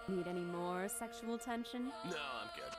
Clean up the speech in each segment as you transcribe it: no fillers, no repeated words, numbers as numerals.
Need any more sexual tension? No, I'm good.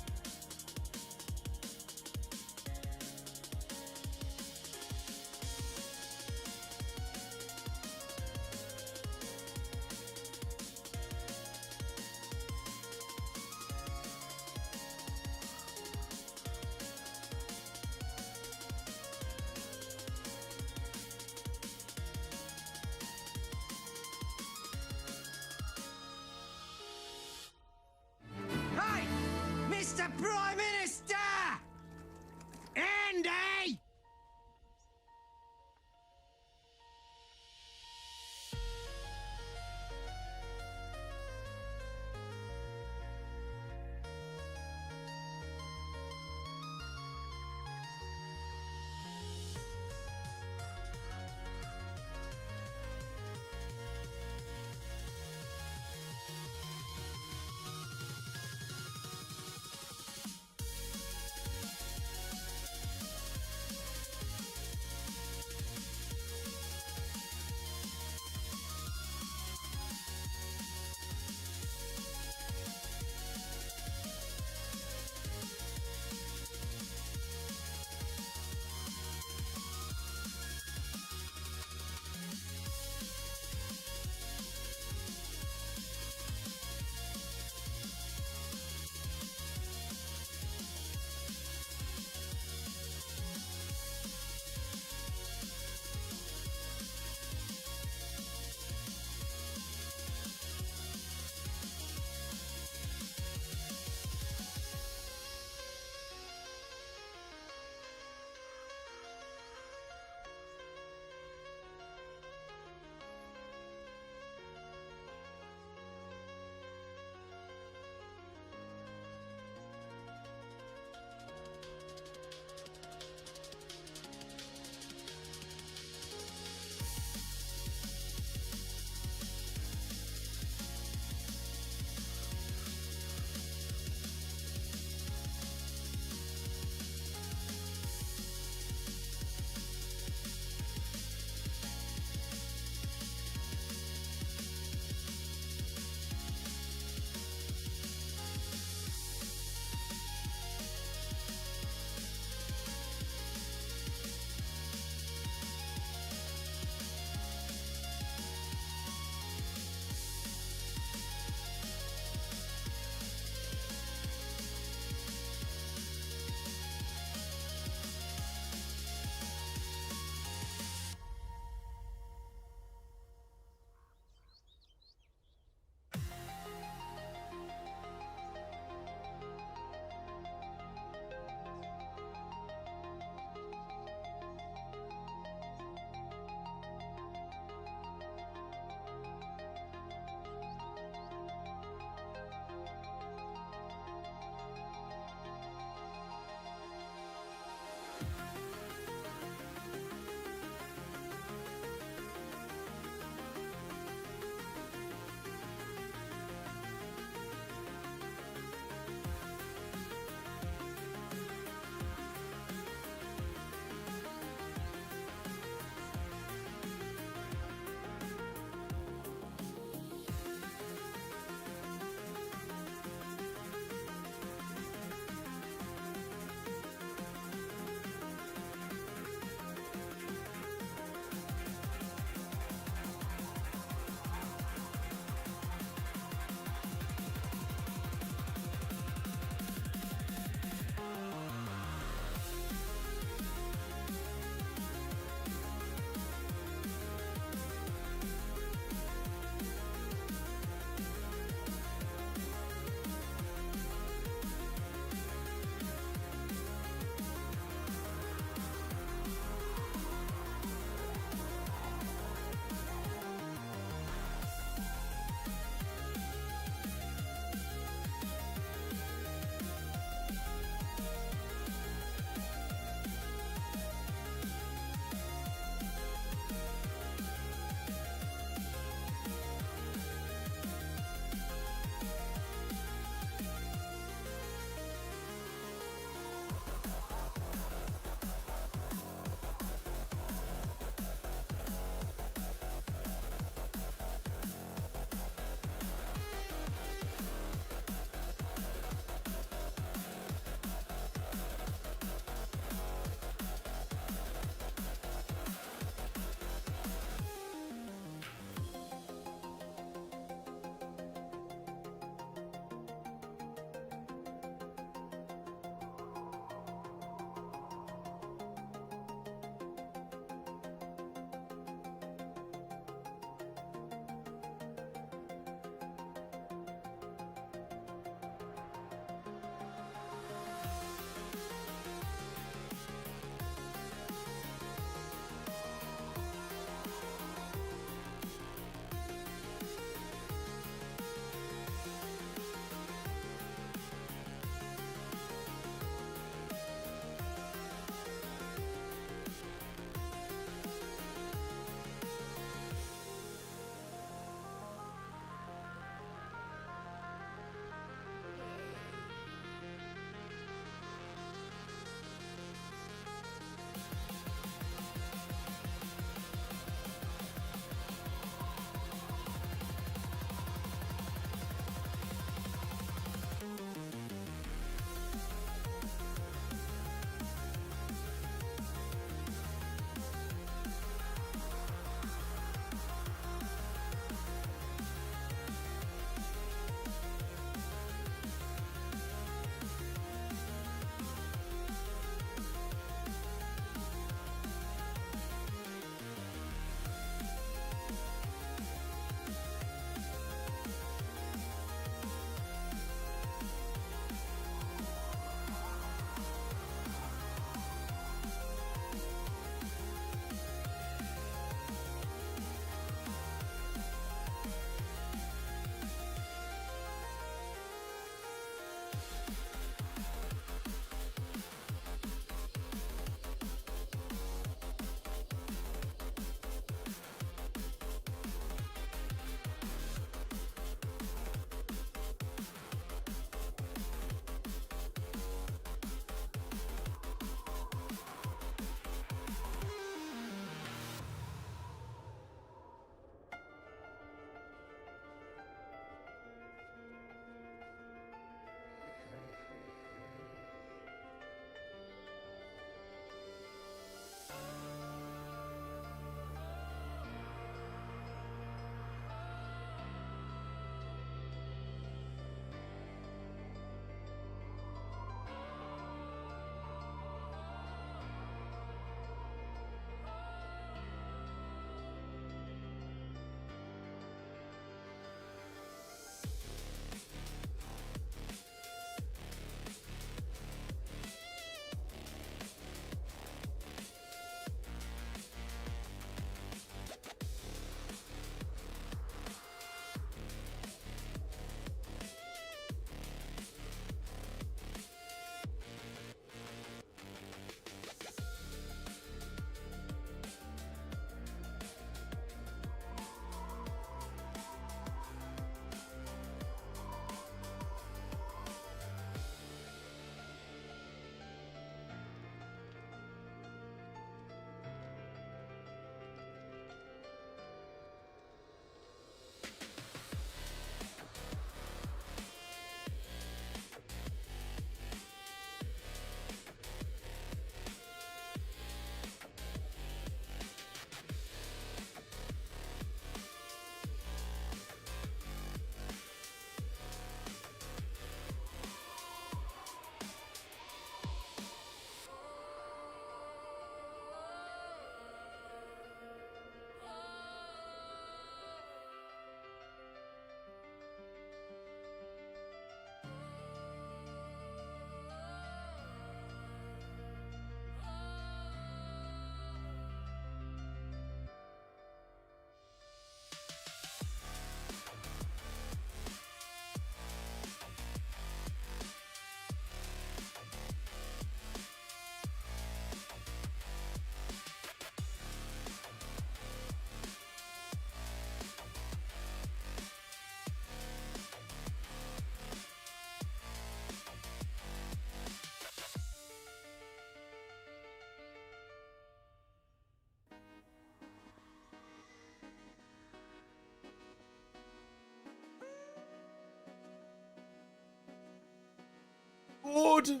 Good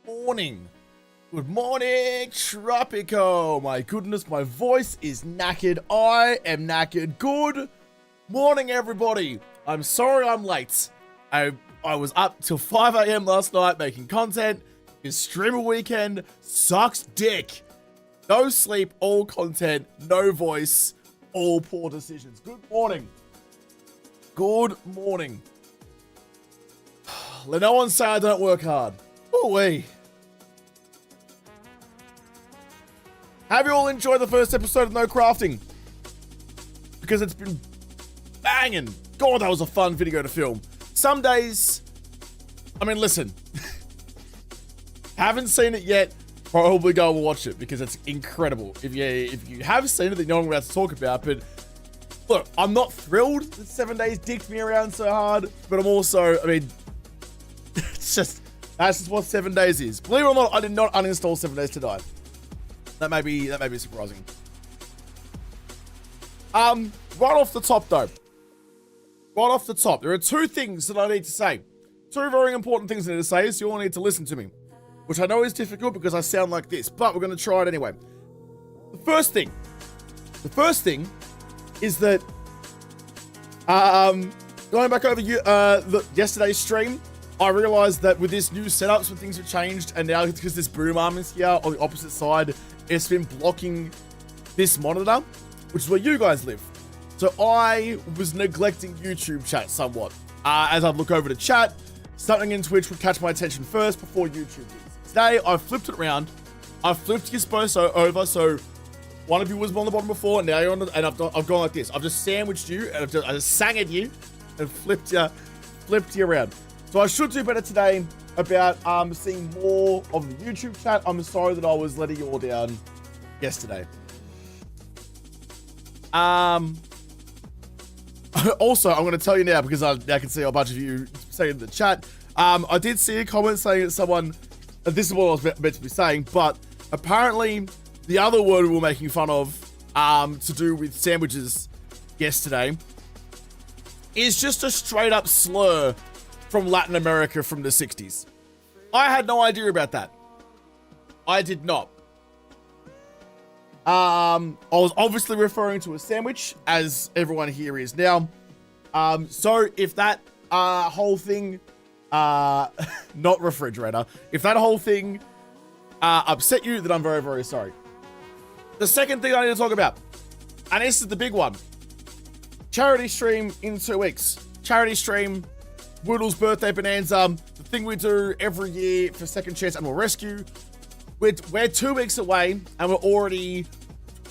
morning. Good morning, Tropico. My goodness, my voice is knackered. I am knackered. Good morning, everybody. I'm sorry I'm late. I was up till 5 a.m. last night making content. Because streamer weekend sucks dick. No sleep, all content, no voice, all poor decisions. Good morning. Good morning. Let no one say I don't work hard. Ooh-wee. Have you all enjoyed the first episode of No Crafting? Because it's been banging. God, that was a fun video to film. Some days, I mean, listen. Haven't seen it yet, probably go and watch it because it's incredible. If you have seen it, then you know what I'm about to talk about. But look, I'm not thrilled that 7 days dicked me around so hard, but I'm also, I mean, that's just what 7 days is. Believe it or not, I did not uninstall 7 days to die. That may be surprising. Right off the top though. Right off the top, there are two things that I need to say. Two very important things I need to say, so you all need to listen to me. Which I know is difficult because I sound like this, but we're going to try it anyway. The first thing is that, going back over yesterday's stream, I realized that with this new setup, some things have changed, and now because this boom arm is here on the opposite side, it's been blocking this monitor, which is where you guys live. So I was neglecting YouTube chat somewhat. As I'd look over to chat, something in Twitch would catch my attention first before YouTube did. Today, I've flipped it around. I've flipped your post over, so one of you was on the bottom before, and now you're on the, and I've gone like this. I've just sandwiched you, and I just sang at you, and flipped you around. So I should do better today about seeing more of the YouTube chat. I'm sorry that I was letting you all down yesterday. Also, I'm going to tell you now because I can see a bunch of you saying in the chat. I did see a comment saying that someone, this is what I was meant to be saying, but apparently the other word we were making fun of to do with sandwiches yesterday is just a straight up slur from Latin America from the 60s. I had no idea about that. I did not. I was obviously referring to a sandwich, as everyone here is now. So if that whole thing, not refrigerator, if that whole thing upset you, then I'm very, very sorry. The second thing I need to talk about, and this is the big one. Charity stream in 2 weeks. Charity stream, JaWoodle's birthday bonanza, the thing we do every year for Second Chance Animal Rescue. We're 2 weeks away, and we're already,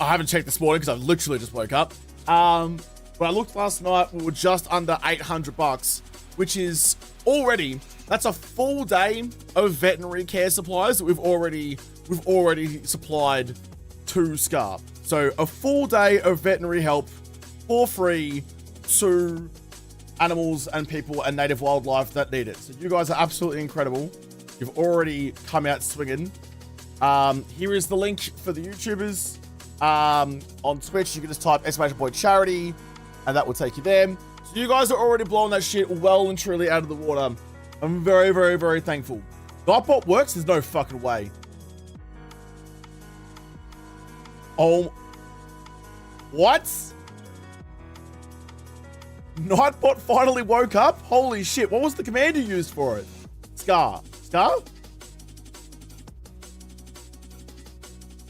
I haven't checked this morning because I literally just woke up. But I looked last night, we were just under $800, which is already, that's a full day of veterinary care supplies that we've already supplied to SCAR. So a full day of veterinary help for free to animals and people and native wildlife that need it. So you guys are absolutely incredible. You've already come out swinging. Here is the link for the YouTubers. On Twitch, you can just type !charity and that will take you there. So you guys are already blowing that shit well and truly out of the water. I'm very, very, very thankful. Nightbot works? There's no fucking way. Oh. What? Nightbot finally woke up? Holy shit. What was the command you used for it? Scar. Scar?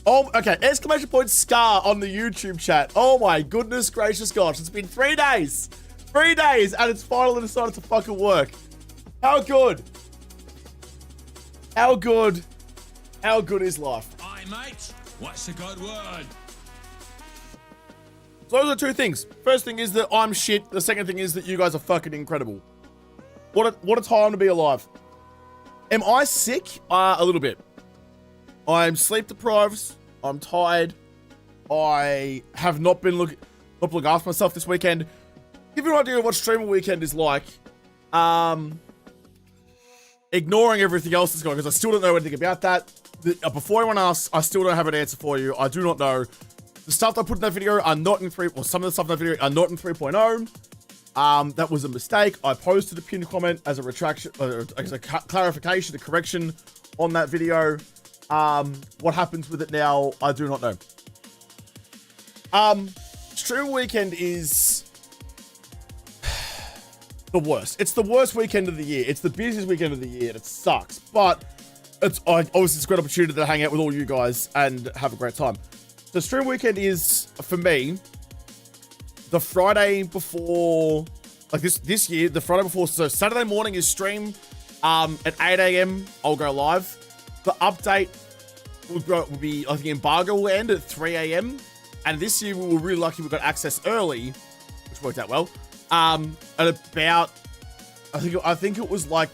Oh, okay. Exclamation point SCAR on the YouTube chat. Oh my goodness gracious gosh. It's been 3 days. 3 days and it's finally decided to fucking work. How good? How good? How good is life? Aye, mate. What's a good word? So those are two things. First thing is that I'm shit. The second thing is that you guys are fucking incredible. What a time to be alive. Am I sick? A little bit. I'm sleep deprived. I'm tired. I have not been looking after myself this weekend. Give you an idea of what streamer weekend is like. Ignoring everything else that's going on, because I still don't know anything about that. Before anyone asks, I still don't have an answer for you. I do not know. The stuff I put in that video are not in 3, or some of the stuff in that video are not in 3.0. That was a mistake. I posted a pinned comment as a retraction, as a clarification, a correction on that video. What happens with it now, I do not know. Stream weekend is the worst. It's the worst weekend of the year. It's the busiest weekend of the year, and it sucks. But obviously it's a great opportunity to hang out with all you guys and have a great time. So stream weekend is, for me, the Friday before, like this year, the Friday before. So Saturday morning is stream. At 8 a.m. I'll go live. The update will be, I think, embargo will end at 3 a.m. And this year we were really lucky we got access early, which worked out well. At about, I think it was like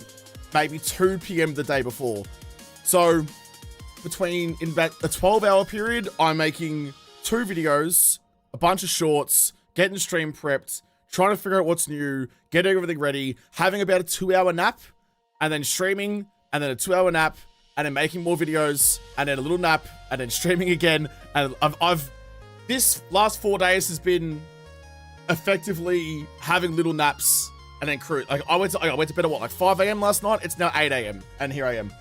maybe 2 p.m. the day before. So in about a 12-hour period, I'm making 2 videos, a bunch of shorts, getting stream prepped, trying to figure out what's new, getting everything ready, having about a 2-hour nap, and then streaming, and then a 2-hour nap, and then making more videos, and then a little nap, and then streaming again. And this last 4 days has been effectively having little naps and then crew. Like I went to bed at what, like 5 a.m. last night? It's now 8 a.m. and here I am.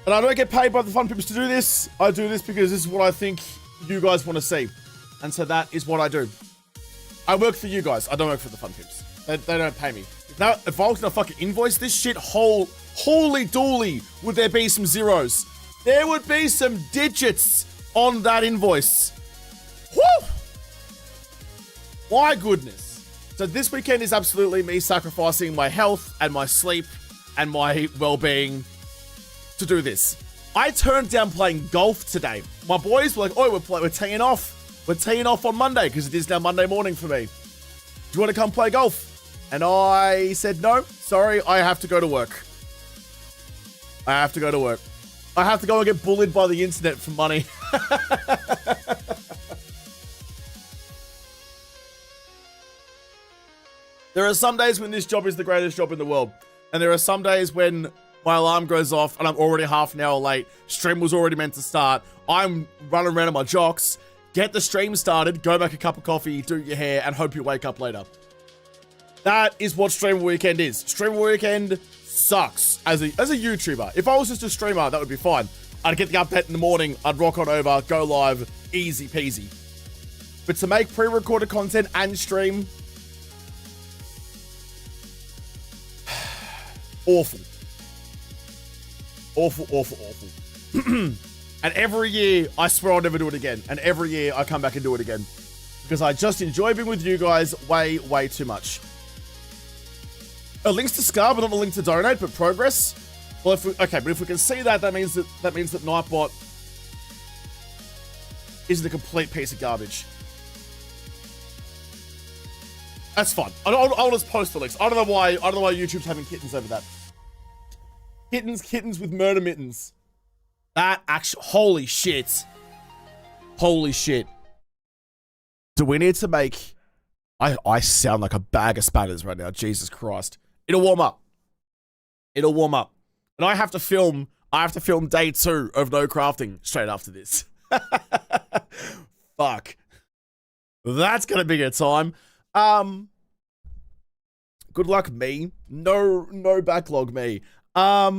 And I don't get paid by the Fun Pimps to do this. I do this because this is what I think you guys want to see. And so that is what I do. I work for you guys. I don't work for the Fun Pimps. They don't pay me. If I was gonna fucking invoice this shit, holy dooly, would there be some zeros? There would be some digits on that invoice. Woo! My goodness. So this weekend is absolutely me sacrificing my health and my sleep and my well-being to do this. I turned down playing golf today. My boys were like, oh, we're teeing off. We're teeing off on Monday because it is now Monday morning for me. Do you want to come play golf? And I said, no, sorry, I have to go to work. I have to go to work. I have to go and get bullied by the internet for money. There are some days when this job is the greatest job in the world. And there are some days when my alarm goes off and I'm already half an hour late. Stream was already meant to start. I'm running around in my jocks. Get the stream started, go make a cup of coffee, do your hair, and hope you wake up later. That is what Stream Weekend is. Stream Weekend sucks as a YouTuber. If I was just a streamer, that would be fine. I'd get the update in the morning, I'd rock on over, go live, easy peasy. But to make pre-recorded content and stream, awful. Awful. And every year, I swear I'll never do it again. And every year, I come back and do it again. Because I just enjoy being with you guys way, way too much. A links to Scar, but not a link to donate, but progress. Well, but if we can see that, that means that Nightbot isn't a complete piece of garbage. That's fine. I'll just post the links. I don't know why YouTube's having kittens over that. Kittens with murder mittens. That actually, holy shit. Holy shit. Do we need to make, I sound like a bag of spatters right now. Jesus Christ. It'll warm up. It'll warm up. And I have to film day 2 of no crafting straight after this. Fuck. That's gonna be a time. Good luck me. No backlog me. What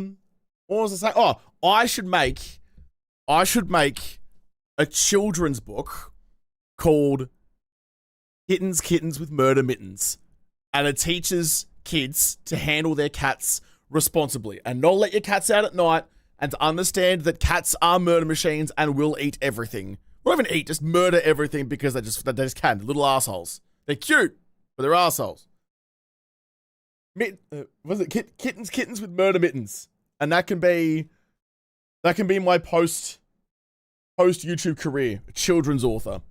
was I saying? Oh, I should make a children's book called Kittens with Murder Mittens. And it teaches kids to handle their cats responsibly and not let your cats out at night, and to understand that cats are murder machines and will eat everything. Well, not even eat, just murder everything because they just can. They're little assholes. They're cute, but they're assholes. Was it kittens with murder mittens? And that can be my post YouTube career, children's author.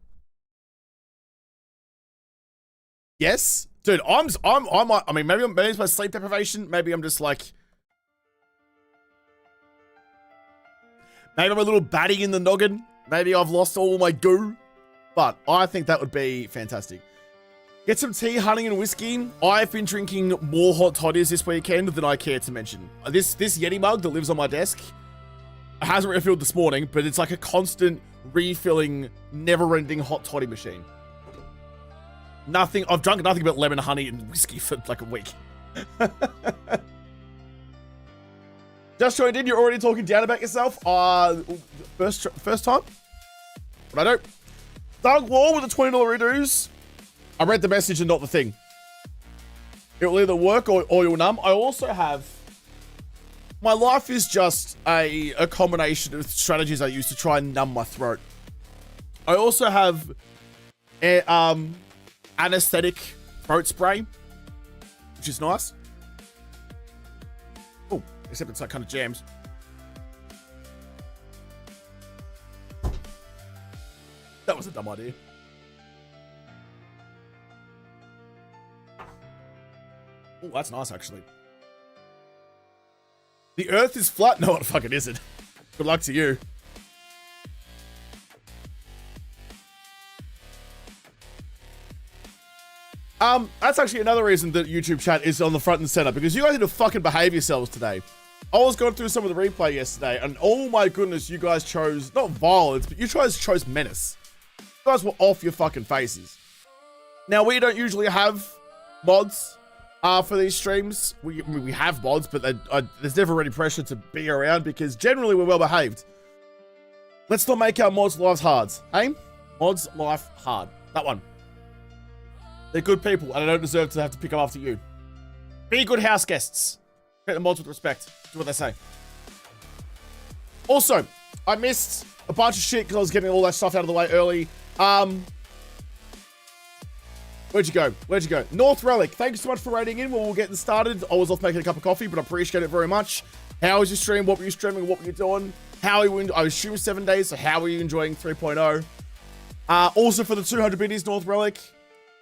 Yes, dude. I mean, maybe it's my sleep deprivation. Maybe I'm just like, maybe I'm a little batty in the noggin. Maybe I've lost all my goo. But I think that would be fantastic. Get some tea, honey, and whiskey. I've been drinking more hot toddies this weekend than I care to mention. This Yeti mug that lives on my desk hasn't refilled this morning, but it's like a constant refilling, never-ending hot toddy machine. Nothing. I've drunk nothing but lemon, honey, and whiskey for like a week. Just joined in. You're already talking down about yourself. First time. But I don't. Doug Wall with the $20 redos. I read the message and not the thing. It will either work or you'll numb. I also have. My life is just a combination of strategies I use to try and numb my throat. I also have anesthetic throat spray, which is nice. Oh, except it's like kind of jams. That was a dumb idea. Oh, that's nice, actually. The earth is flat? No, it fucking isn't. Good luck to you. That's actually another reason that YouTube chat is on the front and center, because you guys need to fucking behave yourselves today. I was going through some of the replay yesterday, and oh my goodness, you guys chose, not violence, but you guys chose menace. You guys were off your fucking faces. Now, we don't usually have mods for these streams. We have mods, but there's never any pressure to be around because generally we're well behaved. Let's not make our mods' lives hard. Hey? Mods' life hard. That one. They're good people, and I don't deserve to have to pick them after you. Be good house guests. Treat the mods with respect. Do what they say. Also, I missed a bunch of shit because I was getting all that stuff out of the way early. Where'd you go? Where'd you go? North Relic, thank you so much for rating in. We're getting started. I was off making a cup of coffee, but I appreciate it very much. How was your stream? What were you streaming? What were you doing? How are you? I assume 7 days, so how are you enjoying 3.0? Also for the 200 biddies, North Relic.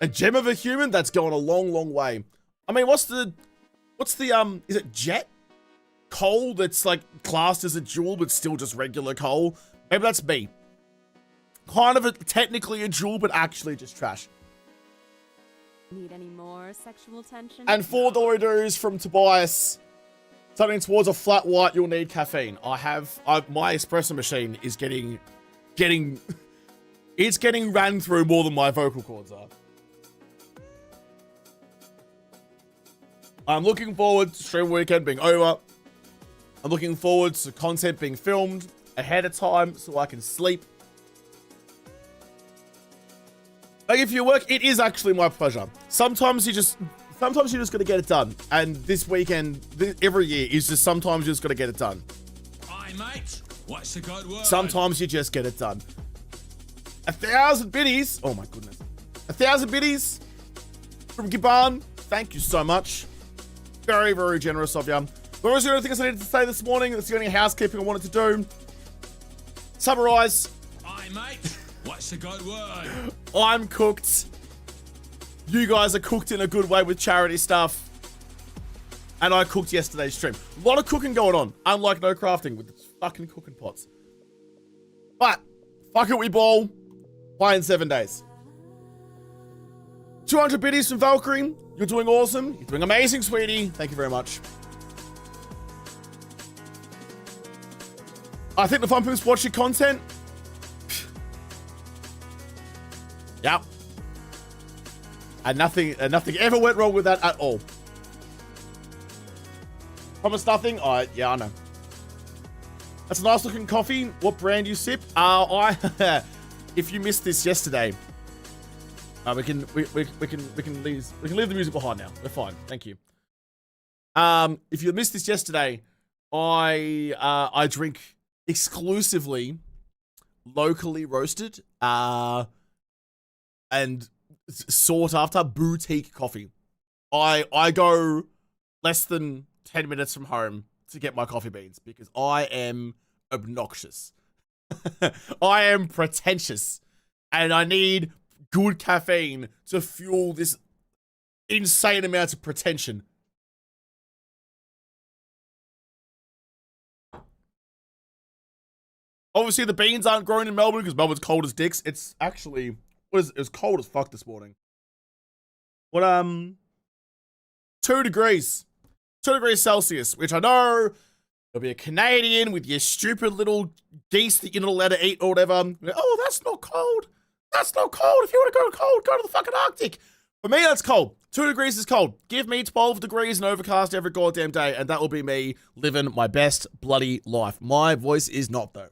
A gem of a human? That's going a long, long way. I mean, what's the, is it jet? Coal that's like classed as a jewel, but still just regular coal? Maybe that's me. Kind of technically a jewel, but actually just trash. Need any more sexual tension? And $4 dues from Tobias. Something towards a flat white, you'll need caffeine. My espresso machine is getting, it's getting ran through more than my vocal cords are. I'm looking forward to stream weekend being over. I'm looking forward to content being filmed ahead of time so I can sleep. Like, if you work, it is actually my pleasure. Sometimes you just gotta get it done. And this weekend, every year, is just sometimes you just gotta get it done. Aye, mate. What's the good word? Sometimes you just get it done. 1,000 biddies. Oh my goodness. 1,000 biddies from Giban. Thank you so much. Very, very generous of you. What was the only thing I needed to say this morning? That's the only housekeeping I wanted to do. Summarize. Aye, mate. What's the good word? I'm cooked. You guys are cooked in a good way with charity stuff. And I cooked yesterday's stream. A lot of cooking going on. Unlike no crafting with the fucking cooking pots. But, fuck it, we ball. Play in 7 days. 200 biddies from Valkyrie. You're doing awesome. You're doing amazing, sweetie. Thank you very much. I think the Fun Pimps watch your content. Yep. And nothing ever went wrong with that at all. Promise nothing? Yeah, I know. That's a nice looking coffee. What brand do you sip? If you missed this yesterday, we can leave the music behind now. We're fine. Thank you. If you missed this yesterday, I drink exclusively locally roasted and sought after boutique coffee. I go less than 10 minutes from home to get my coffee beans because I am obnoxious. I am pretentious and I need good caffeine to fuel this insane amount of pretension. Obviously, the beans aren't grown in Melbourne because Melbourne's cold as dicks. It's actually, it was cold as fuck this morning. What, 2 degrees. 2 degrees Celsius, which I know you'll be a Canadian with your stupid little geese that you're not allowed to eat or whatever. Oh, that's not cold. That's not cold. If you want to go cold, go to the fucking Arctic. For me, that's cold. 2 degrees is cold. Give me 12 degrees and overcast every goddamn day, and that will be me living my best bloody life. My voice is not, though.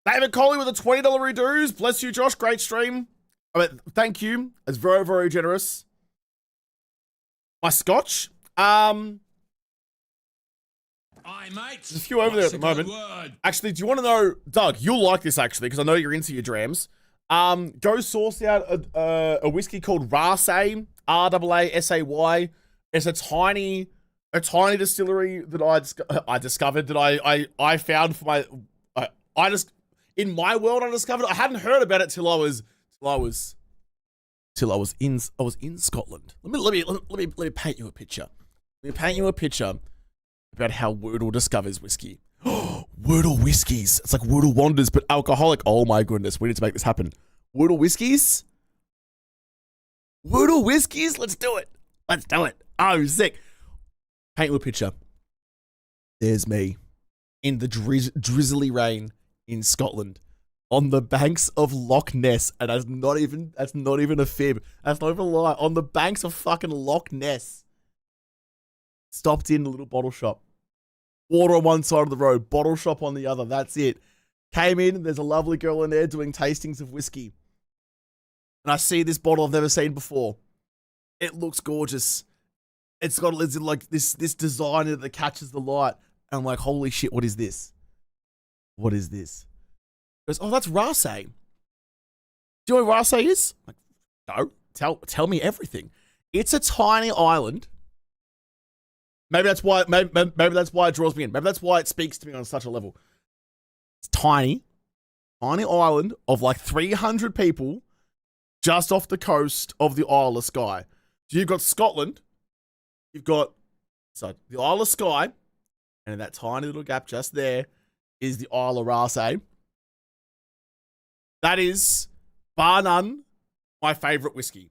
David Coley with a $20 reduce. Bless you, Josh. Great stream. I mean, thank you. It's very, very generous. My scotch. Aye, mate. There's a few over there at the moment. Actually, do you want to know, Doug, you'll like this actually, because I know you're into your drams. Go source out a whiskey called Raasay, Raasay. It's a tiny distillery that I discovered, that I found for my, in my world I discovered. I hadn't heard about it till I was in Scotland. Let me paint you a picture. Let me paint you a picture about how JaWoodle discovers whiskey. JaWoodle whiskeys. It's like JaWoodle wonders, but alcoholic. Oh my goodness, we need to make this happen. JaWoodle whiskeys? JaWoodle whiskeys? Let's do it. Let's do it. Oh, sick. Paint you a picture. There's me in the drizzly rain in Scotland on the banks of Loch Ness, and that's not even a fib. That's not even a lie. On the banks of fucking Loch Ness. Stopped in a little bottle shop. Water on one side of the road, bottle shop on the other. That's it. Came in, there's a lovely girl in there doing tastings of whiskey. And I see this bottle I've never seen before. It looks gorgeous. It's got like this design that catches the light. And I'm like, holy shit, what is this? What is this? He goes, oh, that's Raasay. Do you know what Raasay is? I'm like, no, tell me everything. It's a tiny island. Maybe that's why it draws me in. Maybe that's why it speaks to me on such a level. It's tiny island of like 300 people just off the coast of the Isle of Skye. So you've got Scotland, you've got the Isle of Skye, and in that tiny little gap just there is the Isle of Raasay. That is, bar none, my favourite whiskey.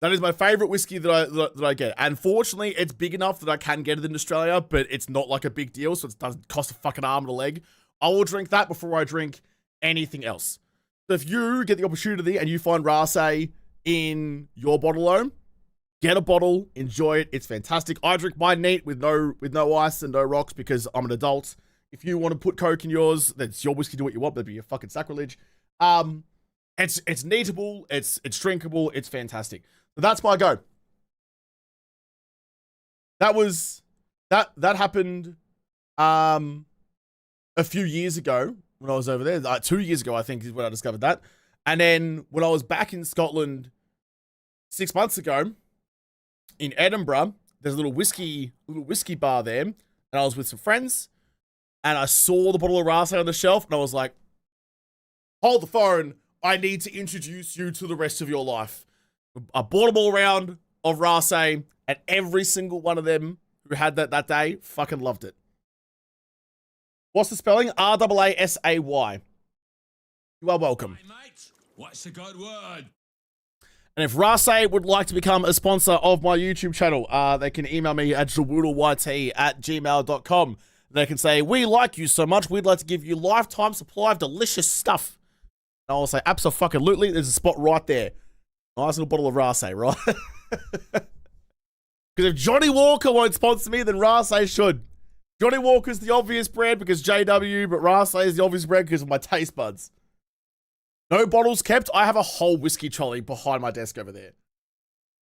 That is my favourite whiskey that I get. And fortunately, it's big enough that I can get it in Australia, but it's not like a big deal, so it doesn't cost a fucking arm and a leg. I will drink that before I drink anything else. So if you get the opportunity and you find Raasay in your bottle home, get a bottle, enjoy it. It's fantastic. I drink mine neat with no ice and no rocks because I'm an adult. If you want to put Coke in yours, that's your whiskey. Do what you want. That'd be a fucking sacrilege. It's neatable. It's drinkable. It's fantastic. So that's my go. That happened a few years ago when I was over there. 2 years ago, I think, is when I discovered that. And then when I was back in Scotland 6 months ago in Edinburgh, there's a little whiskey bar there, and I was with some friends, and I saw the bottle of Raasay on the shelf, and I was like, hold the phone. I need to introduce you to the rest of your life. I bought them all around of Raasay, and every single one of them who had that day fucking loved it. What's the spelling? Raasay. You are welcome. Hey, mate, what's a good word? And if Raasay would like to become a sponsor of my YouTube channel, they can email me at JaWoodleyT@gmail.com. They can say, we like you so much, we'd like to give you lifetime supply of delicious stuff. And I'll say, absolutely, there's a spot right there. Nice little bottle of Raasay, right? Because if Johnny Walker won't sponsor me, then Raasay should. Johnny Walker's the obvious brand because JW, but Raasay is the obvious brand because of my taste buds. No bottles kept. I have a whole whiskey trolley behind my desk over there.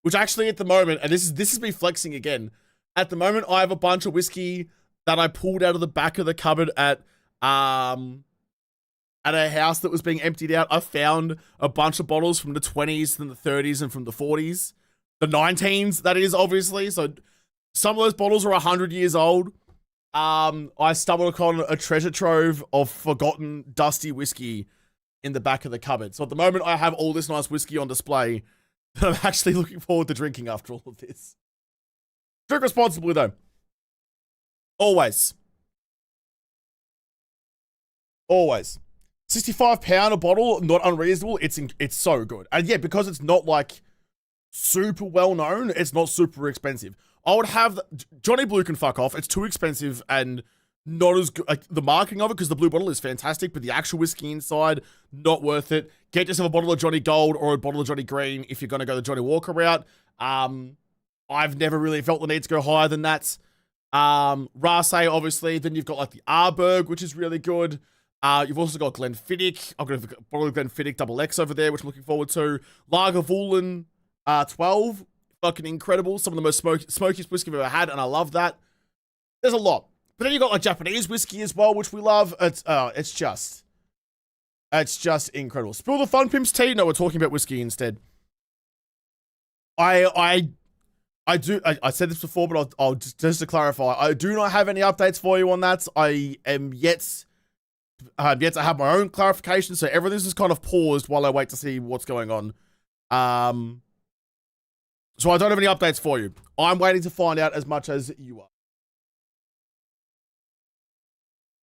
Which actually at the moment, and this is me flexing again, at the moment I have a bunch of whiskey that I pulled out of the back of the cupboard at a house that was being emptied out. I found a bunch of bottles from the 20s, from the 30s, and from the 40s. The 19s, that is, obviously. So some of those bottles are 100 years old. I stumbled upon a treasure trove of forgotten, dusty whiskey in the back of the cupboard. So at the moment, I have all this nice whiskey on display that I'm actually looking forward to drinking after all of this. Drink responsibly, though. Always. 65 a bottle, not unreasonable. It's so good. And yeah, because it's not like super well known, it's not super expensive. I would have Johnny Blue can fuck off. It's too expensive and not as good. Like, the marketing of it, because the blue bottle is fantastic, but the actual whiskey inside, not worth it. Get yourself a bottle of Johnny Gold or a bottle of Johnny Green if you're going to go the Johnny Walker route. I've never really felt the need to go higher than that. Rase, obviously. Then you've got like the Arberg, which is really good. You've also got Glenfiddich. I've got a bottle of Glenfiddich Double X over there, which I'm looking forward to. Lagavulin 12. Fucking incredible. Some of the most smokiest whiskey I've ever had, and I love that. There's a lot. But then you got like Japanese whiskey as well, which we love. It's just incredible. Spill the Fun Pimps tea. No, we're talking about whiskey instead. I said this before, but I'll just to clarify, I do not have any updates for you on that. I am yet to have my own clarification, so everything's just kind of paused while I wait to see what's going on. So I don't have any updates for you. I'm waiting to find out as much as you are.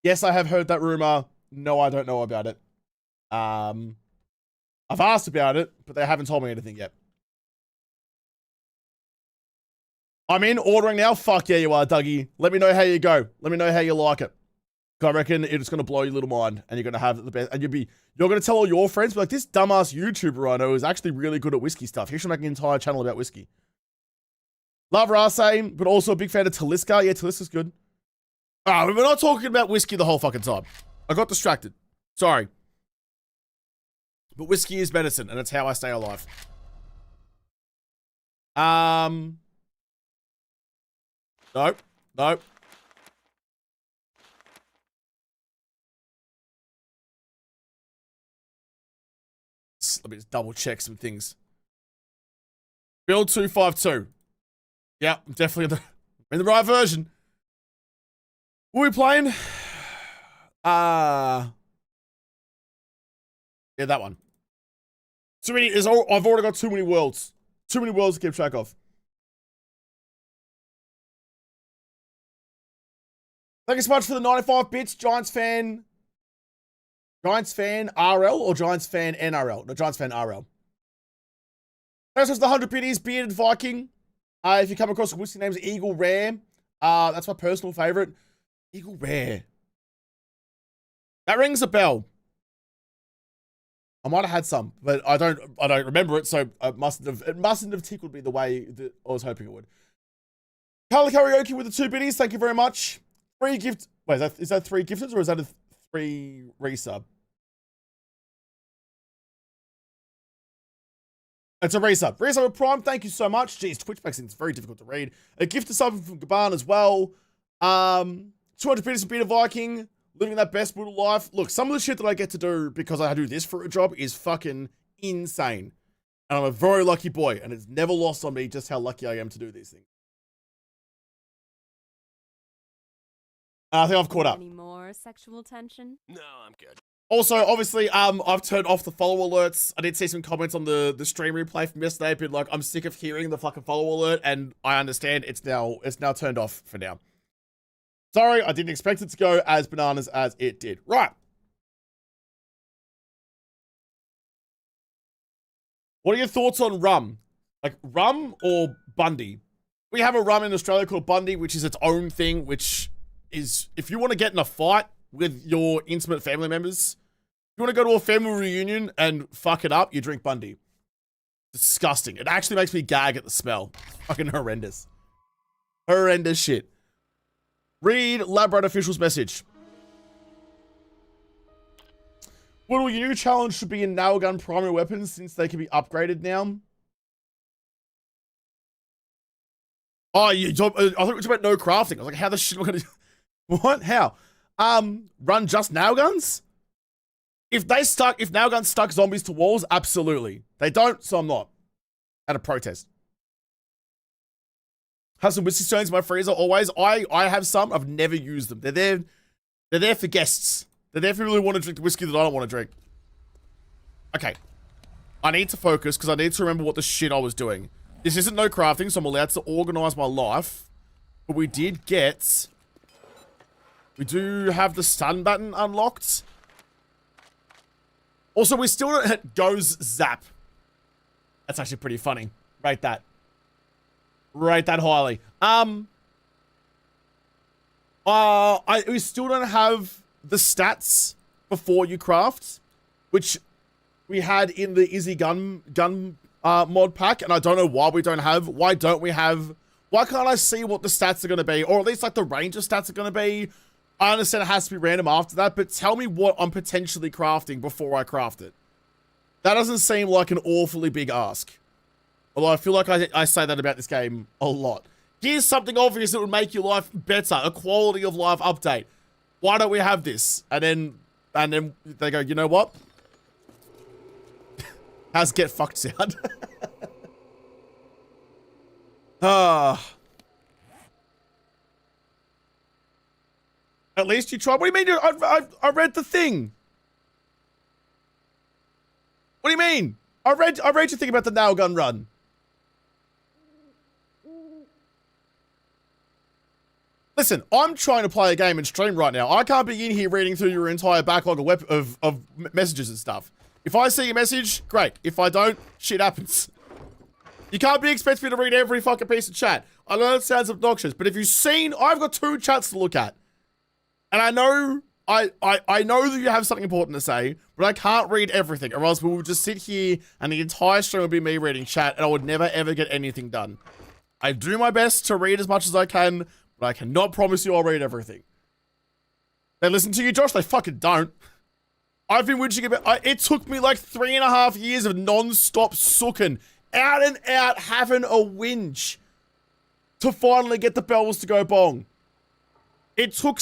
Yes, I have heard that rumor. No, I don't know about it. I've asked about it, but they haven't told me anything yet. I'm in ordering now. Fuck yeah, you are, Dougie. Let me know how you go. Let me know how you like it. I reckon it's going to blow your little mind, and you're going to have the best. And you're going to tell all your friends, like, this dumbass YouTuber I know is actually really good at whiskey stuff. He should make an entire channel about whiskey. Love Rase, but also a big fan of Talisker. Yeah, Talisker's good. We're not talking about whiskey the whole fucking time. I got distracted. Sorry. But whiskey is medicine, and it's how I stay alive. Nope. Nope. Let me just double check some things. Build 252. Yeah, I'm definitely in the right version. What are we playing? Yeah, that one. Too many. I've already got too many worlds. Too many worlds to keep track of. Thank you so much for the 95 bits, Giants fan. Giants fan RL or Giants fan NRL? No, Giants fan RL. Thanks for the 100 biddies, Bearded Viking. If you come across a whiskey names Eagle Rare, that's my personal favorite. Eagle Rare. That rings a bell. I might have had some, but I don't remember it, so it mustn't have tickled me the way that I was hoping it would. Carla Karaoke with the 2 biddies, thank you very much. 3 gift. Wait, is that 3 gifteds or is that a 3 resub? It's a resub. Resub with Prime, thank you so much. Jeez, Twitch makes it very difficult to read. A gift to something from Gaban as well. 200 biddies from Bearded Viking. Living that best brutal life. Look, some of the shit that I get to do because I do this for a job is fucking insane. And I'm a very lucky boy, and it's never lost on me just how lucky I am to do these things. I think I've caught up. Any more sexual tension? No, I'm good. Also, obviously, I've turned off the follow alerts. I did see some comments on the stream replay from yesterday, but like, I'm sick of hearing the fucking follow alert, and I understand it's now turned off for now. Sorry, I didn't expect it to go as bananas as it did. Right. What are your thoughts on rum? Like, rum or Bundy? We have a rum in Australia called Bundy, which is its own thing, which is, if you want to get in a fight with your intimate family members, if you want to go to a family reunion and fuck it up, you drink Bundy. Disgusting. It actually makes me gag at the smell. Fucking horrendous. Horrendous shit. Read Labrador Official's message. Well, your new challenge should be in nail gun primary weapons since they can be upgraded now. Oh, I thought it was about no crafting. I was like, how the shit am I gonna do? What? How? Run just nail guns? If nail guns stuck zombies to walls, absolutely. They don't, so I'm not. At a protest. Have some whiskey stones in my freezer always. I have some. I've never used them. They're there for guests. They're there if you really want to drink the whiskey that I don't want to drink. Okay. I need to focus because I need to remember what the shit I was doing. This isn't no crafting, so I'm allowed to organize my life. But we do have the stun button unlocked. Also, we still don't hit goes zap. That's actually pretty funny. Rate that. Rate that highly. We still don't have the stats before you craft, which we had in the Izzy gun mod pack, and I don't know why we don't have. Why don't we have? Why can't I see what the stats are going to be, or at least like the range of stats are going to be? I understand it has to be random after that, but tell me what I'm potentially crafting before I craft it. That doesn't seem like an awfully big ask. Although I feel like I say that about this game a lot. Here's something obvious that would make your life better, a quality of life update. Why don't we have this? And then they go, you know what? How's get fucked sound? At least you tried. What do you mean? I read the thing. What do you mean? I read your thing about the nail gun run. Listen, I'm trying to play a game and stream right now. I can't be in here reading through your entire backlog of messages and stuff. If I see a message, great. If I don't, shit happens. You can't be expecting me to read every fucking piece of chat. I know it sounds obnoxious, but if you've seen, I've got 2 chats to look at. And I know, I know that you have something important to say, but I can't read everything, or else we will just sit here and the entire stream would be me reading chat, and I would never ever get anything done. I do my best to read as much as I can, but I cannot promise you I'll read everything. They listen to you, Josh? They fucking don't. I've been whinching about, it took me like 3.5 years of non-stop sucking, out and out having a whinge to finally get the bells to go bong. It took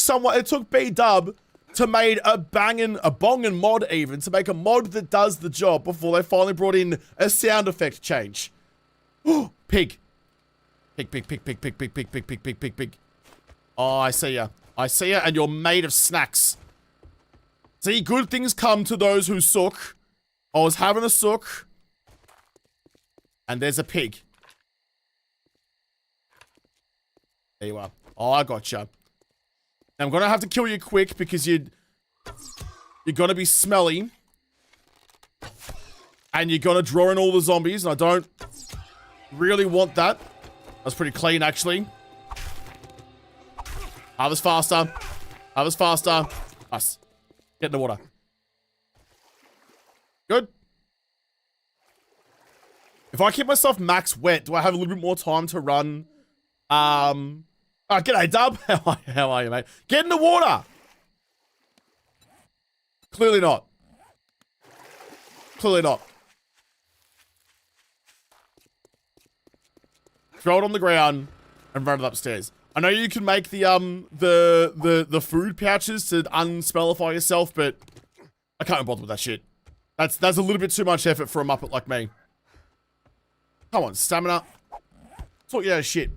B-Dub to make a bongin' mod even, to make a mod that does the job before they finally brought in a sound effect change. Pig. Pig. Oh, I see ya. I see ya, and you're made of snacks. See, good things come to those who suck. I was having a suck. And there's a pig. There you are. Oh, I gotcha. I'm gonna have to kill you quick because you're gonna be smelly. And you're gonna draw in all the zombies, and I don't really want that. That's pretty clean, actually. Harvest faster. Harvest faster. Nice. Get in the water. Good. If I keep myself max wet, do I have a little bit more time to run? Oh, g'day, Dub. How are you, mate? Get in the water. Clearly not. Clearly not. Throw it on the ground and run it upstairs. I know you can make the food pouches to unspellify yourself, but I can't bother with that shit. That's a little bit too much effort for a muppet like me. Come on, stamina. Talk yeah shit.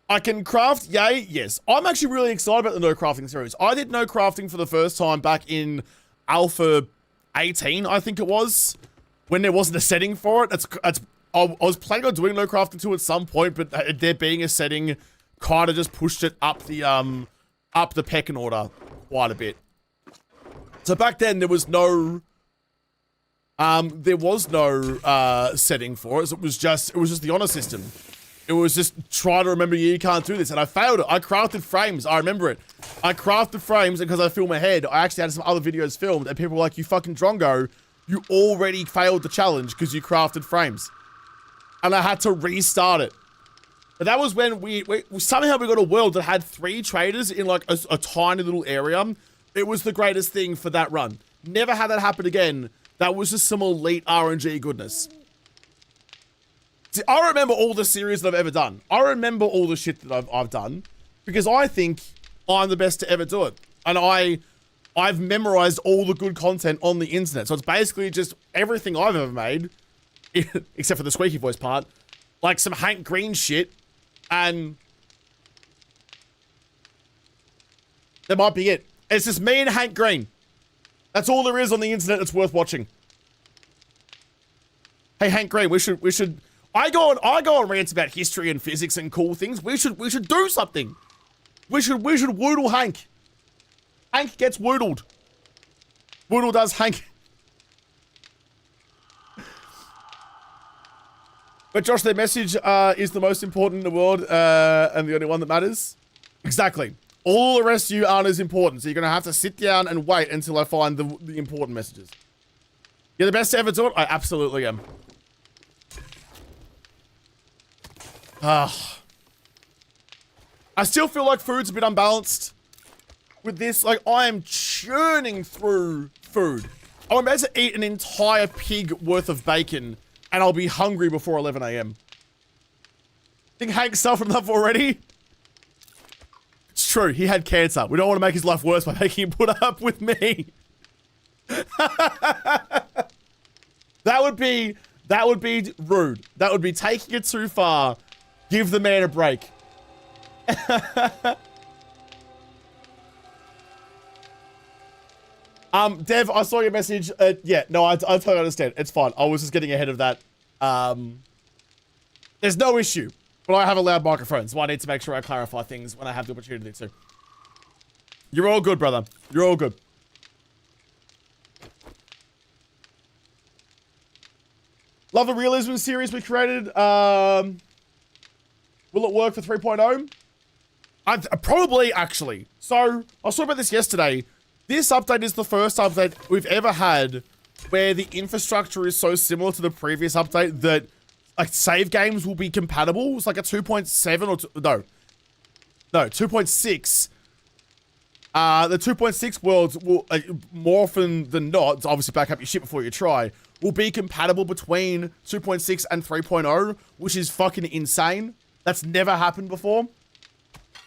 I can craft, yay, yes. I'm actually really excited about the no crafting series. I did no crafting for the first time back in Alpha 18, I think it was, when there wasn't a setting for it. I was planning on doing no crafting 2 at some point, but there being a setting kind of just pushed it up the pecking order quite a bit. So back then there was no setting for it. It was just the honor system. It was just try to remember you can't do this, and I failed it. I crafted frames. I remember it. I crafted frames, and because I filmed ahead, I actually had some other videos filmed, and people were like, "You fucking drongo, you already failed the challenge because you crafted frames," and I had to restart it. But that was when we somehow we got a world that had 3 traders in like a tiny little area. It was the greatest thing for that run. Never had that happen again. That was just some elite RNG goodness. See, I remember all the series that I've ever done. I remember all the shit that I've done because I think I'm the best to ever do it. And I've memorized all the good content on the internet. So it's basically just everything I've ever made, except for the squeaky voice part, like some Hank Green shit, and that might be it. It's just me and Hank Green. That's all there is on the internet that's worth watching. Hey, Hank Green, we should. I go on rants about history and physics and cool things. We should do something. We should woodle Hank. Hank gets woodled. Woodle does Hank. But Josh, their message is the most important in the world and the only one that matters. Exactly. All the rest of you aren't as important, so you're going to have to sit down and wait until I find the important messages. You're the best to ever do it? I absolutely am. I still feel like food's a bit unbalanced with this. Like, I am churning through food. I'm about to eat an entire pig worth of bacon, and I'll be hungry before 11 a.m. Think Hank's suffered enough already? It's true, he had cancer. We don't want to make his life worse by making him put up with me. That would be rude. That would be taking it too far. Give the man a break. Dev, I saw your message. Yeah, no, I totally understand. It's fine. I was just getting ahead of that. There's no issue. But I have a loud microphone, so I need to make sure I clarify things when I have the opportunity to. You're all good, brother. You're all good. Love the realism series we created. Will it work for 3.0? Probably, actually. So, I was talking about this yesterday. This update is the first update we've ever had where the infrastructure is so similar to the previous update that like save games will be compatible. It's like a 2.7 or no, 2.6. The 2.6 worlds will more often than not, obviously back up your shit before you try, will be compatible between 2.6 and 3.0, which is fucking insane. That's never happened before.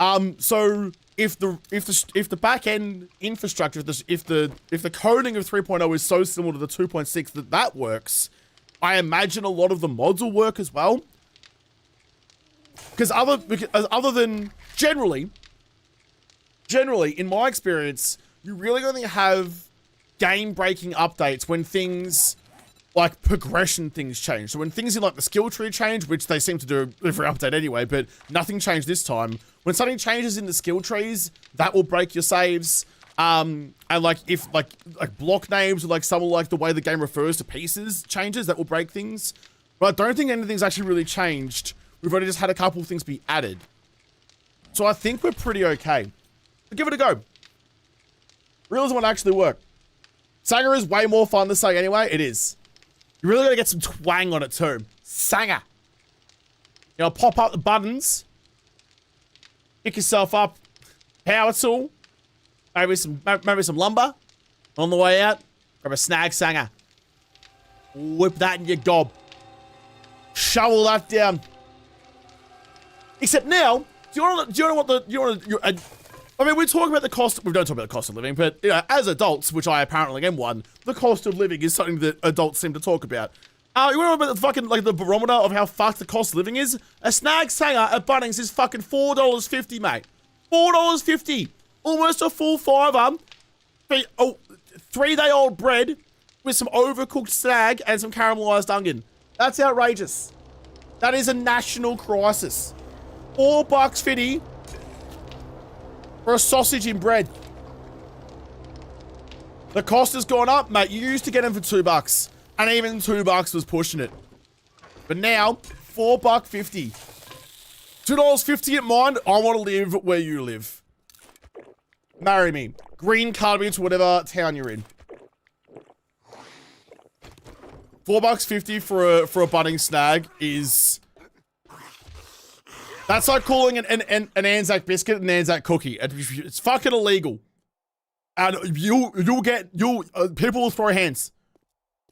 So if the back end infrastructure, if the coding of 3.0 is so similar to the 2.6 that works, I imagine a lot of the mods will work as well. Because other than generally, in my experience, you really only have game-breaking updates when things like progression things change. So when things in like the skill tree change, which they seem to do every update anyway, but nothing changed this time. When something changes in the skill trees, that will break your saves. And like if like block names or like some like the way the game refers to pieces changes, that will break things. But I don't think anything's actually really changed. We've already just had a couple of things be added. So I think we're pretty okay. But give it a go. Realism won't actually work. Sanger is way more fun to say anyway. It is. You really gotta get some twang on it too. Sanger. You know, pop up the buttons. Pick yourself up. Power tool. Maybe some lumber. On the way out, grab a snag sanger. Whip that in your gob. Shovel that down. Except now, I mean, we talk about the cost. We don't talk about the cost of living, but you know, as adults, which I apparently am one, the cost of living is something that adults seem to talk about. You know about the fucking like the barometer of how fucked the cost of living is? A snag sanger at Bunnings is fucking $4.50, mate. $4.50. Almost a full fiver. 3-day-old bread with some overcooked snag and some caramelized onion. That's outrageous. That is a national crisis. $4.50 for a sausage in bread. The cost has gone up, mate. You used to get them for $2, and even $2 was pushing it. But now, $4.50. $2.50 at mine. I want to live where you live. Marry me. Green card me to whatever town you're in. $4.50 for a budding snag is... That's like calling an Anzac biscuit an Anzac cookie. It's fucking illegal. And people will throw hands.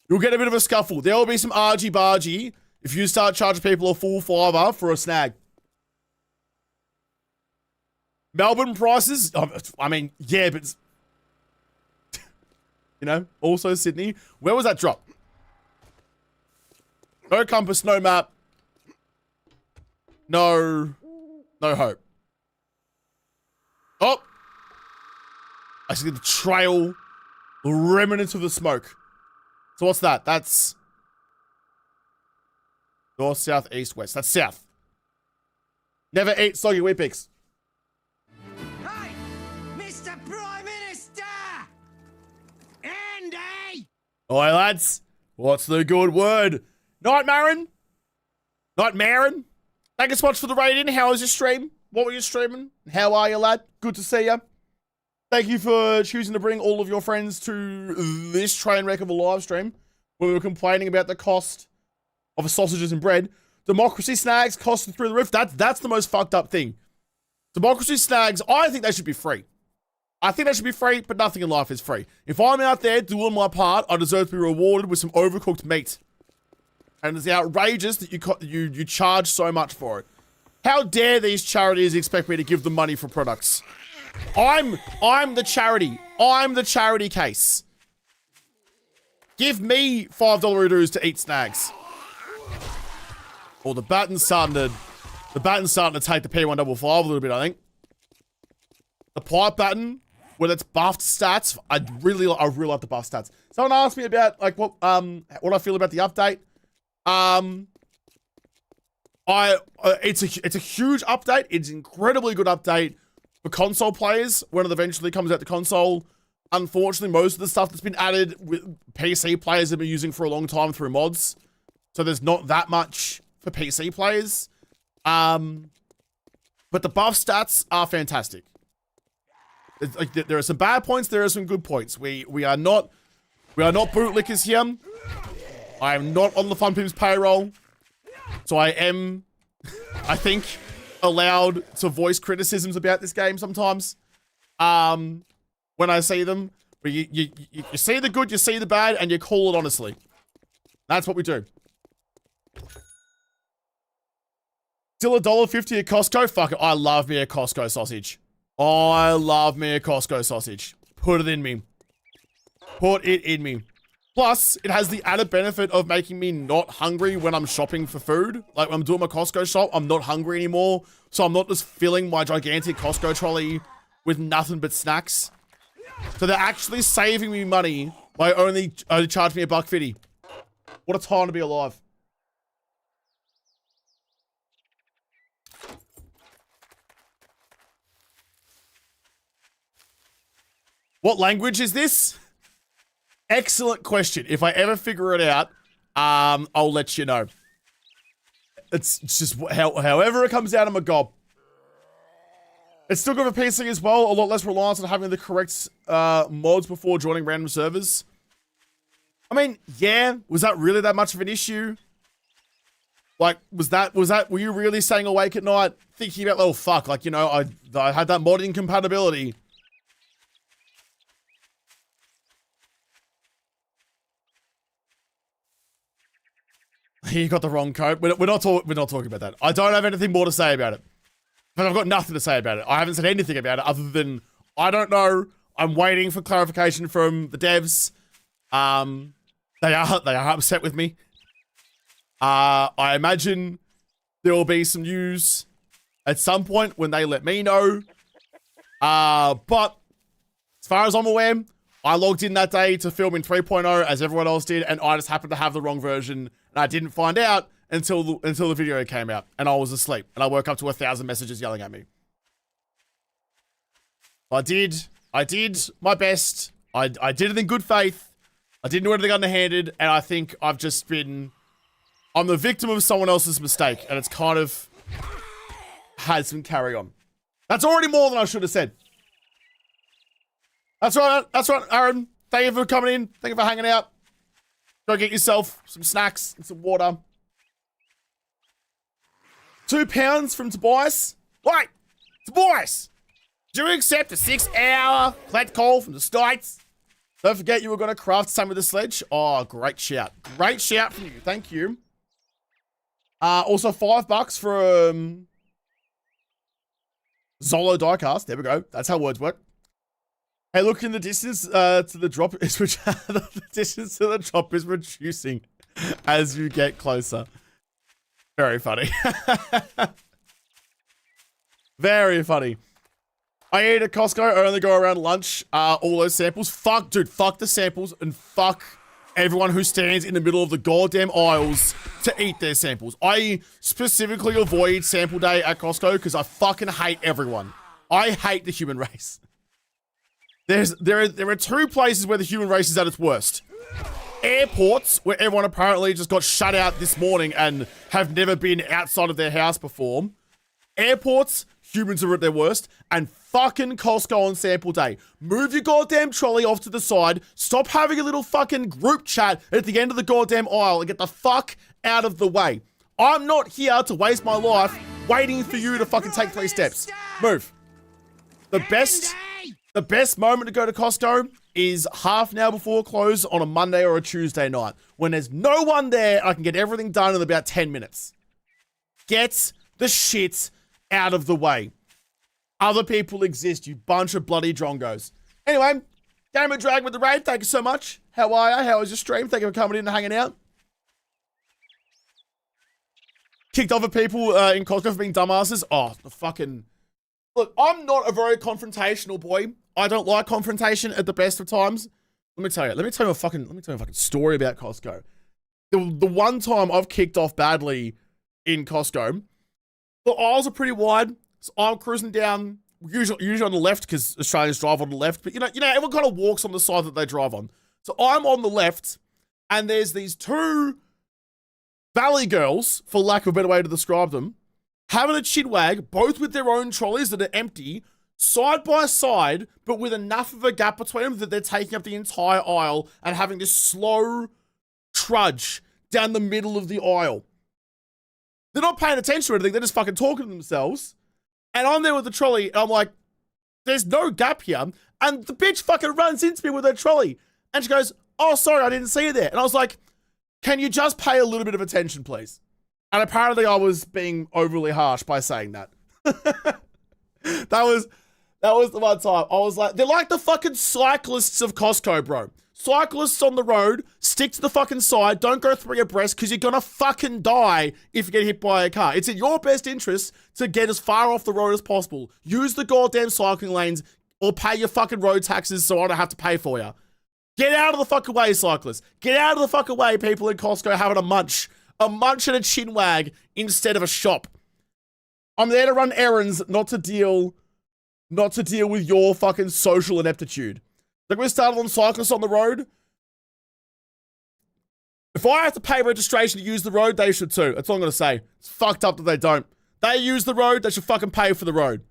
You'll get a bit of a scuffle. There will be some argy-bargy if you start charging people a full fiver for a snag. Melbourne prices, I mean, yeah, but... you know, also Sydney. Where was that drop? No compass, no map. No hope. Oh! I see the trail, the remnants of the smoke. So what's that? That's north, south, east, west. That's south. Never eat soggy Weet-Bix. Hey, Mr. Prime Minister! Andy! Oi, lads. What's the good word? Night Marin? Night Marin? Thank you so much for the rating. How was your stream? what were you streaming? How are you, lad? Good to see you. Thank you for choosing to bring all of your friends to this train wreck of a live stream where we were complaining about the cost of sausages and bread. Democracy snags costing through the roof. That's the most fucked up thing. Democracy snags, I think they should be free. I think they should be free, but nothing in life is free. If I'm out there doing my part, I deserve to be rewarded with some overcooked meat. And it's outrageous that you charge so much for it. How dare these charities expect me to give them money for products? I'm the charity. I'm the charity case. Give me $5 Udoos to eat snags. Well, the batten's starting to take the P155 a little bit, I think. The pipe batten, with its buffed stats, I really like the buff stats. Someone asked me about like what I feel about the update. It's a huge update. It's an incredibly good update for console players when it eventually comes out to console. Unfortunately, most of the stuff that's been added with PC players have been using for a long time through mods. So there's not that much for PC players. But the buff stats are fantastic. It's like, there are some bad points, there are some good points. We are not bootlickers here. I am not on the Fun Pimps payroll. So I am, I think, allowed to voice criticisms about this game sometimes. When I see them. But you see the good, you see the bad, and you call it honestly. That's what we do. Still $1.50 at Costco? Fuck it, I love me a Costco sausage. I love me a Costco sausage. Put it in me. Put it in me. Plus, it has the added benefit of making me not hungry when I'm shopping for food. Like, when I'm doing my Costco shop, I'm not hungry anymore. So I'm not just filling my gigantic Costco trolley with nothing but snacks. So they're actually saving me money by only charging me $1.50. What a time to be alive. What language is this? Excellent question. If I ever figure it out, I'll let you know. It's just however it comes out of my gob. It's still good for PC as well. A lot less reliance on having the correct mods before joining random servers. I mean, yeah, was that really that much of an issue? Like, were you really staying awake at night thinking about, oh fuck, like, you know, I had that mod incompatibility. You got the wrong code. We're not talking about that. I don't have anything more to say about it. But I've got nothing to say about it. I haven't said anything about it other than I don't know. I'm waiting for clarification from the devs. They are upset with me. I imagine there will be some news at some point when they let me know. But as far as I'm aware, I logged in that day to film in 3.0 as everyone else did, and I just happened to have the wrong version. And I didn't find out until the video came out, and I was asleep, and I woke up to 1,000 messages yelling at me. I did my best. I did it in good faith. I didn't do anything underhanded, and I think I'm the victim of someone else's mistake, and it's kind of had some carry on. That's already more than I should have said. That's right, Aaron. Thank you for coming in. Thank you for hanging out. Go get yourself some snacks and some water. £2 from Tobias. Wait, Tobias, do you accept a 6-hour collect call from the States? Don't forget you were going to craft some of the sledge. Oh, great shout. Great shout from you. Thank you. Also $5 from Zolo Diecast. There we go. That's how words work. Hey, look in the distance to the drop is the distance to the drop is reducing as you get closer. Very funny. Very funny. I eat at Costco, I only go around lunch, all those samples. Fuck, dude, fuck the samples and fuck everyone who stands in the middle of the goddamn aisles to eat their samples. I specifically avoid sample day at Costco because I fucking hate everyone. I hate the human race. There are two places where the human race is at its worst. Airports, where everyone apparently just got shut out this morning and have never been outside of their house before. Airports, humans are at their worst, and fucking Costco on sample day. Move your goddamn trolley off to the side, stop having a little fucking group chat at the end of the goddamn aisle, and get the fuck out of the way. I'm not here to waste my life waiting for you to fucking take 3 steps. Move. The best moment to go to Costco is half an hour before close on a Monday or a Tuesday night. When there's no one there, I can get everything done in about 10 minutes. Get the shit out of the way. Other people exist, you bunch of bloody drongos. Anyway, Gamer Drag with the raid, thank you so much. How are you? How was your stream? Thank you for coming in and hanging out. Kicked off at people in Costco for being dumbasses. Oh, the fucking... Look, I'm not a very confrontational boy. I don't like confrontation at the best of times. Let me tell you a fucking story about Costco. The one time I've kicked off badly in Costco, the aisles are pretty wide, so I'm cruising down, usually on the left because Australians drive on the left, but you know, everyone kind of walks on the side that they drive on. So I'm on the left, and there's these 2 valley girls, for lack of a better way to describe them, having a chinwag, both with their own trolleys that are empty, side by side, but with enough of a gap between them that they're taking up the entire aisle and having this slow trudge down the middle of the aisle. They're not paying attention to anything, they're just fucking talking to themselves. And I'm there with the trolley, and I'm like, there's no gap here. And the bitch fucking runs into me with her trolley. And she goes, oh, sorry, I didn't see you there. And I was like, can you just pay a little bit of attention, please? And apparently I was being overly harsh by saying that. That was the one time. I was like, they're like the fucking cyclists of Costco, bro. Cyclists on the road, stick to the fucking side, don't go 3 abreast because you're gonna fucking die if you get hit by a car. It's in your best interest to get as far off the road as possible. Use the goddamn cycling lanes or pay your fucking road taxes so I don't have to pay for you. Get out of the fucking way, cyclists. Get out of the fucking way, people in Costco having a munch and a chinwag instead of a shop. I'm there to run errands, not to deal with your fucking social ineptitude. Like we started on cyclists on the road. If I have to pay registration to use the road, they should too. That's all I'm going to say. It's fucked up that they don't. They use the road, they should fucking pay for the road.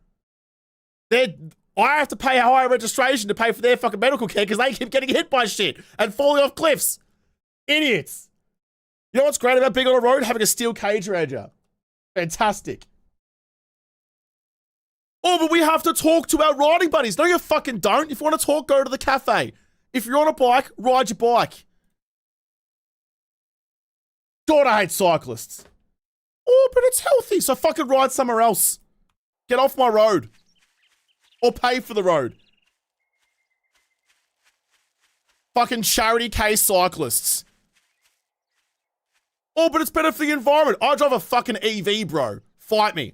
I have to pay high registration to pay for their fucking medical care because they keep getting hit by shit and falling off cliffs. Idiots. You know what's great about being on a road? Having a steel cage around you. Fantastic. Oh, but we have to talk to our riding buddies. No, you fucking don't. If you want to talk, go to the cafe. If you're on a bike, ride your bike. God, I hate cyclists. Oh, but it's healthy, so fucking ride somewhere else. Get off my road. Or pay for the road. Fucking charity case cyclists. Oh, but it's better for the environment. I drive a fucking EV, bro. Fight me.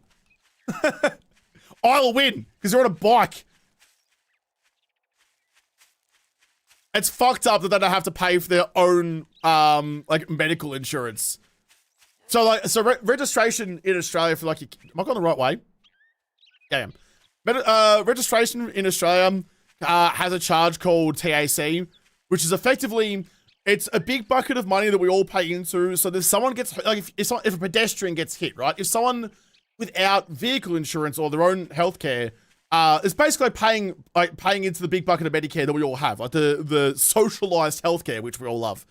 I'll win, because you're on a bike. It's fucked up that they don't have to pay for their own, like, medical insurance. So, registration in Australia for, like, am I going the right way? Yeah, registration in Australia has a charge called TAC, which is effectively, it's a big bucket of money that we all pay into. So if someone gets, like, if a pedestrian gets hit, right? If someone without vehicle insurance or their own healthcare, it's basically paying into the big bucket of Medicare that we all have, like the socialized healthcare, which we all love.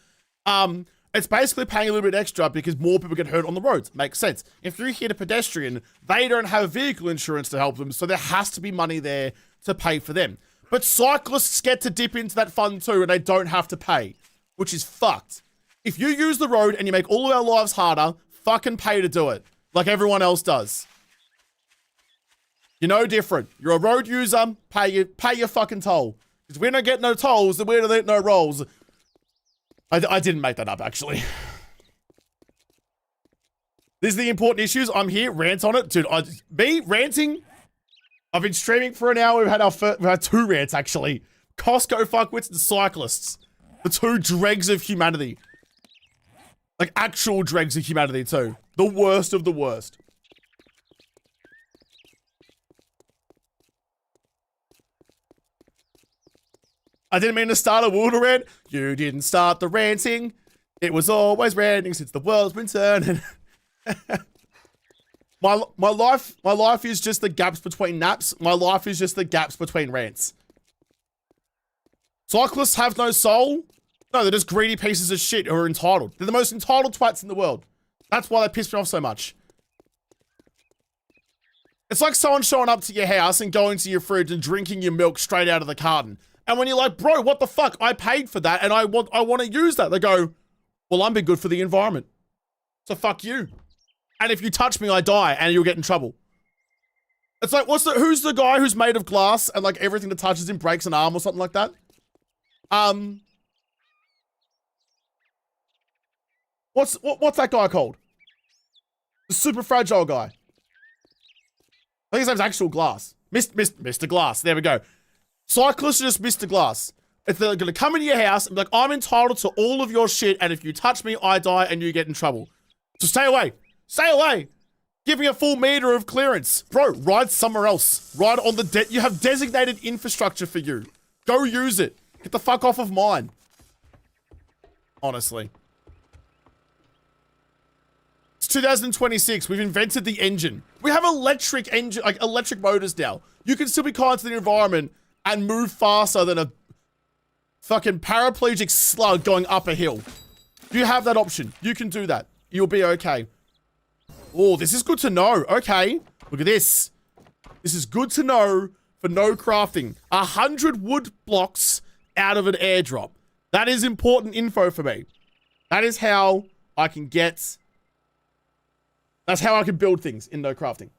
It's basically paying a little bit extra because more people get hurt on the roads. Makes sense. If you hit a pedestrian, they don't have vehicle insurance to help them, so there has to be money there to pay for them. But cyclists get to dip into that fund too, and they don't have to pay, which is fucked. If you use the road and you make all of our lives harder, fucking pay to do it, like everyone else does. You're no different. You're a road user, pay your fucking toll. Because we don't get no tolls, then we don't get no rolls. I didn't make that up, actually. These are the important issues. I'm here, rant on it. Dude, me ranting? I've been streaming for an hour. We've had 2 rants, actually. Costco fuckwits and cyclists. The 2 dregs of humanity. Like, actual dregs of humanity, too. The worst of the worst. I didn't mean to start a JaWoodle rant. You didn't start the ranting. It was always ranting since the world's been turning. My life is just the gaps between naps. My life is just the gaps between rants. Cyclists have no soul. No, they're just greedy pieces of shit who are entitled. They're the most entitled twats in the world. That's why they piss me off so much. It's like someone showing up to your house and going to your fridge and drinking your milk straight out of the carton. And when you're like, bro, what the fuck? I paid for that and I want to use that. They go, well, I'm being good for the environment. So fuck you. And if you touch me, I die and you'll get in trouble. It's like, who's the guy who's made of glass and like everything that touches him breaks an arm or something like that? What's that guy called? The super fragile guy. I think his name's actual Glass. Mr. Glass. There we go. Cyclists are just Mr. Glass. If they're going to come into your house and be like, I'm entitled to all of your shit, and if you touch me, I die and you get in trouble. So stay away. Stay away. Give me a full meter of clearance. Bro, ride somewhere else. Ride on the you have designated infrastructure for you. Go use it. Get the fuck off of mine. Honestly. It's 2026. We've invented the engine. We have electric engine, like electric motors now. You can still be kind to the environment and move faster than a fucking paraplegic slug going up a hill. You have that option. You can do that. You'll be okay. Oh, this is good to know. Okay. Look at this. This is good to know for no crafting. 100 wood blocks out of an airdrop. That is important info for me. That is how I can get... That's how I can build things in no crafting.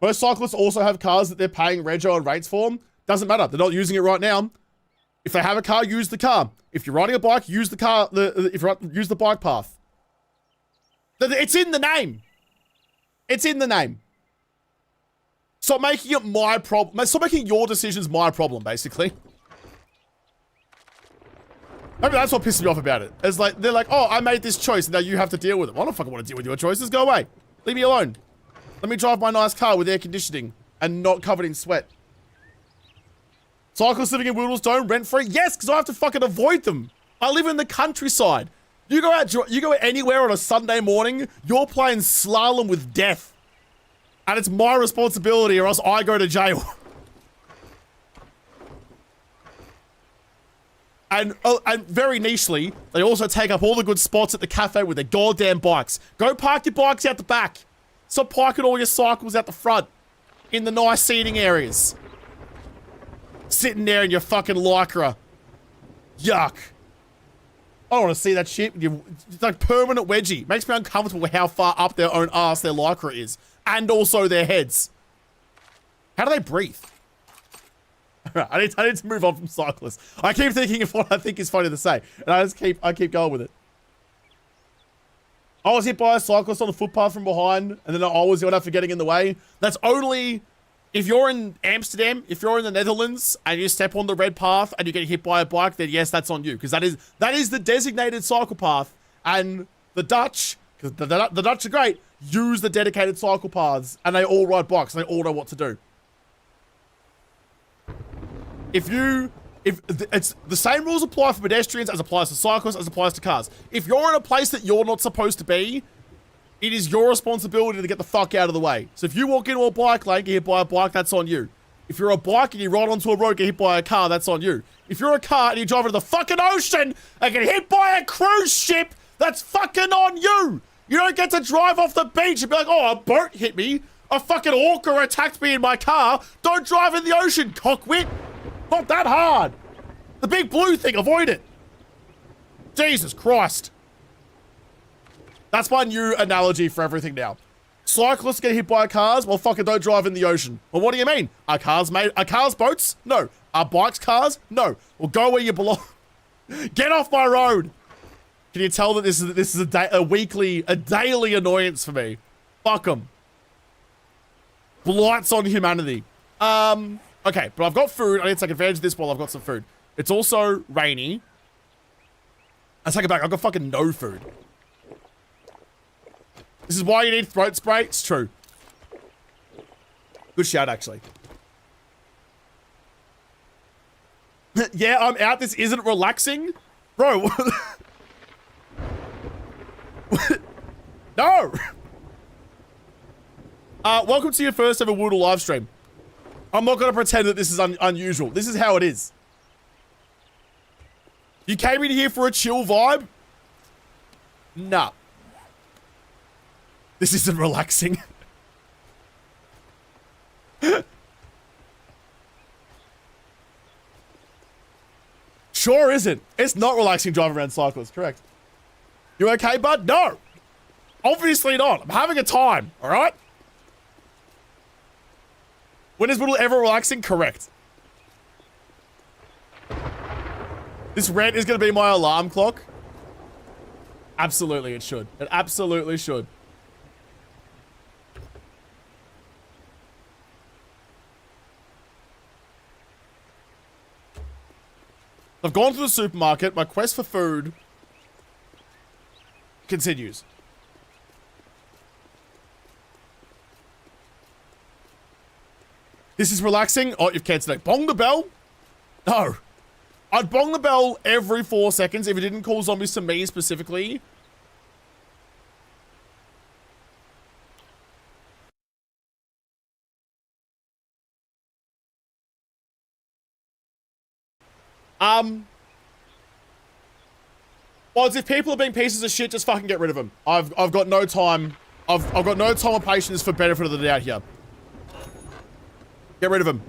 Most cyclists also have cars that they're paying rego and rates for. Doesn't matter. They're not using it right now. If they have a car, use the car. If you're riding a bike, use the car. Use the bike path. It's in the name. It's in the name. Stop making it my problem. Stop making your decisions my problem, basically. Maybe that's what pisses me off about it. It's like, they're like, oh, I made this choice, and now you have to deal with it. Well, I don't fucking want to deal with your choices. Go away. Leave me alone. Let me drive my nice car with air conditioning and not covered in sweat. Cyclists living in Wildles don't rent-free? Yes, because I have to fucking avoid them. I live in the countryside. You go anywhere on a Sunday morning, you're playing slalom with death. And it's my responsibility or else I go to jail. And very nichely, they also take up all the good spots at the cafe with their goddamn bikes. Go park your bikes out the back. Stop parking all your cycles out the front in the nice seating areas. Sitting there in your fucking Lycra. Yuck. I don't want to see that shit. It's like permanent wedgie. Makes me uncomfortable with how far up their own ass their Lycra is. And also their heads. How do they breathe? I need to move on from cyclists. I keep thinking of what I think is funny to say. And I keep going with it. I was hit by a cyclist on the footpath from behind, and then I was yelled at for getting in the way. That's only if you're in Amsterdam, if you're in the Netherlands, and you step on the red path and you get hit by a bike, then yes, that's on you. Because that is the designated cycle path. And the Dutch, because the Dutch are great, use the dedicated cycle paths, and they all ride bikes, and they all know what to do. If it's the same rules apply for pedestrians as applies to cyclists as applies to cars. If you're in a place that you're not supposed to be, it is your responsibility to get the fuck out of the way. So if you walk into a bike lane, get hit by a bike, that's on you. If you're a bike and you ride onto a road, get hit by a car, that's on you. If you're a car and you drive into the fucking ocean and get hit by a cruise ship, that's fucking on you. You don't get to drive off the beach and be like, oh, a boat hit me. A fucking orca attacked me in my car. Don't drive in the ocean, cockwit. Not that hard. The big blue thing, avoid it. Jesus Christ. That's my new analogy for everything now. Cyclists get hit by cars, well fucking don't drive in the ocean. Well, what do you mean? Are cars boats? No. Are bikes cars? No. Well, go where you belong. Get off my road. Can you tell that this is a daily annoyance for me? Fuck them. Blights on humanity. Okay, but I've got food. I need to take advantage of this while I've got some food. It's also rainy. I take it back. I've got fucking no food. This is why you need throat spray. It's true. Good shout, actually. Yeah, I'm out. This isn't relaxing. Bro. No! Welcome to your first ever JaWoodle live stream. I'm not going to pretend that this is unusual. This is how it is. You came in here for a chill vibe? Nah. This isn't relaxing. Sure isn't. It's not relaxing driving around cyclists, correct. You okay, bud? No. Obviously not. I'm having a time, all right? When is JaWoodle ever relaxing? Correct. This rant is going to be my alarm clock. Absolutely, it should. It absolutely should. I've gone to the supermarket. My quest for food continues. This is relaxing. Oh, you've cancelled it. Bong the bell? No. I'd bong the bell every 4 seconds if it didn't call zombies to me specifically. Well, it's if people are being pieces of shit, just fucking get rid of them. I've got no time. I've got no time or patience for benefit of the doubt here. Get rid of them.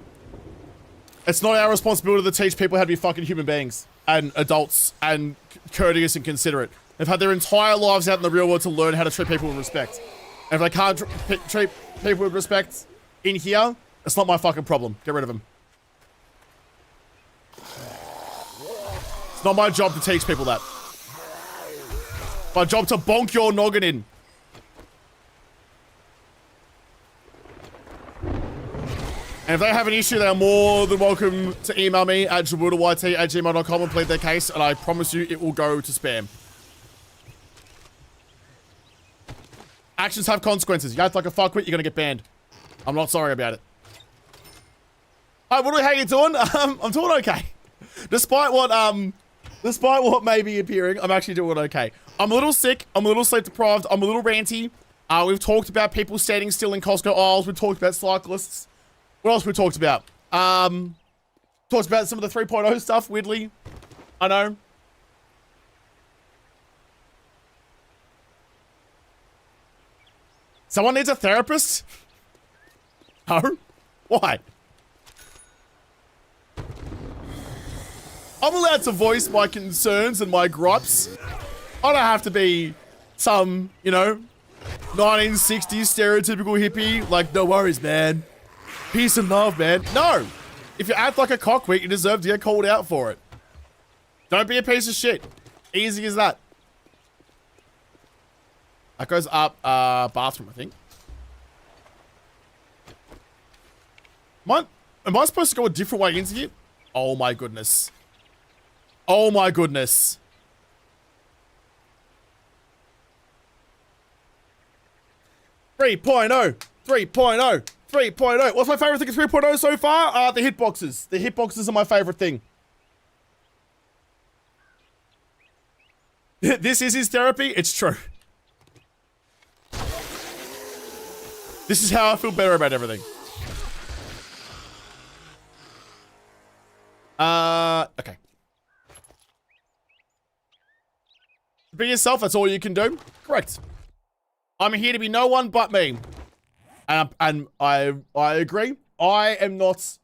It's not our responsibility to teach people how to be fucking human beings and adults and courteous and considerate. They've had their entire lives out in the real world to learn how to treat people with respect. And if they can't treat people with respect in here, it's not my fucking problem. Get rid of them. It's not my job to teach people that. My job to bonk your noggin in. And if they have an issue, they are more than welcome to email me at JaWoodleyT@gmail.com and plead their case, and I promise you it will go to spam. Actions have consequences. You act like a fuckwit, you're gonna get banned. I'm not sorry about it. Hi, how you doing? I'm doing okay. Despite what may be appearing, I'm actually doing okay. I'm a little sick. I'm a little sleep deprived. I'm a little ranty. We've talked about people standing still in Costco aisles. We've talked about cyclists. What else we talked about? Talked about some of the 3.0 stuff, weirdly. I know. Someone needs a therapist? No? Why? I'm allowed to voice my concerns and my gripes. I don't have to be some, 1960s stereotypical hippie. Like, no worries, man. Peace and love, man. No. If you act like a cockwit, you deserve to get called out for it. Don't be a piece of shit. Easy as that. That goes up, bathroom, I think. Am I supposed to go a different way into here? Oh my goodness. Oh my goodness. Three 3.0. What's my favorite thing of 3.0 so far? The hitboxes. The hitboxes are my favorite thing. This is his therapy. It's true. This is how I feel better about everything. Okay. Be yourself, that's all you can do. Correct. I'm here to be no one but me. And I agree. I am not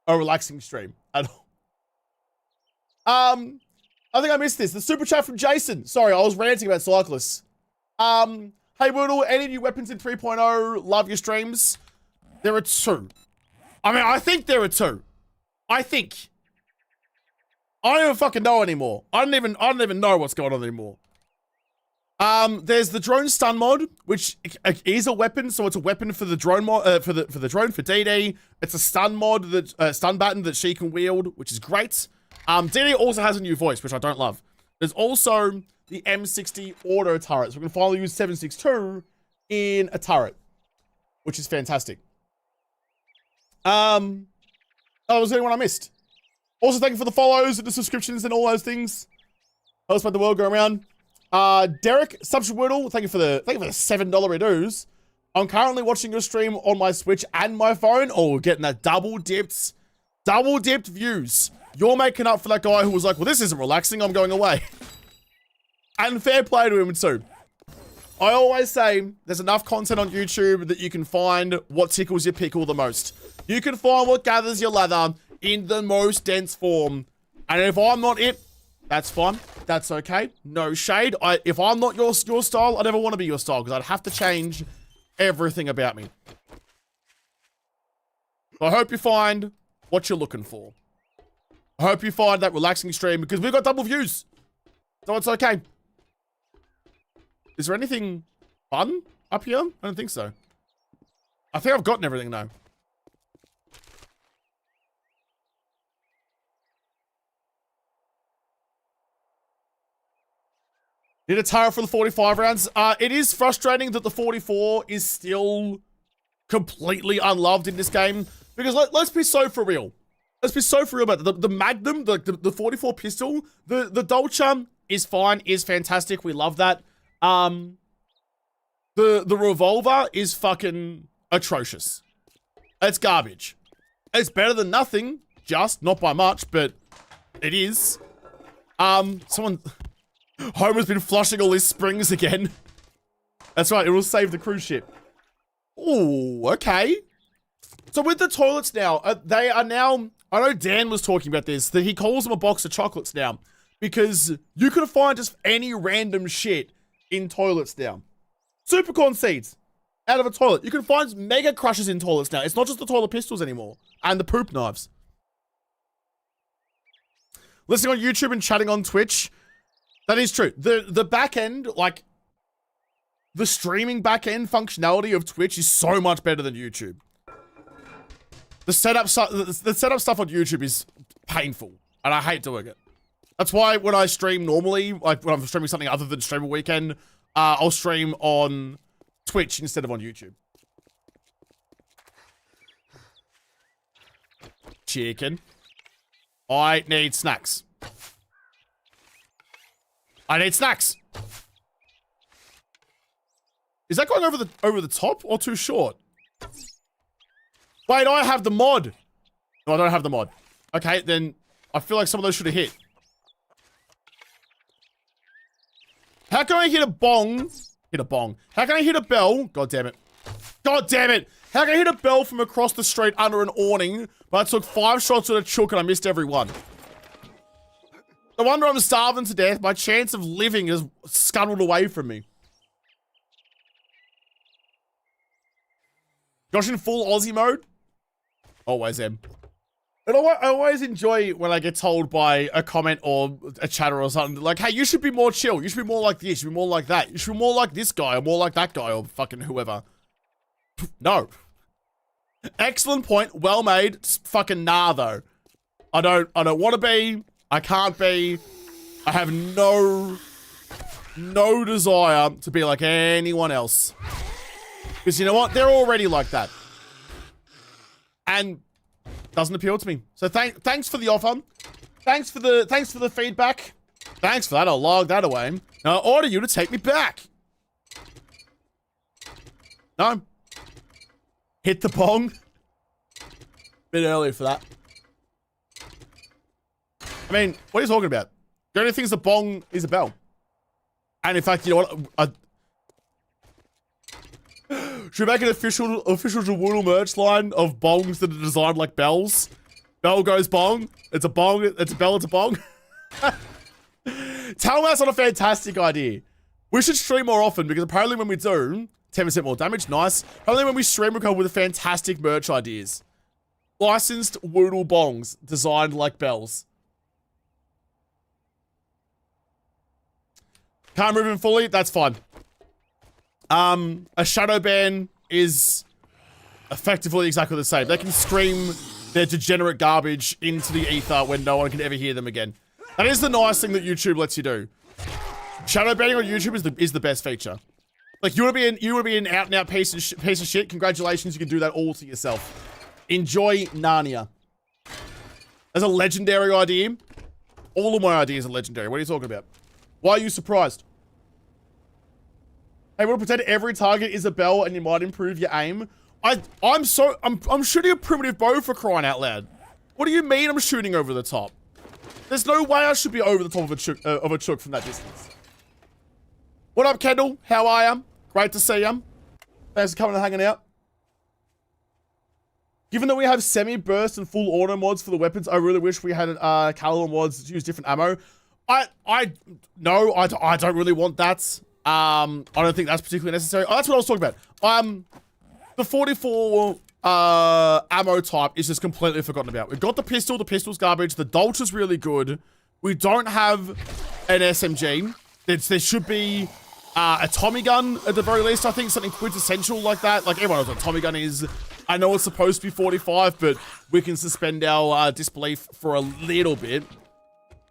a relaxing stream at all. I think I missed this. The super chat from Jason. Sorry, I was ranting about cyclists. Hey, JaWoodle, any new weapons in 3.0? Love your streams. There are 2. I mean, I think there are 2. I think. I don't even fucking know anymore. I don't even know what's going on anymore. There's the drone stun mod, which is a weapon, so it's a weapon for the drone mod, for the drone for DD. It's a stun mod that stun baton that she can wield, which is great. DD also has a new voice, which I don't love. There's also the M60 auto turret, so we can finally use 7.62 in a turret, which is fantastic. Oh, was there anyone I missed? Also, thank you for the follows and the subscriptions and all those things. Helps make the world go around. Derek, JaWoodle, thank you for the $7 redos. I'm currently watching your stream on my Switch and my phone. Oh, getting that double dipped views. You're making up for that guy who was like, well, this isn't relaxing, I'm going away. And fair play to him too. I always say there's enough content on YouTube that you can find what tickles your pickle the most. You can find what gathers your lather in the most dense form. And if I'm not it, that's fine. That's okay. No shade. If I'm not your style, I never want to be your style because I'd have to change everything about me. I hope you find what you're looking for. I hope you find that relaxing stream because we've got double views. So it's okay. Is there anything fun up here? I don't think so. I think I've gotten everything now. Need a turret for the 45 rounds. It is frustrating that the 44 is still completely unloved in this game. Because let's be so for real. Let's be so for real about it. The Magnum, the 44 pistol, the Dolce is fine, is fantastic. We love that. The revolver is fucking atrocious. It's garbage. It's better than nothing, just not by much, but it is. Homer's been flushing all his springs again. That's right, it will save the cruise ship. Ooh, okay. So with the toilets now, they are now, I know Dan was talking about this, that he calls them a box of chocolates now. Because you can find just any random shit in toilets now. Supercorn seeds out of a toilet. You can find mega crushes in toilets now. It's not just the toilet pistols anymore. And the poop knives. Listening on YouTube and chatting on Twitch. That is true. The back end, like, the streaming back end functionality of Twitch is so much better than YouTube. The setup stuff on YouTube is painful, and I hate doing it. That's why when I stream normally, like when I'm streaming something other than Stream a Weekend, I'll stream on Twitch instead of on YouTube. Chicken. I need snacks. I need snacks. Is that going over the top or too short? Wait, I have the mod. No, I don't have the mod. Okay, then I feel like some of those should have hit. How can I hit a bong? Hit a bong. How can I hit a bell? God damn it. God damn it. How can I hit a bell from across the street under an awning, but I took 5 shots at a chook and I missed every one? No wonder I'm starving to death. My chance of living is scuttled away from me. Josh in full Aussie mode? Always am. And I always enjoy when I get told by a comment or a chatter or something, like, hey, you should be more chill. You should be more like this. You should be more like that. You should be more like this guy or more like that guy or fucking whoever. No. Excellent point. Well made. Fucking nah, though. I don't want to be. I can't be. I have no desire to be like anyone else. Because you know what? They're already like that. And doesn't appeal to me. So thanks for the offer. Thanks for the feedback. Thanks for that. I'll log that away. Now I order you to take me back. No. Hit the bong. Bit early for that. I mean, what are you talking about? The only thing is the bong is a bell. And in fact, you know what? Should we make an official JaWoodle merch line of bongs that are designed like bells? Bell goes bong. It's a bong. It's a bell. It's a bong. Tell me that's not a fantastic idea. We should stream more often because apparently when we do, 10% more damage. Nice. Apparently when we stream, we come with fantastic merch ideas. Licensed Woodle bongs designed like bells. Can't move him fully. That's fine. A shadow ban is effectively exactly the same. They can scream their degenerate garbage into the ether when no one can ever hear them again. That is the nice thing that YouTube lets you do. Shadow banning on YouTube is the best feature. Like you want to be an out and out piece of shit. Congratulations, you can do that all to yourself. Enjoy Narnia. As a legendary idea. All of my ideas are legendary. What are you talking about? Why are you surprised? Able to pretend every target is a bell and you might improve your aim. I'm shooting a primitive bow for crying out loud. What do you mean I'm shooting over the top? There's no way I should be over the top of a chook from that distance. What up, Kendall? How are you? Great to see you. Thanks for coming and hanging out. Given that we have semi-burst and full auto mods for the weapons, I really wish we had caliber mods to use different ammo. I don't really want that. I don't think that's particularly necessary. Oh, that's what I was talking about. The 44 ammo type is just completely forgotten about. We've got the pistol. The pistol's garbage. The Dolch is really good. We don't have an SMG. There should be a Tommy gun at the very least. I think something quintessential like that. Like everyone knows what a Tommy gun is. I know it's supposed to be 45, but we can suspend our disbelief for a little bit.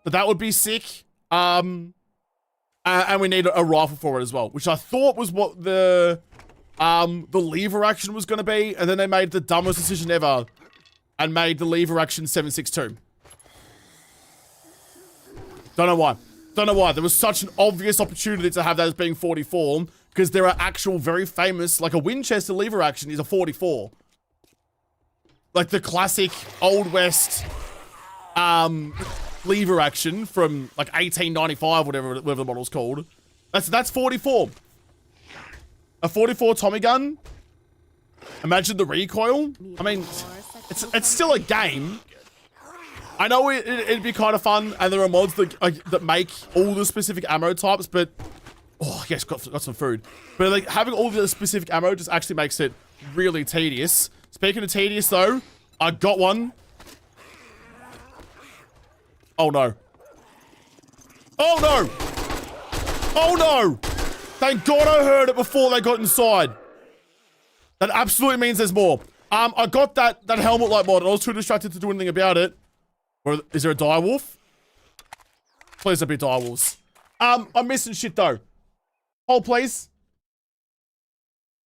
But that would be sick. And we need a rifle for it as well, which I thought was what the lever action was going to be, and then they made the dumbest decision ever and made the lever action 7.62. Don't know why. Don't know why. There was such an obvious opportunity to have that as being 44, because there are actual very famous, like a Winchester lever action is a 44. Like the classic Old West lever action from like 1895, whatever the model's called. That's 44. A 44 Tommy gun. Imagine the recoil. I mean, it's still a game. I know it'd be kind of fun, and there are mods that make all the specific ammo types, but oh yes, got some food. But like having all the specific ammo just actually makes it really tedious. Speaking of tedious, though, I got one. Oh no! Oh no! Oh no! Thank God I heard it before they got inside. That absolutely means there's more. I got that helmet light mod, and I was too distracted to do anything about it. Or is there a direwolf? Please don't be direwolves. I'm missing shit though. Hold please.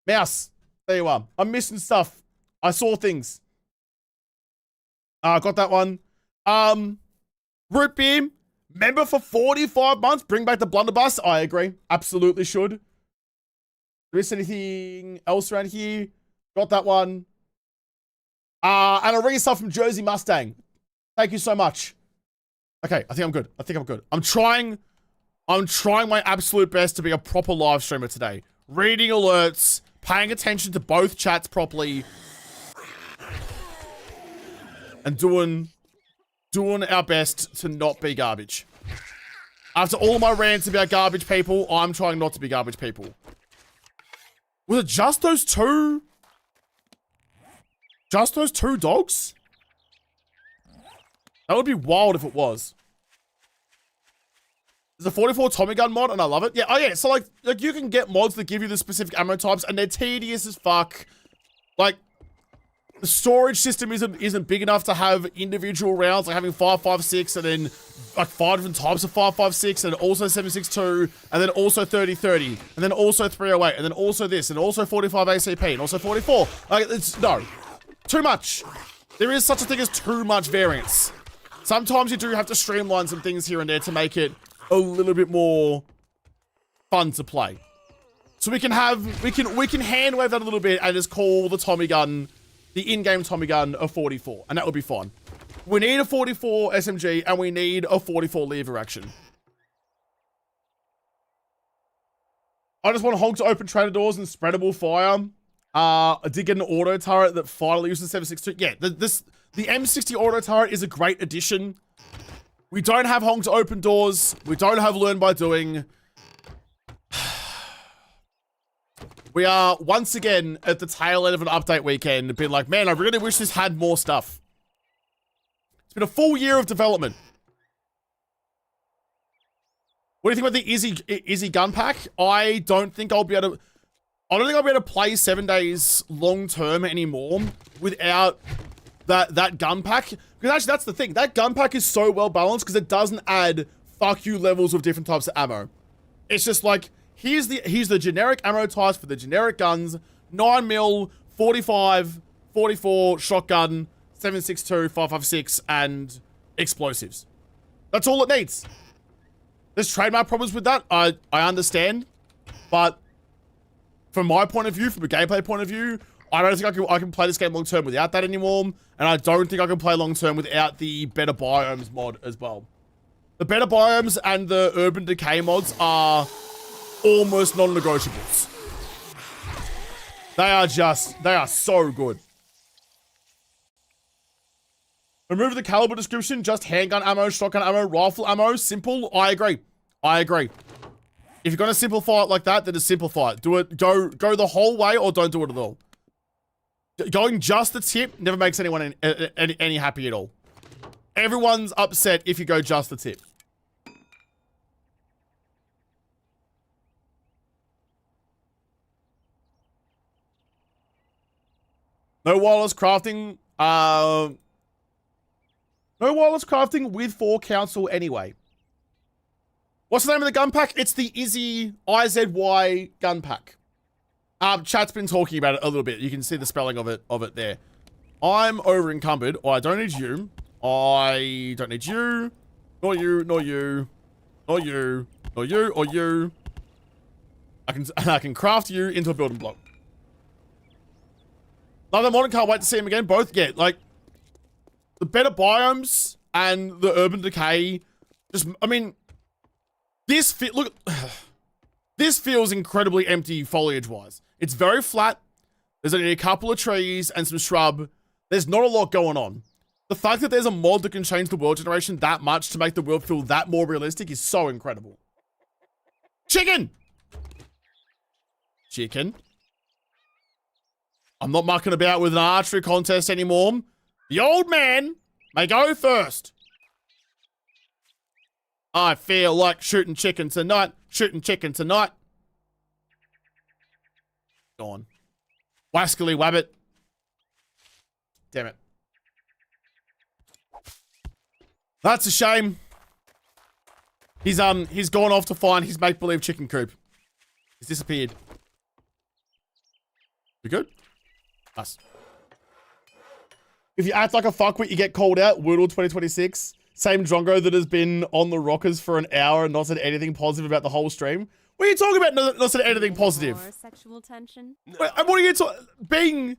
Mouse. There you are. I'm missing stuff. I saw things. I got that one. Root beer. Member for 45 months. Bring back the blunderbuss. I agree. Absolutely should. There is anything else around here? Got that one. And a ring of stuff from Jersey Mustang. Thank you so much. Okay, I think I'm good. I think I'm good. I'm trying my absolute best to be a proper live streamer today. Reading alerts, paying attention to both chats properly, and doing our best to not be garbage. After all my rants about garbage people, I'm trying not to be garbage people. Was it just those two? Just those two dogs? That would be wild if it was. There's a 44 Tommy gun mod, and I love it. Yeah, oh yeah, so like you can get mods that give you the specific ammo types, and they're tedious as fuck. Like, the storage system isn't big enough to have individual rounds, like having 5.56 and then like 5 different types of 5.56 and also 7.62 and then also 30.30 and then also 308 and then also this and also 45 ACP and also 44. Like, it's no. Too much. There is such a thing as too much variance. Sometimes you do have to streamline some things here and there to make it a little bit more fun to play. So we can hand wave that a little bit and just call the Tommy gun, the in-game Tommy gun, a 44, and that would be fun. We need a 44 SMG and we need a 44 lever action. I just want Honk to open trader doors and spreadable fire. I did get an auto turret that finally uses 7.62. Yeah, the M60 auto turret is a great addition. We don't have Honk to open doors. We don't have learn by doing. We are once again at the tail end of an update weekend, being like, man, I really wish this had more stuff. It's been a full year of development. What do you think about the Izzy gun pack? I don't think I'll be able to play 7 days long term anymore without that gun pack. Because actually, that's the thing. That gun pack is so well balanced because it doesn't add fuck you levels of different types of ammo. It's just like, here's the generic ammo types for the generic guns: 9mm, 45, 44, shotgun, 7.62, 5.56, and explosives. That's all it needs. There's trademark problems with that. I understand, but from my point of view, from a gameplay point of view, I don't think I can play this game long term without that anymore. And I don't think I can play long term without the better biomes mod as well. The better biomes and the urban decay mods are almost non-negotiables. They are so good. Remove the caliber description, just handgun ammo, shotgun ammo, rifle ammo, simple. I agree. If you're gonna simplify it like that, then just simplify it. Do it, go the whole way or don't do it at all. Going just the tip never makes anyone any happy at all. Everyone's upset if you go just the tip. No wireless crafting. No wireless crafting with 4 council anyway. What's the name of the gun pack? It's the Izzy IZY gun pack. Chat's been talking about it a little bit. You can see the spelling of it there. I'm over encumbered. Oh, I don't need you. I don't need you. Nor you, nor you. Nor you. Nor you, or you. I can craft you into a building block. Love the modern, can't wait to see him again. Both get, like, the better biomes and the urban decay. Just, I mean, this feels incredibly empty foliage-wise. It's very flat. There's only a couple of trees and some shrub. There's not a lot going on. The fact that there's a mod that can change the world generation that much to make the world feel that more realistic is so incredible. Chicken! Chicken. I'm not mucking about with an archery contest anymore. The old man may go first. I feel like shooting chicken tonight. Shooting chicken tonight. Gone. Wascally wabbit. Damn it. That's a shame. He's gone off to find his make-believe chicken coop. He's disappeared. You good? Us. If you act like a fuckwit, you get called out. WoodLe 2026. Same drongo that has been on the rockers for an hour and not said anything positive about the whole stream. What are you talking about? Not said anything positive. More sexual tension. What are you talking?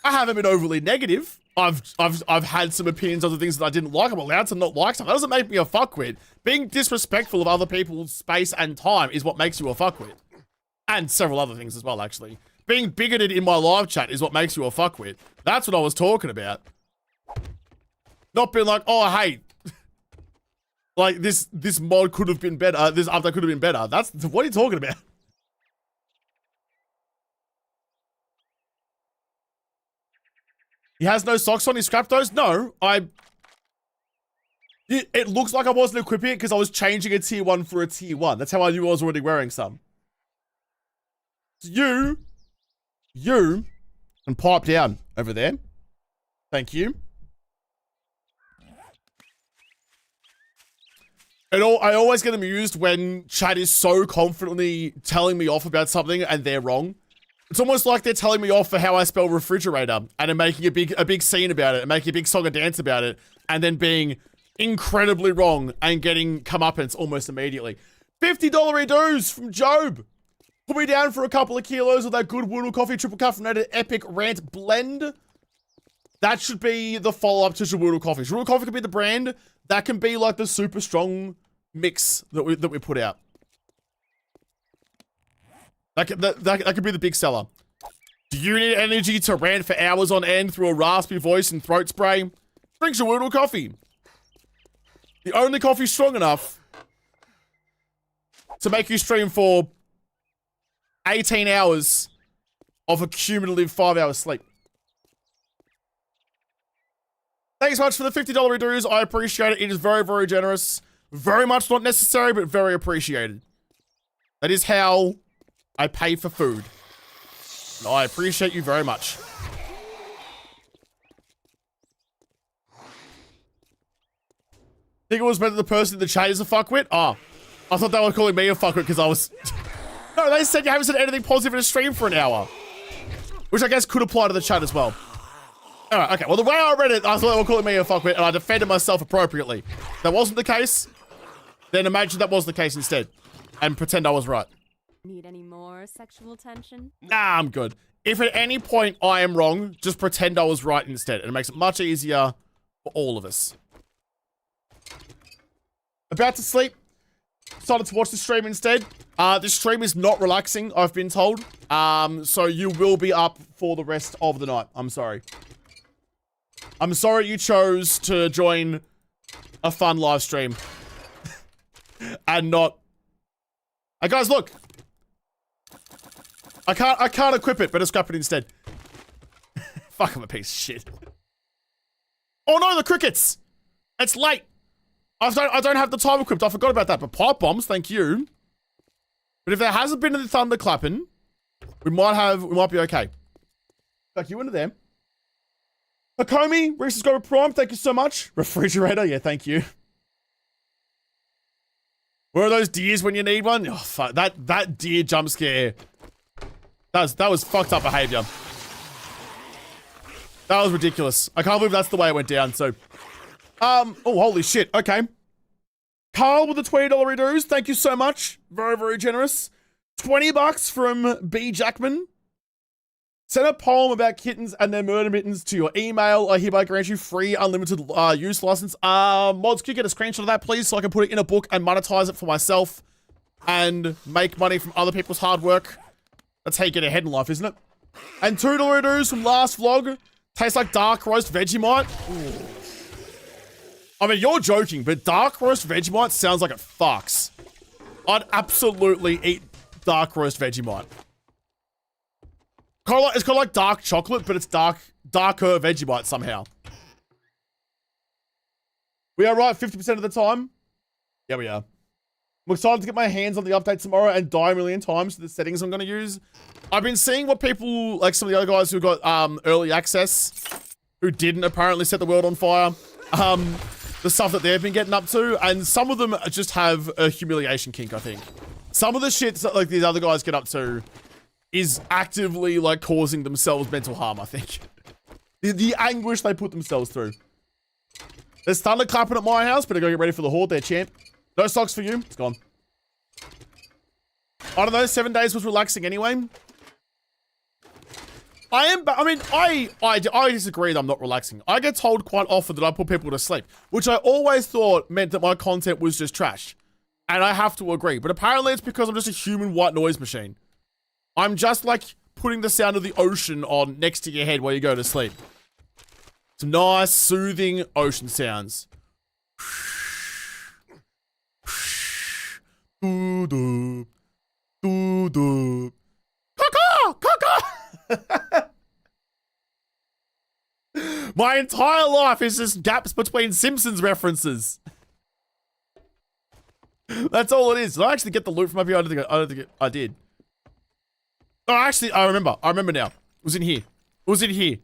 I haven't been overly negative. I've had some opinions on the things that I didn't like. I'm allowed to not like stuff. That doesn't make me a fuckwit. Being disrespectful of other people's space and time is what makes you a fuckwit. And several other things as well, actually. Being bigoted in my live chat is what makes you a fuckwit. That's what I was talking about. Not being like, oh, hey, like this mod could have been better. This update could have been better. That's what are you talking about? He has no socks on. He scrapped those. No, it looks like I wasn't equipping it because I was changing a tier 1 for a tier 1. That's how I knew I was already wearing some. You can pipe down over there. Thank you. I always get amused when chat is so confidently telling me off about something and they're wrong. It's almost like they're telling me off for how I spell refrigerator and then making a big scene about it and making a big song and dance about it and then being incredibly wrong and getting comeuppance almost immediately. $50 dues from Job. Put me down for a couple of kilos of that good WoodLe coffee, triple caffeinated epic rant blend. That should be the follow-up to JaWoodle coffee. JaWoodle coffee could be the brand. That can be like the super strong mix that we put out. That could be the big seller. Do you need energy to rant for hours on end through a raspy voice and throat spray? Drink JaWoodle coffee. The only coffee strong enough to make you stream for 18 hours of a cumulative 5 hours sleep. Thanks so much for the $50 dues. I appreciate it. It is very, very generous. Very much not necessary, but very appreciated. That is how I pay for food. And I appreciate you very much. Think it was better the person in the chat is a fuckwit? Oh, I thought they were calling me a fuckwit because I was... No, they said you haven't said anything positive in a stream for an hour. Which I guess could apply to the chat as well. Alright, okay. Well, the way I read it, I thought they were calling me a fuckwit and I defended myself appropriately. If that wasn't the case, then imagine that was the case instead. And pretend I was right. Need any more sexual tension? Nah, I'm good. If at any point I am wrong, just pretend I was right instead. And it makes it much easier for all of us. About to sleep. Decided to watch the stream instead. This stream is not relaxing, I've been told. So you will be up for the rest of the night. I'm sorry. I'm sorry you chose to join a fun live stream. And not... Hey guys, look. I can't equip it, but scrap it instead. Fuck, I'm a piece of shit. Oh no, the crickets! It's late. I don't have the time equipped. I forgot about that. But pipe bombs, thank you. But if there hasn't been any thunder clapping, we might be okay. Fuck you into them. Hakomi, Reese's got a prime. Thank you so much. Refrigerator, yeah, thank you. Where are those deers when you need one? Oh fuck, that deer jump scare. That was fucked up behavior. That was ridiculous. I can't believe that's the way it went down. So, oh holy shit. Okay. Carl with the $20 dues. Thank you so much. Very, very generous. $20 from B Jackman. Send a poem about kittens and their murder mittens to your email. I hereby grant you free unlimited use license. Mods, can you get a screenshot of that, please, so I can put it in a book and monetize it for myself and make money from other people's hard work? That's how you get ahead in life, isn't it? And $2 dues from last vlog. Tastes like dark roast Vegemite. Ooh. I mean, you're joking, but dark roast Vegemite sounds like it fucks. I'd absolutely eat dark roast Vegemite. It's kind of like dark chocolate, but it's darker Vegemite somehow. We are right 50% of the time. Yeah, we are. I'm excited to get my hands on the update tomorrow and die a million times to the settings I'm going to use. I've been seeing what people, like some of the other guys who got early access, who didn't apparently set the world on fire, the stuff that they've been getting up to, and some of them just have a humiliation kink, I think. Some of the shit that like these other guys get up to is actively like causing themselves mental harm, I think. The anguish they put themselves through. There's thunder clapping at my house, better go get ready for the horde there, champ. No socks for you. It's gone. I don't know. 7 days was relaxing anyway. I disagree that I'm not relaxing. I get told quite often that I put people to sleep, which I always thought meant that my content was just trash. And I have to agree. But apparently it's because I'm just a human white noise machine. I'm just like putting the sound of the ocean on next to your head while you go to sleep. Some nice, soothing ocean sounds. Doo-doo. Doo-doo. Caw-caw! Caw-caw! My entire life is just gaps between Simpsons references. That's all it is. Did I actually get the loot from up here? I don't think I did. Oh, actually, I remember. I remember now. It was in here. It was in here.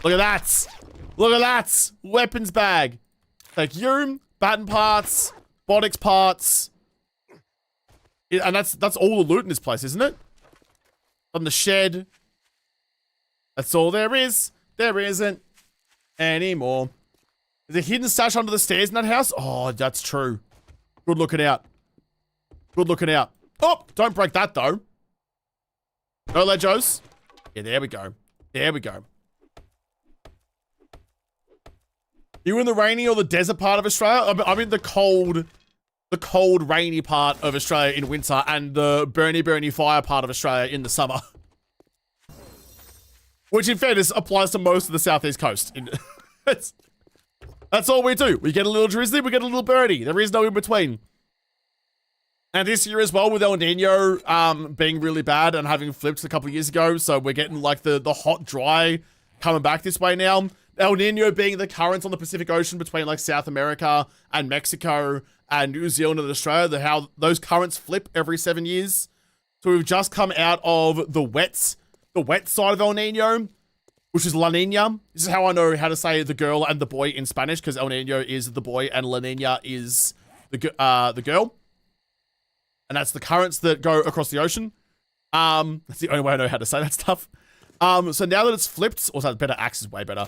Look at that. Look at that. Weapons bag. Thank you. Baton parts. Botix parts. And that's all the loot in this place, isn't it? On the shed. That's all there is. There isn't anymore. There's a hidden stash under the stairs in that house. Oh, that's true. Good looking out. Good looking out. Oh, don't break that though. No Legos. Yeah, there we go. There we go. You in the rainy or the desert part of Australia? I'm in the cold, rainy part of Australia in winter and the burny fire part of Australia in the summer. Which in fairness applies to most of the southeast coast. That's all we do. We get a little drizzly, we get a little birdie. There is no in between. And this year as well, with El Nino being really bad and having flipped a couple of years ago, so we're getting like the hot, dry coming back this way now. El Nino being the current on the Pacific Ocean between like South America and Mexico and New Zealand and Australia, how those currents flip every 7 years. So we've just come out of the wet side of El Nino, which is La Nina. This is how I know how to say the girl and the boy in Spanish, because El Nino is the boy and La Nina is the girl. And that's the currents that go across the ocean. That's the only way I know how to say that stuff. So now that it's flipped, also better, axe is way better.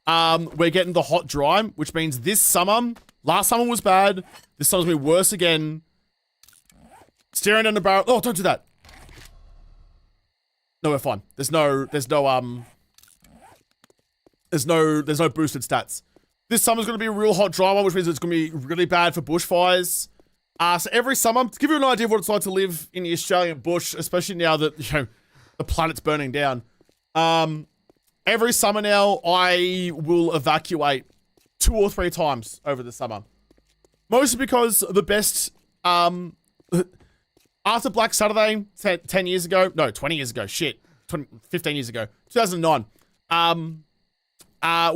We're getting the hot dry, which means this summer, last summer was bad. This summer's gonna be worse again. Staring down the barrel. Oh, don't do that. No, we're fine. There's no boosted stats. This summer's going to be a real hot dry one, which means it's going to be really bad for bushfires. So every summer, to give you an idea of what it's like to live in the Australian bush, especially now that, you know, the planet's burning down. Every summer now, I will evacuate 2 or 3 times over the summer. Mostly because the best, after Black Saturday, 10 years ago, no, 20 years ago, shit, 15 years ago, 2009,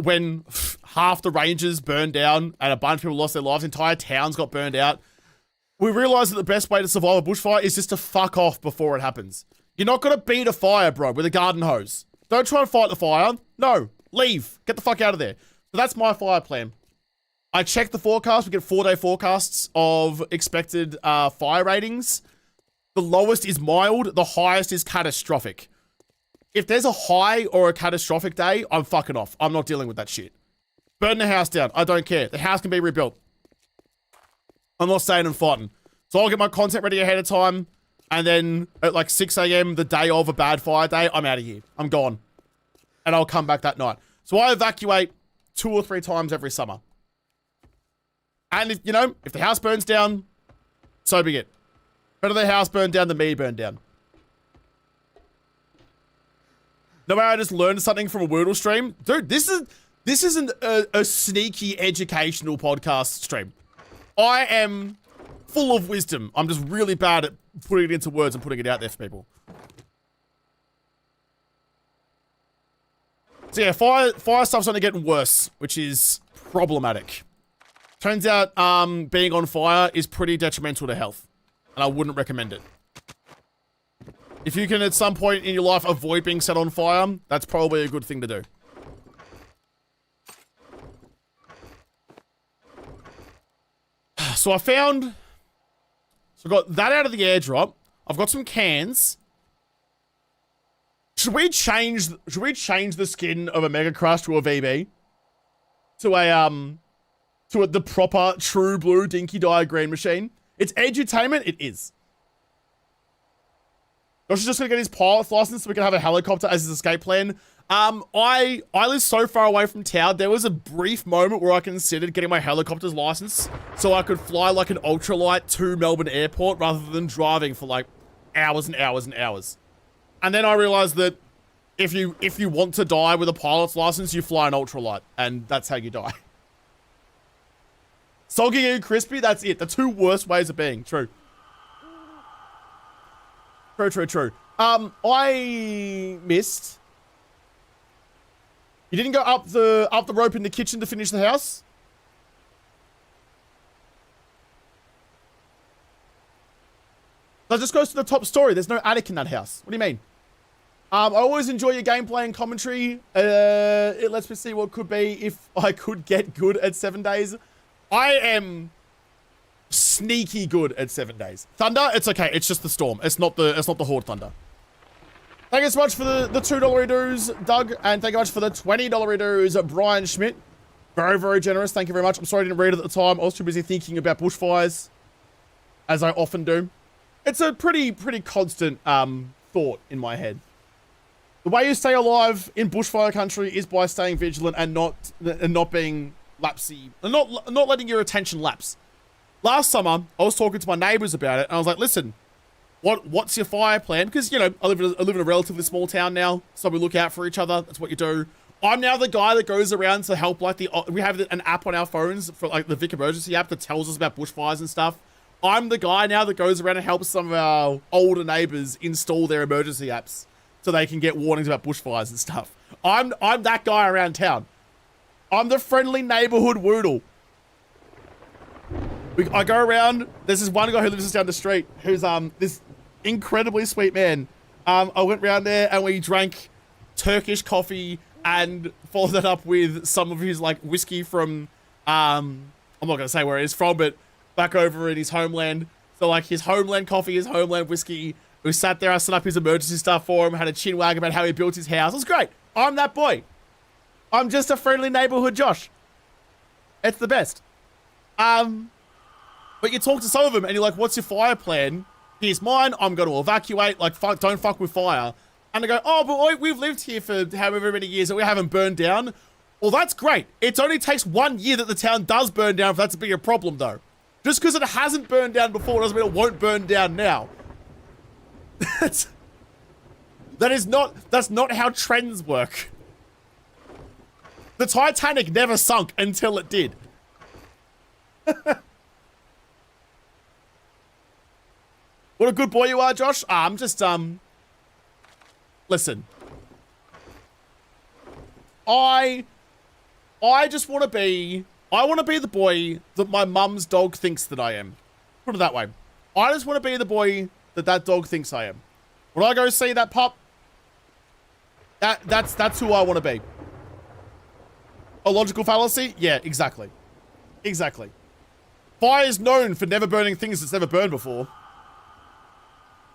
when half the ranges burned down and a bunch of people lost their lives, entire towns got burned out, we realized that the best way to survive a bushfire is just to fuck off before it happens. You're not gonna beat a fire, bro, with a garden hose. Don't try and fight the fire. No, leave. Get the fuck out of there. So that's my fire plan. I check the forecast. We get 4-day forecasts of expected fire ratings. The lowest is mild. The highest is catastrophic. If there's a high or a catastrophic day, I'm fucking off. I'm not dealing with that shit. Burn the house down. I don't care. The house can be rebuilt. I'm not staying and fighting. So I'll get my content ready ahead of time. And then at like 6 a.m. the day of a bad fire day, I'm out of here. I'm gone. And I'll come back that night. So I evacuate 2 or 3 times every summer. And, if, you know, if the house burns down, so be it. Better the house burn down than me burn down. No way I just learned something from a Wordle stream. Dude, this isn't a sneaky educational podcast stream. I am full of wisdom. I'm just really bad at putting it into words and putting it out there for people. So yeah, fire stuff's only getting worse, which is problematic. Turns out being on fire is pretty detrimental to health, and I wouldn't recommend it. If you can at some point in your life avoid being set on fire, that's probably a good thing to do. So I got that out of the airdrop. I've got some cans. Should we change the skin of a Mega Crush to a VB? To the proper true blue dinky dye green machine? It's edutainment, it is. Josh is just gonna get his pilot's license so we can have a helicopter as his escape plan. I live so far away from town, there was a brief moment where I considered getting my helicopter's license so I could fly like an ultralight to Melbourne Airport rather than driving for like hours and hours and hours. And then I realized that if you want to die with a pilot's license, you fly an ultralight, and that's how you die. Soggy and crispy, that's it. The 2 worst ways of being. True. True. I missed. You didn't go up the rope in the kitchen to finish the house? That just goes to the top story. There's no attic in that house. What do you mean? I always enjoy your gameplay and commentary. It lets me see what could be if I could get good at 7 days. I am sneaky good at 7 days. Thunder, it's okay. It's just the storm. It's not the Horde Thunder. Thank you so much for the $2 dues, Doug, and thank you much for the $20 dues, Brian Schmidt. Very, very generous. Thank you very much. I'm sorry I didn't read it at the time. I was too busy thinking about bushfires, as I often do. It's a pretty constant thought in my head. The way you stay alive in bushfire country is by staying vigilant and not being lapsy, and not letting your attention lapse. Last summer, I was talking to my neighbors about it, and I was like, listen, what's your fire plan? Because, you know, I live in a relatively small town now, so we look out for each other. That's what you do. I'm now the guy that goes around to help, like, we have an app on our phones for, like, the Vic Emergency app that tells us about bushfires and stuff. I'm the guy now that goes around and helps some of our older neighbors install their emergency apps so they can get warnings about bushfires and stuff. I'm that guy around town. I'm the friendly neighborhood Woodle. I go around, there's this one guy who lives just down the street who's this incredibly sweet man. I went around there and we drank Turkish coffee and followed that up with some of his like whiskey from, I'm not gonna say where he's from, but back over in his homeland. So like his homeland coffee, his homeland whiskey. We sat there, I set up his emergency stuff for him, had a chin wag about how he built his house. It was great. I'm that boy. I'm just a friendly neighborhood Josh. It's the best. But you talk to some of them and you're like, what's your fire plan? Here's mine. I'm going to evacuate. Like, don't fuck with fire. and they go, oh, but we've lived here for however many years and we haven't burned down. Well, that's great. It only takes 1 year that the town does burn down for that to be a problem, though. Just because it hasn't burned down before doesn't mean it won't burn down now. That's not how trends work. The Titanic never sunk until it did. What a good boy you are, Josh. I'm just, listen. I just want to be, I want to be the boy that my mum's dog thinks that I am. Put it that way. I just want to be the boy that dog thinks I am. When I go see that pup, that's who I want to be. A logical fallacy? Yeah, exactly. Exactly. Fire is known for never burning things that's never burned before.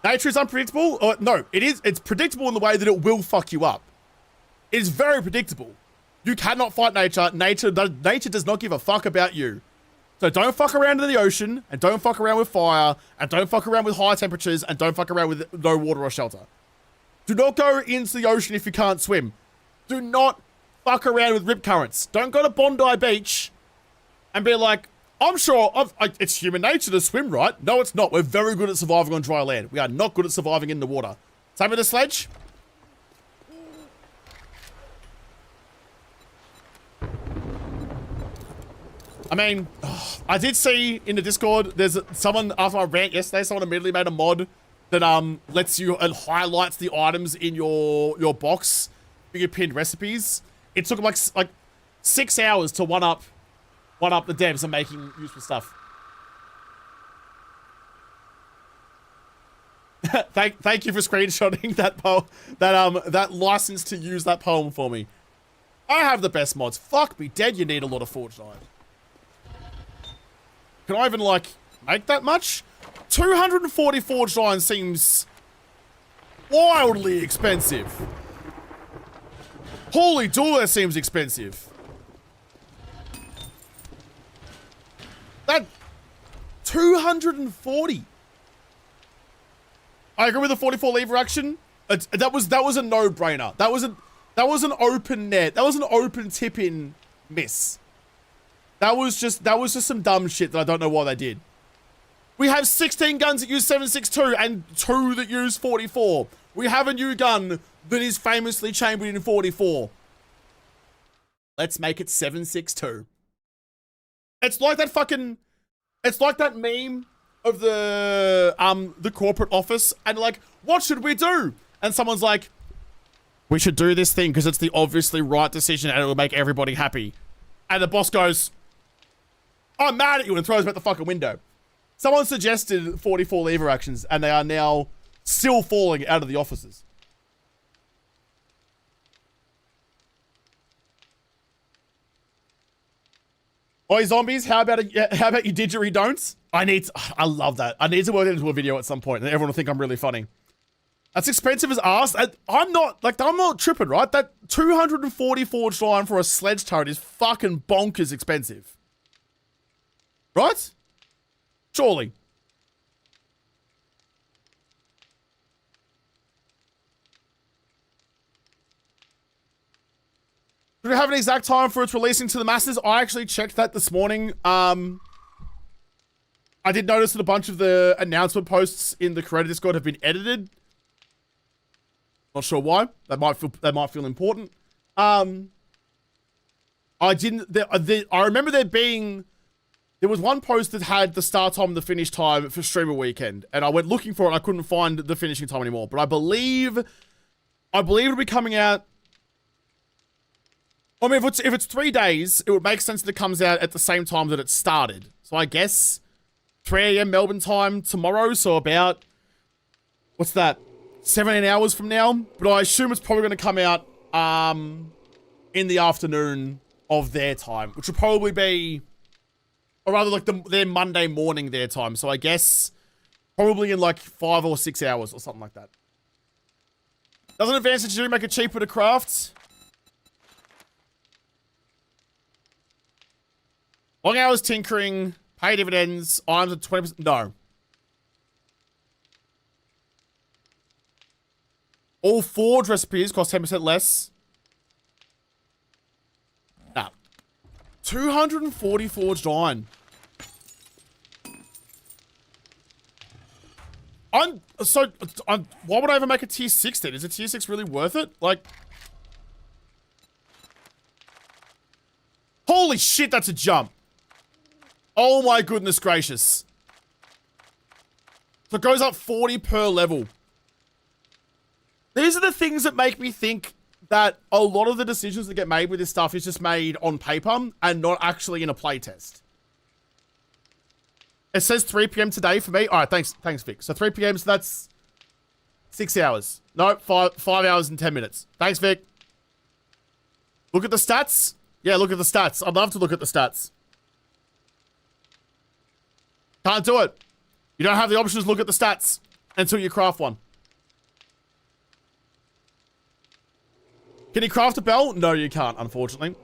Nature is unpredictable? No, it is. It's predictable in the way that it will fuck you up. It is very predictable. You cannot fight nature. Nature does not give a fuck about you. So don't fuck around in the ocean, and don't fuck around with fire, and don't fuck around with high temperatures, and don't fuck around with no water or shelter. Do not go into the ocean if you can't swim. Do not fuck around with rip currents. Don't go to Bondi Beach and be like, I'm sure it's human nature to swim, right? No, it's not. We're very good at surviving on dry land. We are not good at surviving in the water. Same with the sledge. I mean, I did see in the Discord, there's someone, after my rant yesterday, someone immediately made a mod that lets you, and highlights the items in your box for your pinned recipes. It took like 6 hours to one up the devs and making useful stuff. Thank you for screenshotting that license to use that poem for me. I have the best mods. Fuck me dead, you need a lot of forged iron. Can I even, like, make that much? 240 forged iron seems wildly expensive. Holy duel, that seems expensive. That 240. I agree with the 44 lever action. That was a no-brainer. That was an open net. That was an open tip-in miss. That was just some dumb shit that I don't know why they did. We have 16 guns that use 7.62 and 2 that use 44. We have a new gun that is famously chambered in 44. Let's make it 7.62. It's like that meme of the corporate office and like, what should we do? And someone's like, we should do this thing because it's the obviously right decision and it will make everybody happy. And the boss goes, I'm mad at you, and throws him out the fucking window. Someone suggested 44 lever actions and they are now still falling out of the offices. Oi, zombies, how about you didgeridon'ts? I love that. I need to work it into a video at some point and everyone will think I'm really funny. That's expensive as ass. I'm not tripping, right? That 240 forged iron for a sledge turret is fucking bonkers expensive. Right? Surely. Do we have an exact time for its releasing to the masses? I actually checked that this morning. I did notice that a bunch of the announcement posts in the creator Discord have been edited. Not sure why. That might feel important. I remember there was one post that had the start time and the finish time for streamer weekend, and I went looking for it and I couldn't find the finishing time anymore. But I believe it'll be coming out. I mean, if it's 3 days, it would make sense that it comes out at the same time that it started. So I guess 3 AM Melbourne time tomorrow, so about, what's that, 17 hours from now? But I assume it's probably going to come out in the afternoon of their time, which will probably be, or rather like their Monday morning their time. So I guess probably in like 5 or 6 hours or something like that. Doesn't advanced engineering make it cheaper to craft? Long hours tinkering, pay dividends, items at 20%. No. All forged recipes cost 10% less. Nah. 240 forged iron. Why would I ever make a tier 6 then? Is a tier 6 really worth it? Like, holy shit, that's a jump. Oh my goodness gracious. So it goes up 40 per level. These are the things that make me think that a lot of the decisions that get made with this stuff is just made on paper and not actually in a playtest. It says 3 p.m. today for me. All right, thanks, Vic. So 3 p.m., so that's 6 hours. No, 5 hours and 10 minutes. Thanks, Vic. Look at the stats. Yeah, look at the stats. I'd love to look at the stats. Can't do it. You don't have the option to look at the stats until you craft one. Can you craft a bell? No, you can't, unfortunately.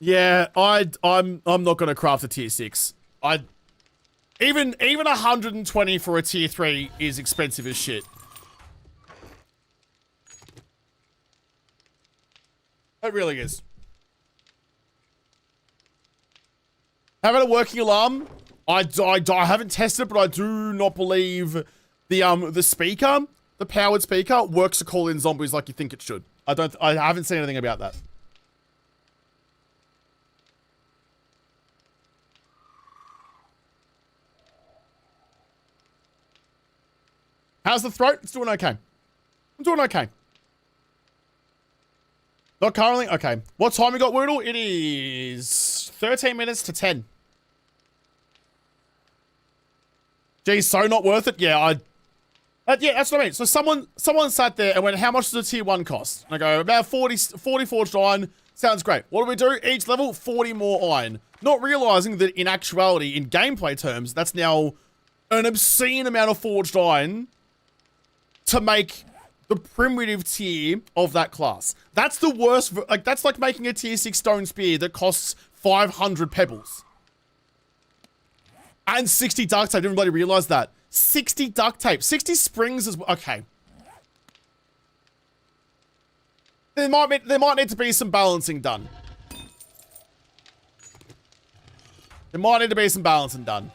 Yeah, I'm not gonna craft a tier 6. Even 120 for a tier 3 is expensive as shit. It really is. How about a working alarm? I haven't tested it, but I do not believe the speaker, the powered speaker, works to call in zombies like you think it should. I haven't seen anything about that. How's the throat? It's doing okay. I'm doing okay. Not currently? Okay. What time we got, Woodle? It is 13 minutes to 10. Geez, so not worth it? Yeah, yeah, that's what I mean. So someone sat there and went, how much does a tier 1 cost? And I go, about 40 forged iron. Sounds great. What do? Each level, 40 more iron. Not realizing that in actuality, in gameplay terms, that's now an obscene amount of forged iron to make the primitive tier of that class. That's the worst. Like, that's like making a tier 6 stone spear that costs 500 pebbles. And 60 duct tape. I didn't bloody realize that. 60 duct tape. 60 springs as well. Okay. There might need to be some balancing done. There might need to be some balancing done.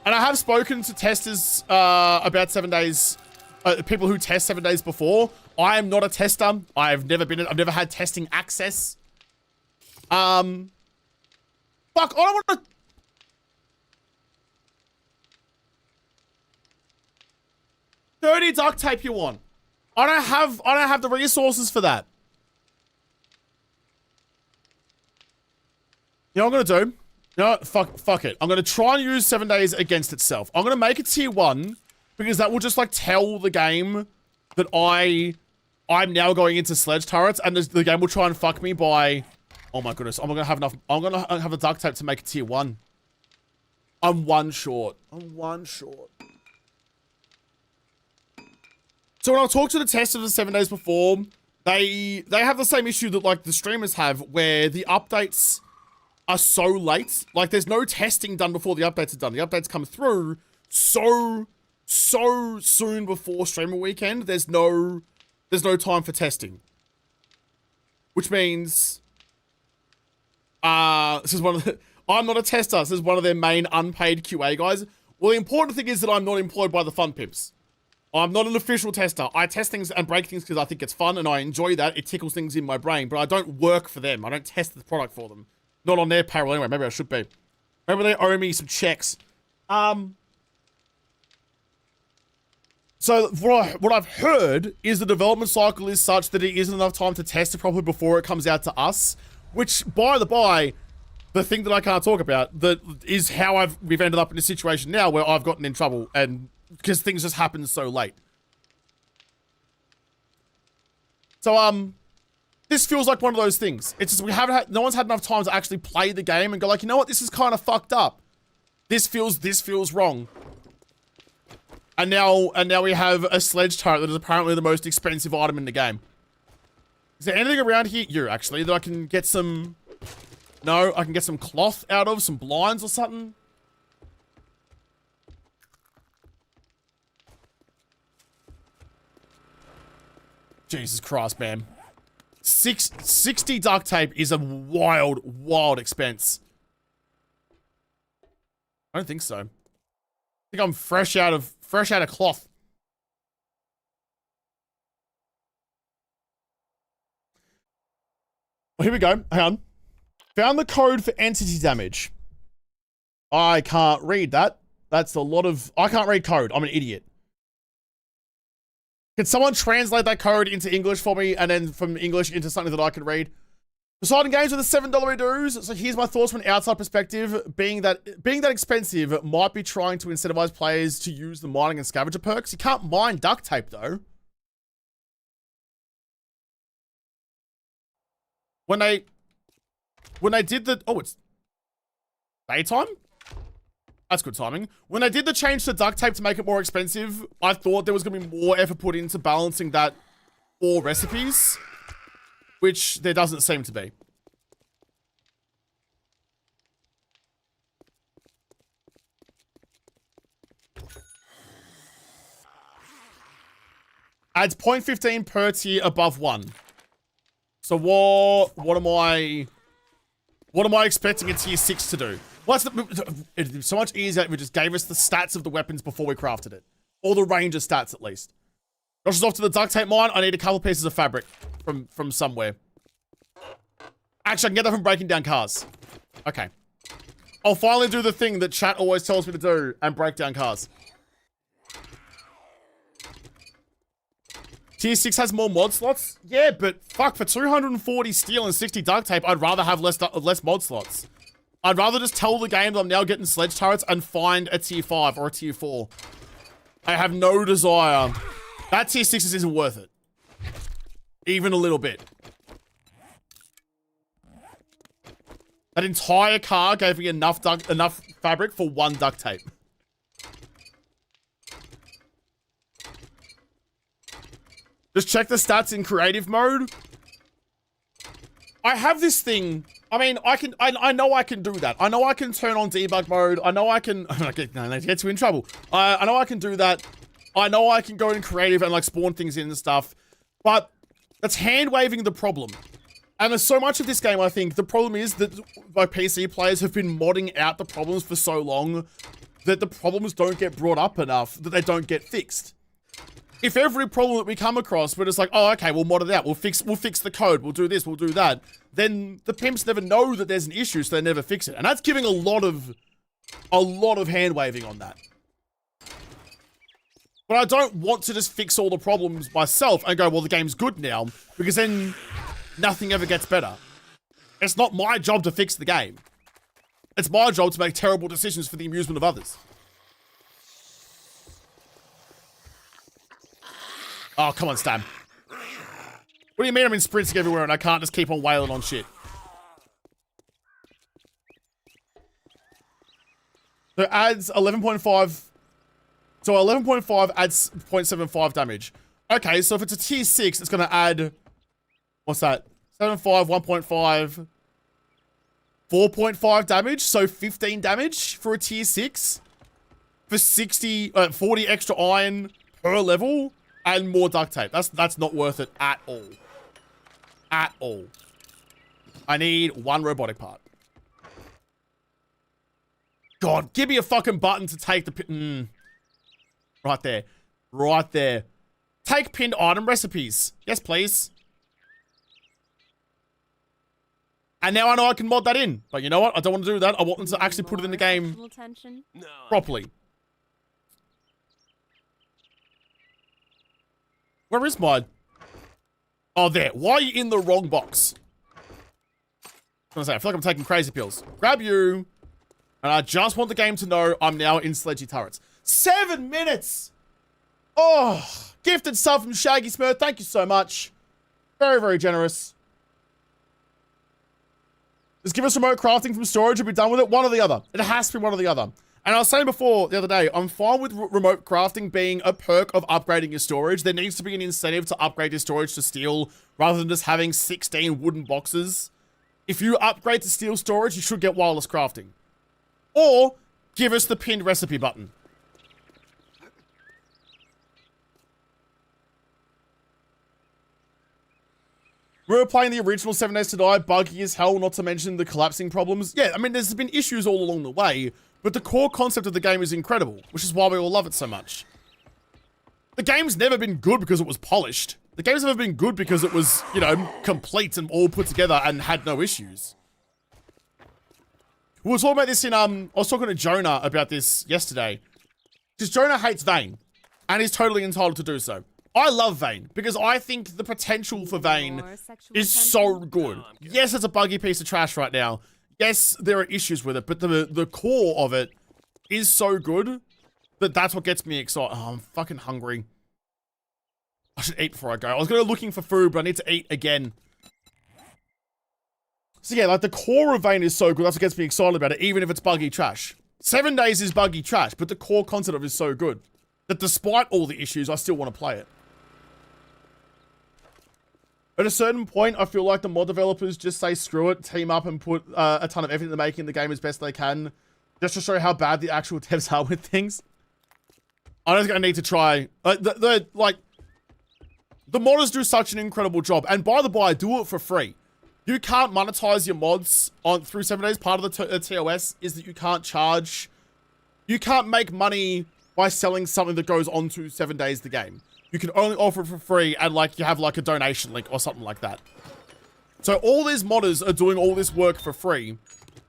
And I have spoken to testers about 7 days. People who test 7 days before. I am not a tester. I've never had testing access. Fuck, I don't want to. $30 duct tape you want. I don't have the resources for that. You know what I'm gonna do? You know what? Fuck it. I'm gonna try and use 7 days against itself. I'm gonna make it tier 1 because that will just like tell the game that I'm now going into sledge turrets, and the game will try and fuck me by. Oh my goodness! I'm gonna have enough. I'm gonna have the duct tape to make it tier 1. I'm one short. I'm one short. So when I talked to the testers the 7 days before, they have the same issue that like the streamers have, where the updates are so late. Like there's no testing done before the updates are done. The updates come through so soon before streamer weekend. There's no time for testing. Which means this is one of the, I'm not a tester. This is one of their main unpaid QA guys. Well, the important thing is that I'm not employed by the Fun Pimps. I'm not an official tester. I test things and break things because I think it's fun and I enjoy that. It tickles things in my brain, but I don't work for them. I don't test the product for them. Not on their payroll anyway. Maybe I should be. Maybe they owe me some checks. So what I've heard is the development cycle is such that it isn't enough time to test it properly before it comes out to us. Which, by the by, the thing that I can't talk about, that is how we've ended up in a situation now where I've gotten in trouble and because things just happen so late. So, this feels like one of those things. It's just no one's had enough time to actually play the game and go like, you know what, this is kind of fucked up. This feels wrong. And now we have a sledge turret that is apparently the most expensive item in the game. Is there anything around here, actually, that I can get some... No, I can get some cloth out of, some blinds or something? Jesus Christ, man. 60 duct tape is a wild, wild expense. I don't think so. I think I'm fresh out of cloth. Well, here we go. Hang on. Found the code for entity damage. I can't read that. That's a lot of... I can't read code. I'm an idiot. Can someone translate that code into English for me and then from English into something that I can read? Poseidon Games with the $7 dues. So here's my thoughts from an outside perspective. Being that expensive might be trying to incentivize players to use the mining and scavenger perks. You can't mine duct tape though. When they did the... Oh, it's daytime? That's good timing. When they did the change to duct tape to make it more expensive, I thought there was going to be more effort put into balancing that for recipes, which there doesn't seem to be. Adds 0.15 per tier above 1. So what am I expecting a tier 6 to do? It'd be so much easier if we just gave us the stats of the weapons before we crafted it. Or the ranger stats, at least. Josh is off to the duct tape mine. I need a couple pieces of fabric from somewhere. Actually, I can get that from breaking down cars. Okay. I'll finally do the thing that chat always tells me to do and break down cars. Tier 6 has more mod slots? Yeah, but fuck, for 240 steel and 60 duct tape, I'd rather have less mod slots. I'd rather just tell the game that I'm now getting sledge turrets and find a tier 5 or a tier 4. I have no desire. That tier 6 isn't worth it. Even a little bit. That entire car gave me enough fabric for 1 duct tape. Just check the stats in creative mode. I have this thing. I mean, I know I can do that. I know I can turn on debug mode. I know I can, no, get you in trouble. I know I can do that. I know I can go in creative and like spawn things in and stuff, but that's hand waving the problem. And there's so much of this game, I think, the problem is that my PC players have been modding out the problems for so long that the problems don't get brought up enough, that they don't get fixed. If every problem that we come across, we're just like, oh, okay, we'll mod it out. We'll fix the code. We'll do this. We'll do that. Then the pimps never know that there's an issue, so they never fix it. And that's giving a lot of hand waving on that. But I don't want to just fix all the problems myself and go, well, the game's good now, because then nothing ever gets better. It's not my job to fix the game. It's my job to make terrible decisions for the amusement of others. Oh, come on, Stam. What do you mean I'm in sprinting everywhere and I can't just keep on wailing on shit? So it adds 11.5. So 11.5 adds 0.75 damage. Okay, so if it's a tier 6, it's going to add... What's that? 7.5, 1.5... 4.5 damage, so 15 damage for a tier 6. For 40 extra iron per level. And more duct tape. That's not worth it at all. At all. I need 1 robotic part. God, give me a fucking button to take the... Right there. Right there. Take pinned item recipes. Yes, please. And now I know I can mod that in. But you know what? I don't want to do that. I want them to actually put it in the game properly. Where is my... Oh, there. Why are you in the wrong box? I was gonna say, I feel like I'm taking crazy pills. Grab you. And I just want the game to know I'm now in sledgy turrets. 7 minutes! Oh, gifted sub from Shaggy Smurf. Thank you so much. Very, very generous. Just give us remote crafting from storage and be done with it. One or the other. It has to be one or the other. And I was saying before, the other day, I'm fine with remote crafting being a perk of upgrading your storage. There needs to be an incentive to upgrade your storage to steel rather than just having 16 wooden boxes. If you upgrade to steel storage, you should get wireless crafting. Or give us the pinned recipe button. We were playing the original 7 Days to Die, buggy as hell, not to mention the collapsing problems. Yeah, I mean, there's been issues all along the way, but the core concept of the game is incredible, which is why we all love it so much. The game's never been good because it was polished. The game's never been good because it was, you know, complete and all put together and had no issues. We were talking about this in, I was talking to Jonah about this yesterday. Because Jonah hates Vane, and he's totally entitled to do so. I love Vane, because I think the potential for Vane is so good. Yes, it's a buggy piece of trash right now. Yes, there are issues with it, but the core of it is so good that that's what gets me excited. Oh, I'm fucking hungry. I should eat before I go. I was going to looking for food, but I need to eat again. So yeah, like the core of Vane is so good. That's what gets me excited about it, even if it's buggy trash. 7 Days is buggy trash, but the core concept of it is so good that despite all the issues, I still want to play it. At a certain point, I feel like the mod developers just say screw it, team up and put a ton of effort into making the game as best they can, just to show how bad the actual devs are with things. I'm just going to need to try. The modders do such an incredible job, and by the by, do it for free. You can't monetize your mods through 7 Days. Part of the TOS is that you can't charge. You can't make money by selling something that goes onto 7 Days the game. You can only offer it for free and like you have like a donation link or something like that. So all these modders are doing all this work for free,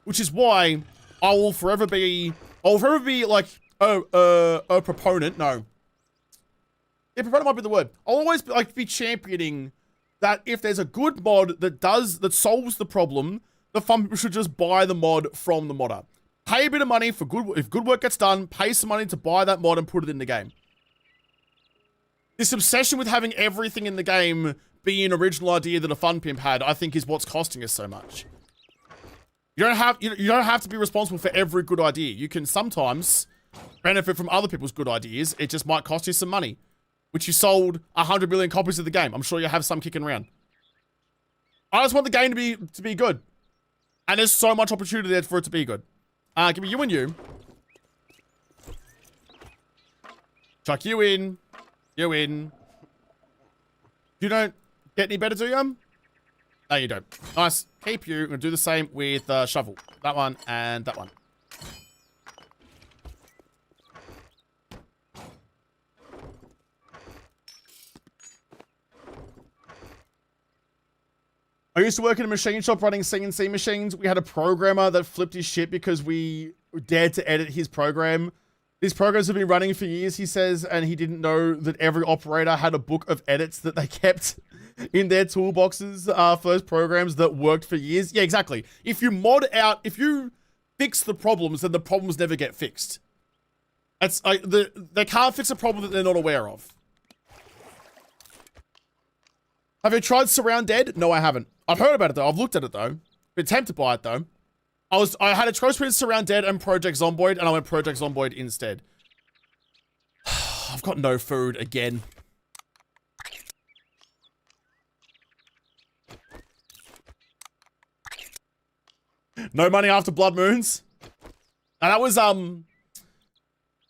which is why I will forever be like a proponent. No. Yeah, proponent might be the word. I'll always be championing that if there's a good mod that solves the problem, the Fun People should just buy the mod from the modder. Pay a bit of money for if good work gets done, pay some money to buy that mod and put it in the game. This obsession with having everything in the game be an original idea that a Fun Pimp had, I think is what's costing us so much. You don't have to be responsible for every good idea. You can sometimes benefit from other people's good ideas. It just might cost you some money, which you sold 100 million copies of the game. I'm sure you have some kicking around. I just want the game to be good. And there's so much opportunity there for it to be good. Give me you and you. Chuck you in. You in. You don't get any better, do you? No, you don't. Nice. Keep you. I'm going to do the same with shovel. That one and that one. I used to work in a machine shop running CNC machines. We had a programmer that flipped his shit because we dared to edit his program. These programs have been running for years, he says, and he didn't know that every operator had a book of edits that they kept in their toolboxes for those programs that worked for years. Yeah, exactly. If you fix the problems, then the problems never get fixed. It's like they can't fix a problem that they're not aware of. Have you tried Surround Dead? No, I haven't. I've heard about it though. I've looked at it though. Been tempted by it though. I had a choice between Surround Dead and Project Zomboid, and I went Project Zomboid instead. I've got no food again. No money after Blood Moons. And that was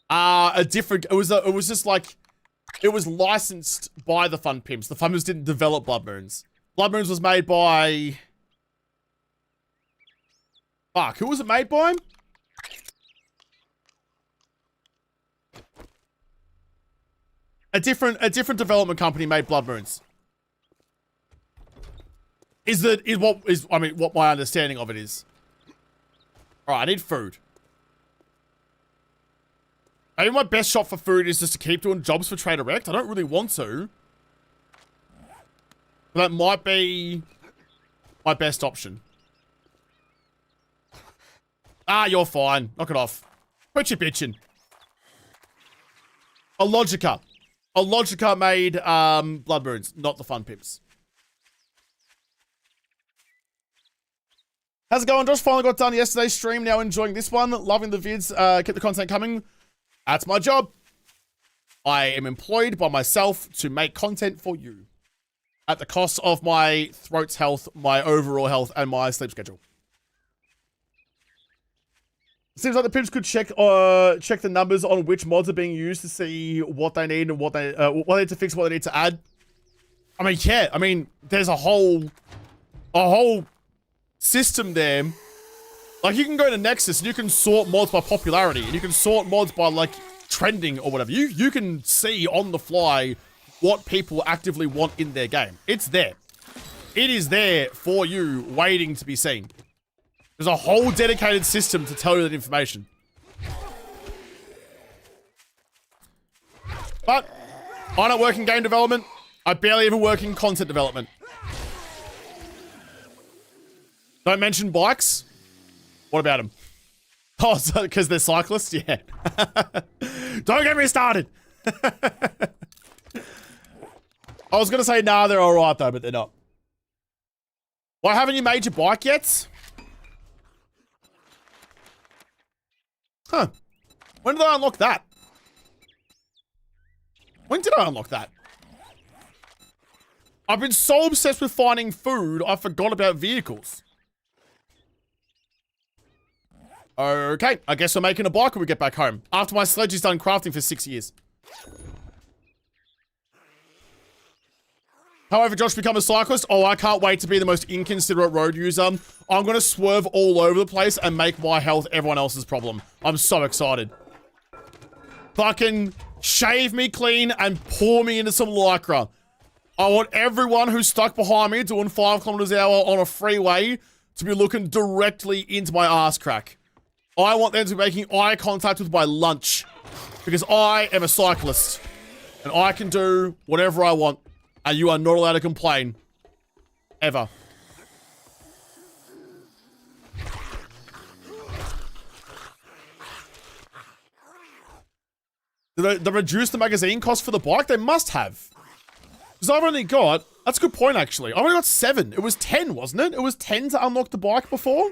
a different. It was just like it was licensed by the Fun Pimps. The Fun Pimps didn't develop Blood Moons. Blood Moons was made by. Fuck, who was it made by? A different development company made Blood Moons. What my understanding of it is. Alright, I need food. Maybe my best shot for food is just to keep doing jobs for Trader Rect. I don't really want to. But that might be my best option. Ah, you're fine. Knock it off. Quit your bitching. A Logica made Blood Moons, not the Fun Pimps. How's it going, Josh? Finally got done yesterday's stream. Now enjoying this one. Loving the vids. Keep the content coming. That's my job. I am employed by myself to make content for you. At the cost of my throat's health, my overall health, and my sleep schedule. Seems like the pimps could check the numbers on which mods are being used to see what they need and what they need to fix, what they need to add. I mean, yeah. I mean, there's a whole system there. Like, you can go to Nexus and you can sort mods by popularity, and you can sort mods by, like, trending or whatever. You can see on the fly what people actively want in their game. It's there. It is there for you, waiting to be seen. There's a whole dedicated system to tell you that information. But I don't work in game development. I barely ever work in content development. Don't mention bikes. What about them? Oh, because they're cyclists? Yeah. Don't get me started. I was going to say, nah, they're all right, though, but they're not. Why haven't you made your bike yet? Huh. When did I unlock that? When did I unlock that? I've been so obsessed with finding food, I forgot about vehicles. Okay, I guess we're making a bike when we get back home. After my sledge is done crafting for 6 years. However, Josh become a cyclist. Oh, I can't wait to be the most inconsiderate road user. I'm going to swerve all over the place and make my health everyone else's problem. I'm so excited. Fucking shave me clean and pour me into some lycra. I want everyone who's stuck behind me doing 5 kilometers an hour on a freeway to be looking directly into my ass crack. I want them to be making eye contact with my lunch. Because I am a cyclist. And I can do whatever I want. And you are not allowed to complain. Ever. Did they reduce the magazine cost for the bike? They must have. Because I've only got... That's a good point, actually. I've only got 7. It was 10, wasn't it? It was 10 to unlock the bike before?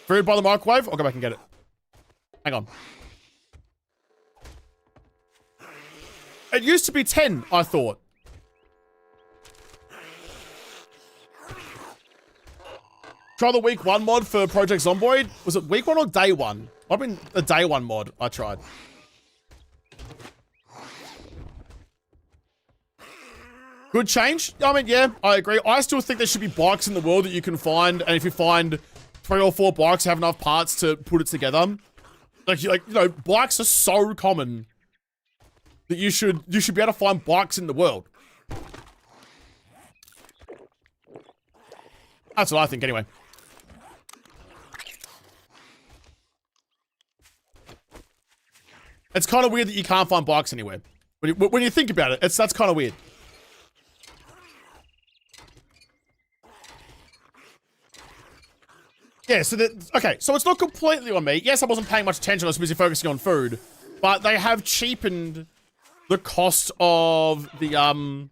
Food by the microwave? I'll go back and get it. Hang on. It used to be 10, I thought. Try the week 1 mod for Project Zomboid. Was it week 1 or day 1? I've been a day 1 mod I tried. Good change. I mean, yeah, I agree. I still think there should be bikes in the world that you can find, and if you find 3 or 4 bikes have enough parts to put it together. Like you know, bikes are so common that you should be able to find bikes in the world. That's what I think, anyway. It's kind of weird that you can't find bikes anywhere. When you think about it, that's kind of weird. Yeah, so okay, so it's not completely on me. Yes, I wasn't paying much attention, I was busy focusing on food. But they have cheapened the cost of the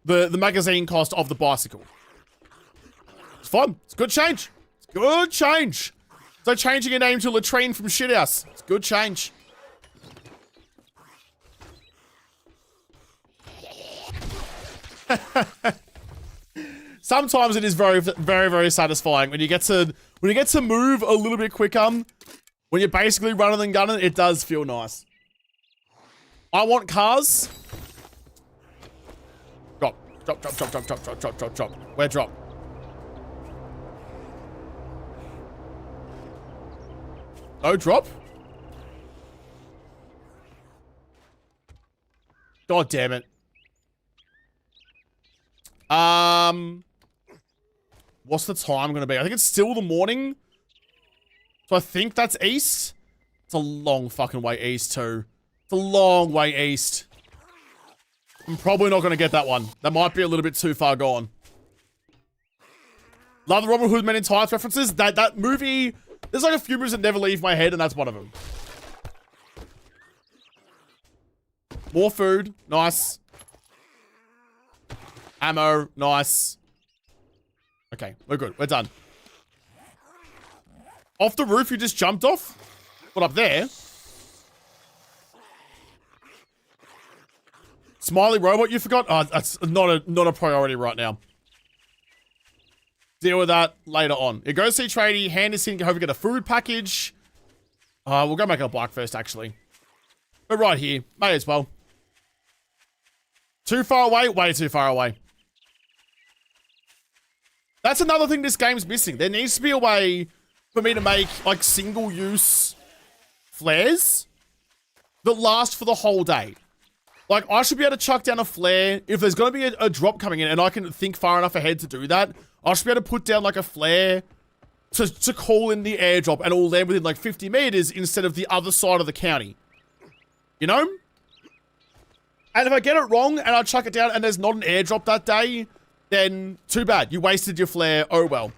magazine cost of the bicycle. It's fun. It's good change. It's good change. It's like changing your name to Latrine from Shithouse. It's good change. Sometimes it is very, very, very satisfying when you get to move a little bit quicker. When you're basically running and gunning, it does feel nice. I want cars. Drop. Drop, drop, drop, drop, drop, drop, drop, drop, drop. Where drop? No drop? God damn it. What's the time gonna be? I think it's still the morning. So I think that's east. It's a long fucking way east too. It's a long way east. I'm probably not gonna get that one. That might be a little bit too far gone. Love the Robin Hood Men in Tights references. That movie, there's like a few movies that never leave my head, and that's one of them. More food. Nice. Ammo. Nice. Okay, we're good. We're done. Off the roof you just jumped off? What, up there? Smiley robot you forgot? Oh, that's not a priority right now. Deal with that later on. You go see Tradie, hand this in, hope you get a food package. We'll go make a bike first, actually. But right here, may as well. Too far away? Way too far away. That's another thing this game's missing. There needs to be a way for me to make, like, single-use flares that last for the whole day. Like, I should be able to chuck down a flare. If there's going to be a drop coming in and I can think far enough ahead to do that, I should be able to put down, like, a flare to call in the airdrop and it'll land within, like, 50 meters instead of the other side of the county. You know? And if I get it wrong and I chuck it down and there's not an airdrop that day, then too bad. You wasted your flare. Oh, well.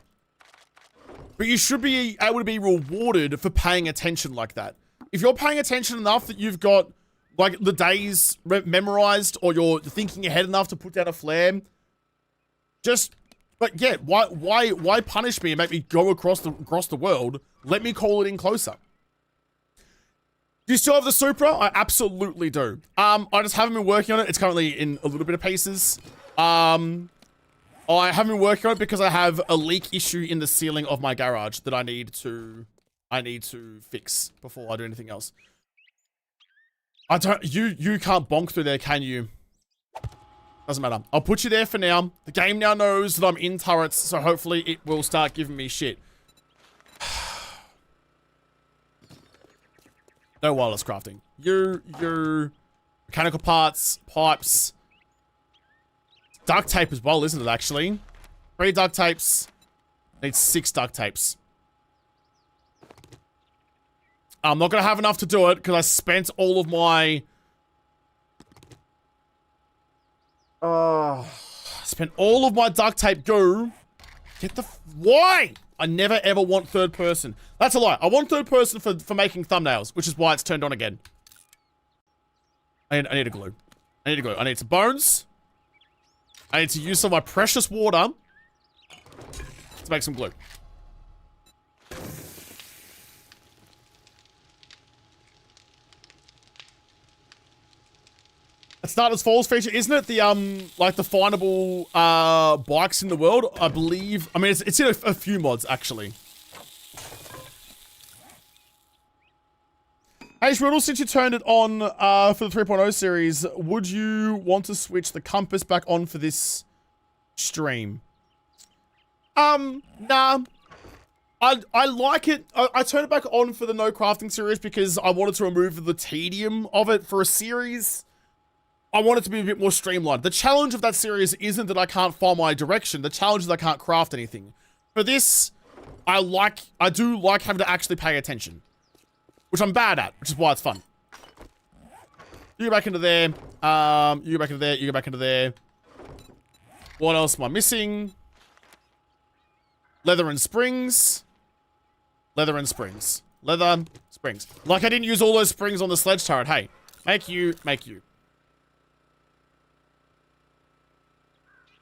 But you should be able to be rewarded for paying attention like that. If you're paying attention enough that you've got, like, the days memorized or you're thinking ahead enough to put down a flare, just, but yeah, why punish me and make me go across the world? Let me call it in closer. Do you still have the Supra? I absolutely do. I just haven't been working on it. It's currently in a little bit of pieces. I haven't been working on it because I have a leak issue in the ceiling of my garage that I need to fix before I do anything else. You can't bonk through there, can you? Doesn't matter. I'll put you there for now. The game now knows that I'm in turrets, so hopefully it will start giving me shit. No wireless crafting. Your mechanical parts, pipes, duct tape as well, isn't it, actually? 3 duct tapes. Need 6 duct tapes. I'm not going to have enough to do it because I spent all of my... spent all of my duct tape goo. Get the... Why? I never ever want third person. That's a lie. I want third person for making thumbnails, which is why it's turned on again. I need a glue. I need a glue. I need some bones. I need to use some of my precious water to make some glue. It's not as Falls feature, isn't it? The like the findable bikes in the world, I believe. I mean, it's in a few mods actually. Hey JaWoodle, since you turned it on for the 3.0 series, would you want to switch the compass back on for this stream? Nah. I like it. I turned it back on for the no crafting series because I wanted to remove the tedium of it for a series. I want it to be a bit more streamlined. The challenge of that series isn't that I can't follow my direction. The challenge is I can't craft anything. For this, I do like having to actually pay attention. Which I'm bad at, which is why it's fun. You go back into there. You go back into there. You go back into there. What else am I missing? Leather and springs. Leather and springs. Leather, springs. Like I didn't use all those springs on the sledge turret. Hey, make you.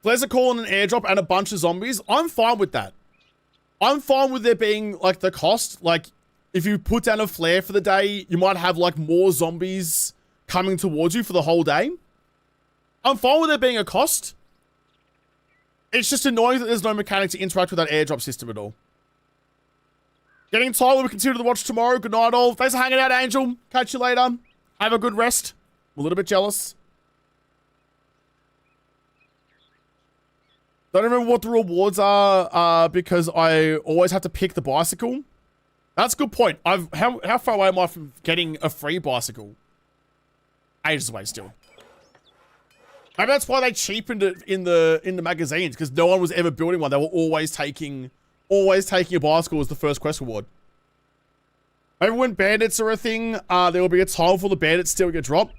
There's a call on an airdrop and a bunch of zombies. I'm fine with that. I'm fine with there being, like, the cost. Like, if you put down a flare for the day, you might have, like, more zombies coming towards you for the whole day. I'm fine with there being a cost. It's just annoying that there's no mechanic to interact with that airdrop system at all. Getting tired, we'll continue to watch tomorrow. Good night, all. Thanks for hanging out, Angel. Catch you later. Have a good rest. I'm a little bit jealous. Don't remember what the rewards are because I always have to pick the bicycle. That's a good point. How far away am I from getting a free bicycle? Ages away still. Maybe that's why they cheapened it in the magazines, because no one was ever building one. They were always taking a bicycle as the first quest reward. Maybe when bandits are a thing, there will be a time for the bandits still get dropped.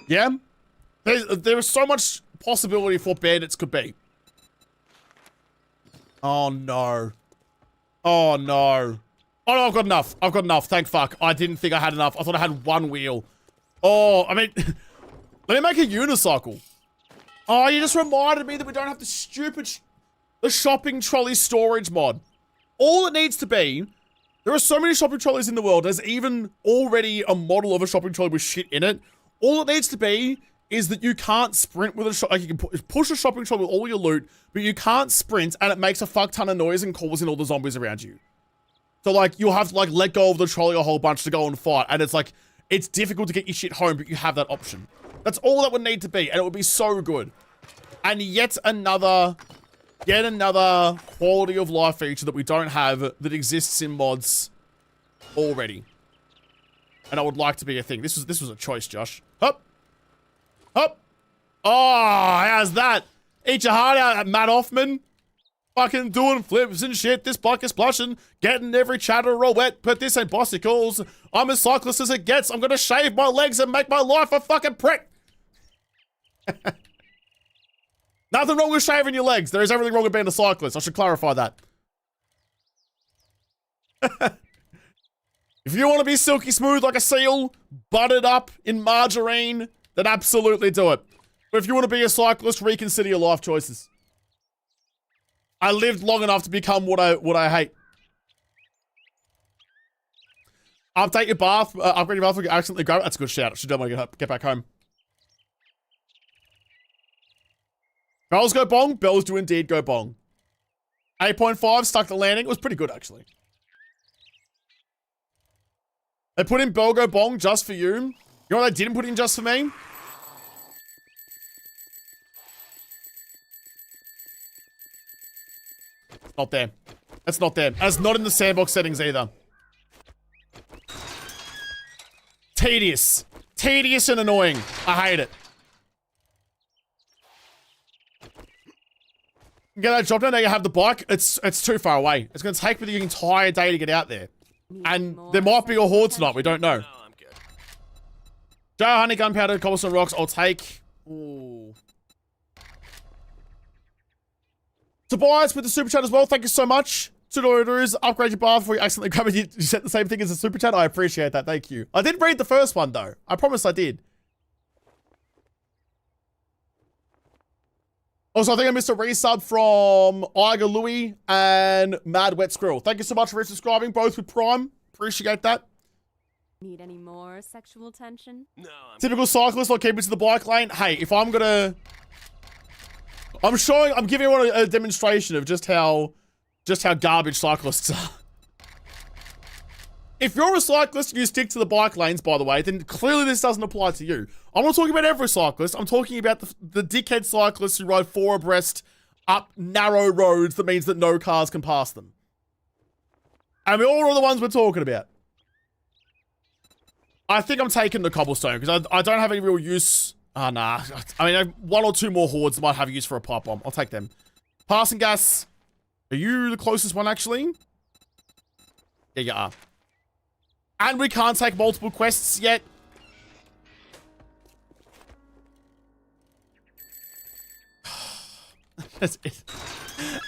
Yeah? There is so much possibility for bandits could be. Oh no. Oh no. Oh no, I've got enough. I've got enough. Thank fuck. I didn't think I had enough. I thought I had one wheel. Oh, I mean, let me make a unicycle. Oh, you just reminded me that we don't have the shopping trolley storage mod. All it needs to be, there are so many shopping trolleys in the world. There's even already a model of a shopping trolley with shit in it. All it needs to be is that you can't sprint with a like you can push a shopping trolley with all your loot, but you can't sprint and it makes a fuck ton of noise and calls in all the zombies around you. So like you'll have to like let go of the trolley a whole bunch to go and fight, and it's like it's difficult to get your shit home, but you have that option. That's all that would need to be, and it would be so good. And yet another quality of life feature that we don't have that exists in mods already. And I would like to be a thing. This was a choice, Josh. Hup. Hup. Oh, how's that? Eat your heart out, Matt Hoffman. Fucking doing flips and shit. This block is blushing. Getting every chatter all wet. But this ain't bossicles. I'm as cyclist as it gets. I'm gonna shave my legs and make my life a fucking prick. Nothing wrong with shaving your legs. There is everything wrong with being a cyclist. I should clarify that. If you want to be silky smooth like a seal, buttered up in margarine, then absolutely do it. But if you want to be a cyclist, reconsider your life choices. I lived long enough to become what I hate. Update your bath, upgrade your bath if you accidentally grab it. That's a good shout. I should definitely get back home. Bells go bong. Bells do indeed go bong. 8.5 stuck the landing. It was pretty good, actually. They put in Bell go bong just for you. You know what they didn't put in just for me? It's not there. That's not there. And it's not in the sandbox settings either. Tedious. Tedious and annoying. I hate it. Get that job done. Now you have the bike. It's too far away. It's going to take me the entire day to get out there. And there might be a horde tonight. We don't know. No, I'm good. Jar, honey, gunpowder, cobblestone rocks. I'll take. Ooh. Tobias with the super chat as well. Thank you so much. $2 upgrade your bath before you accidentally grab it. You said the same thing as a super chat. I appreciate that. Thank you. I did read the first one though. I promise I did. Also, I think I missed a resub from Iger Louie and Mad Wet Squirrel. Thank you so much for resubscribing, both with Prime. Appreciate that. Need any more sexual tension? No, I'm Typical cyclist, I'll keep it to the bike lane. Hey, if I'm gonna... I'm giving everyone a demonstration of just how garbage cyclists are. If you're a cyclist and you stick to the bike lanes, by the way, then clearly this doesn't apply to you. I'm not talking about every cyclist. I'm talking about the dickhead cyclists who ride 4 abreast up narrow roads that means that no cars can pass them. And we all know the ones we're talking about. I think I'm taking the cobblestone because I don't have any real use. Ah, nah. I mean, 1 or 2 more hordes might have use for a pipe bomb. I'll take them. Passing gas. Are you the closest one, actually? Yeah, you are. And we can't take multiple quests yet. That's it.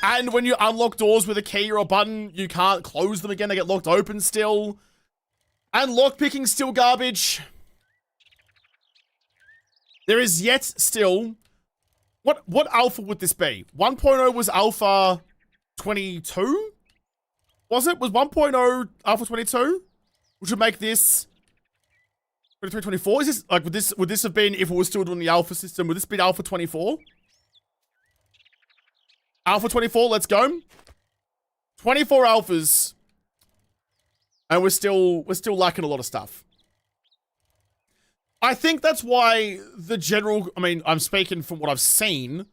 And when you unlock doors with a key or a button, you can't close them again. They get locked open still. And lockpicking's still garbage. There is yet still... What alpha would this be? 1.0 was alpha 22? Was it? Was 1.0 alpha 22? Which would make this 23, 24. Is this like would this have been if it was still doing the alpha system? Would this be alpha 24? Alpha 24, let's go. 24 alphas. And we're still lacking a lot of stuff. I think that's why the general, I mean, I'm speaking from what I've seen.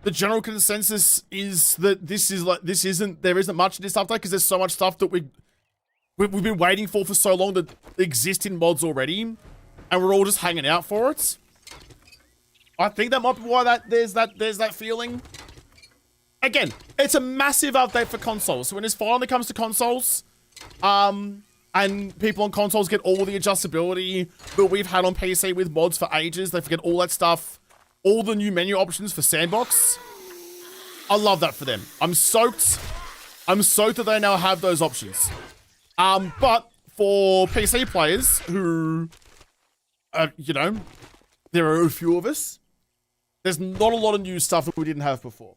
The general consensus is that there isn't much in this update because there's so much stuff that we've been waiting for so long that exist in mods already, and we're all just hanging out for it. I think that might be why there's that feeling. Again, it's a massive update for consoles. So when this finally comes to consoles, and people on consoles get all the adjustability that we've had on PC with mods for ages, they forget all that stuff, all the new menu options for sandbox. I love that for them. I'm stoked that they now have those options. But for PC players who, you know, there are a few of us, there's not a lot of new stuff that we didn't have before.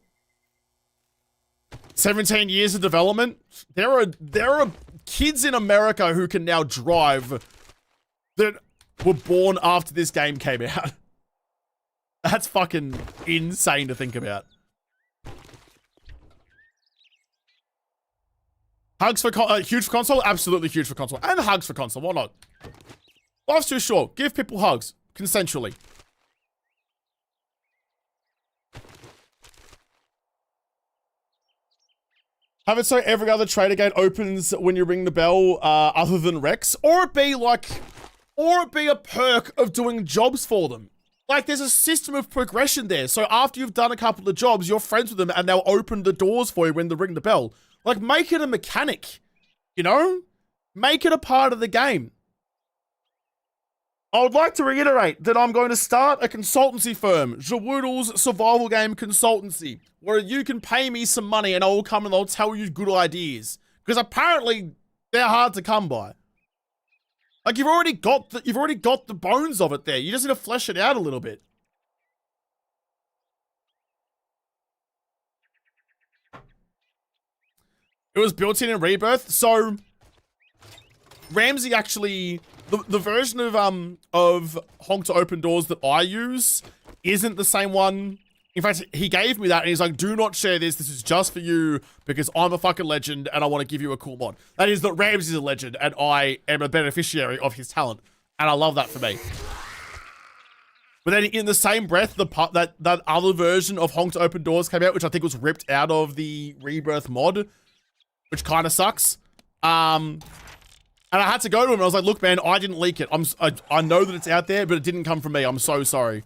17 years of development. There are kids in America who can now drive that were born after this game came out. That's fucking insane to think about. Hugs for huge for console? Absolutely huge for console. And hugs for console, why not? Life's too short. Give people hugs. Consensually. Have it so every other trader gate opens when you ring the bell, other than Rex. Or it be a perk of doing jobs for them. Like, there's a system of progression there. So after you've done a couple of jobs, you're friends with them and they'll open the doors for you when they ring the bell. Like, make it a mechanic, you know? Make it a part of the game. I would like to reiterate that I'm going to start a consultancy firm, JaWoodle's survival game consultancy, where you can pay me some money and I'll come and I'll tell you good ideas. Because apparently they're hard to come by. Like, you've already got the bones of it there. You just need to flesh it out a little bit. It was built in Rebirth, so Ramsey actually, the version of Honk to Open Doors that I use isn't the same one. In fact, he gave me that and he's like, do not share this. This is just for you because I'm a fucking legend and I want to give you a cool mod. That is that Ramsey's a legend and I am a beneficiary of his talent. And I love that for me. But then in the same breath, that other version of Honk to Open Doors came out, which I think was ripped out of the Rebirth mod, which kind of sucks. And I had to go to him and I was like, look, man, I didn't leak it. I know that it's out there, but it didn't come from me. I'm so sorry.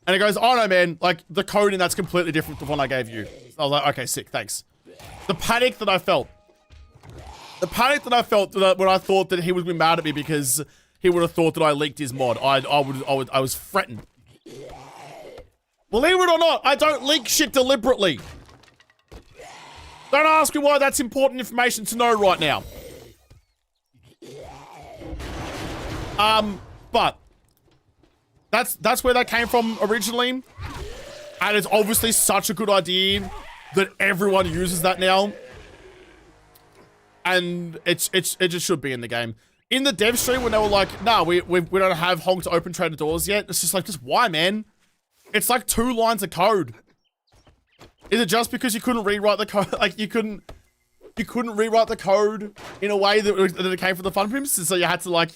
And he goes, oh no, man, like the code in that's completely different from the one I gave you. So I was like, okay, sick, thanks. The panic that I felt when I thought that he would be mad at me because he would have thought that I leaked his mod. I was fretting. Believe it or not, I don't leak shit deliberately. Don't ask me why that's important information to know right now. But that's where that came from originally. And it's obviously such a good idea that everyone uses that now. And it just should be in the game. In the dev stream when they were like, nah, we don't have Honk to Open Trader Doors yet. It's just like, just why, man? It's like 2 lines of code. Is it just because you couldn't rewrite the code? Like you couldn't rewrite the code in a way that it came from the Fun Pimps, and so you had to be like,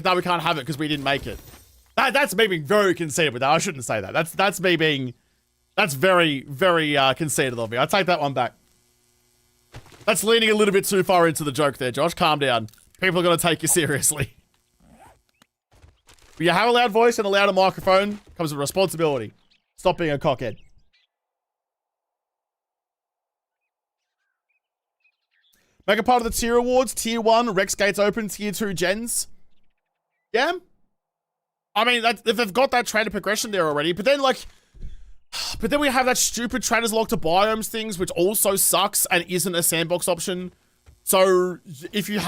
no, we can't have it because we didn't make it. That's me being very conceited with that. I shouldn't say that. That's very, very conceited of me. I take that one back. That's leaning a little bit too far into the joke there, Josh. Calm down. People are going to take you seriously. But you have a loud voice and a louder microphone comes with responsibility. Stop being a cockhead. Make a part of the tier awards. Tier 1, Rex Gates open. Tier 2, gens. Yeah? I mean, if they've got that trader progression there already, but then we have that stupid traders lock to biomes things, which also sucks and isn't a sandbox option. So if you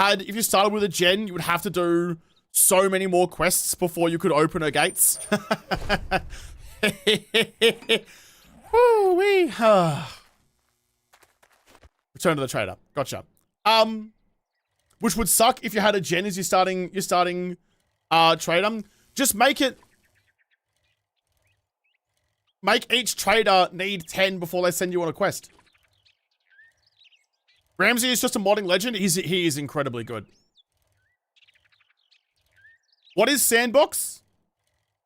started with a gen, you would have to do so many more quests before you could open her gates. Woo-wee. Return to the trader. Gotcha. Which would suck if you had a gen as you're starting trader. Just make each trader need 10 before they send you on a quest. Ramsey is just a modding legend. He is incredibly good. What is Sandbox?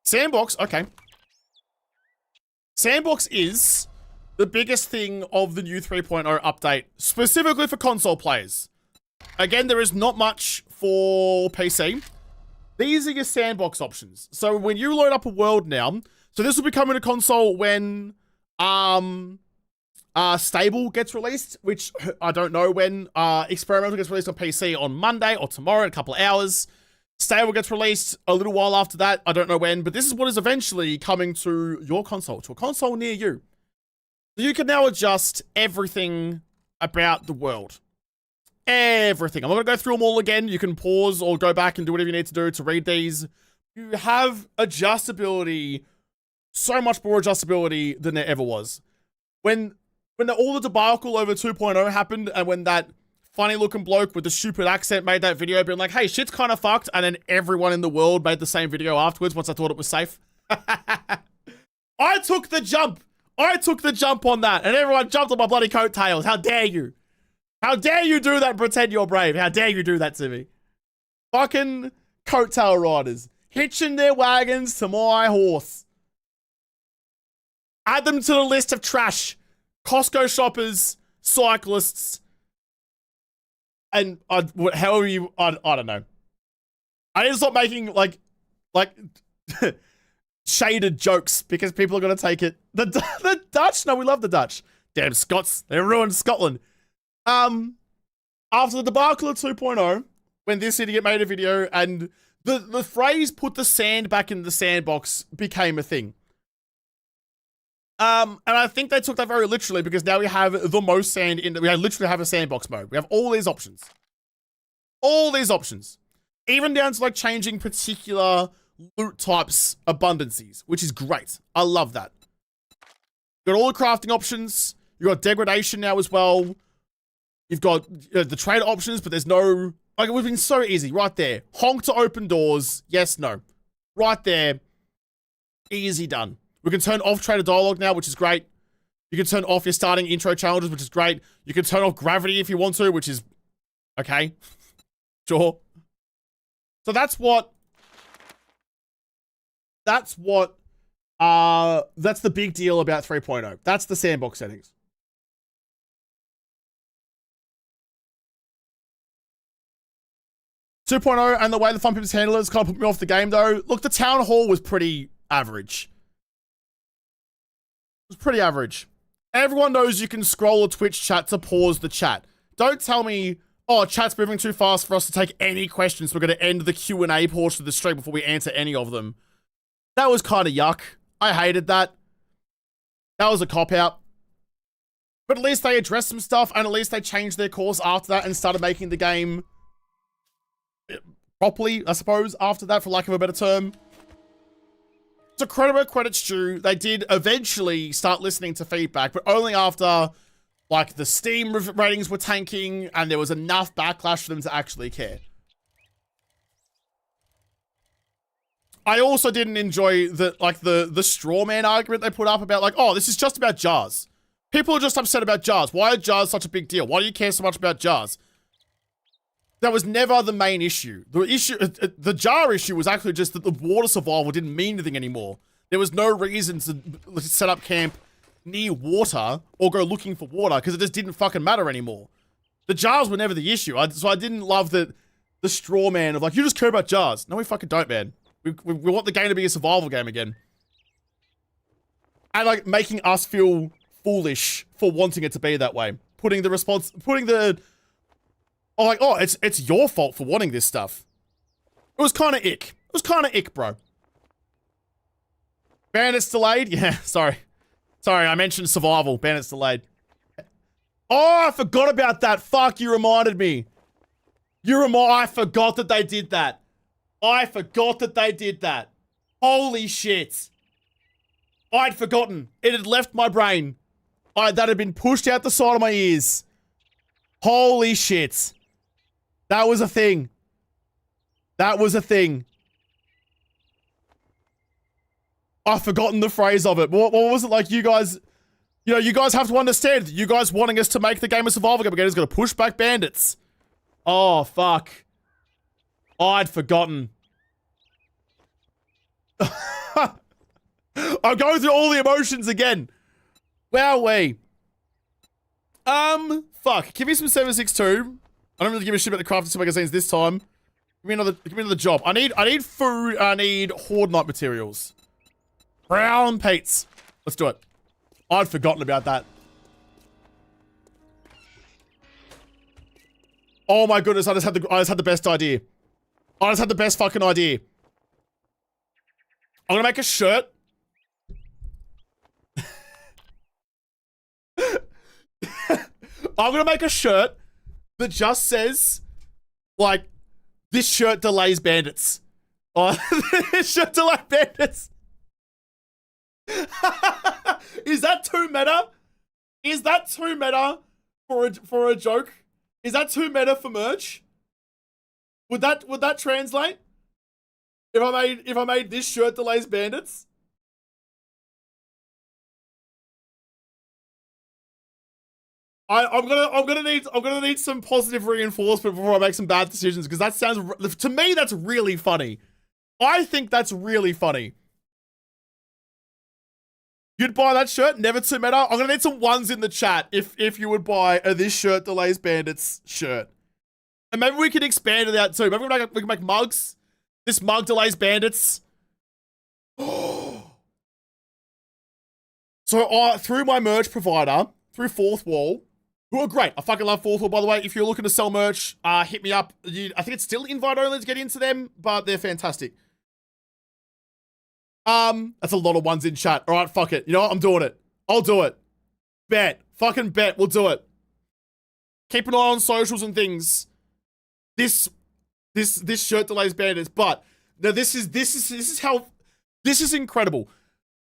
Sandbox, okay. Sandbox is the biggest thing of the new 3.0 update, specifically for console players. Again, there is not much for PC. These are your sandbox options. So when you load up a world now, so this will be coming to console when Stable gets released, which I don't know when. Experimental gets released on PC on Monday or tomorrow in a couple of hours. Stable gets released a little while after that. I don't know when, but this is what is eventually coming to your console, to a console near you. So you can now adjust everything about the world. Everything. I'm not going to go through them all again. You can pause or go back and do whatever you need to do to read these. You have adjustability, so much more adjustability than there ever was. When all the debacle over 2.0 happened, and when that funny looking bloke with the stupid accent made that video being like, hey, shit's kind of fucked, and then everyone in the world made the same video afterwards once I thought it was safe. I took the jump. I took the jump on that, and everyone jumped on my bloody coattails. How dare you? How dare you do that and pretend you're brave? How dare you do that to me? Fucking coattail riders. hitching their wagons to my horse. Add them to the list of trash. Costco shoppers, cyclists, and however you, I don't know. I need to stop making like shaded jokes because people are going to take it. The Dutch? No, we love the Dutch. Damn Scots. They ruined Scotland. After the debacle of 2.0, when this idiot made a video and the phrase put the sand back in the sandbox became a thing. And I think they took that very literally because now we have the most sand in we literally have a sandbox mode. We have all these options. All these options. Even down to like changing particular loot types abundancies, which is great. I love that. You've got all the crafting options. You've got degradation now as well. You've got the trade options, but there's no, like it would have been so easy right there. Honk to open doors. Yes, no. Right there. Easy done. We can turn off trader dialogue now, which is great. You can turn off your starting intro challenges, which is great. You can turn off gravity if you want to, which is okay. Sure. So that's the big deal about 3.0. That's the sandbox settings. 2.0 and the way the Fun Pimps handle it kind of put me off the game though. Look, the town hall was pretty average. It was pretty average. Everyone knows you can scroll a Twitch chat to pause the chat. Don't tell me, oh, chat's moving too fast for us to take any questions. We're going to end the Q&A portion of the stream before we answer any of them. That was kind of yuck. I hated that. That was a cop-out. But at least they addressed some stuff, and at least they changed their course after that and started making the game properly, I suppose, after that, for lack of a better term. So credit where credit's due. They did eventually start listening to feedback, but only after, like, the Steam ratings were tanking and there was enough backlash for them to actually care. I also didn't enjoy the straw man argument they put up about, like, oh, this is just about jars. People are just upset about jars. Why are jars such a big deal? Why do you care so much about jars? That was never the main issue. The jar issue was actually just that the water survival didn't mean anything anymore. There was no reason to set up camp near water or go looking for water because it just didn't fucking matter anymore. The jars were never the issue. So I didn't love the straw man of like, you just care about jars. No, we fucking don't, man. We want the game to be a survival game again. And like making us feel foolish for wanting it to be that way. Oh, like, oh, it's your fault for wanting this stuff. It was kind of ick. It was kind of ick, bro. Bandits delayed? Yeah, sorry. Sorry, I mentioned survival. Bandits delayed. Oh, I forgot about that. Fuck, you reminded me. I forgot that they did that. I forgot that they did that. Holy shit. I'd forgotten. It had left my brain. That had been pushed out the side of my ears. Holy shit. That was a thing. That was a thing. I've forgotten the phrase of it. What was it like? You guys, you guys have to understand. You guys wanting us to make the game a survival game again is going to push back bandits. Oh, fuck. I'd forgotten. I'm going through all the emotions again. Wowee. Fuck. Give me some 762. I don't really give a shit about the crafting magazines this time. Give me another job. I need food. I need Horde Night materials. Brown Pates. Let's do it. I'd forgotten about that. Oh my goodness! I just had the best idea. I just had the best fucking idea. I'm gonna make a shirt. I'm gonna make a shirt that just says, like, this shirt delays bandits. Oh, this shirt delays bandits. Is that too meta? Is that too meta for a joke? Is that too meta for merch? Would that translate? If I made this shirt delays bandits? I'm gonna need some positive reinforcement before I make some bad decisions because that sounds, to me, that's really funny. I think that's really funny. You'd buy that shirt? Never too meta. I'm gonna need some ones in the chat if you would buy a this shirt delays Bandits shirt. And maybe we can expand it out too. Maybe we can make mugs. This mug delays Bandits. So through my merch provider, through Fourth Wall, who are great. I fucking love Fourth Wall, by the way. If you're looking to sell merch, hit me up. I think it's still invite only to get into them, but they're fantastic. That's a lot of ones in chat. All right, fuck it. You know what? I'm doing it. I'll do it. Bet. Fucking bet. We'll do it. Keep an eye on socials and things. This shirt delays Bandits, but no, this is incredible.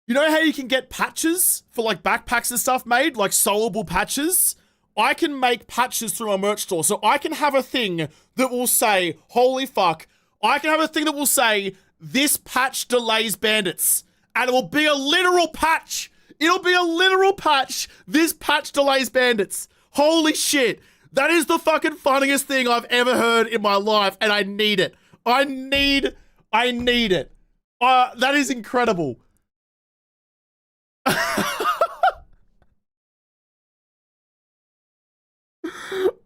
You know how you can get patches for like backpacks and stuff made, like sewable patches? I can make patches through my merch store. So I can have a thing that will say, holy fuck. I can have a thing that will say, this patch delays Bandits. And it will be a literal patch. It'll be a literal patch. This patch delays Bandits. Holy shit. That is the fucking funniest thing I've ever heard in my life. And I need it. I need it. That is incredible.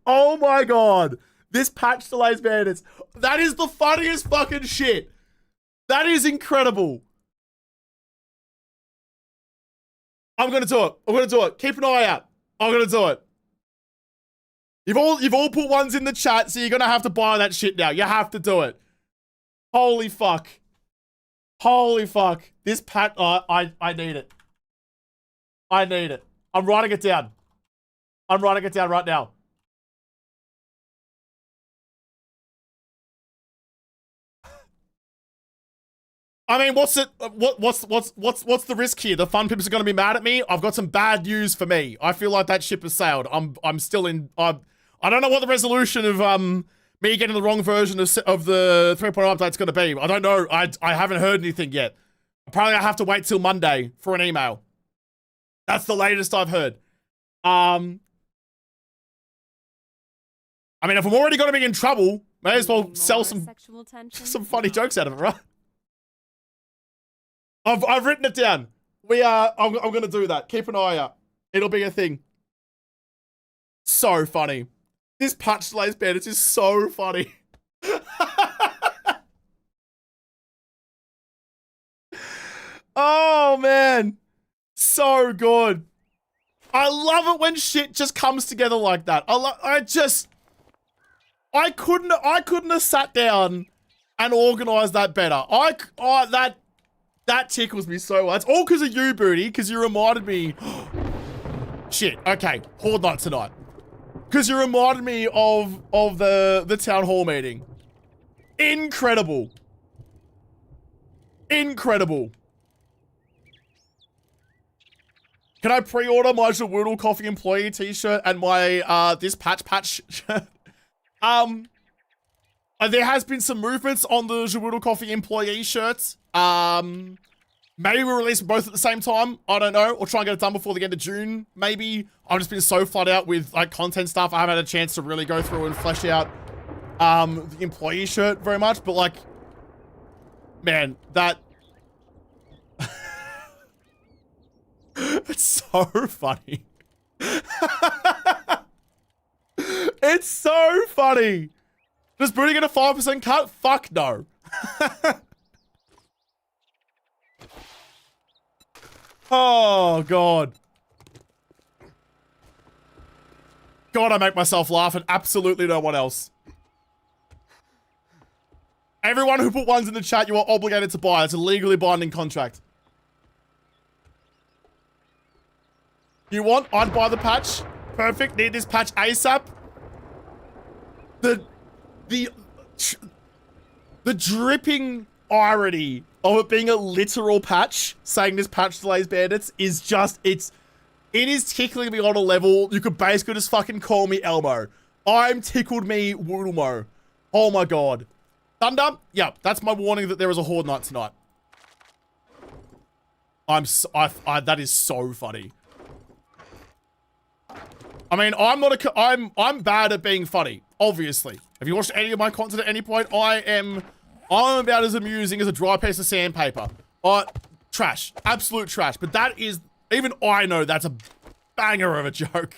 Oh my god. This patch delays Bandits. That is the funniest fucking shit. That is incredible. I'm gonna do it. I'm gonna do it. Keep an eye out. I'm gonna do it. You've all put ones in the chat, so you're gonna have to buy that shit now. You have to do it. Holy fuck. Holy fuck. This patch, I need it. I need it. I'm writing it down. I'm writing it down right now. I mean, what's the risk here? The Fun Pimps are going to be mad at me. I've got some bad news for me. I feel like that ship has sailed. I'm still in. I don't know what the resolution of me getting the wrong version of the 3.0 update's going to be. I don't know. I haven't heard anything yet. Apparently, I have to wait till Monday for an email. That's the latest I've heard. I mean, if I'm already going to be in trouble, may as well sell some funny jokes out of it, right? I've written it down. I'm going to do that. Keep an eye out. It'll be a thing. So funny. This patch delays Bandits is so funny. Oh, man. So good. I love it when shit just comes together like that. I couldn't have sat down and organized that better. That tickles me so well. It's all because of you, Booty, because you reminded me. Shit. Okay. Horde night tonight. Because you reminded me of the town hall meeting. Incredible. Incredible. Can I pre-order my JaWoodle Coffee Employee t-shirt and my this patch shirt? There has been some movements on the JaWoodle Coffee Employee shirts. Maybe we'll release both at the same time. I don't know. Or try and get it done before the end of June, maybe. I've just been so flat out with like content stuff. I haven't had a chance to really go through and flesh out the employee shirt very much. But like, man, that it's so funny. It's so funny. Does Booty get a 5% cut? Fuck no. Oh, God. God, I make myself laugh and absolutely no one else. Everyone who put ones in the chat, you are obligated to buy. It's a legally binding contract. You want? I'd buy the patch. Perfect. Need this patch ASAP. The dripping irony of it being a literal patch, saying this patch delays Bandits, is just, it is tickling me on a level you could basically just fucking call me Elmo. I'm tickled me Woodlemo. Oh my god. Thunder? Yeah, that's my warning that there is a Horde night tonight. That is so funny. I mean, I'm bad at being funny, obviously. Have you watched any of my content at any point? I am I'm about as amusing as a dry piece of sandpaper. Trash. Absolute trash. But that is, even I know that's a banger of a joke.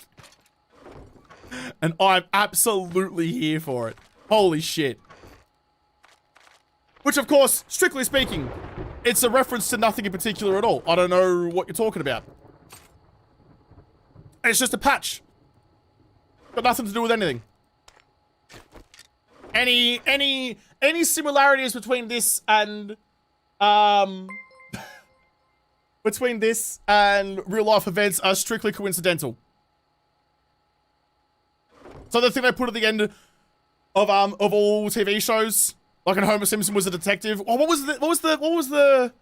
And I'm absolutely here for it. Holy shit. Which, of course, strictly speaking, it's a reference to nothing in particular at all. I don't know what you're talking about. It's just a patch. Got nothing to do with anything. Any similarities between this and real life events are strictly coincidental. So the thing they put at the end of all TV shows, like in Homer Simpson was a detective. Oh, what was the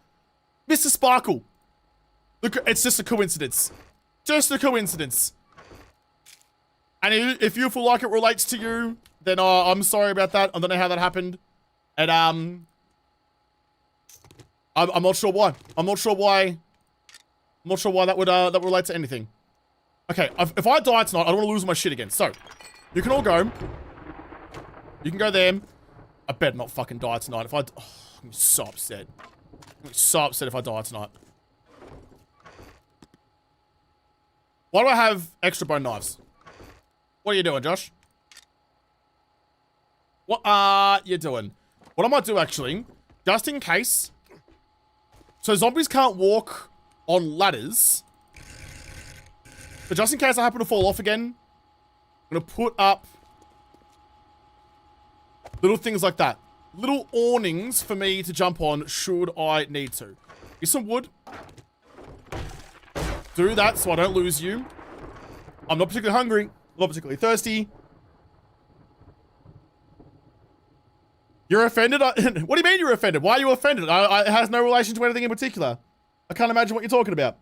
Mr. Sparkle? Look, it's just a coincidence. Just a coincidence. And if you feel like it relates to you, then I'm sorry about that. I don't know how that happened. And I'm not sure why. I'm not sure why that would relate to anything. Okay, if I die tonight, I don't want to lose my shit again. So, you can all go. You can go there. I better not fucking die tonight. I'm so upset. I'm so upset if I die tonight. Why do I have extra bone knives? What are you doing, Josh? What are you doing? What I might do, actually, just in case. So zombies can't walk on ladders. But just in case I happen to fall off again, I'm going to put up little things like that. Little awnings for me to jump on should I need to. Here's some wood. Do that so I don't lose you. I'm not particularly hungry. Not particularly thirsty. You're offended? What do you mean you're offended? Why are you offended? It has no relation to anything in particular. I can't imagine what you're talking about.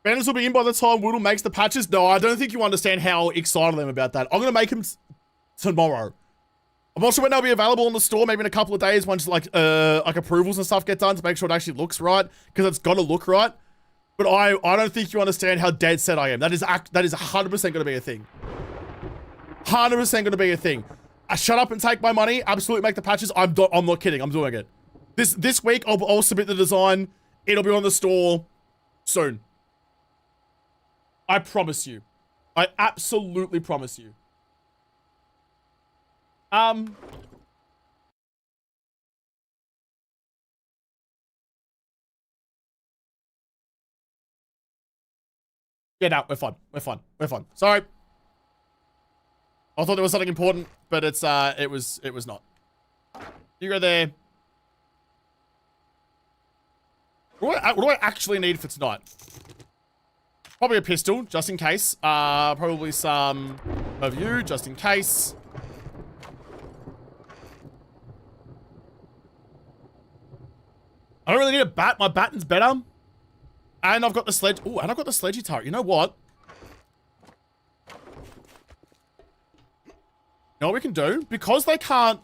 Bandits will be in by the time JaWoodle makes the patches. No, I don't think you understand how excited I am about that. I'm going to make them tomorrow. I'm not sure when they'll be available in the store. Maybe in a couple of days once like approvals and stuff get done to make sure it actually looks right. Because it's got to look right. But I don't think you understand how dead set I am. That is 100% going to be a thing. 100% going to be a thing. Shut up and take my money. Absolutely make the patches. I'm not kidding. I'm doing it. This week I'll submit the design. It'll be on the store soon. I promise you. I absolutely promise you. Yeah, no, we're fine. We're fine. We're fine. Sorry. I thought there was something important, but it was not. You go there. What do I actually need for tonight? Probably a pistol, just in case. Probably some of you, just in case. I don't really need a bat. My baton's better. And I've got the sledge. Oh, and I've got the sledgy turret. You know what? You know what we can do? Because they can't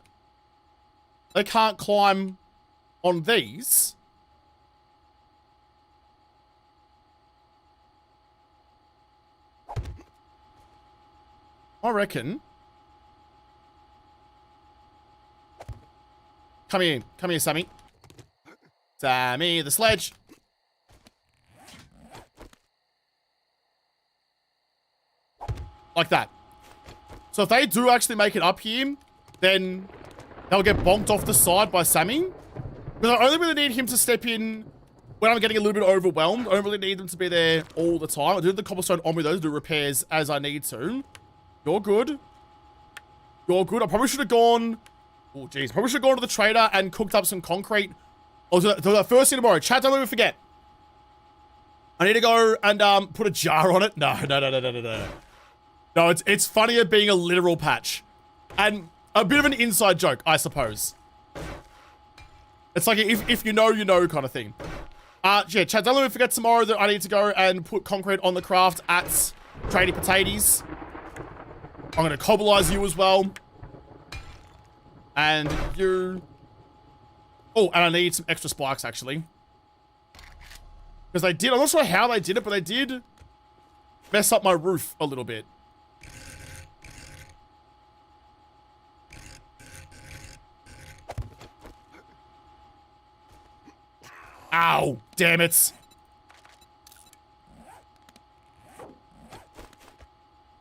climb on these. I reckon. Come here, Sammy. Sammy, the sledge. Like that. So if they do actually make it up here, then they'll get bonked off the side by Sammy. Because I only really need him to step in when I'm getting a little bit overwhelmed. I don't really need them to be there all the time. I do the cobblestone on me though, to do repairs as I need to. You're good. You're good. I probably should have gone... Oh, jeez. Probably should have gone to the trader and cooked up some concrete. I'll do that first thing tomorrow. Chat, don't let me forget. I need to go and put a jar on it. No. No, it's funnier being a literal patch. And a bit of an inside joke, I suppose. It's like if you know, you know kind of thing. Yeah, chat, don't let me forget tomorrow that I need to go and put concrete on the craft at Trading Potatoes. I'm going to cobbleize you as well. And you... Oh, and I need some extra spikes, actually. Because they did... I'm not sure how they did it, but they did mess up my roof a little bit. Ow, damn it.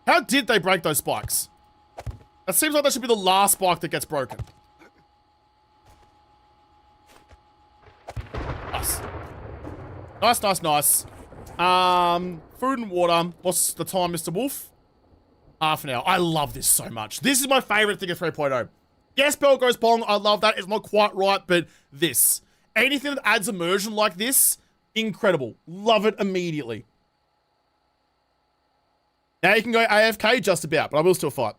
How did they break those spikes? That seems like that should be the last spike that gets broken. Nice. Nice, nice, nice. Food and water. What's the time, Mr. Wolf? Half an hour. I love this so much. This is my favorite thing of 3.0. Yes, Bell goes Bong. I love that. It's not quite right, but this. Anything that adds immersion like this, incredible. Love it immediately. Now you can go AFK just about, but I will still fight.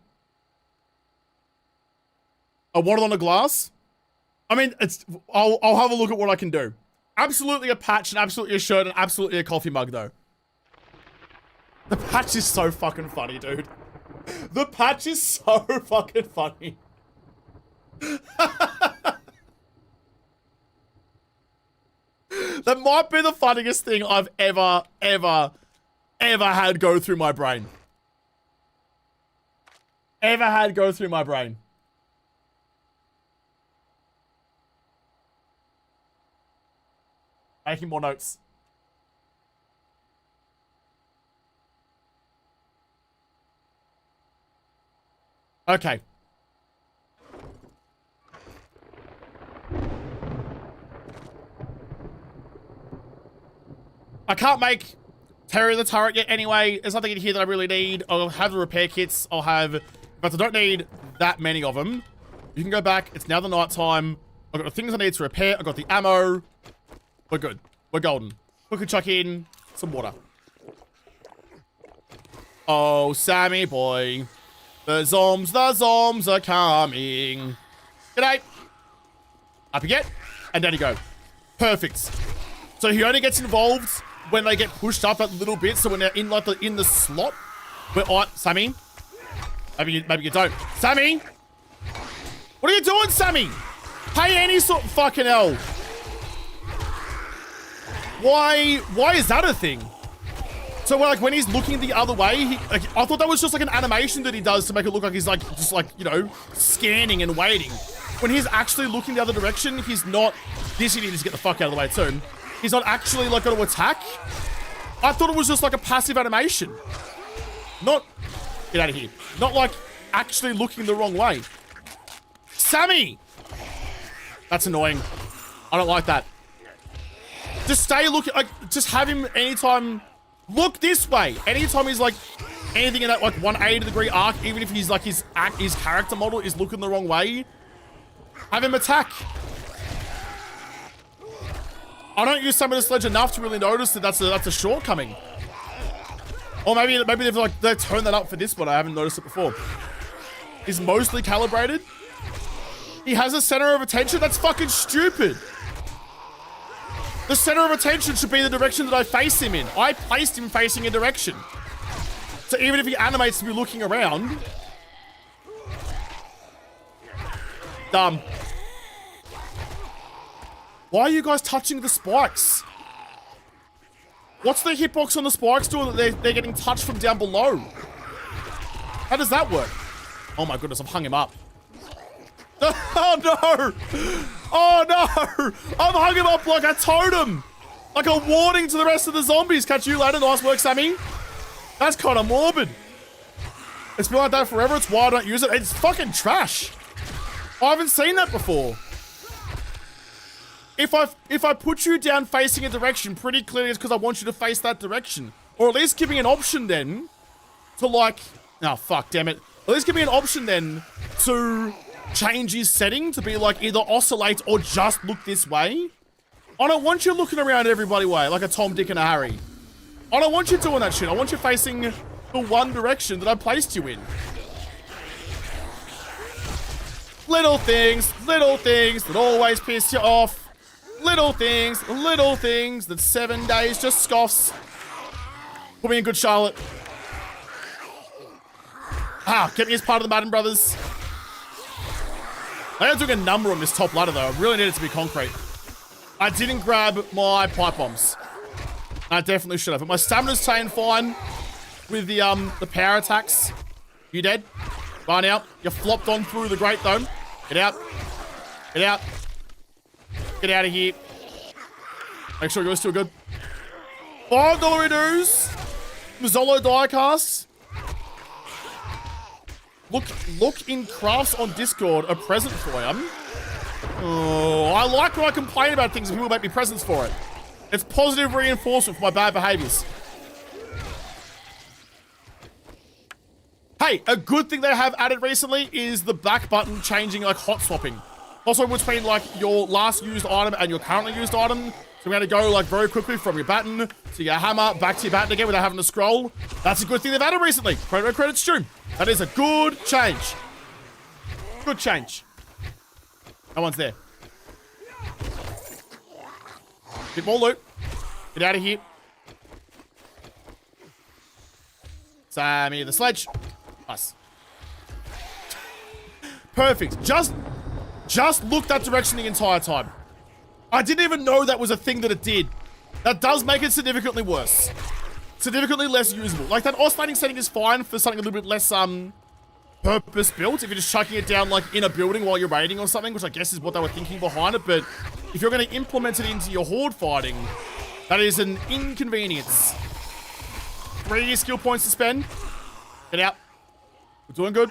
I want it on a glass. I mean, I'll have a look at what I can do. Absolutely a patch and absolutely a shirt and absolutely a coffee mug, though. The patch is so fucking funny, dude. The patch is so fucking funny. That might be the funniest thing I've ever had go through my brain. Ever had go through my brain. Making more notes. Okay. I can't make Terry the turret yet anyway. There's nothing in here that I really need. I'll have the repair kits. I'll have... But I don't need that many of them. You can go back. It's now the night time. I've got the things I need to repair. I've got the ammo. We're good. We're golden. Quickly chuck in some water. Oh, Sammy boy. The zombs are coming. G'day. Up you get. And down you go. Perfect. So he only gets involved when they get pushed up a little bit. So when they're in like in the slot. Where Sammy. Maybe you don't. Sammy! What are you doing, Sammy? Hey, any sort of fucking hell. Why is that a thing? So like when he's looking the other way, I thought that was just like an animation that he does to make it look like he's like, just like, you know, scanning and waiting. When he's actually looking the other direction, he's not, this he needs to get the fuck out of the way too. He's not actually like going to attack. I thought it was just like a passive animation. Not, get out of here. Not like actually looking the wrong way. Sammy! That's annoying. I don't like that. Just stay looking, like, just have him anytime, look this way. Anytime he's like, anything in that like 180 degree arc, even if he's like, his character model is looking the wrong way, have him attack. I don't use Summon Sledge enough to really notice that that's a shortcoming. Or maybe they've turned that up for this one. I haven't noticed it before. He's mostly calibrated. He has a center of attention. That's fucking stupid. The center of attention should be the direction that I face him in. I placed him facing a direction. So even if he animates to be looking around. Dumb. Why are you guys touching the spikes? What's the hitbox on the spikes doing that they're getting touched from down below? How does that work? Oh my goodness, I've hung him up. Oh no! Oh no! I've hung him up like a totem! Like a warning to the rest of the zombies. Catch you later. Nice work, Sammy. That's kind of morbid. It's been like that forever. It's why I don't use it. It's fucking trash. I haven't seen that before. If I put you down facing a direction, pretty clearly it's because I want you to face that direction. Or at least give me an option then to like... Oh, fuck, damn it. At least give me an option then to change his setting to be like either oscillate or just look this way. I don't want you looking around everybody way like a Tom, Dick, and a Harry. I don't want you doing that shit. I want you facing the one direction that I placed you in. Little things that always piss you off. Little things that 7 days just scoffs. Put me in good, Charlotte. Ah, get me as part of the Madden Brothers. I am doing a number on this top ladder though. I really need it to be concrete. I didn't grab my pipe bombs. I definitely should have. But my stamina's staying fine with the power attacks. You dead? Bye now. You flopped on through the grate though. Get out. Get out. Get out of here. Make sure you're still good. $5 dues. Mazzolo diecasts. Look in crafts on Discord, a present for you. Oh, I like when I complain about things and people make me presents for it. It's positive reinforcement for my bad behaviors. Hey, a good thing they have added recently is the back button changing, like hot swapping. Also between like your last used item and your currently used item. So we're going to go like very quickly from your baton to your hammer back to your baton again without having to scroll. That's a good thing they've added recently. Credit where credit's due. That is a good change. Good change. No one's there. Get more loot. Get out of here. Sammy the sledge. Nice. Perfect. Just look that direction the entire time. I didn't even know that was a thing that it did. That does make it significantly worse. Significantly less usable. Like, that oscillating setting is fine for something a little bit less, purpose-built. If you're just chucking it down, like, in a building while you're raiding or something, which I guess is what they were thinking behind it. But if you're going to implement it into your horde fighting, that is an inconvenience. 3 skill points to spend. Get out. We're doing good.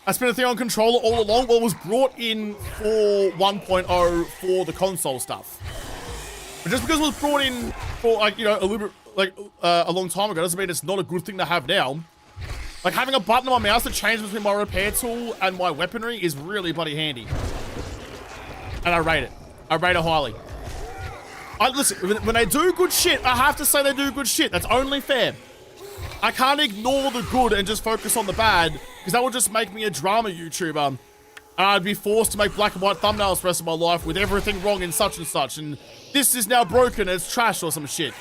I spent a thing on controller all along. Well, it was brought in for 1.0 for the console stuff. But just because it was brought in for, like, you know, a little bit, like, a long time ago doesn't mean it's not a good thing to have now. Like, having a button on my mouse that changes between my repair tool and my weaponry is really bloody handy. And I rate it. I rate it highly. Listen, when they do good shit, I have to say they do good shit. That's only fair. I can't ignore the good and just focus on the bad, because that would just make me a drama YouTuber. And I'd be forced to make black and white thumbnails for the rest of my life with everything wrong in such and such, and this is now broken, it's trash or some shit.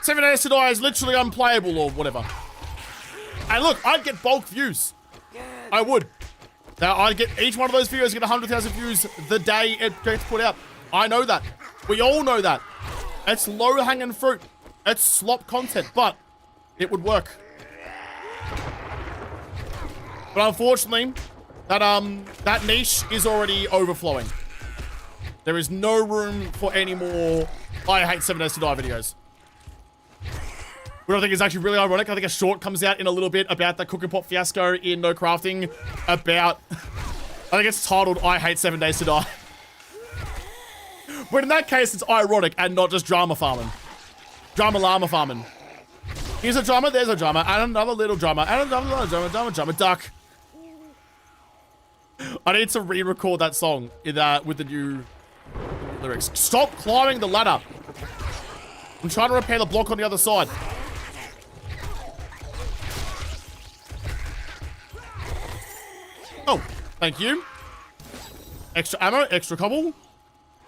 7 Days to Die is literally unplayable or whatever. And look, I'd get bulk views. I would. Now, I'd get each one of those videos get 100,000 views the day it gets put out. I know that. We all know that. It's low-hanging fruit. It's slop content, but it would work. But unfortunately, that niche is already overflowing. There is no room for any more I hate 7 Days to Die videos. What I think is actually really ironic, I think a short comes out in a little bit about that cooking pot fiasco in No Crafting about, I think it's titled I Hate 7 Days to Die. But in that case, it's ironic and not just drama farming. Drama llama farming. Here's a drama, there's a drama, and another little drama, and another little drama, duck. I need to re-record that song with the new lyrics. Stop climbing the ladder. I'm trying to repair the block on the other side. Oh, thank you. Extra ammo, extra cobble.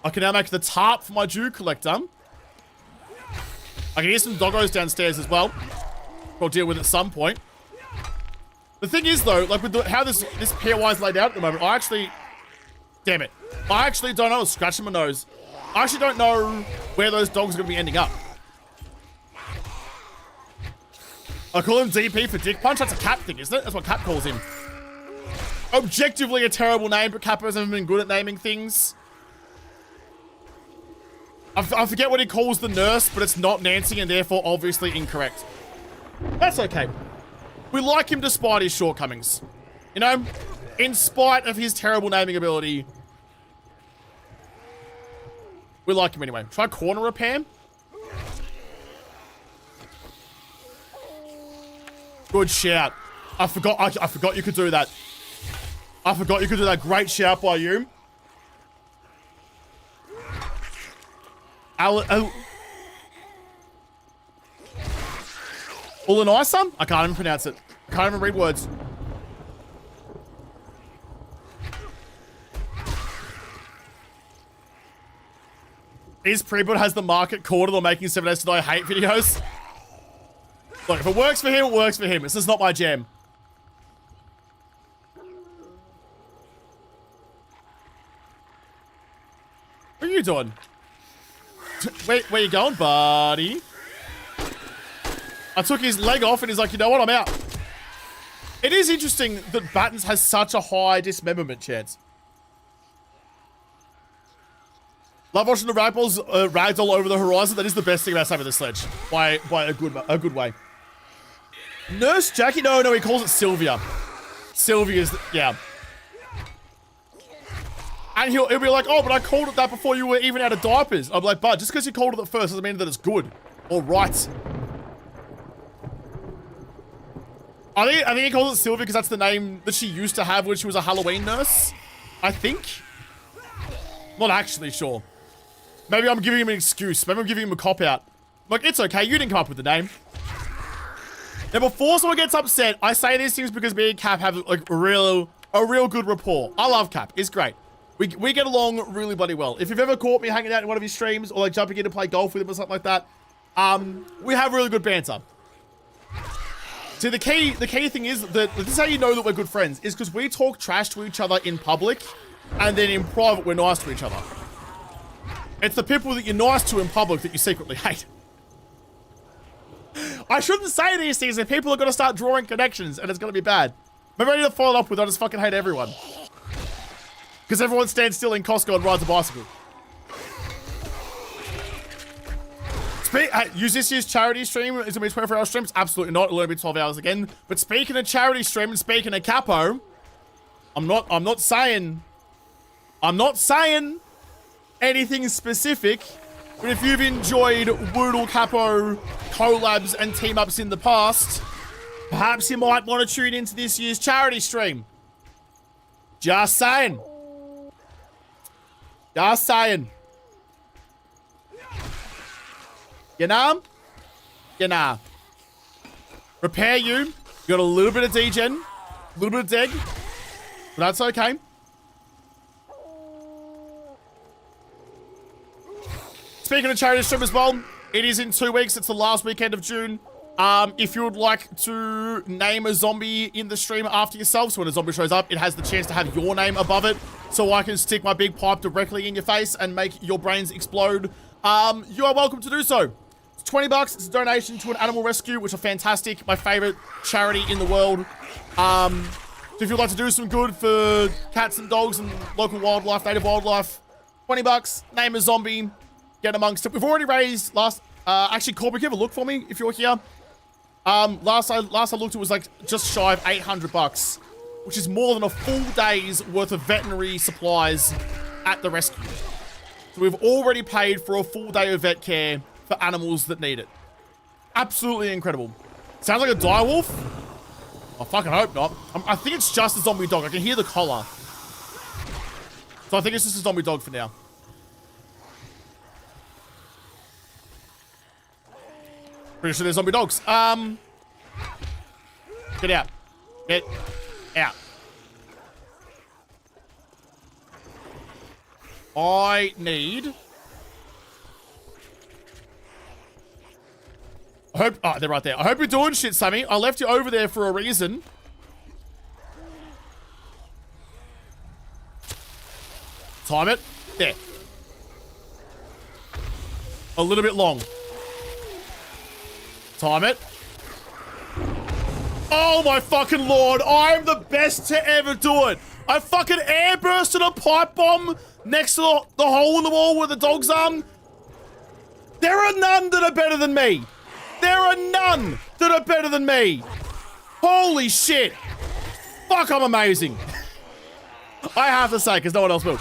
I can now make the tarp for my Jew collector. I can hear some doggos downstairs as well. I'll deal with it at some point. The thing is, though, like with how this POI is laid out at the moment, I actually... Damn it. I actually don't know. I was scratching my nose. I actually don't know where those dogs are going to be ending up. I call him DP for Dick Punch. That's a Cap thing, isn't it? That's what Cap calls him. Objectively a terrible name, but Cap hasn't been good at naming things. I forget what he calls the nurse, but it's not Nancy and therefore obviously incorrect. That's okay. We like him despite his shortcomings. You know, in spite of his terrible naming ability, we like him anyway. Try corner repair. Good shout. I forgot you could do that. I forgot you could do that. Great shout by you. Ulanisa? I can't even pronounce it. I can't even read words. Is Prebuild has the market cornered on making 7 Days to Die hate videos? Look, if it works for him, it works for him. This is not my jam. What are you doing? Where you going, buddy? I took his leg off and he's like, you know what, I'm out. It is interesting that Battens has such a high dismemberment chance. Love watching the ragdoll over the horizon. That is the best thing about saving the sledge by a good way. Nurse Jackie? No, he calls it Sylvia. Sylvia's, yeah. And he'll be like, oh, but I called it that before you were even out of diapers. I'm like, but just because you called it at first doesn't mean that it's good or right. I think he calls it Sylvia because that's the name that she used to have when she was a Halloween nurse. I think. Not actually sure. Maybe I'm giving him an excuse. Maybe I'm giving him a cop-out. Like, it's okay. You didn't come up with the name. Now, before someone gets upset, I say these things because me and Cap have, like, a real good rapport. I love Cap. It's great. We get along really bloody well. If you've ever caught me hanging out in one of his streams or, like, jumping in to play golf with him or something like that, we have really good banter. See, the key thing is that this is how you know that we're good friends, is because we talk trash to each other in public, and then in private, we're nice to each other. It's the people that you're nice to in public that you secretly hate. I shouldn't say these things, and people are going to start drawing connections, and it's going to be bad. Maybe I need to follow it up with, I just fucking hate everyone. Because everyone stands still in Costco and rides a bicycle. Use this year's charity stream. Is it going to be 24-hour streams? Absolutely not. It'll only be 12 hours again. But speaking of charity stream and speaking of Capo, I'm not saying anything specific, but if you've enjoyed JaWoodle Capo collabs and team-ups in the past, perhaps you might want to tune into this year's charity stream. Just saying. Just saying. You know? You know. Repair you. Got a little bit of degen. A little bit of deg. But that's okay. Speaking of charity stream as well, it is in 2 weeks. It's the last weekend of June. If you would like to name a zombie in the stream after yourself, so when a zombie shows up, it has the chance to have your name above it, so I can stick my big pipe directly in your face and make your brains explode. You are welcome to do so. It's 20 bucks. It's a donation to an animal rescue, which are fantastic. My favorite charity in the world. So if you'd like to do some good for cats and dogs and local wildlife, native wildlife, 20 bucks, name a zombie, get amongst it. We've already raised actually, Corbett, give a look for me if you're here. Last I looked, it was like just shy of 800 bucks, which is more than a full day's worth of veterinary supplies at the rescue. So we've already paid for a full day of vet care for animals that need it. Absolutely incredible. Sounds like a direwolf. I fucking hope not. I think it's just a zombie dog. I can hear the collar. So I think it's just a zombie dog for now. Pretty sure they're zombie dogs. Get out. Get out. I need... oh, they're right there. I hope you're doing shit, Sammy. I left you over there for a reason. Time it. There. A little bit long. Time it. Oh my fucking lord. I am the best to ever do it. I fucking airbursted a pipe bomb next to the hole in the wall where the dogs are. There are none that are better than me. There are none that are better than me. Holy shit. Fuck, I'm amazing. I have to say, because no one else will.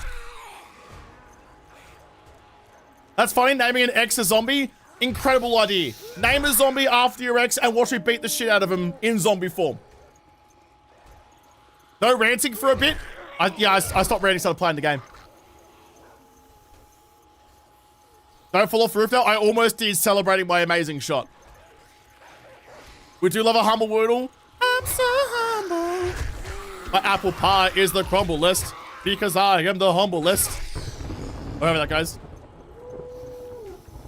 That's funny, naming an ex a zombie. Incredible idea. Name a zombie after your ex and watch me beat the shit out of him in zombie form. No ranting for a bit. I stopped ranting, started playing the game. Don't fall off the roof now. I almost did, celebrating my amazing shot. We do love a humble Woodle. I'm so humble. My apple pie is the crumble list because I am the humble list. Whatever that goes.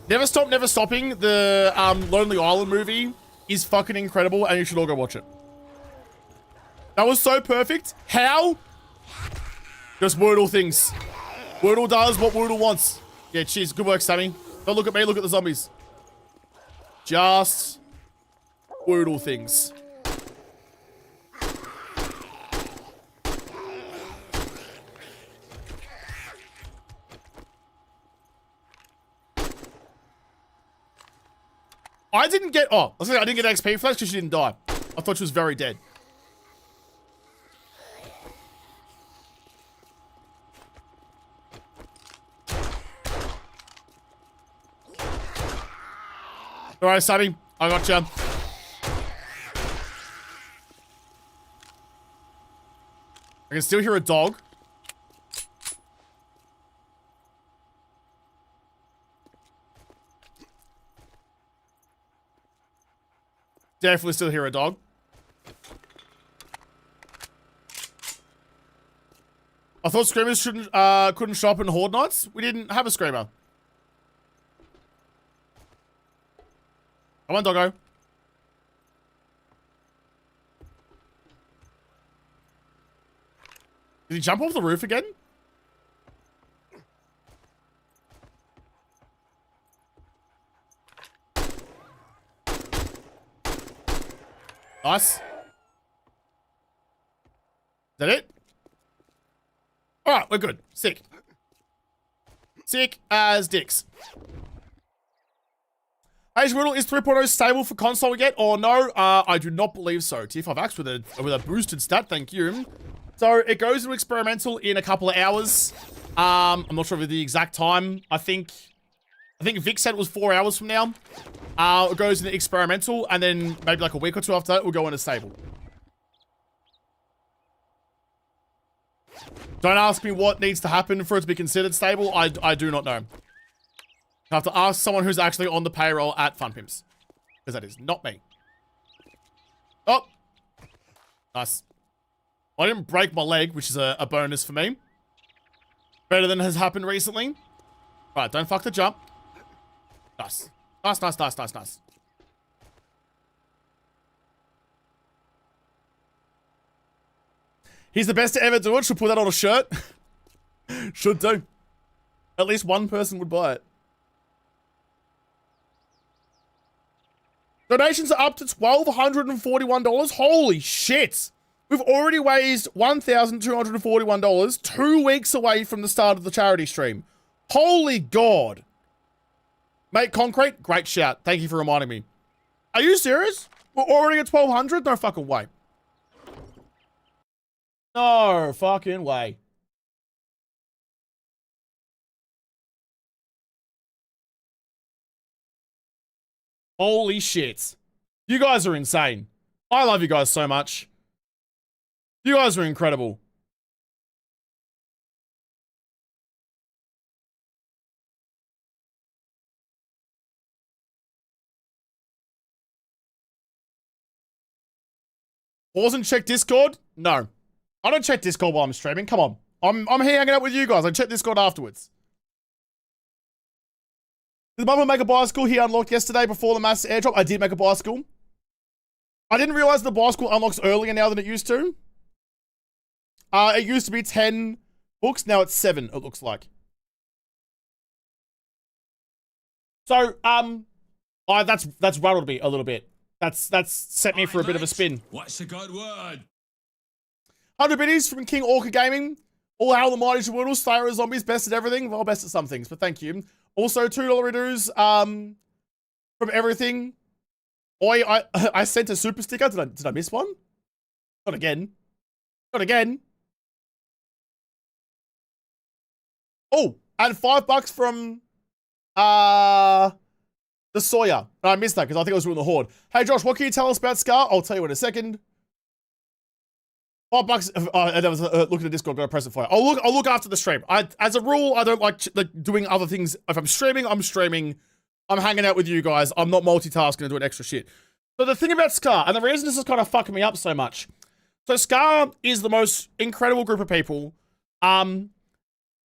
Never Stop, Never Stopping, the Lonely Island movie is fucking incredible and you should all go watch it. That was so perfect. How? Just Woodle things. Woodle does what Woodle wants. Yeah, cheers. Good work, Sammy. Don't look at me, look at the zombies. Just Woodle things. I didn't get, oh, I was saying I didn't get XP for that because she didn't die. I thought she was very dead. All right, Sonny, I gotcha. I can still hear a dog. Definitely still hear a dog. I thought screamers shouldn't, couldn't show up in Horde nights. We didn't have a screamer. Come on, doggo. Did he jump off the roof again? Nice. Is that it? Alright, we're good. Sick. Sick as dicks. Hey, JaWoodle, is 3.0 stable for console yet or no? I do not believe so. T5X with a boosted stat, thank you. So it goes into experimental in a couple of hours. I'm not sure of the exact time. I think Vic said it was 4 hours from now. It goes into experimental, and then maybe like a week or two after that, we'll go into stable. Don't ask me what needs to happen for it to be considered stable. I do not know. I have to ask someone who's actually on the payroll at Fun Pimps. Because that is not me. Oh. Nice. I didn't break my leg, which is a bonus for me. Better than has happened recently. Right, don't fuck the jump. Nice. Nice, nice, nice, nice, nice. He's the best to ever do it. Should put that on a shirt. Should do. At least one person would buy it. Donations are up to $1,241. Holy shit. We've already raised $1,241 2 weeks away from the start of the charity stream. Holy God. Mate, Concrete, great shout. Thank you for reminding me. Are you serious? We're already at 1,200? No fucking way. No fucking way. Holy shit. You guys are insane. I love you guys so much. You guys are incredible. Pause and check Discord? No. I don't check Discord while I'm streaming. Come on. I'm here hanging out with you guys. I check Discord afterwards. Did Bubba make a bicycle he unlocked yesterday before the mass airdrop? I did make a bicycle. I didn't realize the bicycle unlocks earlier now than it used to. It used to be 10 books. Now it's 7, it looks like. So, that's rattled me a little bit. That's set me for a bit of a spin. What's the good word? 100 biddies from King Orca Gaming. All hail the mighty JaWoodle, Slayer of Zombies, best at everything. Well, best at some things, but thank you. Also, $2 redos from everything. Oi, I sent a super sticker. Did I miss one? Not again. Not again. Oh, and $5 from the Sawyer. No, I missed that because I think I was doing the Horde. Hey Josh, what can you tell us about Scar? I'll tell you in a second. $5. That was look at the Discord. Gotta press it for you. I'll look after the stream. As a rule, I don't like doing other things. If I'm streaming, I'm streaming. I'm hanging out with you guys. I'm not multitasking and doing extra shit. So the thing about Scar, and the reason this is kind of fucking me up so much. So Scar is the most incredible group of people,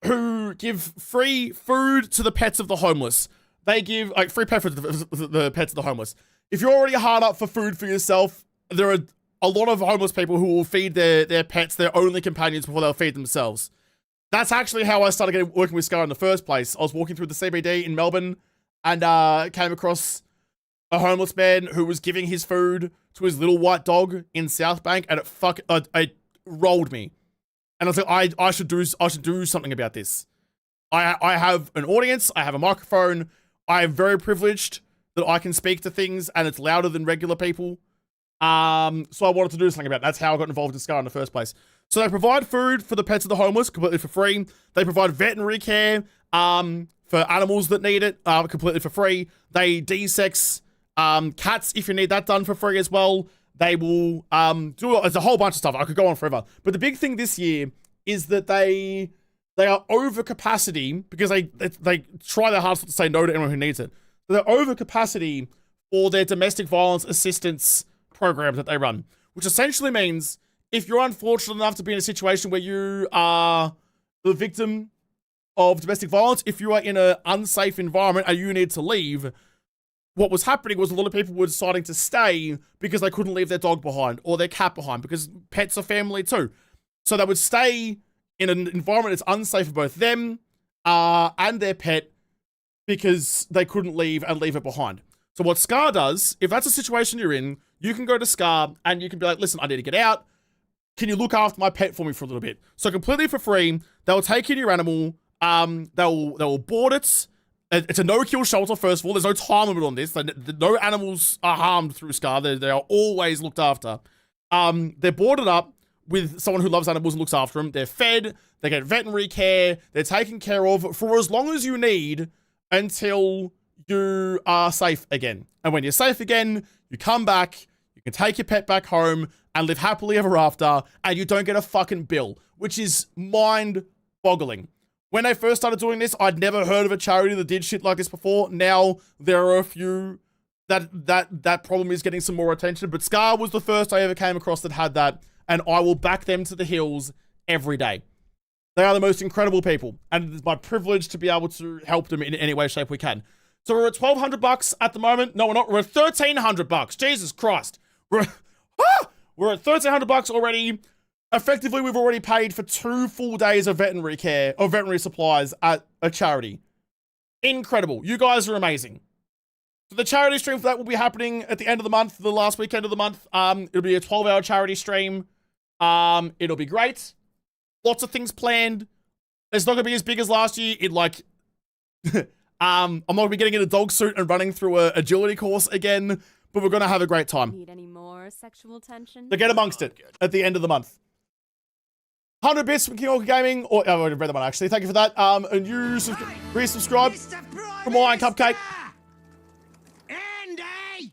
who give free food to the pets of the homeless. They give like free pet food to the pets of the homeless. If you're already hard up for food for yourself, there are a lot of homeless people who will feed their pets, their only companions, before they'll feed themselves. That's actually how I started working with Scar in the first place. I was walking through the CBD in Melbourne and came across a homeless man who was giving his food to his little white dog in South Bank, and it rolled me. And I was like, I should do something about this. I have an audience, I have a microphone, I am very privileged that I can speak to things and it's louder than regular people. So I wanted to do something about it. That's how I got involved in Scar in the first place. So they provide food for the pets of the homeless completely for free. They provide veterinary care for animals that need it completely for free. They de-sex cats if you need that done for free as well. They will do it's a whole bunch of stuff. I could go on forever. But the big thing this year is that they are over capacity because they try their hardest to say no to anyone who needs it. So they're over capacity for their domestic violence assistance program that they run, which essentially means if you're unfortunate enough to be in a situation where you are the victim of domestic violence, if you are in an unsafe environment and you need to leave, what was happening was a lot of people were deciding to stay because they couldn't leave their dog behind or their cat behind because pets are family too. So they would stay in an environment that's unsafe for both them and their pet because they couldn't leave and leave it behind. So what Scar does, if that's a situation you're in, you can go to Scar and you can be like, listen, I need to get out. Can you look after my pet for me for a little bit? So completely for free, they'll take in your animal. They'll board it. It's a no-kill shelter, first of all. There's no time limit on this. No animals are harmed through Scar. They are always looked after. They're boarded up with someone who loves animals and looks after them. They're fed. They get veterinary care. They're taken care of for as long as you need until you are safe again. And when you're safe again, you come back, you can take your pet back home and live happily ever after, and you don't get a fucking bill, which is mind-boggling. When they first started doing this, I'd never heard of a charity that did shit like this before. Now, there are a few that problem is getting some more attention, but Scar was the first I ever came across that had that, and I will back them to the hills every day. They are the most incredible people, and it's my privilege to be able to help them in any way, shape we can. So we're at $1,200 at the moment. No, we're not. We're at $1,300. Jesus Christ. We're at $1,300 already. Effectively, we've already paid for 2 full days of veterinary care, or veterinary supplies at a charity. Incredible. You guys are amazing. So the charity stream for that will be happening at the end of the month, the last weekend of the month. It'll be a 12-hour charity stream. It'll be great. Lots of things planned. It's not going to be as big as last year. I'm not going to be getting in a dog suit and running through a agility course again, but we're going to have a great time. Need any more sexual tension? So get amongst it at the end of the month. 100 bits from King Orca Gaming, or I've already read that one actually. Thank you for that. And you resubscribe from Lion Cupcake. Andy!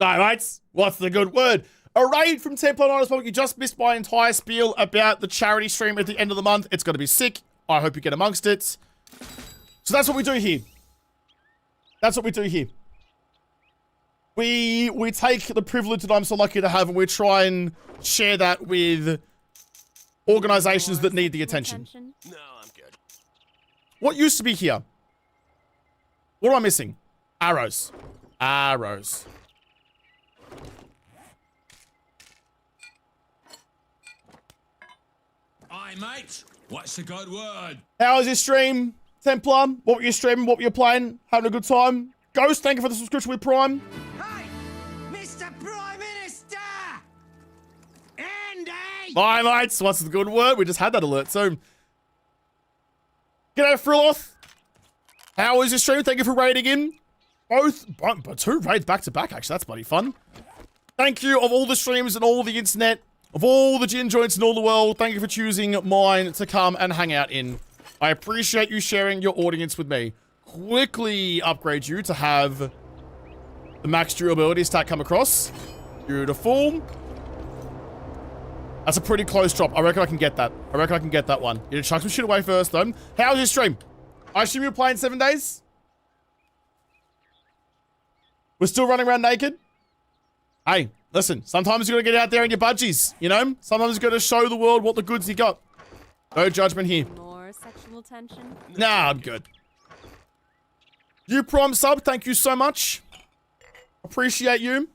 No, mates. What's the good word? A raid from 10.9. You just missed my entire spiel about the charity stream at the end of the month. It's going to be sick. I hope you get amongst it. So that's what we do here. That's what we do here. We take the privilege that I'm so lucky to have and we try and share that with organizations that need the attention. No, I'm good. What used to be here? What am I missing? Arrows. Arrows. Aye, mate. What's the good word? How was your stream, Templar? What were you streaming? What were you playing? Having a good time? Ghost, thank you for the subscription with Prime. Hey, Mr. Prime Minister! Andy! Bye, mates. What's the good word? We just had that alert, so. G'day, Frilloth. How was your stream? Thank you for raiding in. But 2 raids back to back, actually. That's bloody fun. Thank you of all the streams and all the internet, of all the gin joints in all the world. Thank you for choosing mine to come and hang out in. I appreciate you sharing your audience with me. Quickly upgrade you to have the max durability stat come across. Beautiful. That's a pretty close drop. I reckon I can get that. I reckon I can get that one. You chuck some shit away first, though. How's your stream? I assume you're playing 7 days? We're still running around naked? Hey, listen. Sometimes you gotta get out there in your budgies, you know? Sometimes you gotta show the world what the goods you got. No judgment here. More sexual tension? Nah, I'm good. You Prime sub, thank you so much. Appreciate you.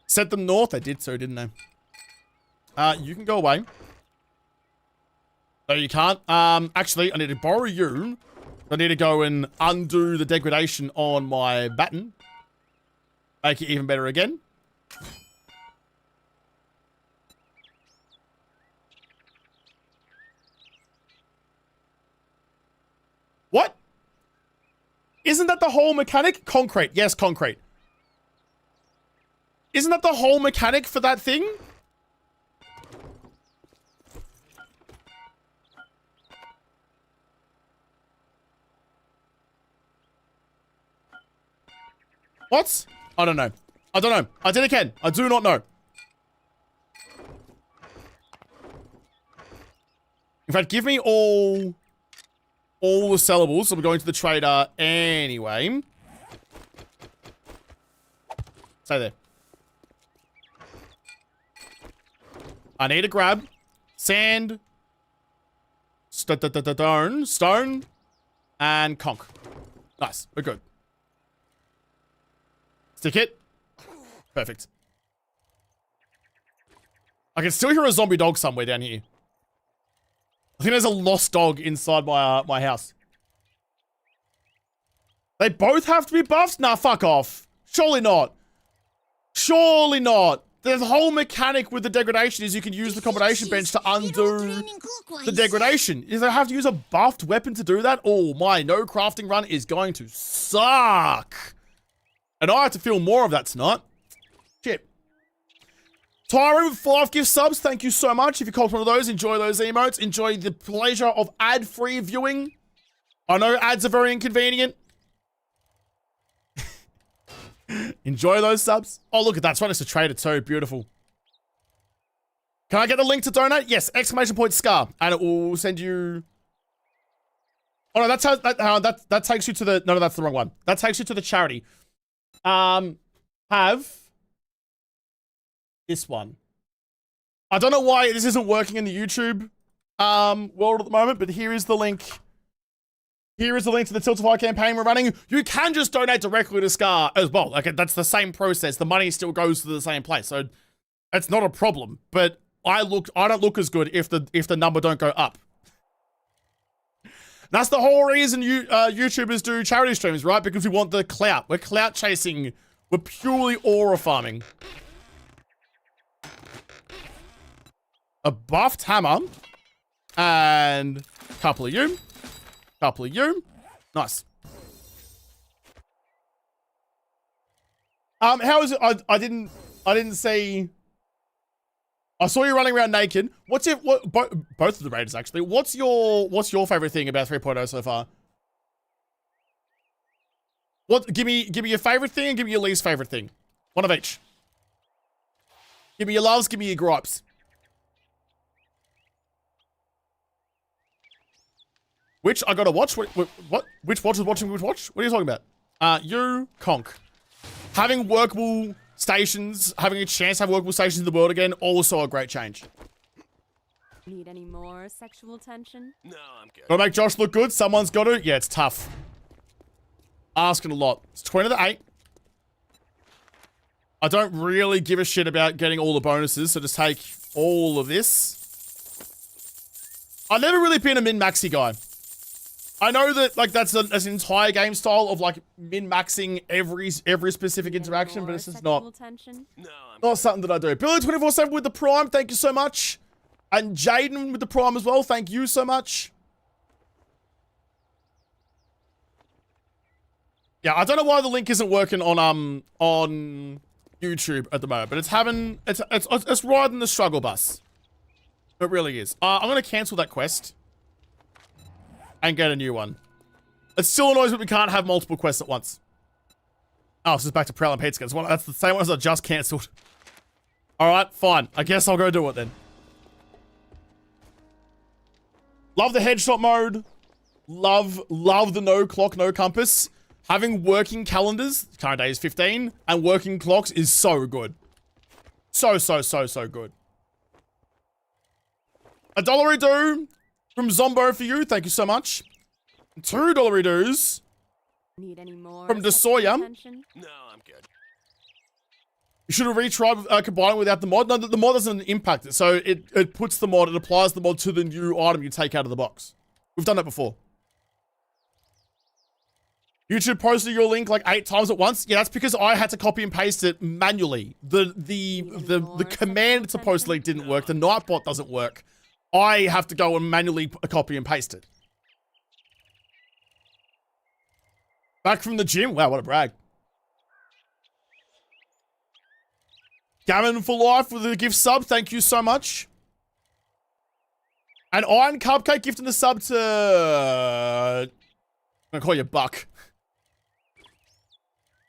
Set them north. They did so, didn't they? You can go away. No, you can't. Actually, I need to borrow you. I need to go and undo the degradation on my baton. Make it even better again. What? isn't that the whole mechanic? Concrete. Yes, concrete. Isn't that the whole mechanic for that thing? What? I don't know. I don't know. I did again. I do not know. In fact, give me all the sellables. So we're going to the trader anyway. Stay there. I need to grab sand, stone, and conch. Nice. We're good. Stick it. Perfect. I can still hear a zombie dog somewhere down here. I think there's a lost dog inside my house. They both have to be buffed? Nah, fuck off. Surely not. Surely not. The whole mechanic with the degradation is you can use the combination bench to undo the degradation. Is I have to use a buffed weapon to do that? Oh, my no crafting run is going to suck. And I have to feel more of that tonight. Shit. Tyron with 5 gift subs, thank you so much. If you caught one of those, enjoy those emotes. Enjoy the pleasure of ad-free viewing. I know ads are very inconvenient. Enjoy those subs. Oh, look at that. It's right next to Trader too. Beautiful. Can I get the link to donate? Yes. Exclamation point scar. And it will send you... Oh, no. That's how... That takes you to the... No, that's the wrong one. That takes you to the charity. Have... this one. I don't know why this isn't working in the YouTube world at the moment, but here is the link. Here is the link to the Tiltify campaign we're running. You can just donate directly to Scar as well. Like, that's the same process. The money still goes to the same place. So it's not a problem. But I don't look as good if the number don't go up. That's the whole reason YouTubers do charity streams, right? Because we want the clout. We're clout chasing. We're purely aura farming. A buffed hammer. And a couple of you. Couple of you. Nice. How is it? I didn't see. I saw you running around naked. What's your both of the raiders actually? What's your favorite thing about 3.0 so far? Give me your favorite thing and give me your least favorite thing. One of each. Give me your loves, give me your gripes. Which I gotta watch? What? Which watch is watching which watch? What are you talking about? You, conch. Having workable stations, having a chance to have workable stations in the world again, also a great change. Need any more sexual tension? No, I'm good. Gotta make Josh look good. Someone's got to. Yeah, it's tough. Asking a lot. It's 20 to 8. I don't really give a shit about getting all the bonuses, so just take all of this. I've never really been a min-maxy guy. I know that like that's an entire game style of like min-maxing every specific interaction, but it's just not something that I do. Billy247 with the Prime, thank you so much. And Jaden with the Prime as well, thank you so much. Yeah, I don't know why the link isn't working on YouTube at the moment, but it's riding the struggle bus. It really is. I'm gonna cancel that quest. And get a new one. It still annoys me we can't have multiple quests at once. Oh, this is back to Prowl and Pizza. That's the same one as I just cancelled. Alright, fine. I guess I'll go do it then. Love the headshot mode. Love the no clock, no compass. Having working calendars, current day is 15, and working clocks is so good. So good. $1 do. From Zombo for you, thank you so much. $2 dues. Need any more from DeSawyer. No, I'm good. You should have retried combining without the mod. No, the mod doesn't impact it. So it puts the mod, it applies the mod to the new item you take out of the box. We've done that before. YouTube posted your link like 8 times at once. Yeah, that's because I had to copy and paste it manually. The command to post link didn't work. The Nightbot doesn't work. I have to go and manually copy and paste it. Back from the gym. Wow, what a brag. Gammon for life with a gift sub. Thank you so much. And Iron Cupcake gifting the sub to... I'm going to call you Buck.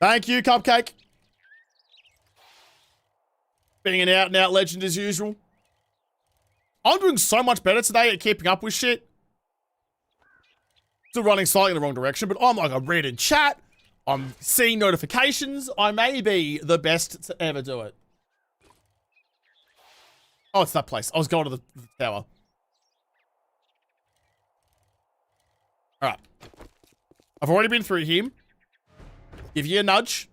Thank you, Cupcake. Being an out-and-out legend as usual. I'm doing so much better today at keeping up with shit. Still running slightly in the wrong direction, but I'm reading chat. I'm seeing notifications. I may be the best to ever do it. Oh, it's that place. I was going to the tower. Alright. I've already been through him. Give you a nudge.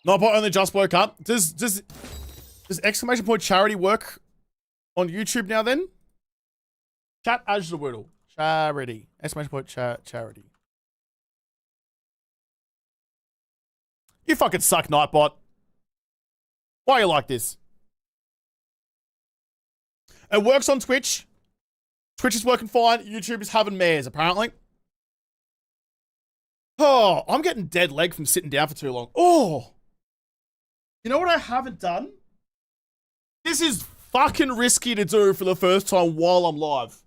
Nobot only just woke up. Does exclamation point charity work on YouTube now then? Chat as JaWoodle. Charity. Exclamation point charity. You fucking suck, Nightbot. Why are you like this? It works on Twitch. Twitch is working fine. YouTube is having mares, apparently. Oh, I'm getting dead leg from sitting down for too long. Oh. You know what I haven't done? This is fucking risky to do for the first time while I'm live.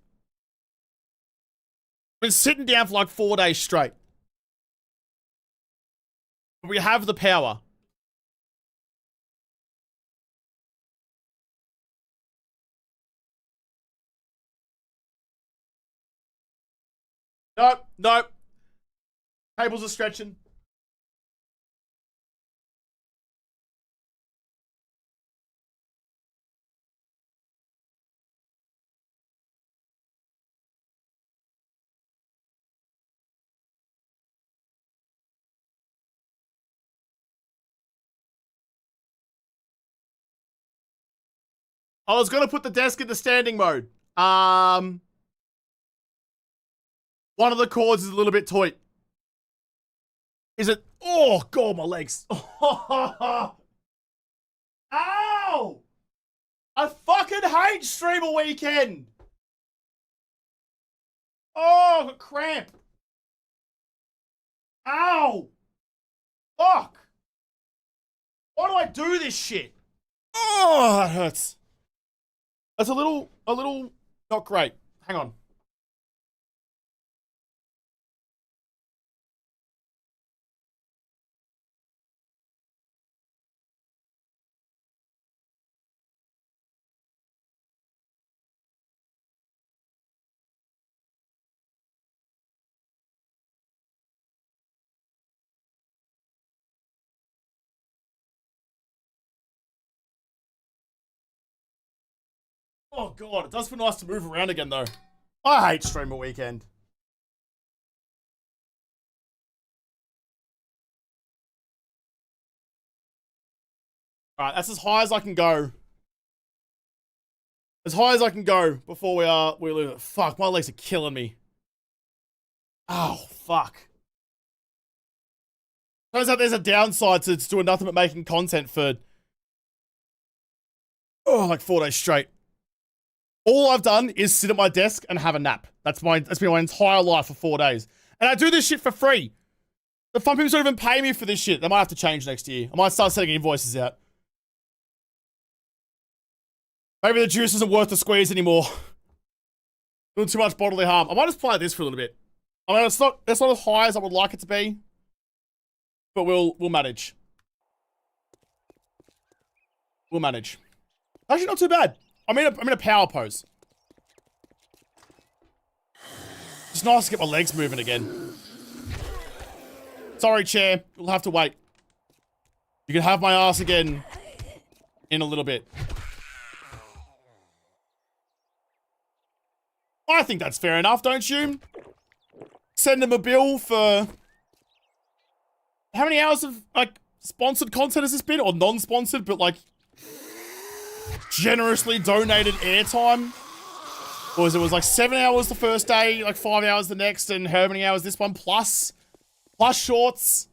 I've been sitting down for like 4 days straight. But we have the power. Nope, nope. Tables are stretching. I was gonna put the desk into standing mode. One of the cords is a little bit tight. Is it? Oh, God, my legs. Ow! I fucking hate streamer weekend. Oh, I got cramp. Ow! Fuck! Why do I do this shit? Oh, that hurts. That's a little not great. Hang on. Oh, God, it does feel nice to move around again, though. I hate streamer weekend. Alright, that's as high as I can go. As high as I can go before we lose it. Fuck, my legs are killing me. Oh, fuck. Turns out there's a downside to doing nothing but making content for... Oh, like 4 days straight. All I've done is sit at my desk and have a nap. That's been my entire life for 4 days. And I do this shit for free. The Fun Pimps don't even pay me for this shit. They might have to change next year. I might start sending invoices out. Maybe the juice isn't worth the squeeze anymore. Doing too much bodily harm. I might just play this for a little bit. I mean, it's not as high as I would like it to be. But we'll manage. We'll manage. Actually, not too bad. I'm in a power pose. It's nice to get my legs moving again. Sorry, chair. You'll have to wait. You can have my ass again in a little bit. I think that's fair enough, don't you? Send them a bill for... How many hours of, like, sponsored content has this been? Or non-sponsored, but, like... generously donated airtime. Or was it was like 7 hours the first day, like 5 hours the next, and how many hours this one, plus shorts,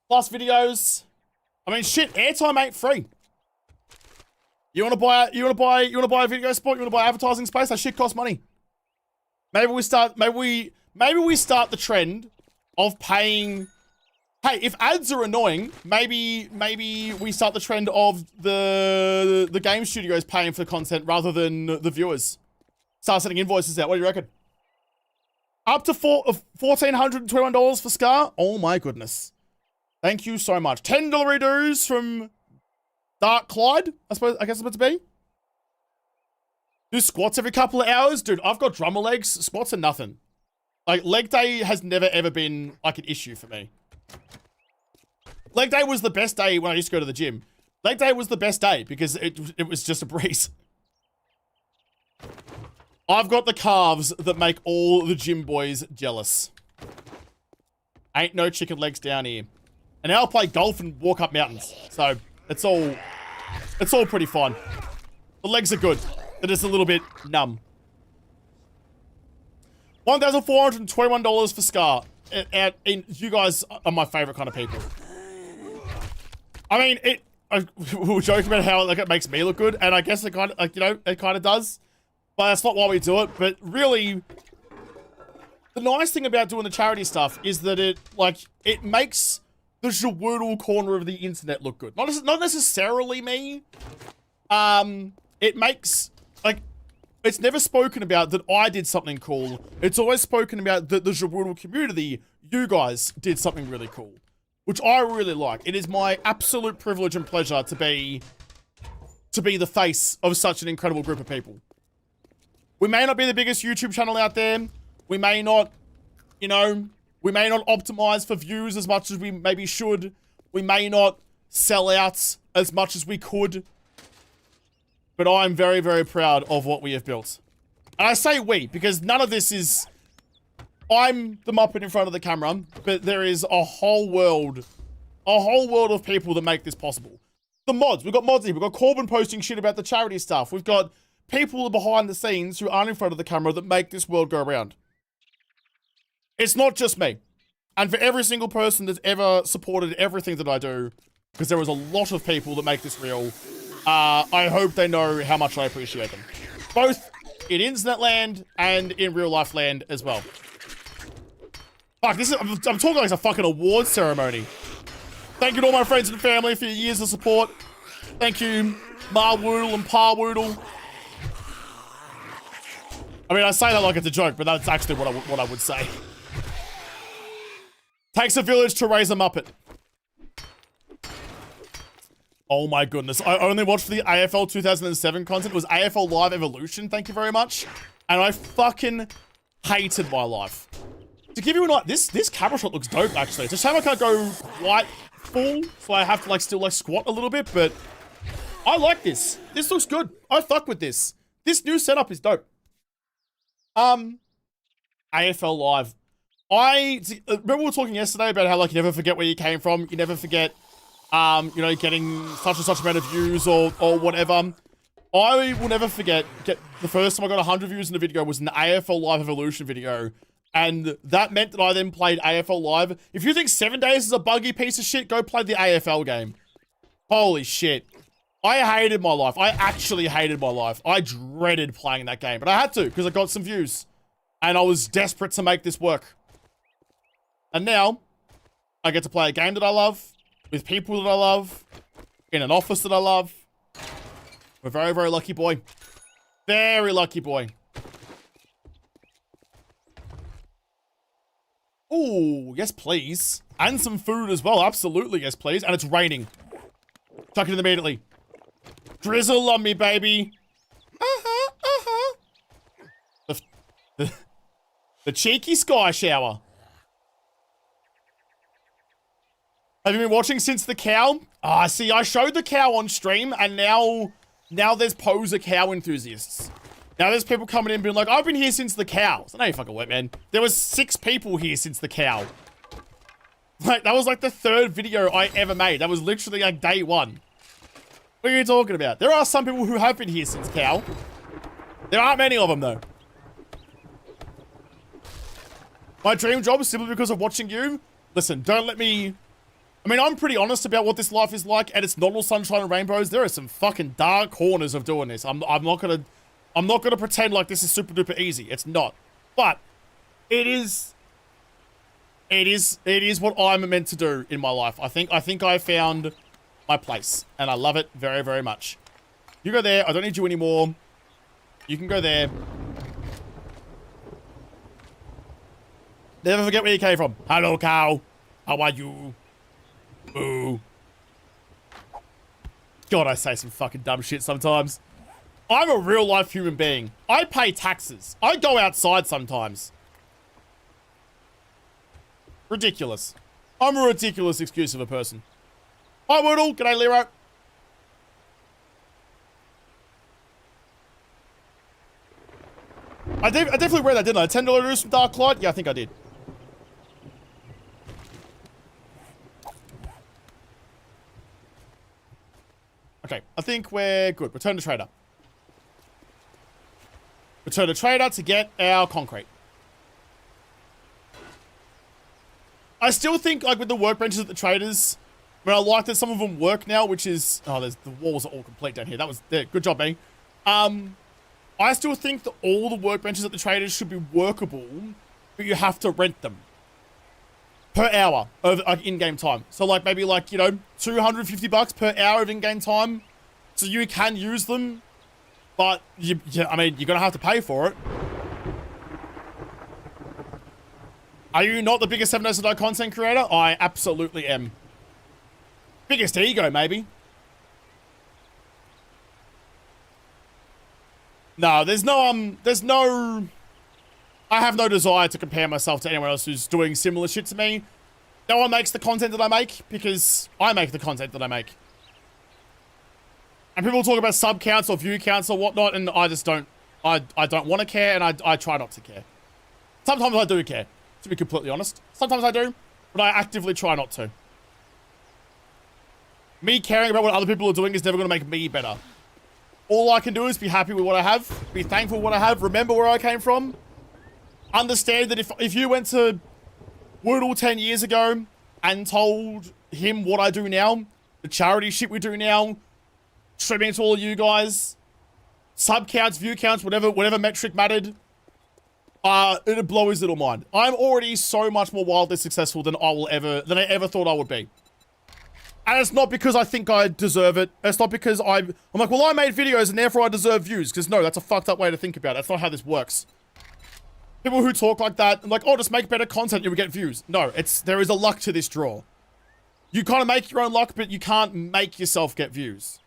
plus videos. I mean, shit, airtime ain't free. You wanna buy a video spot, you wanna buy advertising space, that shit costs money. Maybe maybe we start the trend of paying. Hey, if ads are annoying, maybe we start the trend of the game studios paying for content rather than the viewers. Start sending invoices out. What do you reckon? Up to $1,421 for Scar? Oh my goodness. Thank you so much. $10 dues from Dark Clyde, I guess it's meant to be. Do squats every couple of hours? Dude, I've got drummer legs. Squats are nothing. Like, leg day has never ever been like an issue for me. Leg day was the best day when I used to go to the gym. Leg day was the best day because it was just a breeze. I've got the calves that make all the gym boys jealous. Ain't no chicken legs down here. And now I'll play golf and walk up mountains. So, it's all pretty fun. The legs are good. They're just a little bit numb. $1,421 for Scar. And you guys are my favorite kind of people. I mean, we were joking about how like it makes me look good, and I guess it kind of, like, you know, it kind of does. But that's not why we do it. But really, the nice thing about doing the charity stuff is that it makes the JaWoodle corner of the internet look good. Not necessarily me. It makes, like, it's never spoken about that I did something cool. It's always spoken about that the JaWoodle community, you guys, did something really cool. Which I really like. It is my absolute privilege and pleasure to be the face of such an incredible group of people. We may not be the biggest YouTube channel out there. We may not, you know, we may not optimize for views as much as we maybe should. We may not sell out as much as we could. But I'm very, very proud of what we have built. And I say we, because none of this is... I'm the Muppet in front of the camera, but there is a whole world of people that make this possible. The mods, we've got mods here, we've got Corbin posting shit about the charity stuff. We've got people behind the scenes who aren't in front of the camera that make this world go around. It's not just me. And for every single person that's ever supported everything that I do, because there is a lot of people that make this real, I hope they know how much I appreciate them. Both in internet land and in real life land as well. Fuck, I'm talking like it's a fucking award ceremony. Thank you to all my friends and family for your years of support. Thank you, JaWoodle and P.O. I mean, I say that like it's a joke, but that's actually what I would say. Takes a village to raise a Muppet. Oh my goodness. I only watched the AFL 2007 content. It was AFL Live Evolution, thank you very much. And I fucking hated my life. To give you an idea, this camera shot looks dope, actually. It's a shame I can't go quite full, so I have to, like, still, like, squat a little bit, but I like this. This looks good. I fuck with this. This new setup is dope. AFL Live. Remember we were talking yesterday about how, like, you never forget where you came from. You never forget, you know, getting such and such amount of views or whatever. I will never forget, the first time I got 100 views in a video was an AFL Live Evolution video. And that meant that I then played AFL Live. If you think 7 Days is a buggy piece of shit, go play the AFL game. Holy shit. I hated my life. I actually hated my life. I dreaded playing that game. But I had to, because I got some views. And I was desperate to make this work. And now, I get to play a game that I love, with people that I love, in an office that I love. I'm a very, very lucky boy. Very lucky boy. Oh, yes, please. And some food as well. Absolutely, yes, please. And it's raining. Chuck it in immediately. Drizzle on me, baby. The cheeky sky shower. Have you been watching since the cow? Ah, see, I showed the cow on stream, and now there's poser cow enthusiasts. Now there's people coming in being like, I've been here since the cow. So, no, you fucking wet, man. There was 6 people here since the cow. Like, that was like the 3rd video I ever made. That was literally like day 1. What are you talking about? There are some people who have been here since cow. There aren't many of them, though. My dream job is simply because of watching you. Listen, don't let me... I mean, I'm pretty honest about what this life is like, and it's not all sunshine and rainbows. There are some fucking dark corners of doing this. I'm not gonna pretend like this is super duper easy. It's not. But It is what I'm meant to do in my life. I think I found my place, and I love it very, very much. You go there. I don't need you anymore. You can go there. Never forget where you came from. Hello, cow. How are you? Boo. God, I say some fucking dumb shit sometimes. I'm a real life human being. I pay taxes. I go outside sometimes. Ridiculous. I'm a ridiculous excuse of a person. Hi, JaWoodle. G'day, Lero. I definitely read that, didn't I? $10 news from Darklight? Yeah, I think I did. Okay, I think we're good. Return to trader. Return to trader to get our concrete. I still think, like, with the workbenches at the traders, I mean, I like that some of them work now, which is... Oh, the walls are all complete down here. That was... There. Good job, me. I still think that all the workbenches at the traders should be workable, but you have to rent them. Per hour of like, in-game time. So, like, maybe, like, you know, $250 per hour of in-game time. So you can use them, but, I mean, you're going to have to pay for it. Are you not the biggest 7 Days to Die content creator? I absolutely am. Biggest ego, maybe. No, there's no... I have no desire to compare myself to anyone else who's doing similar shit to me. No one makes the content that I make because I make the content that I make. And people talk about sub counts or view counts or whatnot, and I just don't... I don't want to care, and I try not to care. Sometimes I do care, to be completely honest. Sometimes I do, but I actively try not to. Me caring about what other people are doing is never going to make me better. All I can do is be happy with what I have, be thankful for what I have, remember where I came from. Understand that if you went to JaWoodle 10 years ago and told him what I do now, the charity shit we do now, streaming to all of you guys, sub counts, view counts, whatever metric mattered, it'd blow his little mind. I'm already so much more wildly successful than I ever thought I would be. And it's not because I think I deserve it. It's not because I'm like, well, I made videos and therefore I deserve views. Because no, that's a fucked up way to think about it. That's not how this works. People who talk like that, like, oh, just make better content, you will get views. No, there is a luck to this draw. You kind of make your own luck, but you can't make yourself get views.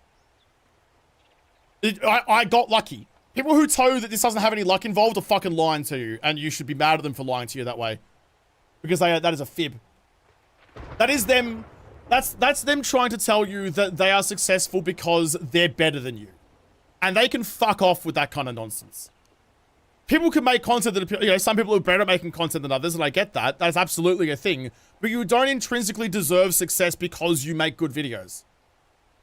I got lucky. People who tell you that this doesn't have any luck involved are fucking lying to you. And you should be mad at them for lying to you that way. Because that is a fib. That is them... That's them trying to tell you that they are successful because they're better than you. And they can fuck off with that kind of nonsense. People can make content that, you know, some people are better at making content than others, and I get that. That's absolutely a thing. But you don't intrinsically deserve success because you make good videos.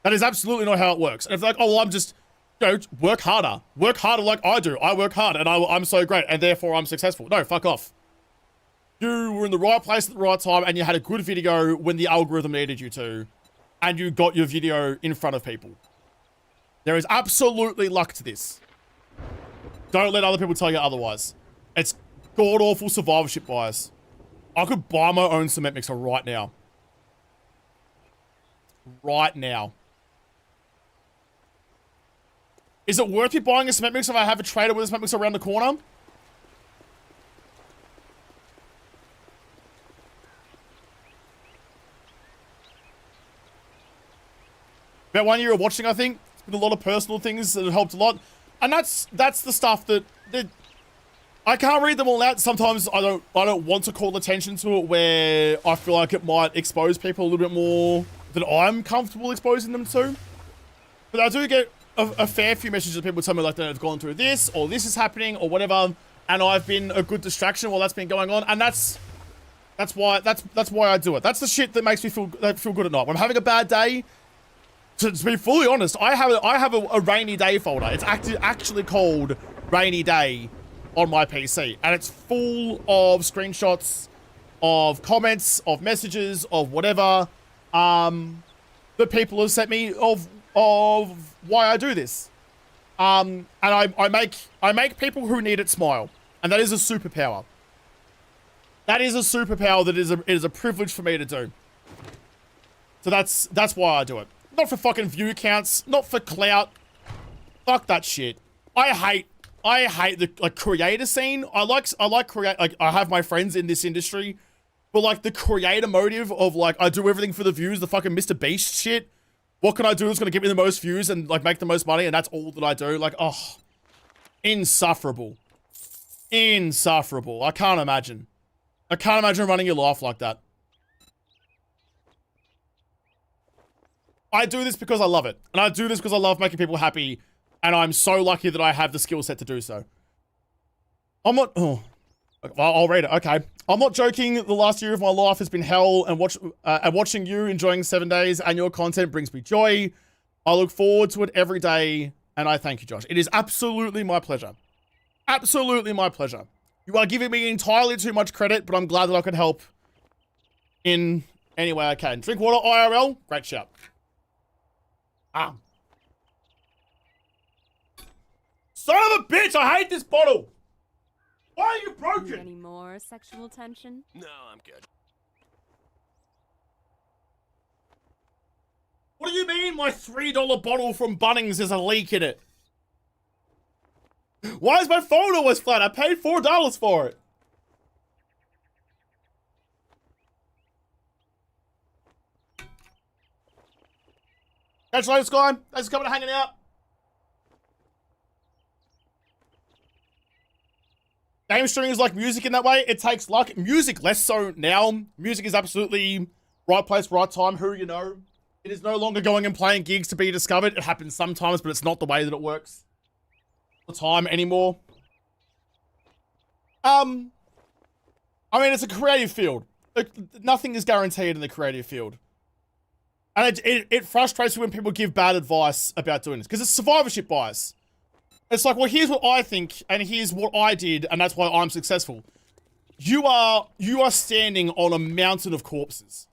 That is absolutely not how it works. And if they're like, oh, well, I'm just, you know, work harder. Work harder like I do. I work hard, and I'm so great, and therefore I'm successful. No, fuck off. You were in the right place at the right time, and you had a good video when the algorithm needed you to, and you got your video in front of people. There is absolutely luck to this. Don't let other people tell you otherwise. It's god-awful survivorship bias. I could buy my own cement mixer right now. Right now. Is it worth me buying a cement mixer if I have a trader with a cement mixer around the corner? About 1 year of watching, I think. It's been a lot of personal things that have helped a lot. And that's the stuff that I can't read them all out. Sometimes I don't want to call attention to it where I feel like it might expose people a little bit more than I'm comfortable exposing them to. But I do get a fair few messages of people tell me like they've gone through this or this is happening or whatever, and I've been a good distraction while that's been going on, and that's why I do it. That's the shit that makes me feel good at night. When I'm having a bad day. To be fully honest, I have a rainy day folder. It's actually called Rainy Day on my PC. And it's full of screenshots of comments, of messages, of whatever that people have sent me of why I do this. And I make people who need it smile. And that is a superpower. That is a superpower that it is a privilege for me to do. So that's why I do it. Not for fucking view counts, not for clout. Fuck that shit. I hate the like creator scene. I like create, like I have my friends in this industry, but like the creator motive of like I do everything for the views, the fucking Mr. Beast shit. What can I do that's gonna give me the most views and like make the most money, and that's all that I do. Like, oh, insufferable. Insufferable. I can't imagine. I can't imagine running your life like that. I do this because I love it. And I do this because I love making people happy. And I'm so lucky that I have the skill set to do so. I'm not... Oh. Well, I'll read it. Okay. I'm not joking. The last year of my life has been hell. And watching you enjoying 7 days and your content brings me joy. I look forward to it every day. And I thank you, Josh. It is absolutely my pleasure. Absolutely my pleasure. You are giving me entirely too much credit, but I'm glad that I could help in any way I can. Drink water IRL. Great shout. Ah. Son of a bitch, I hate this bottle. Why are you Need broken? any more sexual tension? No, I'm good. What do you mean my $3 bottle from Bunnings has a leak in it? Why is my phone always flat? I paid $4 for it. Catch you later, Sky. Thanks for coming and hanging out. Game streaming is like music in that way. It takes luck. Music less so now. Music is absolutely right place, right time. Who you know. It is no longer going and playing gigs to be discovered. It happens sometimes, but it's not the way that it works all the time anymore. I mean, it's a creative field. Nothing is guaranteed in the creative field. And it frustrates me when people give bad advice about doing this, because it's survivorship bias. It's like, well, here's what I think, and here's what I did, and that's why I'm successful. You are standing on a mountain of corpses.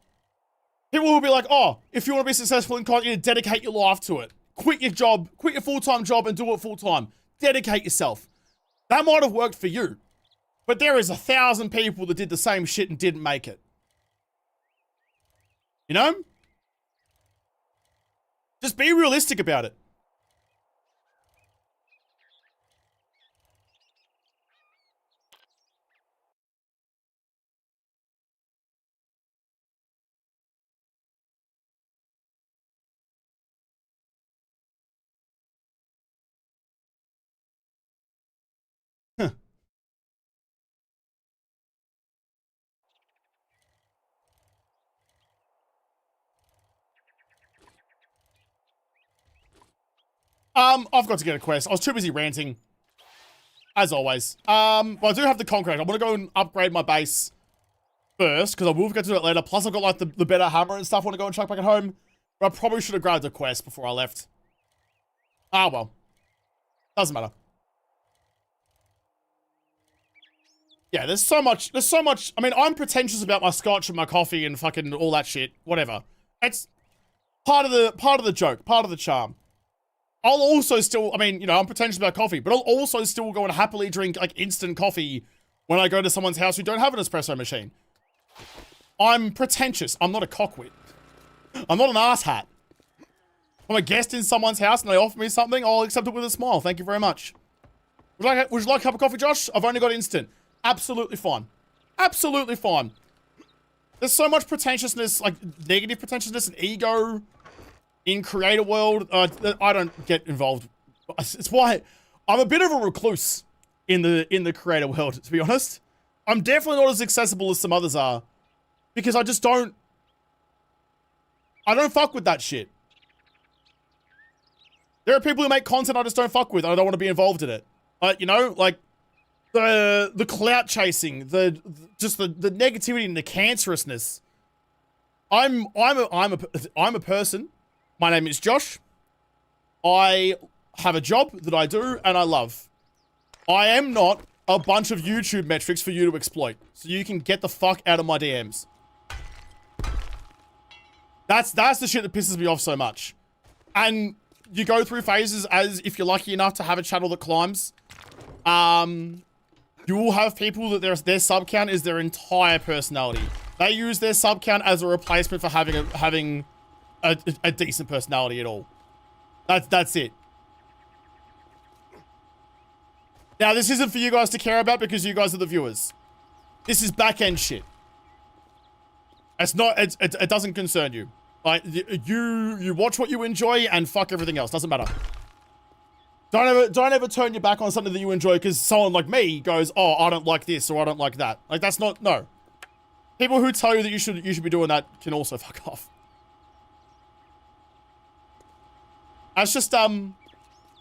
People will be like, oh, if you want to be successful in content, you dedicate your life to it. Quit your job, quit your full-time job and do it full-time. Dedicate yourself. That might have worked for you. But there is 1,000 people that did the same shit and didn't make it. You know? Just be realistic about it. Huh. I've got to get a quest. I was too busy ranting. As always. But I do have the concrete. I want to go and upgrade my base first, because I will get to it later. Plus, I've got, like, the better hammer and stuff I want to go and chuck back at home. But I probably should have grabbed a quest before I left. Ah, well. Doesn't matter. Yeah, there's so much. I mean, I'm pretentious about my scotch and my coffee and fucking all that shit. Whatever. It's part of the joke, part of the charm. I'll also still, I mean, you know, I'm pretentious about coffee, but I'll also still go and happily drink, like, instant coffee when I go to someone's house who don't have an espresso machine. I'm pretentious. I'm not a cockwit. I'm not an asshat. I'm a guest in someone's house and they offer me something, I'll accept it with a smile. Thank you very much. Would you like a cup of coffee, Josh? I've only got instant. Absolutely fine. Absolutely fine. There's so much pretentiousness, like, negative pretentiousness and ego in creator world, I don't get involved. It's why I'm a bit of a recluse in the creator world, to be honest. I'm definitely not as accessible as some others are, because I don't fuck with that shit. There are people who make content I just don't fuck with, and I don't want to be involved in it. You know, like the clout chasing, just the negativity and the cancerousness. I'm a person. My name is Josh. I have a job that I do and I love. I am not a bunch of YouTube metrics for you to exploit. So you can get the fuck out of my DMs. That's the shit that pisses me off so much. And you go through phases as if you're lucky enough to have a channel that climbs. You will have people that their sub count is their entire personality. They use their sub count as a replacement for having a decent personality at all. That's it. Now, this isn't for you guys to care about because you guys are the viewers. This is back-end shit. It's not, it doesn't concern you. Like, you watch what you enjoy and fuck everything else. Doesn't matter. Don't ever turn your back on something that you enjoy because someone like me goes, oh, I don't like this or I don't like that. Like, that's not, no. People who tell you that you should be doing that can also fuck off. That's just, this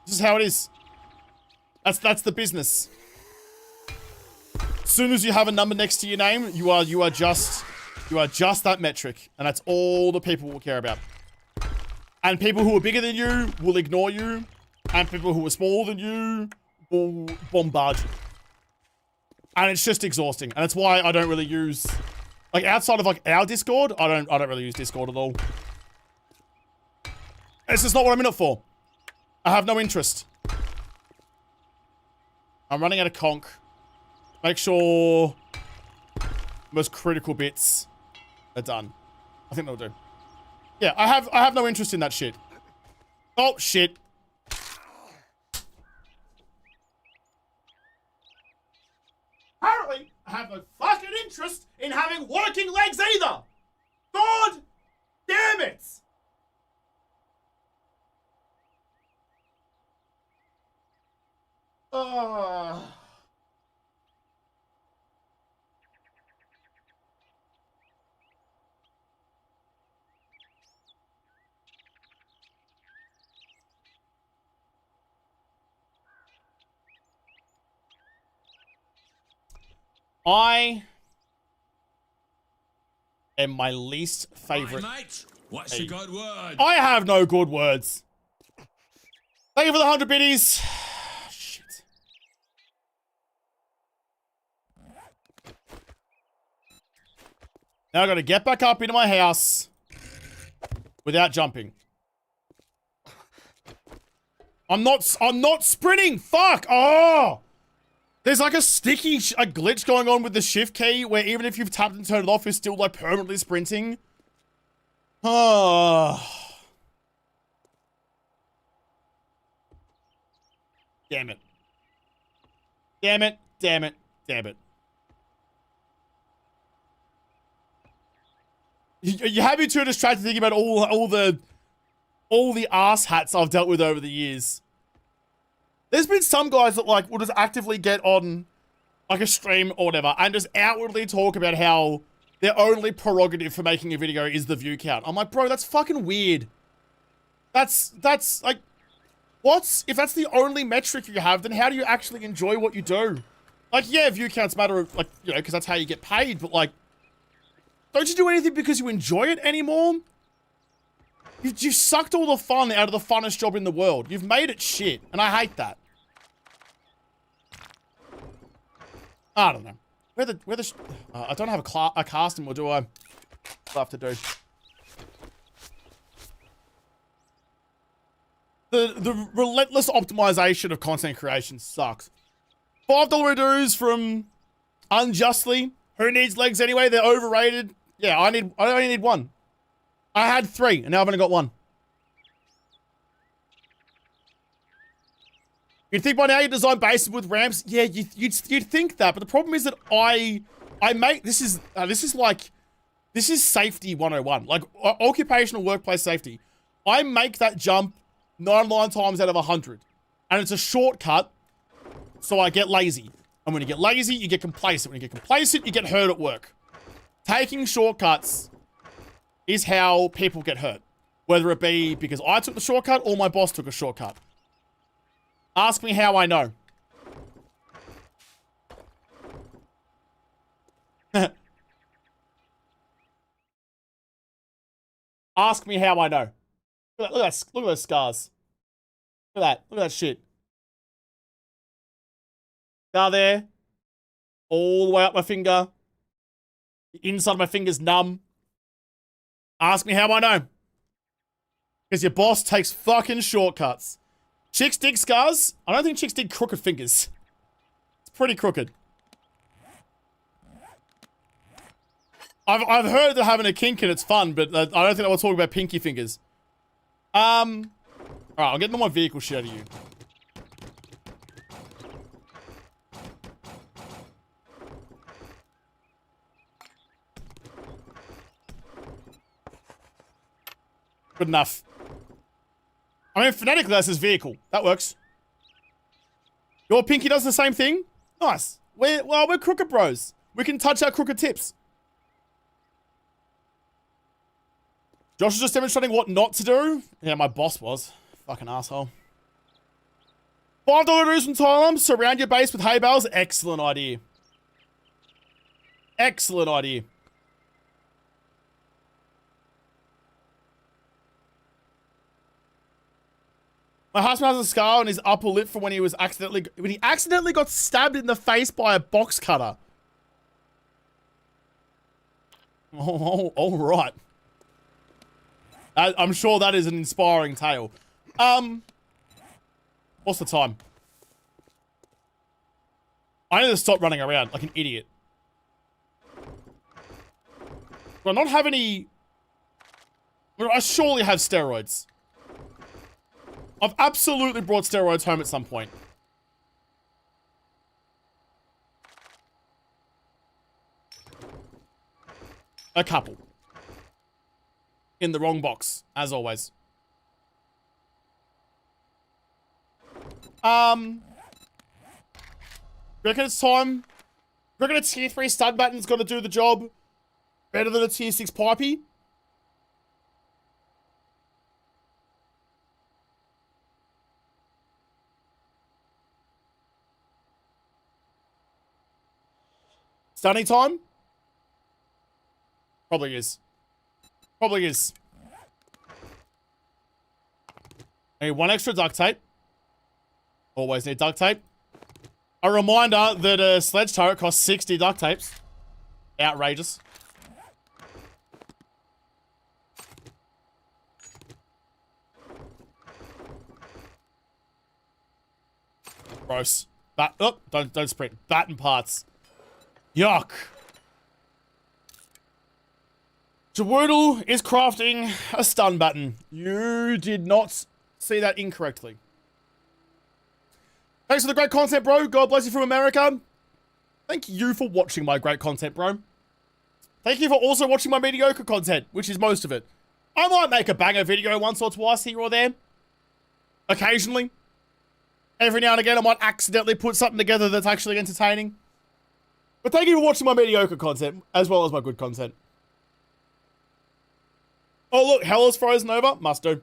is how it is. That's the business. As soon as you have a number next to your name, you are just that metric, and that's all the people will care about. And people who are bigger than you will ignore you, and people who are smaller than you will bombard you. And it's just exhausting, and that's why I don't really use, like, outside of like our Discord, I don't really use Discord at all. It's just not what I'm in it for. I have no interest. I'm running out of conch. Make sure most critical bits are done. I think they'll do. Yeah, I have no interest in that shit. Oh, shit. Apparently, I have no fucking interest in having working legs either. God damn it. I am my least favorite. Right, mate. What's a good word? I have no good words. Thank you for the 100 biddies. Shit. Now I gotta get back up into my house without jumping. I'm not sprinting. Fuck. Oh. There's like a sticky a glitch going on with the shift key where even if you've tapped and turned it off, you're still like permanently sprinting. Oh. Damn it. Damn it. Damn it. Damn it. You have me too distracted thinking about all the ass hats I've dealt with over the years. There's been some guys that like will just actively get on like a stream or whatever and just outwardly talk about how their only prerogative for making a video is the view count. I'm like, bro, that's fucking weird. That's like, what? If that's the only metric you have, then how do you actually enjoy what you do? Like, yeah, view counts matter, like, you know, because that's how you get paid, but like, don't you do anything because you enjoy it anymore? You've sucked all the fun out of the funnest job in the world. You've made it shit, and I hate that. I don't know. I don't have a cast anymore, do I? I'll have to do. The relentless optimization of content creation sucks. $5 dues from Unjustly. Who needs legs anyway? They're overrated. Yeah, I only need one. I had 3, and now I've only got 1. You'd think by now you design bases with ramps. Yeah, you'd think that, but the problem is that I make this is safety 101, like occupational workplace safety. I make that jump 99 times out of 100, and it's a shortcut, so I get lazy. And when you get lazy, you get complacent. When you get complacent, you get hurt at work. Taking shortcuts is how people get hurt, whether it be because I took the shortcut or my boss took a shortcut. Ask me how I know. Ask me how I know. Look at those scars. Look at that shit. Scar there. All the way up my finger. The inside of my finger's numb. Ask me how I know. Because your boss takes fucking shortcuts. Chicks dig scars? I don't think chicks dig crooked fingers. It's pretty crooked. I've heard they're having a kink and it's fun, but I don't think I was talking about pinky fingers. Alright, I'll get my vehicle shit out of you. Good enough. I mean, phonetically, that's his vehicle. That works. Your pinky does the same thing? Nice. We're crooked bros. We can touch our crooked tips. Josh is just demonstrating what not to do. Yeah, my boss was. Fucking asshole. $5 dues from Thailand. Surround your base with hay bales. Excellent idea. Excellent idea. My husband has a scar on his upper lip from when he accidentally got stabbed in the face by a box cutter. Oh, all right. I'm sure that is an inspiring tale. What's the time? I need to stop running around like an idiot. Do I not have any... I surely have steroids. I've absolutely brought steroids home at some point. A couple. In the wrong box, as always. Reckon it's time? Reckon a tier 3 stud batten's got to do the job better than a tier 6 pipey? Stunning time? Probably is. Probably is. I need 1 extra duct tape. Always need duct tape. A reminder that a sledge turret costs 60 duct tapes. Outrageous. Gross. Don't sprint. Batten parts. Yuck. JaWoodle is crafting a stun button. You did not see that incorrectly. Thanks for the great content, bro. God bless you from America. Thank you for watching my great content, bro. Thank you for also watching my mediocre content, which is most of it. I might make a banger video once or twice here or there. Occasionally. Every now and again, I might accidentally put something together that's actually entertaining. But thank you for watching my mediocre content, as well as my good content. Oh, look, hell is frozen over. Must do.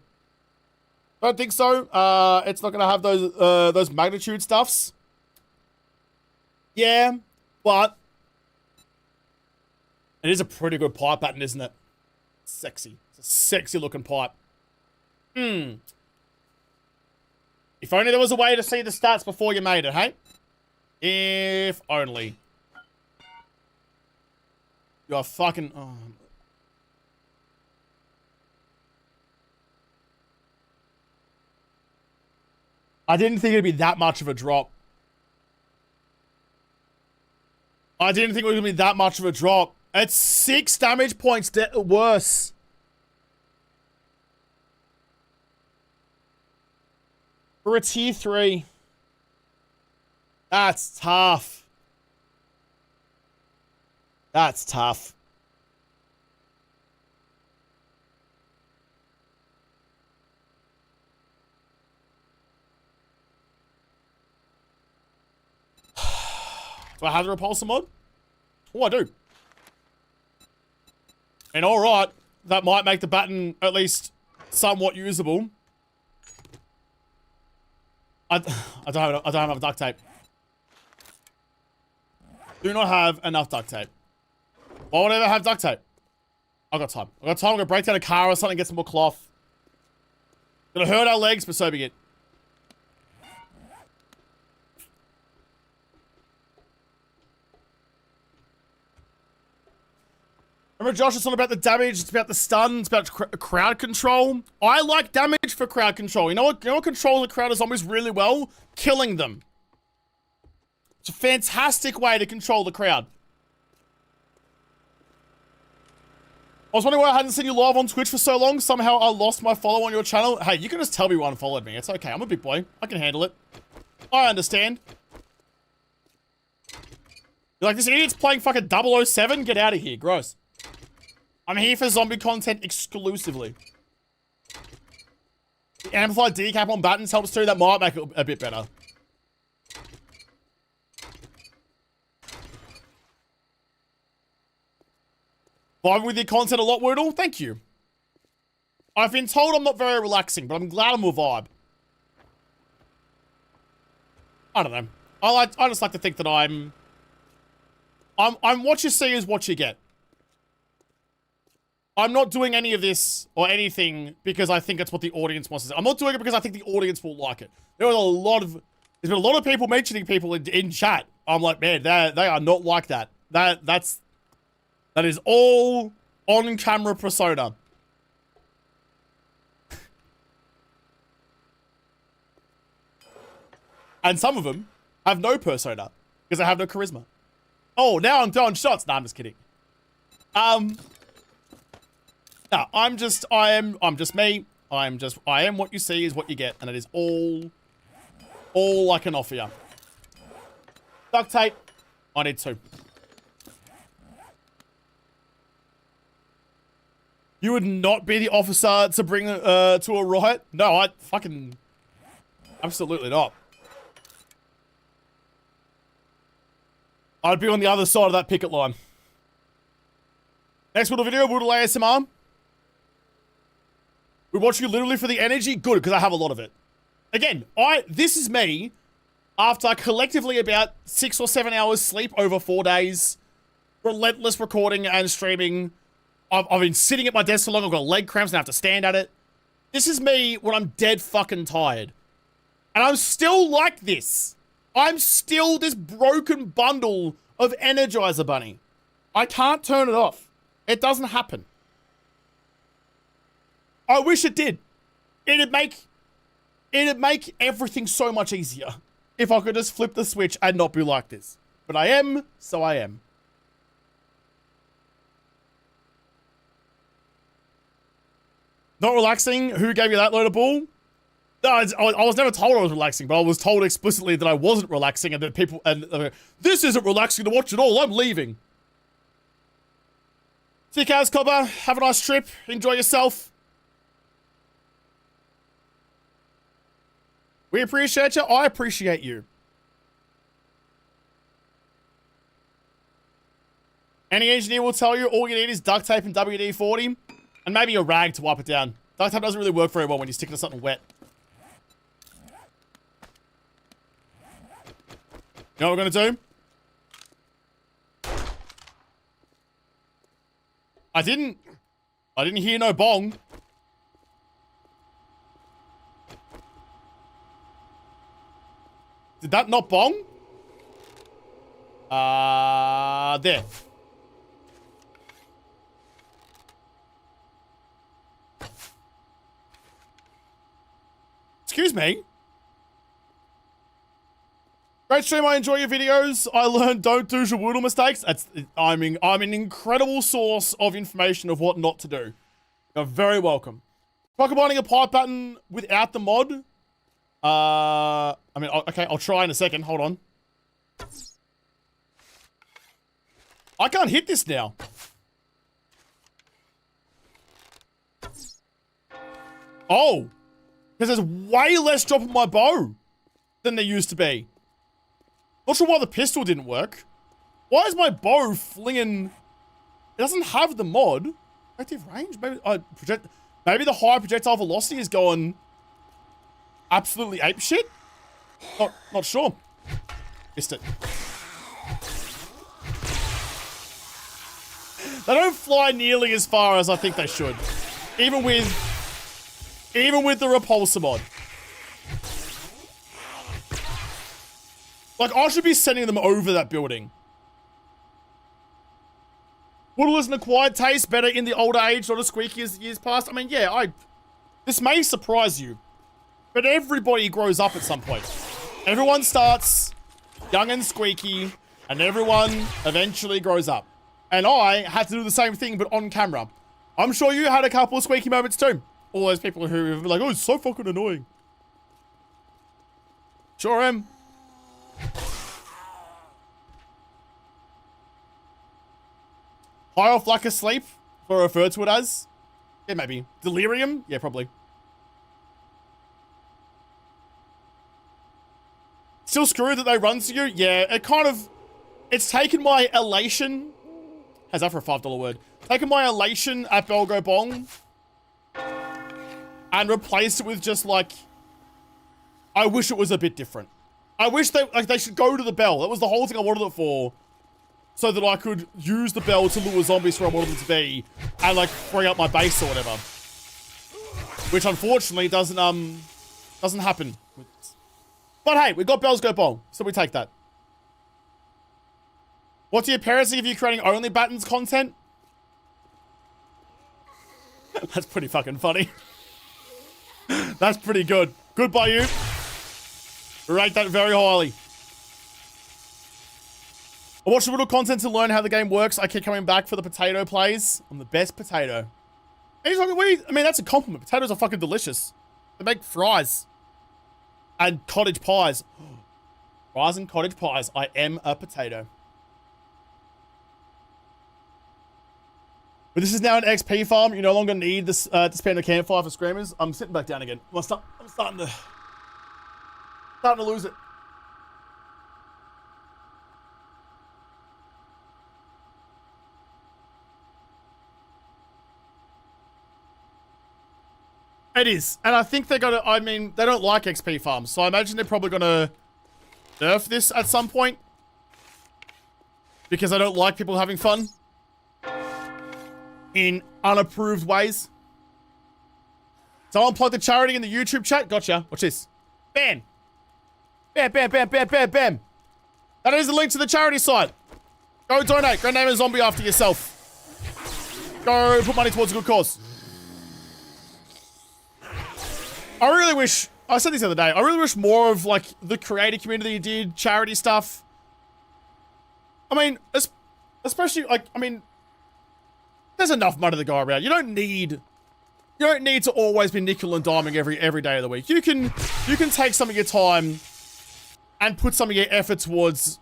Don't think so. It's not going to have those magnitude stuffs. Yeah, but it is a pretty good pipe pattern, isn't it? Sexy. It's a sexy looking pipe. If only there was a way to see the stats before you made it, hey? If only. You're fucking... Oh. I didn't think it'd be that much of a drop. I didn't think it was going to be that much of a drop. It's 6 damage points worse. For a tier 3. That's tough. That's tough. Do I have the repulsor mod? Oh, I do. And alright, that might make the baton at least somewhat usable. I don't have enough duct tape. Do not have enough duct tape. Why would I ever have duct tape? I got time. I got time. I'm gonna break down a car or something, get some more cloth. Gonna hurt our legs, but so be it. Remember, Josh, it's not about the damage, it's about the stun, it's about crowd control. I like damage for crowd control. You know what controls a crowd of zombies really well? Killing them. It's a fantastic way to control the crowd. I was wondering why I hadn't seen you live on Twitch for so long. Somehow I lost my follow on your channel. Hey, you can just tell me who unfollowed me. It's okay. I'm a big boy. I can handle it. I understand. You're like, this idiot's playing fucking 007? Get out of here. Gross. I'm here for zombie content exclusively. The amplified decap on buttons helps too. That might make it a bit better. Vibing with your content a lot, JaWoodle. Thank you. I've been told I'm not very relaxing, but I'm glad I'm a vibe. I don't know. I just like to think that I'm what you see is what you get. I'm not doing any of this or anything because I think it's what the audience wants to see. I'm not doing it because I think the audience will like it. There's been a lot of people mentioning people in chat. I'm like, man, they are not like that. That is all on-camera persona. And some of them have no persona because they have no charisma. Oh, now I'm throwing shots. Nah, I'm just kidding. No, I'm just me. I am what you see is what you get, and it is all I can offer you. Duct tape. I need 2. You would not be the officer to bring to a riot? No, I fucking absolutely not. I'd be on the other side of that picket line. Next little video, JaWoodle ASMR. We watch you literally for the energy. Good, because I have a lot of it. Again, this is me after collectively about 6 or 7 hours sleep over 4 days. Relentless recording and streaming. I've been sitting at my desk so long, I've got leg cramps and I have to stand at it. This is me when I'm dead fucking tired. And I'm still like this. I'm still this broken bundle of Energizer Bunny. I can't turn it off. It doesn't happen. I wish it did. It'd make everything so much easier if I could just flip the switch and not be like this. But I am, so I am. Not relaxing? Who gave you that load of bull? No, I was never told I was relaxing, but I was told explicitly that I wasn't relaxing and that people... this isn't relaxing to watch at all. I'm leaving. See you, Kaz Cobber. Have a nice trip. Enjoy yourself. We appreciate you. I appreciate you. Any engineer will tell you all you need is duct tape and WD-40 and maybe a rag to wipe it down. Duct tape doesn't really work very well when you stick it to something wet. You know what we're gonna do? I didn't hear no bong. Did that not bong? There. Excuse me. Great stream, I enjoy your videos. I learned don't do JaWoodle mistakes. I'm an incredible source of information of what not to do. You're very welcome. Try combining a pipe button without the mod. Okay, I'll try in a second. Hold on. I can't hit this now. Oh. Because there's way less drop on my bow than there used to be. Not sure why the pistol didn't work. Why is my bow flinging... It doesn't have the mod. Active range? Maybe the high projectile velocity is going absolutely apeshit? Not sure. Missed it. They don't fly nearly as far as I think they should. Even with the repulsor mod. Like, I should be sending them over that building. JaWoodle is an acquired taste, better in the older age, not as squeaky as years past. I mean, yeah, this may surprise you, but everybody grows up at some point. Everyone starts young and squeaky, and everyone eventually grows up. And I had to do the same thing, but on camera. I'm sure you had a couple of squeaky moments too. All those people who were like, oh, it's so fucking annoying. Sure am. High off lack of sleep, or refer to it as. Yeah, maybe. Delirium? Yeah, probably. Still screwed that they run to you? Yeah, it kind of... It's taken my elation... How's that for a $5 word? Taken my elation at BONG and replaced it with just like... I wish it was a bit different. I wish they should go to the bell. That was the whole thing I wanted it for. So that I could use the bell to lure zombies where I wanted them to be and like free up my base or whatever. Which unfortunately doesn't happen. But hey, we got bells go bong, so we take that. What do your parents think of you creating only Battens content? That's pretty fucking funny. That's pretty good. Good by you. Rate that very highly. I watch a little content to learn how the game works. I keep coming back for the potato plays. I'm the best potato. I mean, that's a compliment. Potatoes are fucking delicious. They make fries. And cottage pies. Fries and cottage pies. I am a potato. But this is now an XP farm. You no longer need this to spend a campfire for screamers. I'm sitting back down again. I'm starting to lose it. It is. And I think they're gonna, I mean, they don't like XP farms. So I imagine they're probably gonna nerf this at some point. Because I don't like people having fun. In unapproved ways. Someone plug the charity in the YouTube chat. Gotcha. Watch this. Bam. Bam, bam, bam, bam, bam, bam. That is the link to the charity site. Go donate. Go name a zombie after yourself. Go put money towards a good cause. I really wish, I said this the other day, I really wish more of like the creator community did charity stuff. I mean, especially like, I mean, there's enough money to go around. You don't need to always be nickel and diming every day of the week. You can take some of your time and put some of your effort towards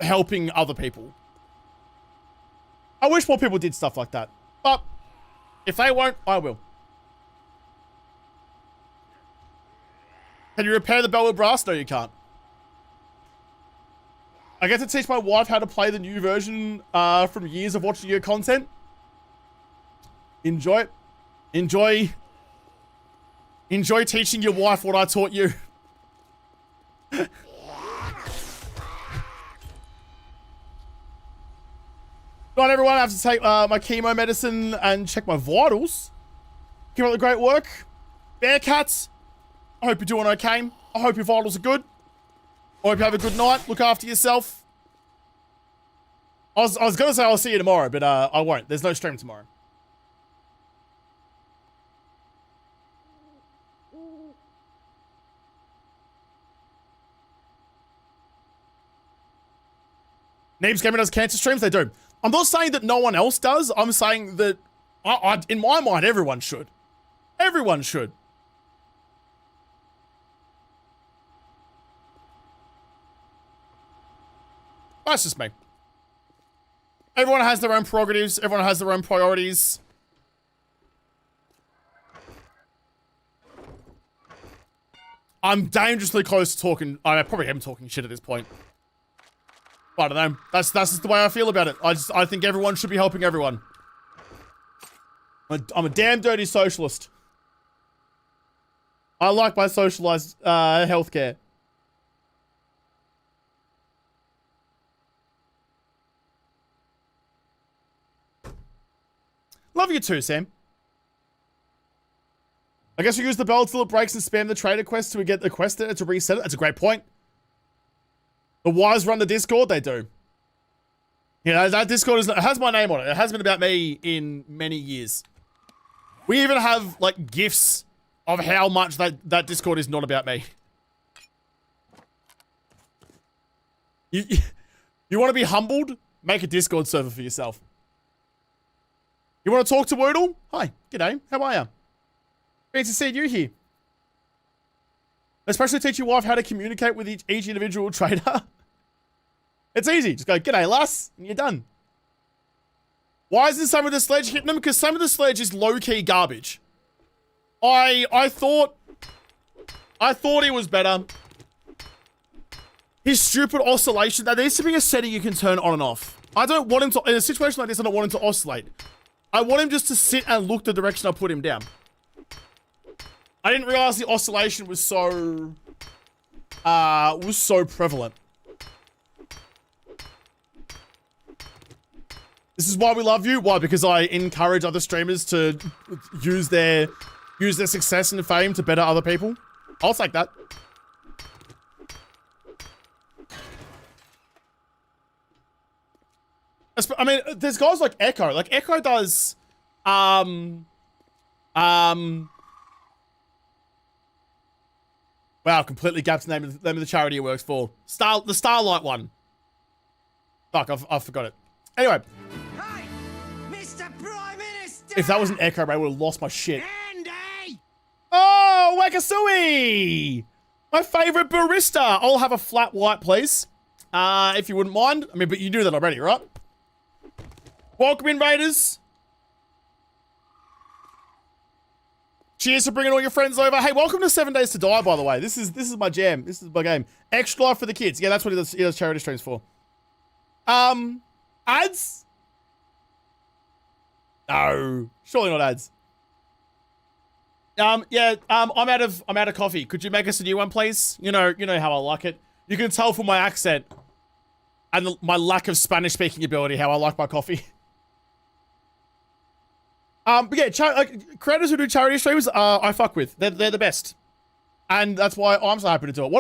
helping other people. I wish more people did stuff like that. But if they won't, I will. Can you repair the bell with brass? No, you can't. I get to teach my wife how to play the new version from years of watching your content. Enjoy it. Enjoy teaching your wife what I taught you. Not everyone. I have to take my chemo medicine and check my vitals. Keep up the great work. Bearcats. I hope you're doing okay. I hope your vitals are good. I hope you have a good night. Look after yourself. I was going to say I'll see you tomorrow, but I won't. There's no stream tomorrow. Neebs Gaming does cancer streams? They do. I'm not saying that no one else does. I'm saying that, in my mind, everyone should. Everyone should. That's just me. Everyone has their own prerogatives. Everyone has their own priorities. I'm dangerously close to talking. I probably am talking shit at this point. I don't know. That's just the way I feel about it. I think everyone should be helping everyone. I'm a damn dirty socialist. I like my socialized healthcare. Love you too, Sam. I guess we use the bell till it breaks and spam the trader quest till we get the quest to reset it. That's a great point. The wires run the Discord, they do. You know, that Discord it has my name on it. It has been about me in many years. We even have, like, GIFs of how much that Discord is not about me. You want to be humbled? Make a Discord server for yourself. You want to talk to JaWoodle? Hi, g'day. How are you? Great to see you here. Especially teach your wife how to communicate with each individual trader. It's easy. Just go, g'day, lass, and you're done. Why isn't some of the sledge hitting them? Because some of the sledge is low-key garbage. I thought he was better. His stupid oscillation. There needs to be a setting you can turn on and off. I don't want him to, in a situation like this, I don't want him to oscillate. I want him just to sit and look the direction I put him down. I didn't realize the oscillation was so prevalent. This is why we love you. Why? Because I encourage other streamers to use their success and fame to better other people. I'll take that. I mean, there's guys like Echo. Like Echo does, wow, completely gapped the name of the charity he works for. The Starlight one. Fuck, I forgot it. Anyway. Hey, Mr. Prime Minister! If that was an Echo, I would have lost my shit. Andy! Oh, Wakasui! My favorite barista. I'll have a flat white, please. If you wouldn't mind. I mean, but you knew that already, right? Welcome in, Raiders. Cheers for bringing all your friends over. Hey, welcome to 7 Days to Die, by the way. This is my jam. This is my game. Extra life for the kids. Yeah, that's what he does charity streams for. Ads? No, surely not ads. Yeah, I'm out of coffee. Could you make us a new one, please? You know how I like it. You can tell from my accent and my lack of Spanish speaking ability how I like my coffee. But yeah, creators who do charity streams, I fuck with. They're the best, and that's why I'm so happy to do it.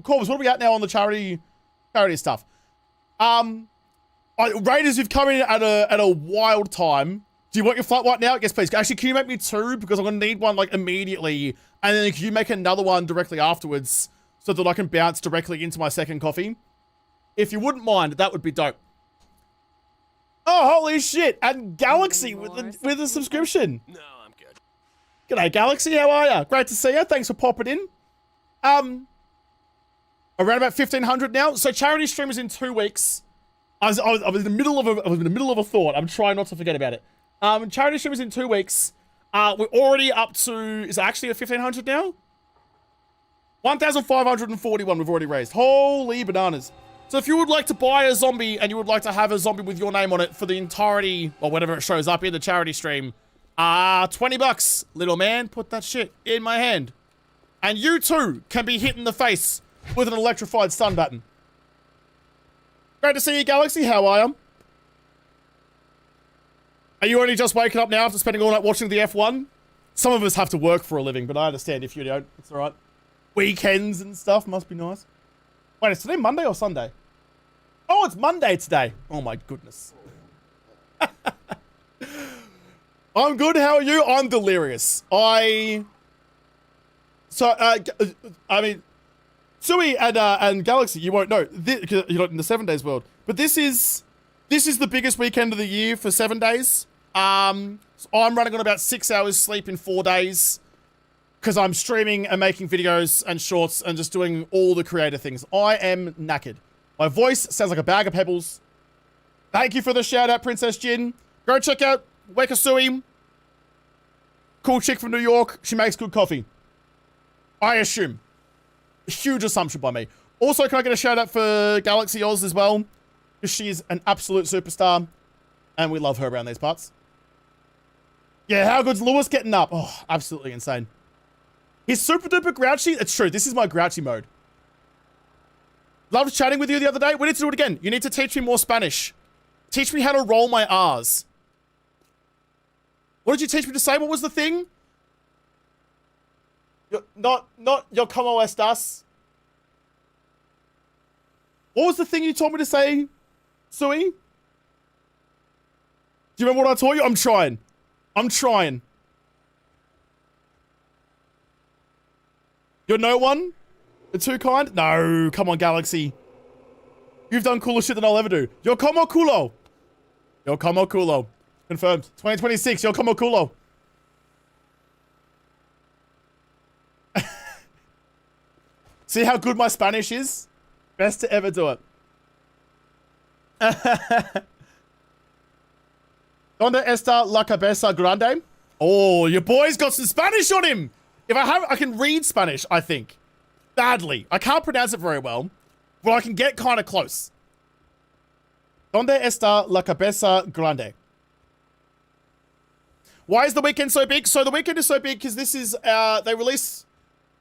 Corbs, what are we at now on the charity stuff? Raiders, you've come in at a wild time. Do you want your flat white now? Yes, please. Actually, can you make me two? Because I'm gonna need one like immediately, and then can you make another one directly afterwards so that I can bounce directly into my second coffee? If you wouldn't mind, that would be dope. Oh, holy shit! And Galaxy with a subscription. No, I'm good. G'day, Galaxy. How are ya? Great to see you. Thanks for popping in. Around about 1,500 now. So charity stream is in 2 weeks. I was in the middle of a thought. I'm trying not to forget about it. Charity stream is in 2 weeks. We're already up to, is it actually at 1,500 now? 1,541 we've already raised. Holy bananas. So if you would like to buy a zombie and you would like to have a zombie with your name on it for the entirety, or whatever it shows up in the charity stream, 20 bucks, little man, put that shit in my hand. And you too can be hit in the face with an electrified stun button. Great to see you, Galaxy. How are you? Are you only just waking up now after spending all night watching the F1? Some of us have to work for a living, but I understand if you don't. It's alright. Weekends and stuff must be nice. Wait, is today Monday or Sunday? Oh, it's Monday today. Oh my goodness. I'm good. How are you? I'm delirious. I mean, Sui and Galaxy, you won't know. Because you're not in the 7 days world. But this is the biggest weekend of the year for 7 days. So I'm running on about 6 hours sleep in 4 days. Because I'm streaming and making videos and shorts and just doing all the creative things. I am knackered. My voice sounds like a bag of pebbles. Thank you for the shout out, Princess Jin. Go check out Wakasui. Cool chick from New York. She makes good coffee. I assume. A huge assumption by me. Also, can I get a shout out for Galaxy Oz as well? Because she's an absolute superstar. And we love her around these parts. Yeah, how good's Lewis getting up? Oh, absolutely insane. He's super duper grouchy. It's true. This is my grouchy mode. Loved chatting with you the other day. We need to do it again. You need to teach me more Spanish. Teach me how to roll my R's. What did you teach me to say? What was the thing? Not yo como estas. What was the thing you told me to say, Sui? Do you remember what I taught you? I'm trying. You're no one? You're too kind? No, come on, Galaxy. You've done cooler shit than I'll ever do. Yo como culo. Confirmed. 2026, yo como culo. See how good my Spanish is? Best to ever do it. Donde está la cabeza grande? Oh, your boy's got some Spanish on him. If I can read Spanish, I think. Badly. I can't pronounce it very well, but I can get kind of close. Donde está la cabeza grande? Why is the weekend so big? So the weekend is so big because this is, they release,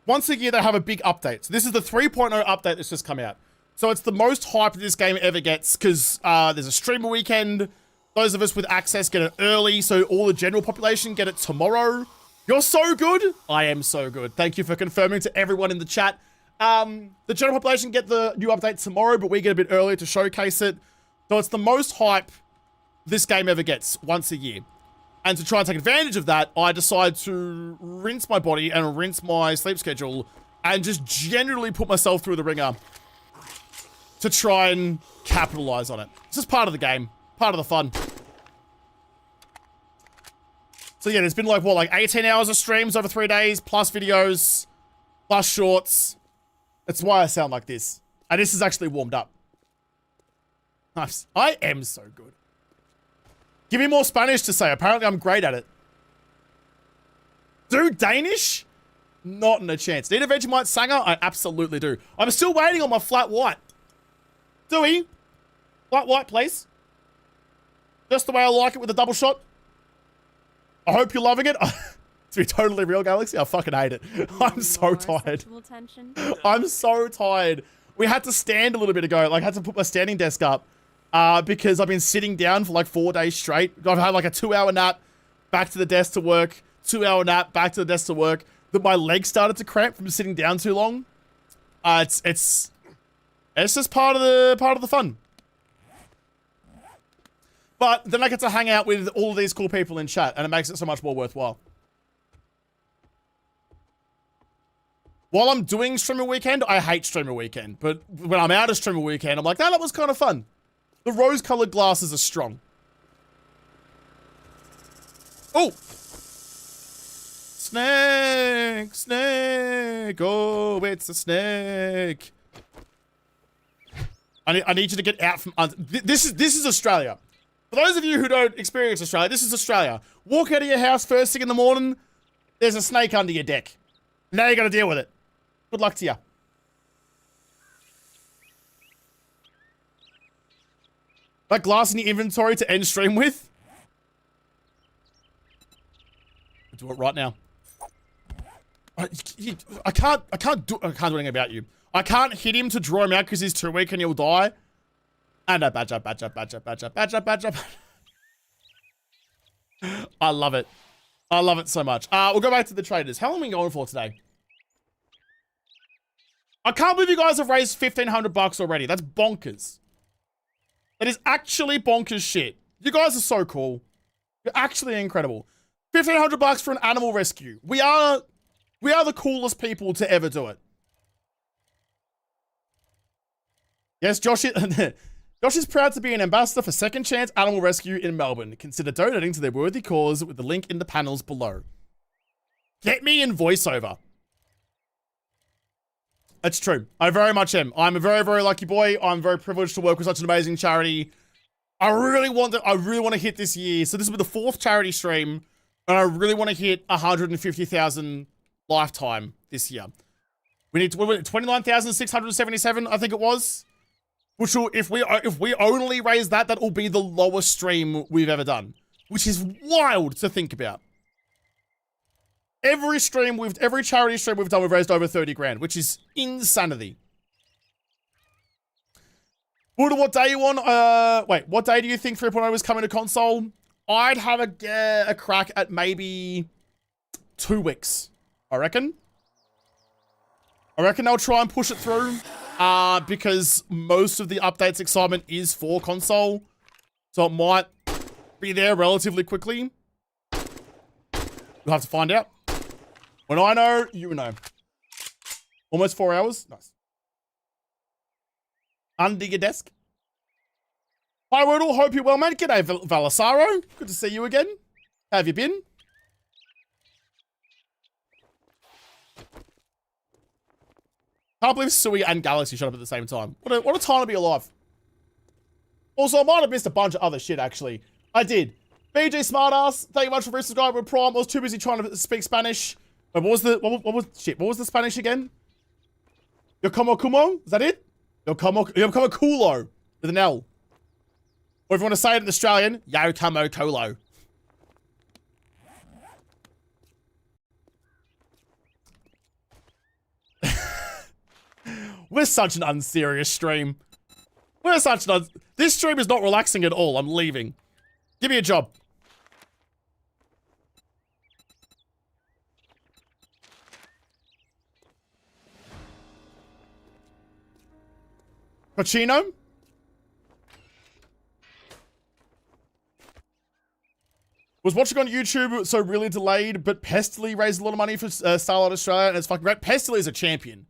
once a year they have a big update. So this is the 3.0 update that's just come out. So it's the most hype this game ever gets because there's a streamer weekend. Those of us with access get it early, so all the general population get it tomorrow. You're so good. I am so good. Thank you for confirming to everyone in the chat. The general population get the new update tomorrow, but we get a bit earlier to showcase it. So it's the most hype this game ever gets once a year. And to try and take advantage of that, I decide to rinse my body and rinse my sleep schedule and just generally put myself through the ringer to try and capitalize on it. It's just part of the game, part of the fun. So yeah, there's been like, what, like 18 hours of streams over 3 days, plus videos, plus shorts. That's why I sound like this. And this is actually warmed up. Nice. I am so good. Give me more Spanish to say. Apparently I'm great at it. Do Danish? Not in a chance. Need a Vegemite Sanger? I absolutely do. I'm still waiting on my flat white. Dewey? Flat white, please. Just the way I like it with a double shot. I hope you're loving it. To be totally real, Galaxy, I fucking hate it. I'm so tired. I'm so tired. We had to stand a little bit ago. Like, I had to put my standing desk up because I've been sitting down for like 4 days straight. I've had like a 2-hour nap, back to the desk to work, 2-hour nap, back to the desk to work. That my legs started to cramp from sitting down too long. It's just part of the fun. But then I get to hang out with all of these cool people in chat, and it makes it so much more worthwhile. While I'm doing Streamer Weekend, I hate Streamer Weekend. But when I'm out of Streamer Weekend, I'm like, no, that was kind of fun. The rose-colored glasses are strong. Oh! Snake! Snake! Oh, it's a snake. I need you to get out from under. This is Australia. For those of you who don't experience Australia, this is Australia. Walk out of your house first thing in the morning, there's a snake under your deck. Now you got to deal with it. Good luck to you. That glass in your inventory to end stream with? I'll do it right now. I can't do anything about you. I can't hit him to draw him out because he's too weak and he'll die. And a badge up. I love it. I love it so much. We'll go back to the traders. How long are we going for today? I can't believe you guys have raised 1,500 bucks already. That's bonkers. That is actually bonkers shit. You guys are so cool. You're actually incredible. 1,500 bucks for an animal rescue. We are the coolest people to ever do it. Yes, Josh is proud to be an ambassador for Second Chance Animal Rescue in Melbourne. Consider donating to their worthy cause with the link in the panels below. Get me in voiceover. It's true. I very much am. I'm a very, very lucky boy. I'm very privileged to work with such an amazing charity. I really want to hit this year. So this will be the 4th charity stream, and I really want to hit 150,000 lifetime this year. We need 29,677, I think it was. Which will, if we only raise that, that will be the lowest stream we've ever done, which is wild to think about. Every charity stream we've done, we've raised over 30 grand, which is insanity. Buddha, what day you on? Wait, what day do you think 3.0 is coming to console? I'd have a crack at maybe 2 weeks. I reckon they'll try and push it through. Because most of the updates excitement is for console. So it might be there relatively quickly. We'll have to find out. When I know, you know. Almost 4 hours. Nice. Under your desk. Hi, Wordle. Hope you're well, mate. G'day, Valasaro. Good to see you again. How have you been? Can't believe Sui and Galaxy shut up at the same time. What a time to be alive. Also, I might have missed a bunch of other shit, actually. I did. BG Smartass, thank you much for resubscribing with Prime. I was too busy trying to speak Spanish. Wait, what was the Spanish again? Yo como cumo? Is that it? Yo como culo. With an L. Or if you want to say it in Australian, yo como colo. We're such an unserious stream. This stream is not relaxing at all. I'm leaving. Give me a job. Cochino? Was watching on YouTube, so really delayed, but Pestily raised a lot of money for Starlight Australia, and it's fucking great. Pestily is a champion.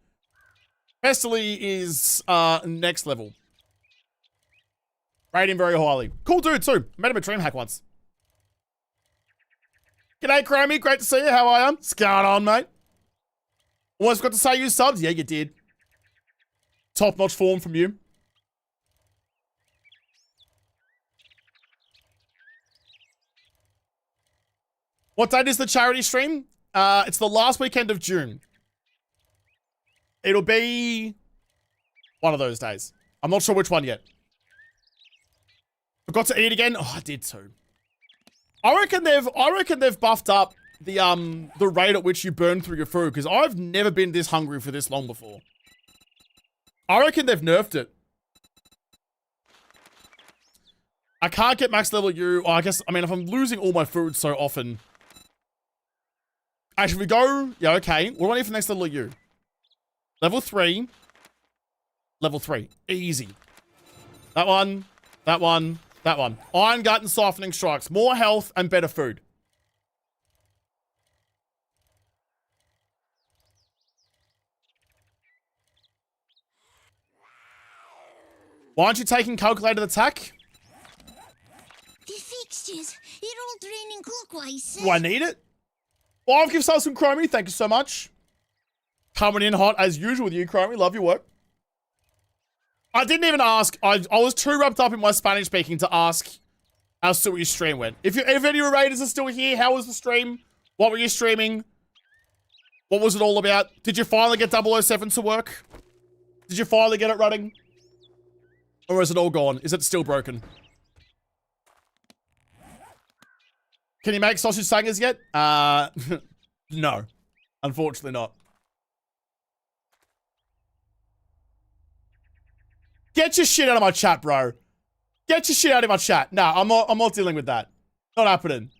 Pestily is next level. Rate him very highly. Cool dude too. Met him at DreamHack once. G'day, Chromie. Great to see you. How are you? What's going on, mate? Almost forgot to say you subs. Yeah, you did. Top-notch form from you. What date is the charity stream? It's the last weekend of June. It'll be one of those days. I'm not sure which one yet. Forgot to eat again. Oh, I did too. I reckon they've buffed up the rate at which you burn through your food, because I've never been this hungry for this long before. I reckon they've nerfed it. I can't get max level U. Oh, I mean, if I'm losing all my food so often. Actually, we go. Yeah, okay. What do I need for next level U? Level 3. Level 3. Easy. That one. That one. That one. Iron Gut and Siphoning Strikes. More health and better food. Why aren't you taking calculated attack? The fixtures, they're all draining clockwise, sir. Do I need it? 5 gift subs from Chromie. Thank you so much. Coming in hot as usual with you, Chromie. Love your work. I didn't even ask. I was too wrapped up in my Spanish speaking to ask how still your stream went. If any of your raiders are still here, how was the stream? What were you streaming? What was it all about? Did you finally get 007 to work? Did you finally get it running? Or is it all gone? Is it still broken? Can you make sausage sangers yet? No. Unfortunately not. Get your shit out of my chat, bro. Get your shit out of my chat. Nah, I'm not dealing with that. Not happening.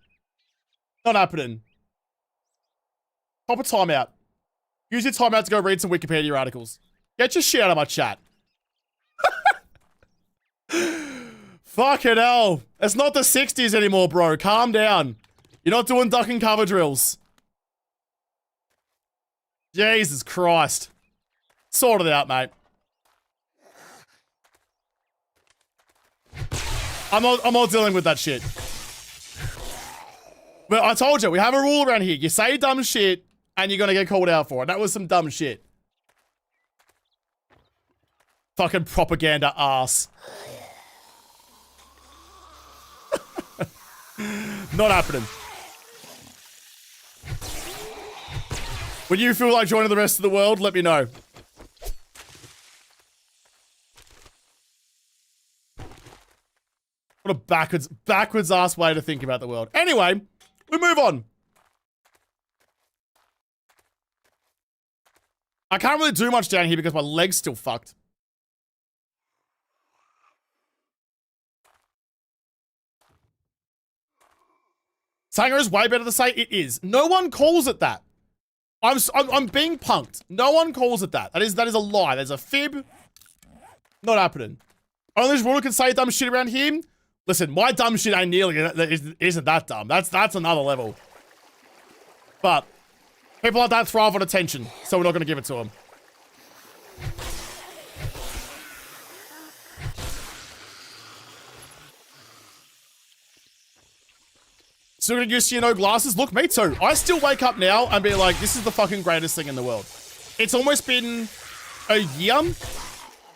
Not happening. Pop a timeout. Use your timeout to go read some Wikipedia articles. Get your shit out of my chat. Fucking hell. It's not the 60s anymore, bro. Calm down. You're not doing duck and cover drills. Jesus Christ. Sort it out, mate. I'm not dealing with that shit. But I told you, we have a rule around here. You say dumb shit, and you're gonna get called out for it. That was some dumb shit. Fucking propaganda ass. Not happening. When you feel like joining the rest of the world, let me know. What a backwards ass way to think about the world. Anyway, we move on. I can't really do much down here because my leg's still fucked. Sanger is way better to say. It is. No one calls it that. I'm being punked. No one calls it that. That is a lie. There's a fib. Not happening. Only JaWoodle can say dumb shit around here. Listen, my dumb shit ain't nearly isn't that dumb. That's another level. But people like that thrive on attention, so we're not gonna give it to them. Still gonna use no glasses? Look, me too. I still wake up now and be like, this is the fucking greatest thing in the world. It's almost been a year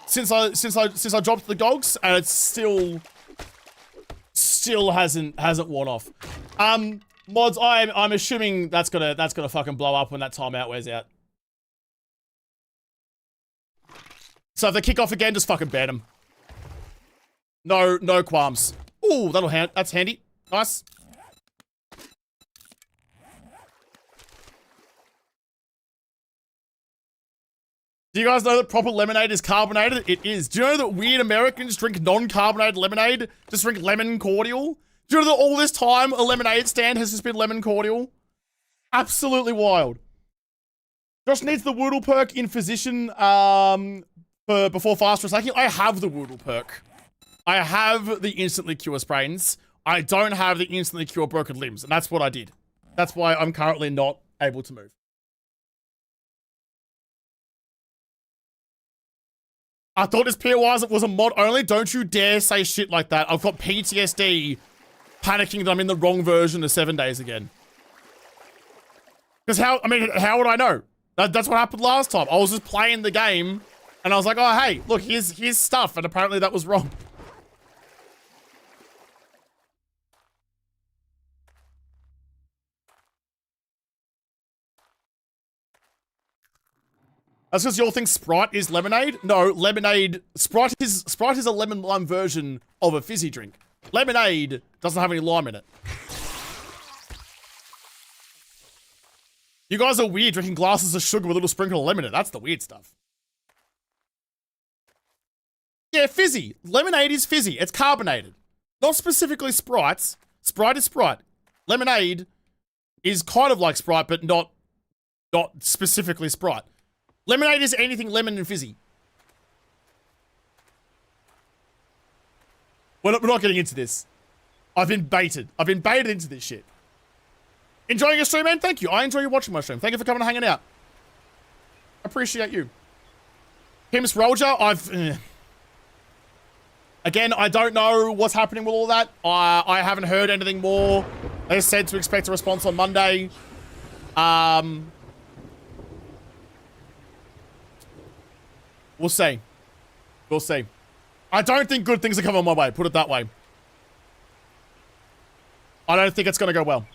since I dropped the gogs, and it's still hasn't worn off. Mods, I'm assuming that's gonna fucking blow up when that timeout wears out. So if they kick off again, just fucking ban them. No qualms. Ooh, that's handy. Nice. Do you guys know that proper lemonade is carbonated? It is. Do you know that weird Americans drink non-carbonated lemonade? Just drink lemon cordial? Do you know that all this time a lemonade stand has just been lemon cordial? Absolutely wild. Josh needs the JaWoodle perk in physician before fast recycling. I have the JaWoodle perk. I have the instantly cure sprains. I don't have the instantly cure broken limbs, and that's what I did. That's why I'm currently not able to move. I thought this POIs was a mod only. Don't you dare say shit like that. I've got PTSD panicking that I'm in the wrong version of 7 days again. Because how would I know? That's what happened last time. I was just playing the game and I was like, oh, hey, look, here's stuff. And apparently that was wrong. That's because y'all think Sprite is lemonade? No, lemonade, Sprite is a lemon lime version of a fizzy drink. Lemonade doesn't have any lime in it. You guys are weird drinking glasses of sugar with a little sprinkle of lemon in it. That's the weird stuff. Yeah, fizzy. Lemonade is fizzy. It's carbonated. Not specifically Sprite. Sprite is Sprite. Lemonade is kind of like Sprite, but not specifically Sprite. Lemonade is anything lemon and fizzy. We're not getting into this. I've been baited. I've been baited into this shit. Enjoying your stream, man? Thank you. I enjoy you watching my stream. Thank you for coming and hanging out. Appreciate you. Pimps Roger, Again, I don't know what's happening with all that. I haven't heard anything more. They said to expect a response on Monday. We'll see. We'll see. I don't think good things are coming my way, put it that way. I don't think it's going to go well.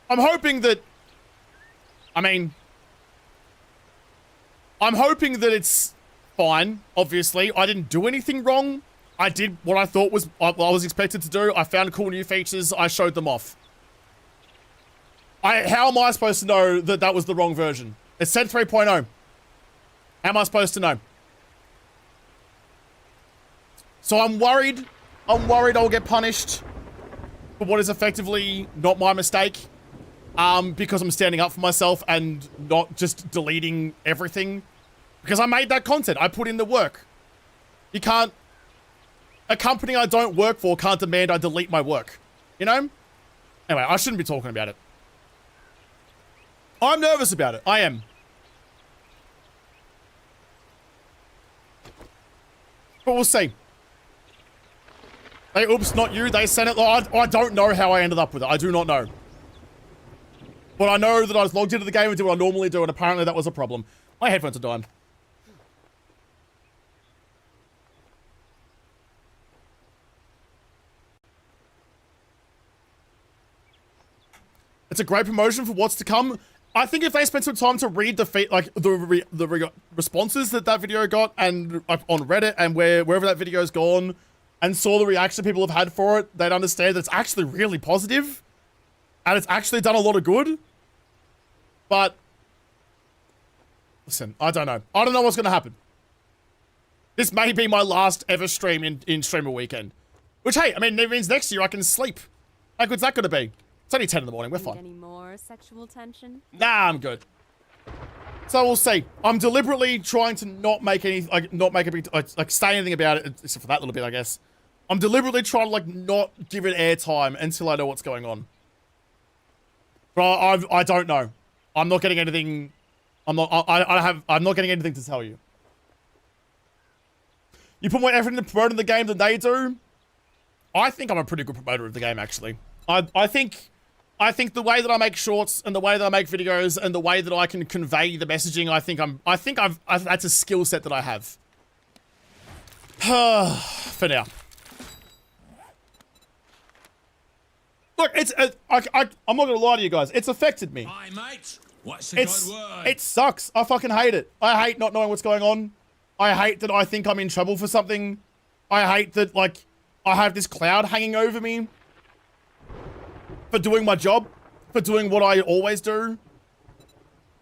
I'm hoping that... I'm hoping that it's fine, obviously. I didn't do anything wrong. I did what I thought was what I was expected to do. I found cool new features. I showed them off. How am I supposed to know that that was the wrong version? It said 3.0. How am I supposed to know? So I'm worried. I'm worried I'll get punished for what is effectively not my mistake. Because I'm standing up for myself and not just deleting everything. Because I made that content. I put in the work. You can't... A company I don't work for can't demand I delete my work. You know? Anyway, I shouldn't be talking about it. I'm nervous about it. I am. But we'll see. Hey, oops, not you. They sent it. I don't know how I ended up with it. I do not know. But I know that I was logged into the game and did what I normally do, and apparently that was a problem. My headphones are dying. It's a great promotion for what's to come. I think if they spent some time to read the responses that video got and on Reddit and wherever that video's gone and saw the reaction people have had for it, they'd understand that it's actually really positive and it's actually done a lot of good. But listen, I don't know. I don't know what's going to happen. This may be my last ever stream in Streamer Weekend. Which, hey, I mean, it means next year I can sleep. How good's that going to be? It's only 10 in the morning. We're fine. Any more sexual tension? Nah, I'm good. So we'll see. I'm deliberately trying to not make any, not make a big, say anything about it, except for that little bit, I guess. I'm deliberately trying to, not give it airtime until I know what's going on. But I don't know. I'm not getting anything. I'm not getting anything to tell you. You put more effort into promoting the game than they do. I think I'm a pretty good promoter of the game, actually. I think I think the way that I make shorts and the way that I make videos and the way that I can convey the messaging, I think that's a skill set that I have. For now. Look, I'm not gonna lie to you guys. It's affected me. Hi, mate. What's the good word? It sucks. I fucking hate it. I hate not knowing what's going on. I hate that I think I'm in trouble for something. I hate that, like, I have this cloud hanging over me for doing my job, for doing what I always do,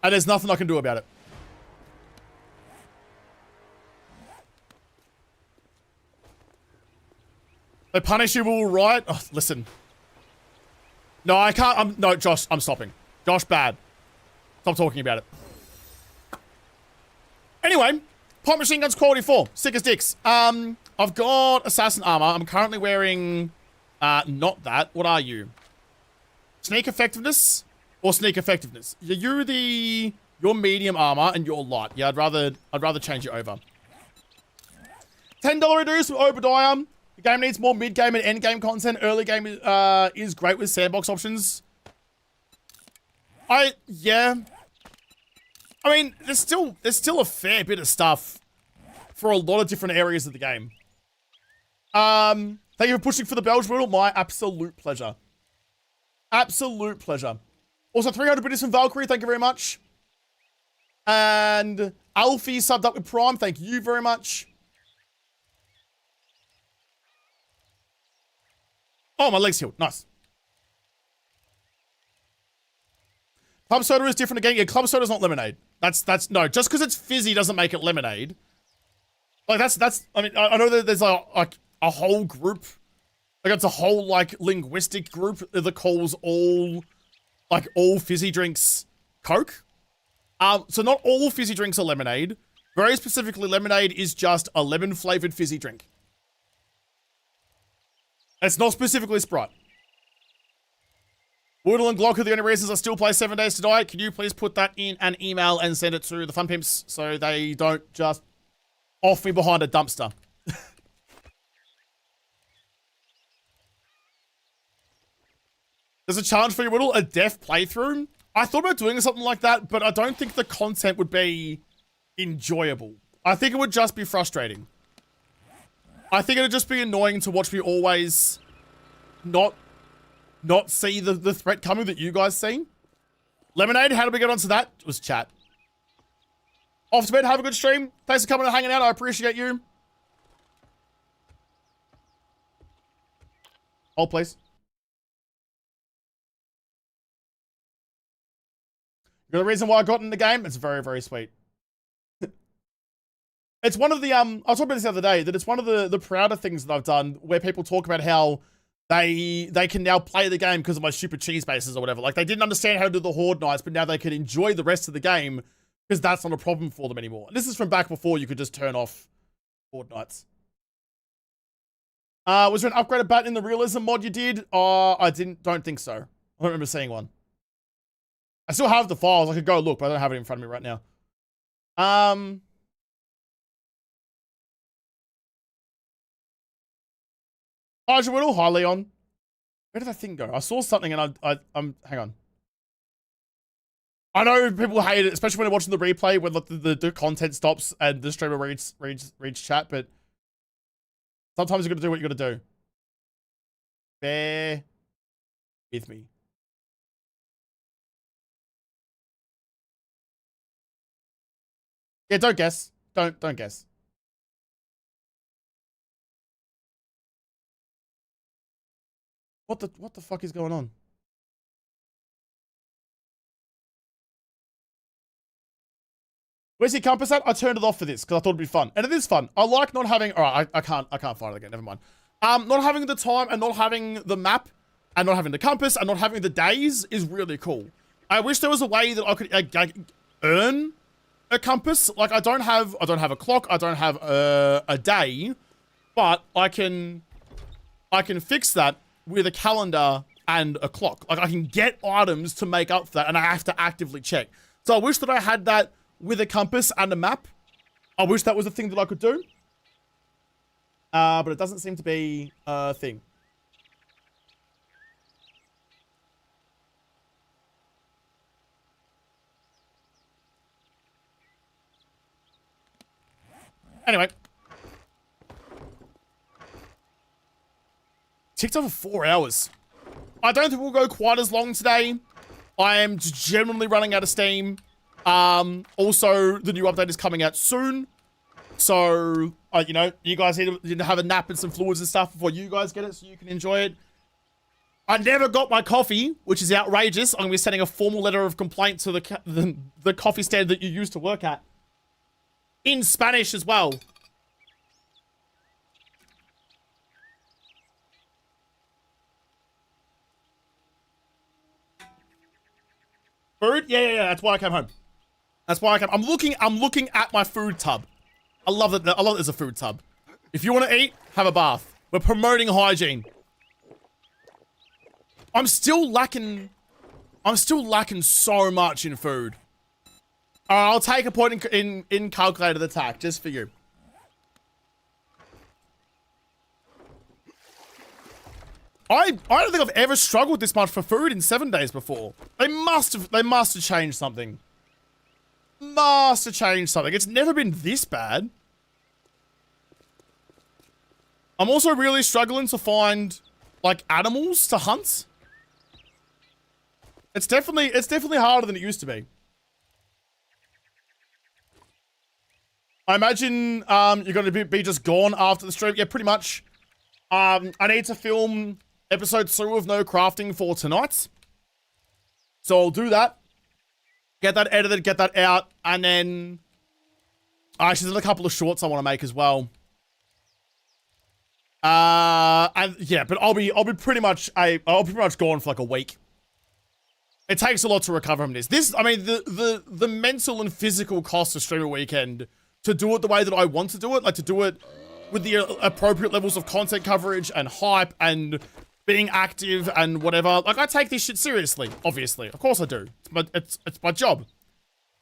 and there's nothing I can do about it. They punish you all right? Oh, listen. No, I can't. No, Josh, I'm stopping. Josh, bad. Stop talking about it. Anyway, Pop Machine Guns Quality 4. Sick as dicks. I've got Assassin Armor. I'm currently wearing, not that. What are you? Sneak Effectiveness or Sneak Effectiveness? You're your medium armor and you're light. Yeah, I'd rather change it over. $10 reduce with Obadiah. The game needs more mid-game and end-game content. Early game is great with sandbox options. Yeah. I mean, there's still a fair bit of stuff for a lot of different areas of the game. Thank you for pushing for the Belge Riddle. My absolute pleasure. Absolute pleasure. Also, 300 bits from Valkyrie. Thank you very much. And Alfie subbed up with Prime. Thank you very much. Oh, my leg's healed. Nice. Club soda is different again. Yeah, club soda's not lemonade. No, just because it's fizzy doesn't make it lemonade. Like, I mean, I know that there's like a whole group, like it's a whole, like, linguistic group that calls all fizzy drinks Coke. So not all fizzy drinks are lemonade. Very specifically, lemonade is just a lemon-flavored fizzy drink. It's not specifically Sprite. Woodle and Glock are the only reasons I still play 7 Days to Die. Can you please put that in an email and send it to the Fun Pimps so they don't just off me behind a dumpster? There's a challenge for you, Woodle, a deaf playthrough. I thought about doing something like that, but I don't think the content would be enjoyable. I think it would just be frustrating. I think it'd just be annoying to watch me always not see the threat coming that you guys see. Lemonade, how did we get onto that? It was chat. Off to bed, have a good stream. Thanks for coming and hanging out. I appreciate you. Hold, please. You're the reason why I got in the game? It's very, very sweet. It's one of the, I was talking about this the other day, that it's one of the prouder things that I've done where people talk about how they can now play the game because of my stupid cheese bases or whatever. Like, they didn't understand how to do the Horde Nights, but now they can enjoy the rest of the game because that's not a problem for them anymore. And this is from back before you could just turn off Horde Nights. Was there an upgraded bat in the realism mod you did? I don't think so. I don't remember seeing one. I still have the files. I could go look, but I don't have it in front of me right now. Hi, JaWoodle. Hi, Leon. Where did that thing go? I saw something and I'm hang on. I know people hate it, especially when they're watching the replay when the content stops and the streamer reads chat, but sometimes you gotta do what you gotta do. Bear with me. Yeah, don't guess. Don't guess. What the fuck is going on? Where's your compass at? I turned it off for this because I thought it'd be fun. And it is fun. I like not having, alright, I can't find it again, never mind. Not having the time and not having the map and not having the compass and not having the days is really cool. I wish there was a way that I could earn a compass. Like, I don't have a clock, I don't have a day, but I can fix that with a calendar and a clock. Like, I can get items to make up for that and I have to actively check. So I wish that I had that with a compass and a map. I wish that was a thing that I could do. But it doesn't seem to be a thing. Anyway. Ticked over 4 hours. I don't think we'll go quite as long today. I am generally running out of steam. Also, the new update is coming out soon. So, you know, you guys need to have a nap and some fluids and stuff before you guys get it so you can enjoy it. I never got my coffee, which is outrageous. I'm going to be sending a formal letter of complaint to the coffee stand that you used to work at. In Spanish as well. Food? Yeah. That's why I came home. That's why I came. I'm looking at my food tub. I love that. I love that there's a food tub. If you want to eat, have a bath. We're promoting hygiene. I'm still lacking so much in food. I'll take a point in calculated attack just for you. I don't think I've ever struggled this much for food in 7 days before. They must have changed something. Must have changed something. It's never been this bad. I'm also really struggling to find like animals to hunt. It's definitely harder than it used to be. I imagine you're going to be just gone after the stream. Yeah, pretty much. I need to film episode 2 of No Crafting for tonight. So I'll do that. Get that edited, get that out, and then actually there's a couple of shorts I want to make as well. And yeah, but I'll be pretty much gone for like a week. It takes a lot to recover from this. I mean, the mental and physical cost of stream a weekend to do it the way that I want to do it, like to do it with the appropriate levels of content coverage and hype and being active and whatever. Like, I take this shit seriously, obviously. Of course I do. It's my job.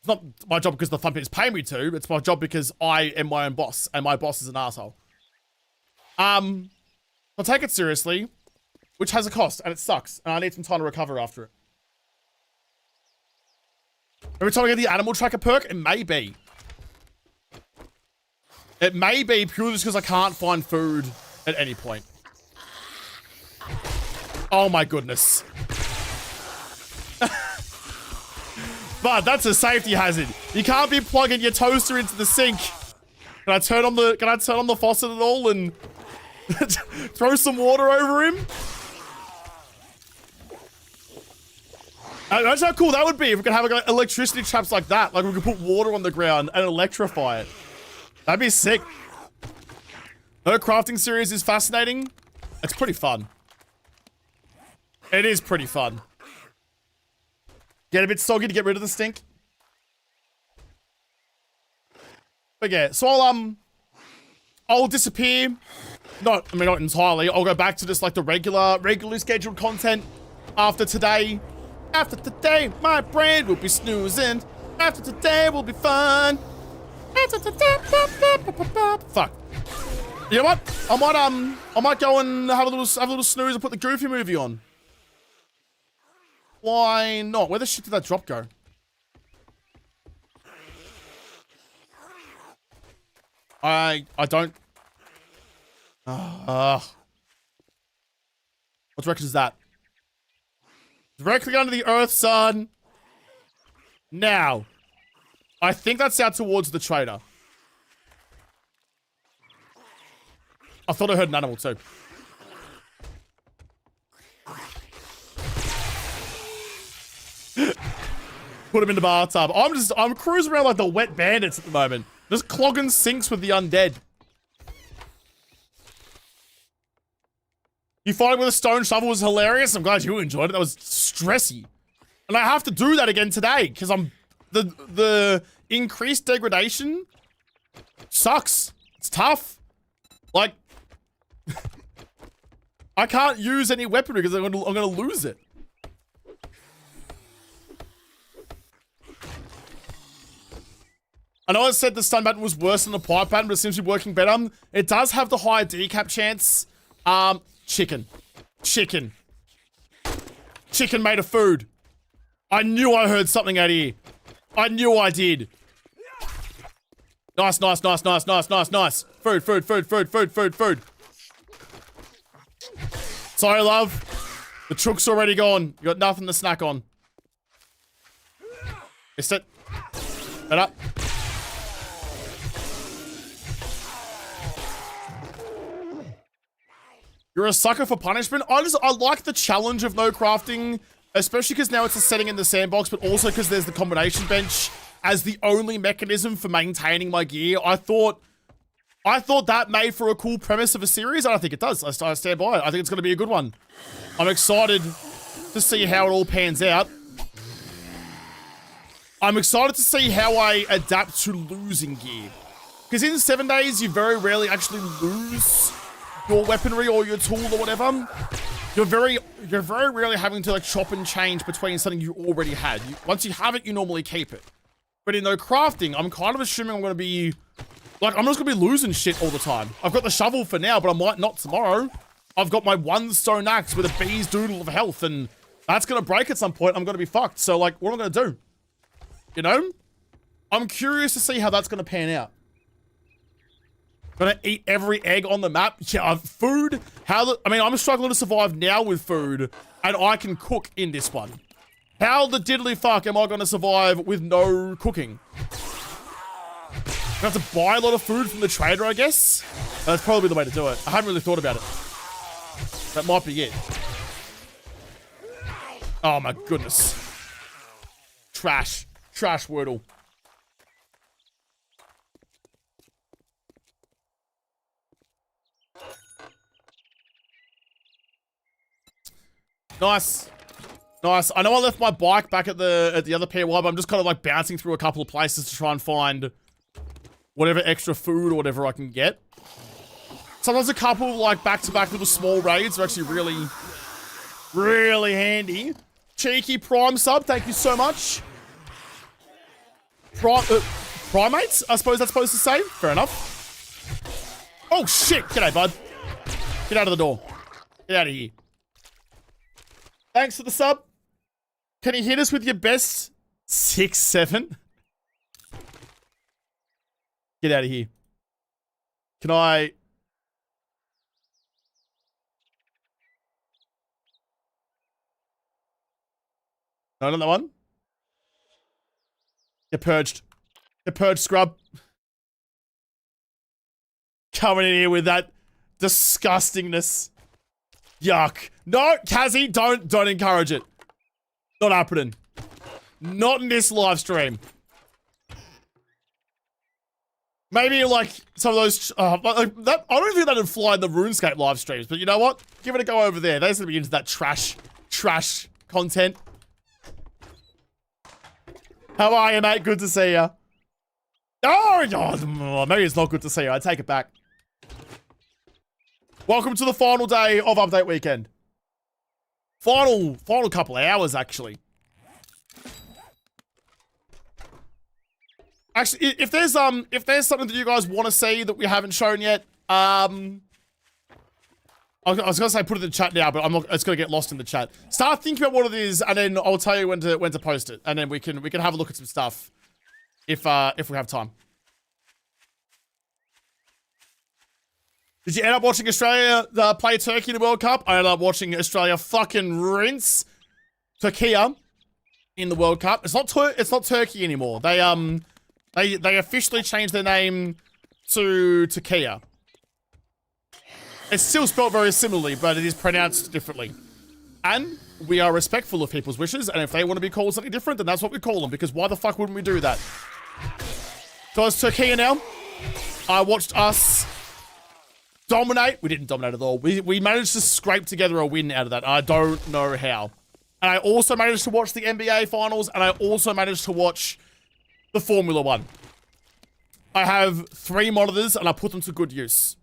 It's not my job because the Fun Pimps pay me to. It's my job because I am my own boss, and my boss is an asshole. I'll take it seriously, which has a cost, and it sucks, and I need some time to recover after it. Every time I get the animal tracker perk, it may be. It may be purely just because I can't find food at any point. Oh my goodness. But that's a safety hazard. You can't be plugging your toaster into the sink. Can I turn on the faucet at all and throw some water over him? Imagine how cool that would be if we could have like electricity traps like that. Like we could put water on the ground and electrify it. That'd be sick. Her crafting series is fascinating. It's pretty fun. It is pretty fun. Get a bit soggy to get rid of the stink. But yeah, so I'll disappear. Not entirely. I'll go back to just like the regularly scheduled content after today. After today, my brain will be snoozing. After today will be fun. After today, fuck. You know what? I might go and have a little snooze and put the Goofy movie on. Why not? Where the shit did that drop go? I don't. What direction is that? Directly under the earth, son. Now. I think that's out towards the trader. I thought I heard an animal too. Put him in the bathtub. I'm cruising around like the wet bandits at the moment. Just clogging sinks with the undead. You fighting with a stone shovel was hilarious. I'm glad you enjoyed it. That was stressy. And I have to do that again today because the increased degradation sucks. It's tough. Like, I can't use any weaponry because I'm gonna lose it. I know I said the stun pattern was worse than the pipe pattern, but it seems to be working better. It does have the higher decap chance. Chicken. Chicken made of food. I knew I heard something out here. I knew I did. Nice, nice, nice, nice, nice, nice, nice. Food, food, food, food, food, food, food. Sorry, love. The chook's already gone. You got nothing to snack on. Missed it. Head up. You're a sucker for punishment. I like the challenge of no crafting, especially because now it's a setting in the sandbox, but also because there's the combination bench as the only mechanism for maintaining my gear. I thought that made for a cool premise of a series, and I think it does. I stand by it. I think it's going to be a good one. I'm excited to see how it all pans out. I'm excited to see how I adapt to losing gear. Because in 7 days, you very rarely actually lose your weaponry or your tool or whatever. You're very rarely having to like chop and change between something you already had. Once you have it, you normally keep it. But in no crafting, I'm kind of assuming I'm going to be... Like, I'm just going to be losing shit all the time. I've got the shovel for now, but I might not tomorrow. I've got my one stone axe with a bee's doodle of health, and that's going to break at some point. I'm going to be fucked. So, like, what am I going to do? You know? I'm curious to see how that's going to pan out. Gonna eat every egg on the map? Yeah, food? I mean, I'm struggling to survive now with food, and I can cook in this one. How the diddly fuck am I going to survive with no cooking? I have to buy a lot of food from the trader, I guess. That's probably the way to do it. I haven't really thought about it. That might be it. Oh my goodness. Trash. Trash Wordle. Nice. Nice. I know I left my bike back at the other POI, but I'm just kind of like bouncing through a couple of places to try and find whatever extra food or whatever I can get. Sometimes a couple of like back-to-back little small raids are actually really, really handy. Cheeky Prime sub, thank you so much. Primates, I suppose that's supposed to say. Fair enough. Oh shit, g'day bud. Get out of the door. Get out of here. Thanks for the sub. Can you hit us with your best 6-7? Get out of here. Can I... No, not that one. Get purged. Get purged, scrub. Coming in here with that disgustingness. Yuck. No, Kazzy, don't encourage it. Not happening. Not in this live stream. Maybe like some of those, I don't think that'd fly in the RuneScape live streams, but you know what? Give it a go over there. They're gonna be into that trash content. How are you, mate? Good to see you. Oh, maybe it's not good to see you. I take it back. Welcome to the final day of update weekend. Final couple of hours, actually. Actually, if there's something that you guys want to see that we haven't shown yet, I was gonna say put it in the chat now, but I'm not. It's gonna get lost in the chat. Start thinking about what it is, and then I'll tell you when to post it, and then we can have a look at some stuff if we have time. Did you end up watching Australia play Turkey in the World Cup? I ended up watching Australia fucking rinse Turkey in the World Cup. It's not Turkey anymore. They officially changed their name to Turkey. It's still spelled very similarly, but it is pronounced differently. And we are respectful of people's wishes, and if they want to be called something different, then that's what we call them, because why the fuck wouldn't we do that? So it's Turkey now. I watched us dominate. We didn't dominate at all. We managed to scrape together a win out of that. I don't know how. And I also managed to watch the NBA finals, and I also managed to watch the Formula 1. I have 3 monitors, and I put them to good use.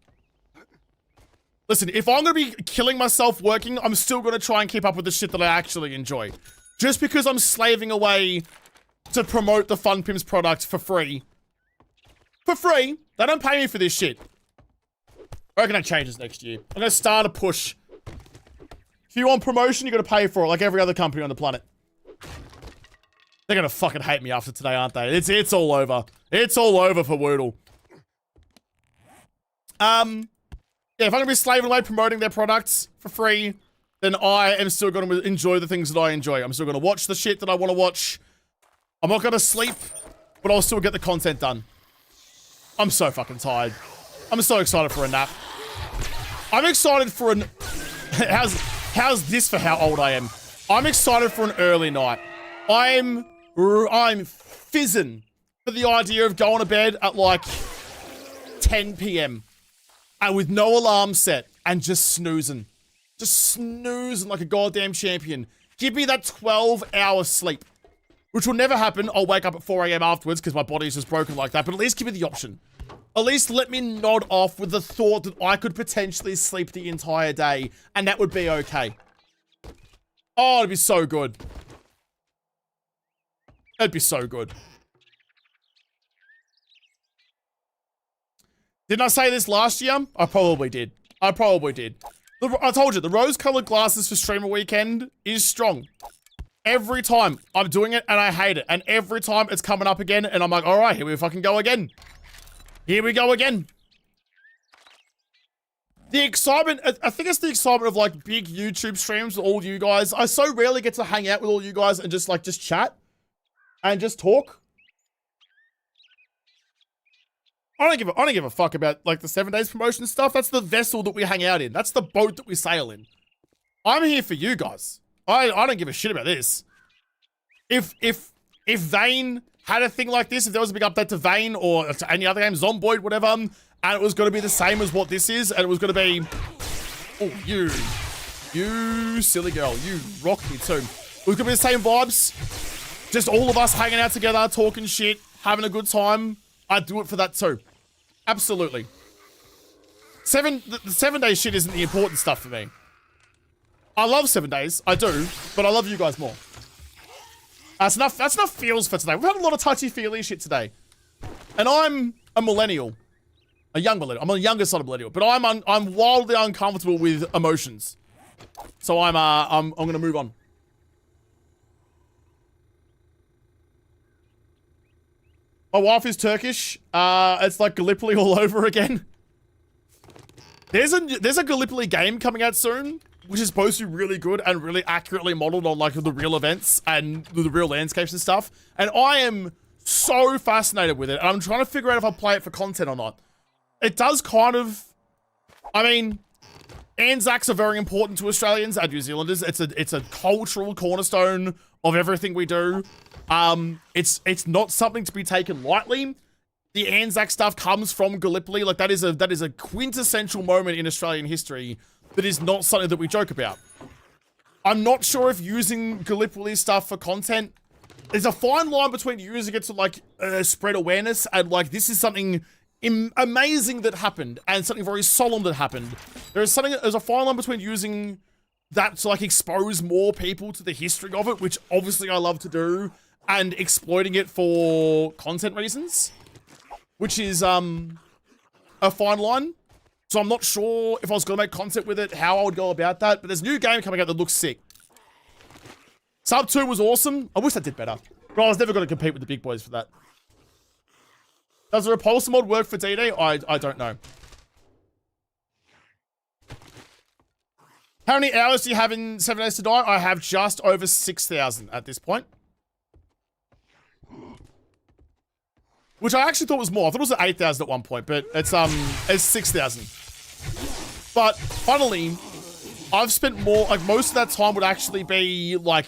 Listen, if I'm going to be killing myself working, I'm still going to try and keep up with the shit that I actually enjoy. Just because I'm slaving away to promote the Fun Pimps product for free. For free. They don't pay me for this shit. I reckon that changes next year. I'm going to start a push. If you want promotion, you got to pay for it, like every other company on the planet. They're going to fucking hate me after today, aren't they? It's all over. It's all over for JaWoodle. Yeah, if I'm going to be slaving away promoting their products for free, then I am still going to enjoy the things that I enjoy. I'm still going to watch the shit that I want to watch. I'm not going to sleep, but I'll still get the content done. I'm so fucking tired. I'm so excited for a nap. I'm excited for an... How's this for how old I am? I'm excited for an early night. I'm fizzing for the idea of going to bed at like 10 p.m. and with no alarm set and just snoozing. Just snoozing like a goddamn champion. Give me that 12-hour sleep, which will never happen. I'll wake up at 4 a.m. afterwards because my body's just broken like that, but at least give me the option. At least let me nod off with the thought that I could potentially sleep the entire day and that would be okay. Oh, it'd be so good. It'd be so good. Didn't I say this last year? I probably did. I probably did. I told you, the rose-colored glasses for Streamer Weekend is strong. Every time I'm doing it and I hate it. And every time it's coming up again and I'm like, all right, here we fucking go again. Here we go again. The excitement, I think it's the excitement of like big YouTube streams with all you guys. I so rarely get to hang out with all you guys and just chat and just talk. I don't give a fuck about like the 7 days promotion stuff. That's the vessel that we hang out in. That's the boat that we sail in. I'm here for you guys. I don't give a shit about this. If Vayne had a thing like this, if there was a big update to Vayne or to any other game, Zomboid, whatever, and it was going to be the same as what this is, and it was going to be, oh, you silly girl, you rock me too. It was going to be the same vibes, just all of us hanging out together, talking shit, having a good time. I'd do it for that too. Absolutely. The 7 day shit isn't the important stuff for me. I love 7 days, I do, but I love you guys more. That's enough feels for today. We've had a lot of touchy-feely shit today. And I'm a millennial. A young millennial. I'm on the younger side of millennial, but I'm wildly uncomfortable with emotions. So I'm gonna move on. My wife is Turkish. It's like Gallipoli all over again. There's a Gallipoli game coming out soon, which is supposed to be really good and really accurately modeled on like the real events and the real landscapes and stuff. And I am so fascinated with it. And I'm trying to figure out if I'll play it for content or not. It does kind of, I mean, Anzacs are very important to Australians and New Zealanders. It's a cultural cornerstone of everything we do. It's not something to be taken lightly. The Anzac stuff comes from Gallipoli. Like that is a quintessential moment in Australian history that is not something that we joke about. I'm not sure if using Gallipoli stuff for content, there's a fine line between using it to like spread awareness and like this is something amazing that happened and something very solemn that happened. There's a fine line between using that to like expose more people to the history of it, which obviously I love to do, and exploiting it for content reasons, which is a fine line. So I'm not sure if I was going to make content with it, how I would go about that. But there's a new game coming out that looks sick. Sub 2 was awesome. I wish I did better. But I was never going to compete with the big boys for that. Does the repulsor mod work for DD? I don't know. How many hours do you have in 7 Days to Die? I have just over 6,000 at this point. Which I actually thought was more. I thought it was at 8,000 at one point, but it's 6,000. But funnily, I've spent more, like most of that time would actually be like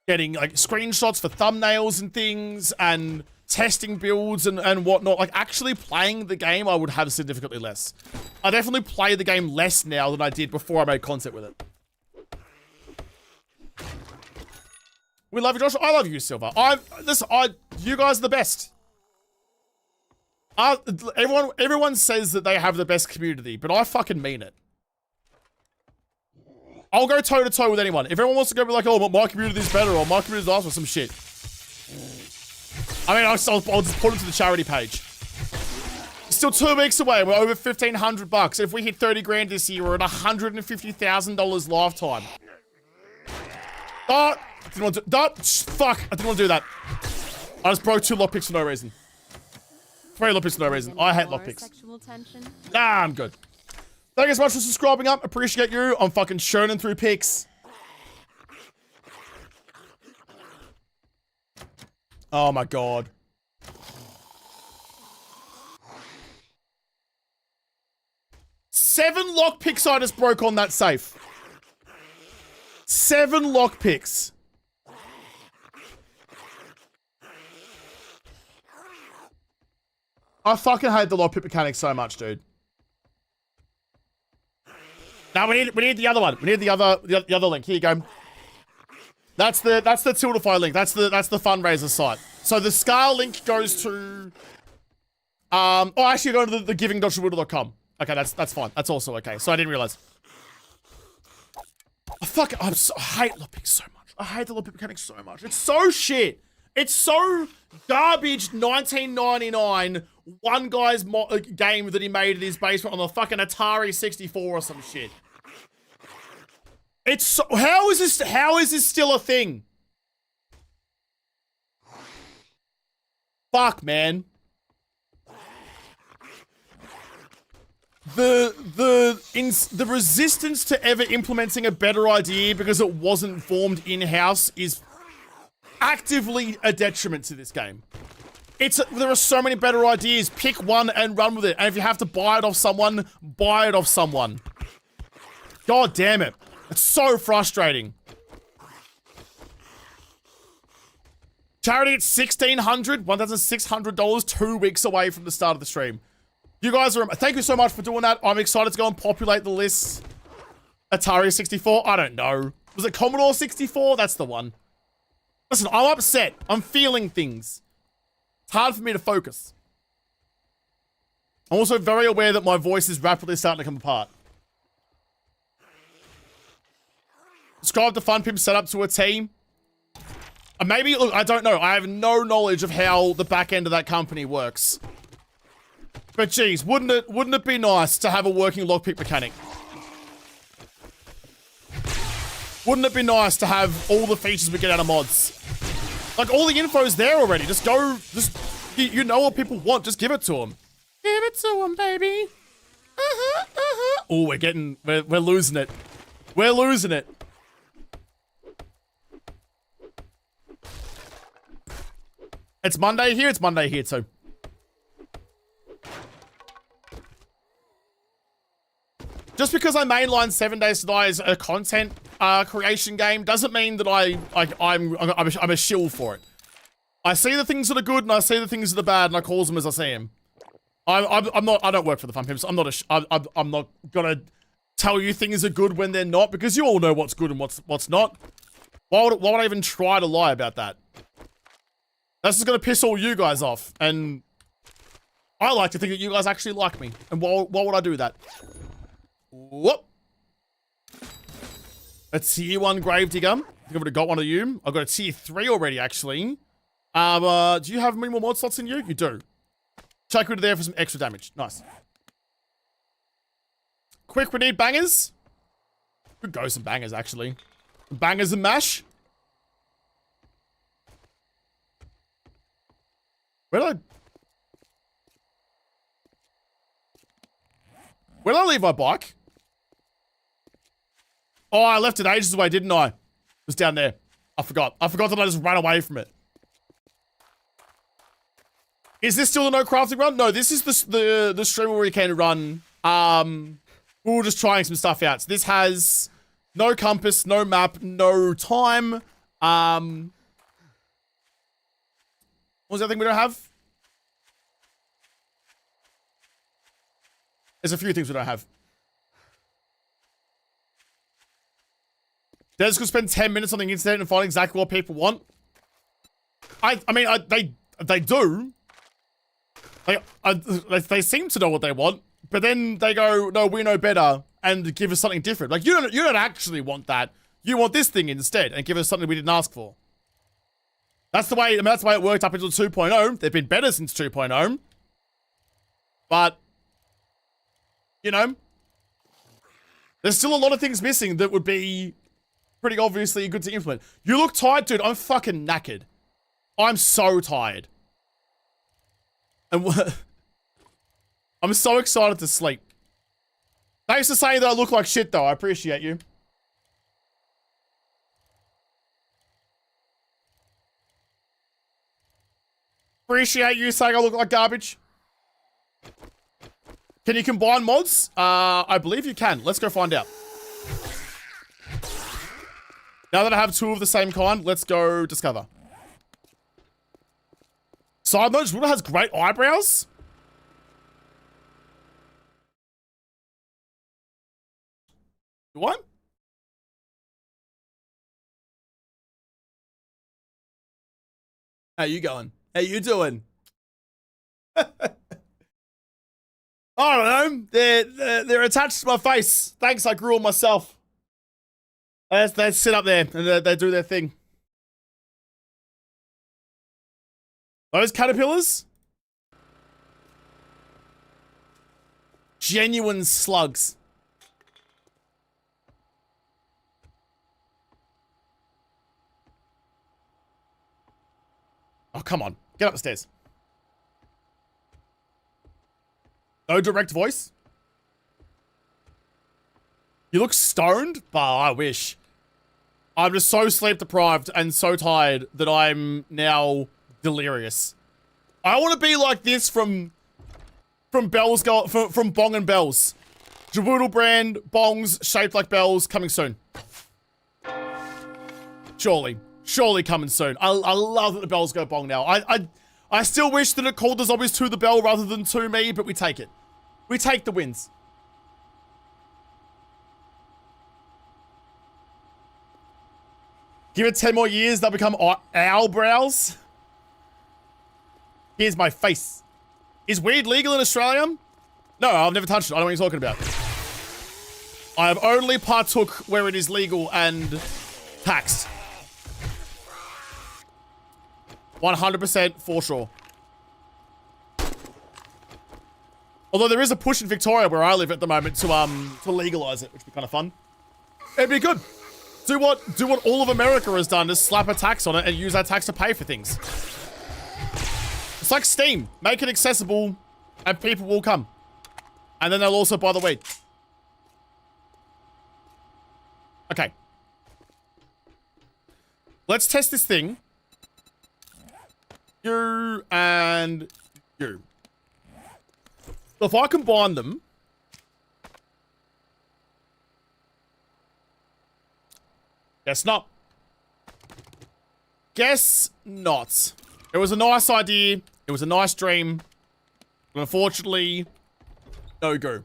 getting like screenshots for thumbnails and things and testing builds and whatnot. Like actually playing the game, I would have significantly less. I definitely play the game less now than I did before I made content with it. We love you, Josh. I love you, Silver. You guys are the best. Everyone says that they have the best community, but I fucking mean it. I'll go toe to toe with anyone. If everyone wants to go be like, oh, my community is better or my community is awesome or some shit. I mean, I'll just put it to the charity page. Still 2 weeks away. We're over 1,500 bucks. If we hit 30 grand this year, we're at $150,000 lifetime. Oh, I didn't want to do that. I didn't want to do that. I just broke 2 lockpicks for no reason. 3 lockpicks for no reason. I hate More lockpicks. sexual tension? Nah, I'm good. Thank you so much for subscribing up. Appreciate you. I'm fucking churning through pics. Oh my god. Seven lockpicks I just broke on that safe. 7 lockpicks. I fucking hate the lockpick mechanics so much, dude. Now we need the other one. We need the other link. Here you go. That's the Tiltify link. That's the fundraiser site. So the Scar link goes to actually go to the giving.jawoodle.com. Okay, that's fine. That's also okay. So I didn't realize. I hate lockpicks so much. I hate the lockpick mechanics so much. It's so shit. It's so garbage. 1999. One guy's game that he made in his basement on the fucking Atari 64 or some shit. It's so, how is this still a thing? Fuck, man. The resistance to ever implementing a better idea because it wasn't formed in-house is actively a detriment to this game. There are so many better ideas. Pick one and run with it. And if you have to buy it off someone, buy it off someone. God damn it. It's so frustrating. Charity at $1,600, $1,600, 2 weeks away from the start of the stream. You guys are, thank you so much for doing that. I'm excited to go and populate the lists. Atari 64, I don't know. Was it Commodore 64? That's the one. Listen, I'm upset. I'm feeling things. It's hard for me to focus. I'm also very aware that my voice is rapidly starting to come apart. Describe the Fun Pimps setup to a team. Maybe, look, I don't know. I have no knowledge of how the back end of that company works. But geez, wouldn't it be nice to have a working lockpick mechanic? Wouldn't it be nice to have all the features we get out of mods? Like, all the info's there already. Just go, you know what people want. Just give it to them. Give it to them, baby. Oh, we're losing it. We're losing it. It's Monday here. It's Monday here too. Just because I mainline 7 Days to Die as a content creation game doesn't mean that I'm a shill for it. I see the things that are good and I see the things that are bad and I call them as I see them. I don't work for the Fun Pimps. I'm not gonna tell you things are good when they're not because you all know what's good and what's not. Why would I even try to lie about that? That's just gonna piss all you guys off, and I like to think that you guys actually like me. And why would I do that? Whoop! A tier 1 Gravedigger. I think I've already got one of you. I've got a tier 3 already, actually. Do you have many more mod slots than you? You do. Chuck it there for some extra damage. Nice. Quick, we need bangers. Could go some bangers, actually. Bangers and mash. Where did I leave my bike? Oh, I left it ages away, didn't I? It was down there. I forgot. I forgot that I just ran away from it. Is this still the no crafting run? No, this is the stream where we can run. We were just trying some stuff out. So this has no compass, no map, no time. What was the other thing we don't have? There's a few things we don't have. Des could spend 10 minutes on the internet and find exactly what people want. I mean, they do. They seem to know what they want, but then they go, no, we know better, and give us something different. Like, you don't actually want that. You want this thing instead, and give us something we didn't ask for. That's the way, I mean, that's the way it worked up until 2.0. They've been better since 2.0. But, you know, there's still a lot of things missing that would be pretty obviously good to implement. You look tired, dude. I'm fucking knackered. I'm so tired. And I'm so excited to sleep. Thanks for saying that I look like shit, though. I appreciate you. Appreciate you saying I look like garbage. Can you combine mods? I believe you can. Let's go find out. Now that I have two of the same kind, let's go discover. Side note, JaWoodle has great eyebrows. What? How you going? How you doing? I don't know. They're attached to my face. Thanks, I grew them myself. They sit up there and they do their thing. Those caterpillars? Genuine slugs. Oh, come on. Get up the stairs. No direct voice? You look stoned? Bah, I wish. I'm just so sleep deprived and so tired that I'm now delirious. I want to be like this from Bells from Bong and Bells. JaWoodle brand bongs shaped like bells coming soon. Surely coming soon. I love that the bells go bong now. I still wish that it called the zombies to the bell rather than to me, but we take it. We take the wins. Give it 10 more years, they'll become owl brows. Here's my face. Is weed legal in Australia? No, I've never touched it. I don't know what you're talking about. I have only partook where it is legal and taxed. 100% for sure. Although there is a push in Victoria where I live at the moment to legalize it, which would be kind of fun. It'd be good. Do what all of America has done, is slap a tax on it and use that tax to pay for things. It's like Steam. Make it accessible and people will come. And then they'll also buy the weed. Okay. Let's test this thing. You and you. So if I combine them. Guess not. Guess not. It was a nice idea. It was a nice dream. But unfortunately, no go.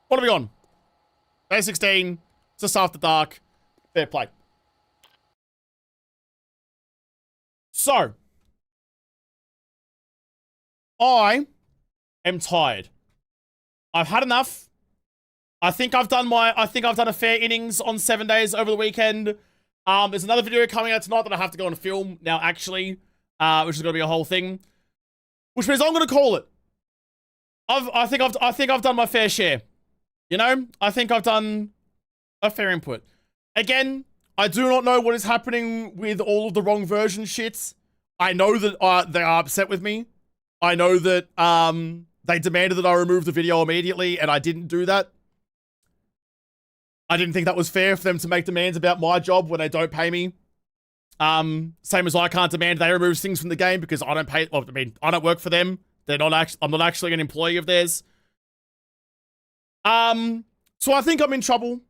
What are we on? Day 16. It's just after dark. Fair play. So. I am tired. I've had enough. I think I've done a fair innings on 7 days over the weekend. There's another video coming out tonight that I have to go and film now, actually, which is going to be a whole thing, which means I'm going to call it. I think I've done my fair share. You know, I think I've done a fair input. Again, I do not know what is happening with all of the wrong version shit. I know that they are upset with me. I know that they demanded that I remove the video immediately, and I didn't do that. I didn't think that was fair for them to make demands about my job when they don't pay me. Same as I can't demand they remove things from the game because I don't pay. Well, I mean, I don't work for them. They're not actually. I'm not actually an employee of theirs. So I think I'm in trouble.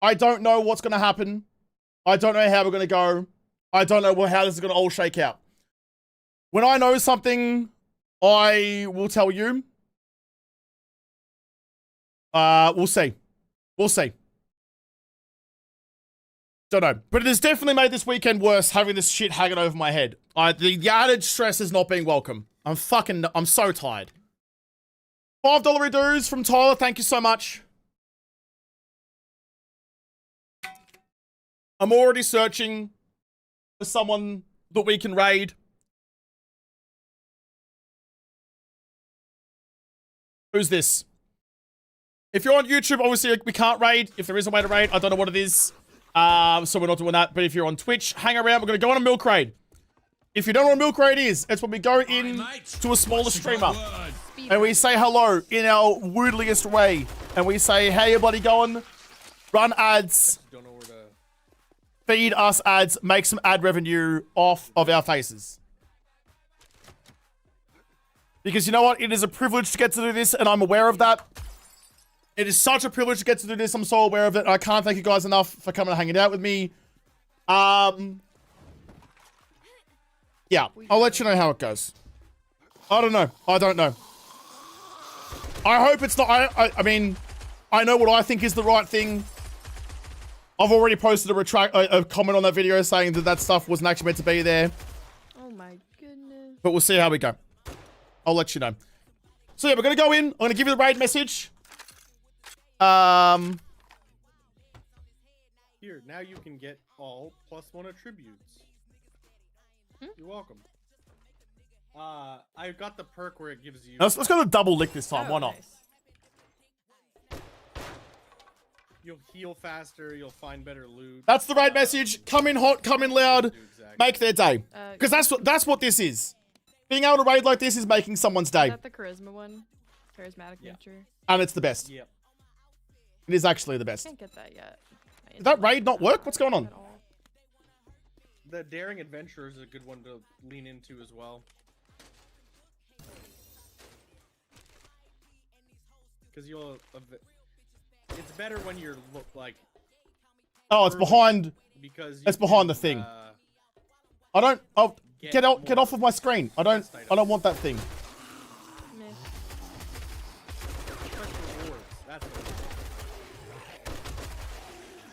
I don't know what's going to happen. I don't know how we're going to go. I don't know how this is going to all shake out. When I know something, I will tell you. We'll see. We'll see. Don't know. But it has definitely made this weekend worse having this shit hanging over my head. The added stress is not being welcome. I'm so tired. $5 dues from Tyler. Thank you so much. I'm already searching for someone that we can raid. Who's this? If you're on YouTube, obviously we can't raid. If there is a way to raid, I don't know what it is. So we're not doing that. But if you're on Twitch, hang around. We're going to go on a milk raid. If you don't know what a milk raid is, it's when we go in to a smaller streamer. and we say hello in our woodliest way. And we say, hey, everybody going? Run ads. Don't know where to... Feed us ads. Make some ad revenue off of our faces. Because you know what? It is a privilege to get to do this, and I'm aware of that. It is such a privilege to get to do this. I'm so aware of it. I can't thank you guys enough for coming and hanging out with me. Yeah, I'll let you know how it goes. I don't know. I don't know. I hope it's not... I mean, I know what I think is the right thing. I've already posted a comment on that video saying that that stuff wasn't actually meant to be there. Oh my goodness. But we'll see how we go. I'll let you know. So yeah, we're going to go in. I'm going to give you the raid message. Here, now you can get all +1 attributes. You're welcome. I got the perk where it gives you... Let's go to double lick this time. Why not? Nice. You'll heal faster, you'll find better loot. That's the raid message. Come in hot, come in loud. Exactly. Make their day. Because that's what this is. Being able to raid like this is making someone's day. Is that the charisma one? Charismatic nature? And it's the best. Yep. It is actually the best. Can't get that yet. Did that raid not work? What's going on? The Daring Adventurer is a good one to lean into as well. Because you'll... It's better when you're like... Oh, it's behind... Because it's behind the thing. I don't... Oh, get off of my screen. I don't want that thing. Meh. That's what it is.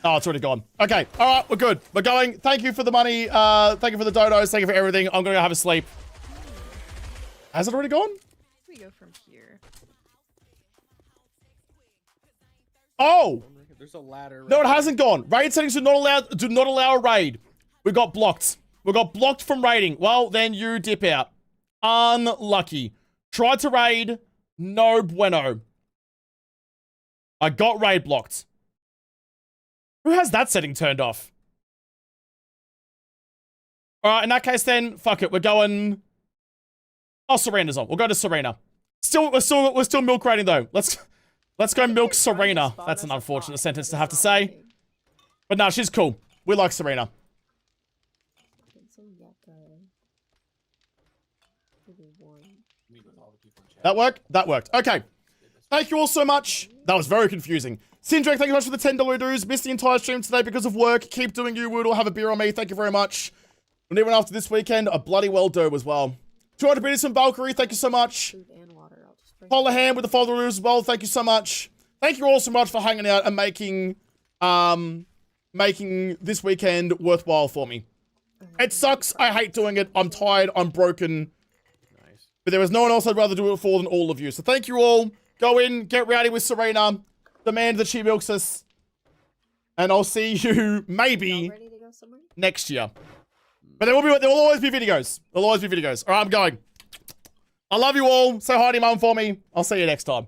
Oh, it's already gone. Okay. All right. We're good. We're going. Thank you for the money. Thank you for the donos. Thank you for everything. I'm going to go have a sleep. Has it already gone? We go from here. Oh! There's a ladder. No, it hasn't gone. Raid settings do not allow a raid. We got blocked. We got blocked from raiding. Well, then you dip out. Unlucky. Tried to raid. No bueno. I got raid blocked. Who has that setting turned off? Alright, in that case then, fuck it. We're going... Oh, Serena's on. We'll go to Serena. We're still milk raiding though. Let's go milk Serena. That's an unfortunate sentence to have to say. But no, she's cool. We like Serena. That worked? That worked. Okay. Thank you all so much. That was very confusing. Sindrek, thank you much for the $10 dues. Missed the entire stream today because of work. Keep doing you, Woodle. Have a beer on me. Thank you very much. And even after this weekend, a bloody well do as well. 200 biddies from Valkyrie. Thank you so much. Polar Hand with the follow as well. Thank you so much. Thank you all so much for hanging out and making this weekend worthwhile for me. It sucks. I hate doing it. I'm tired. I'm broken. Nice. But there is no one else I'd rather do it for than all of you. So thank you all. Go in, get rowdy with Serena. Demand that she milks us. And I'll see you maybe next year. But there will always be videos. There'll always be videos. All right, I'm going. I love you all. Say hi to your mum for me. I'll see you next time.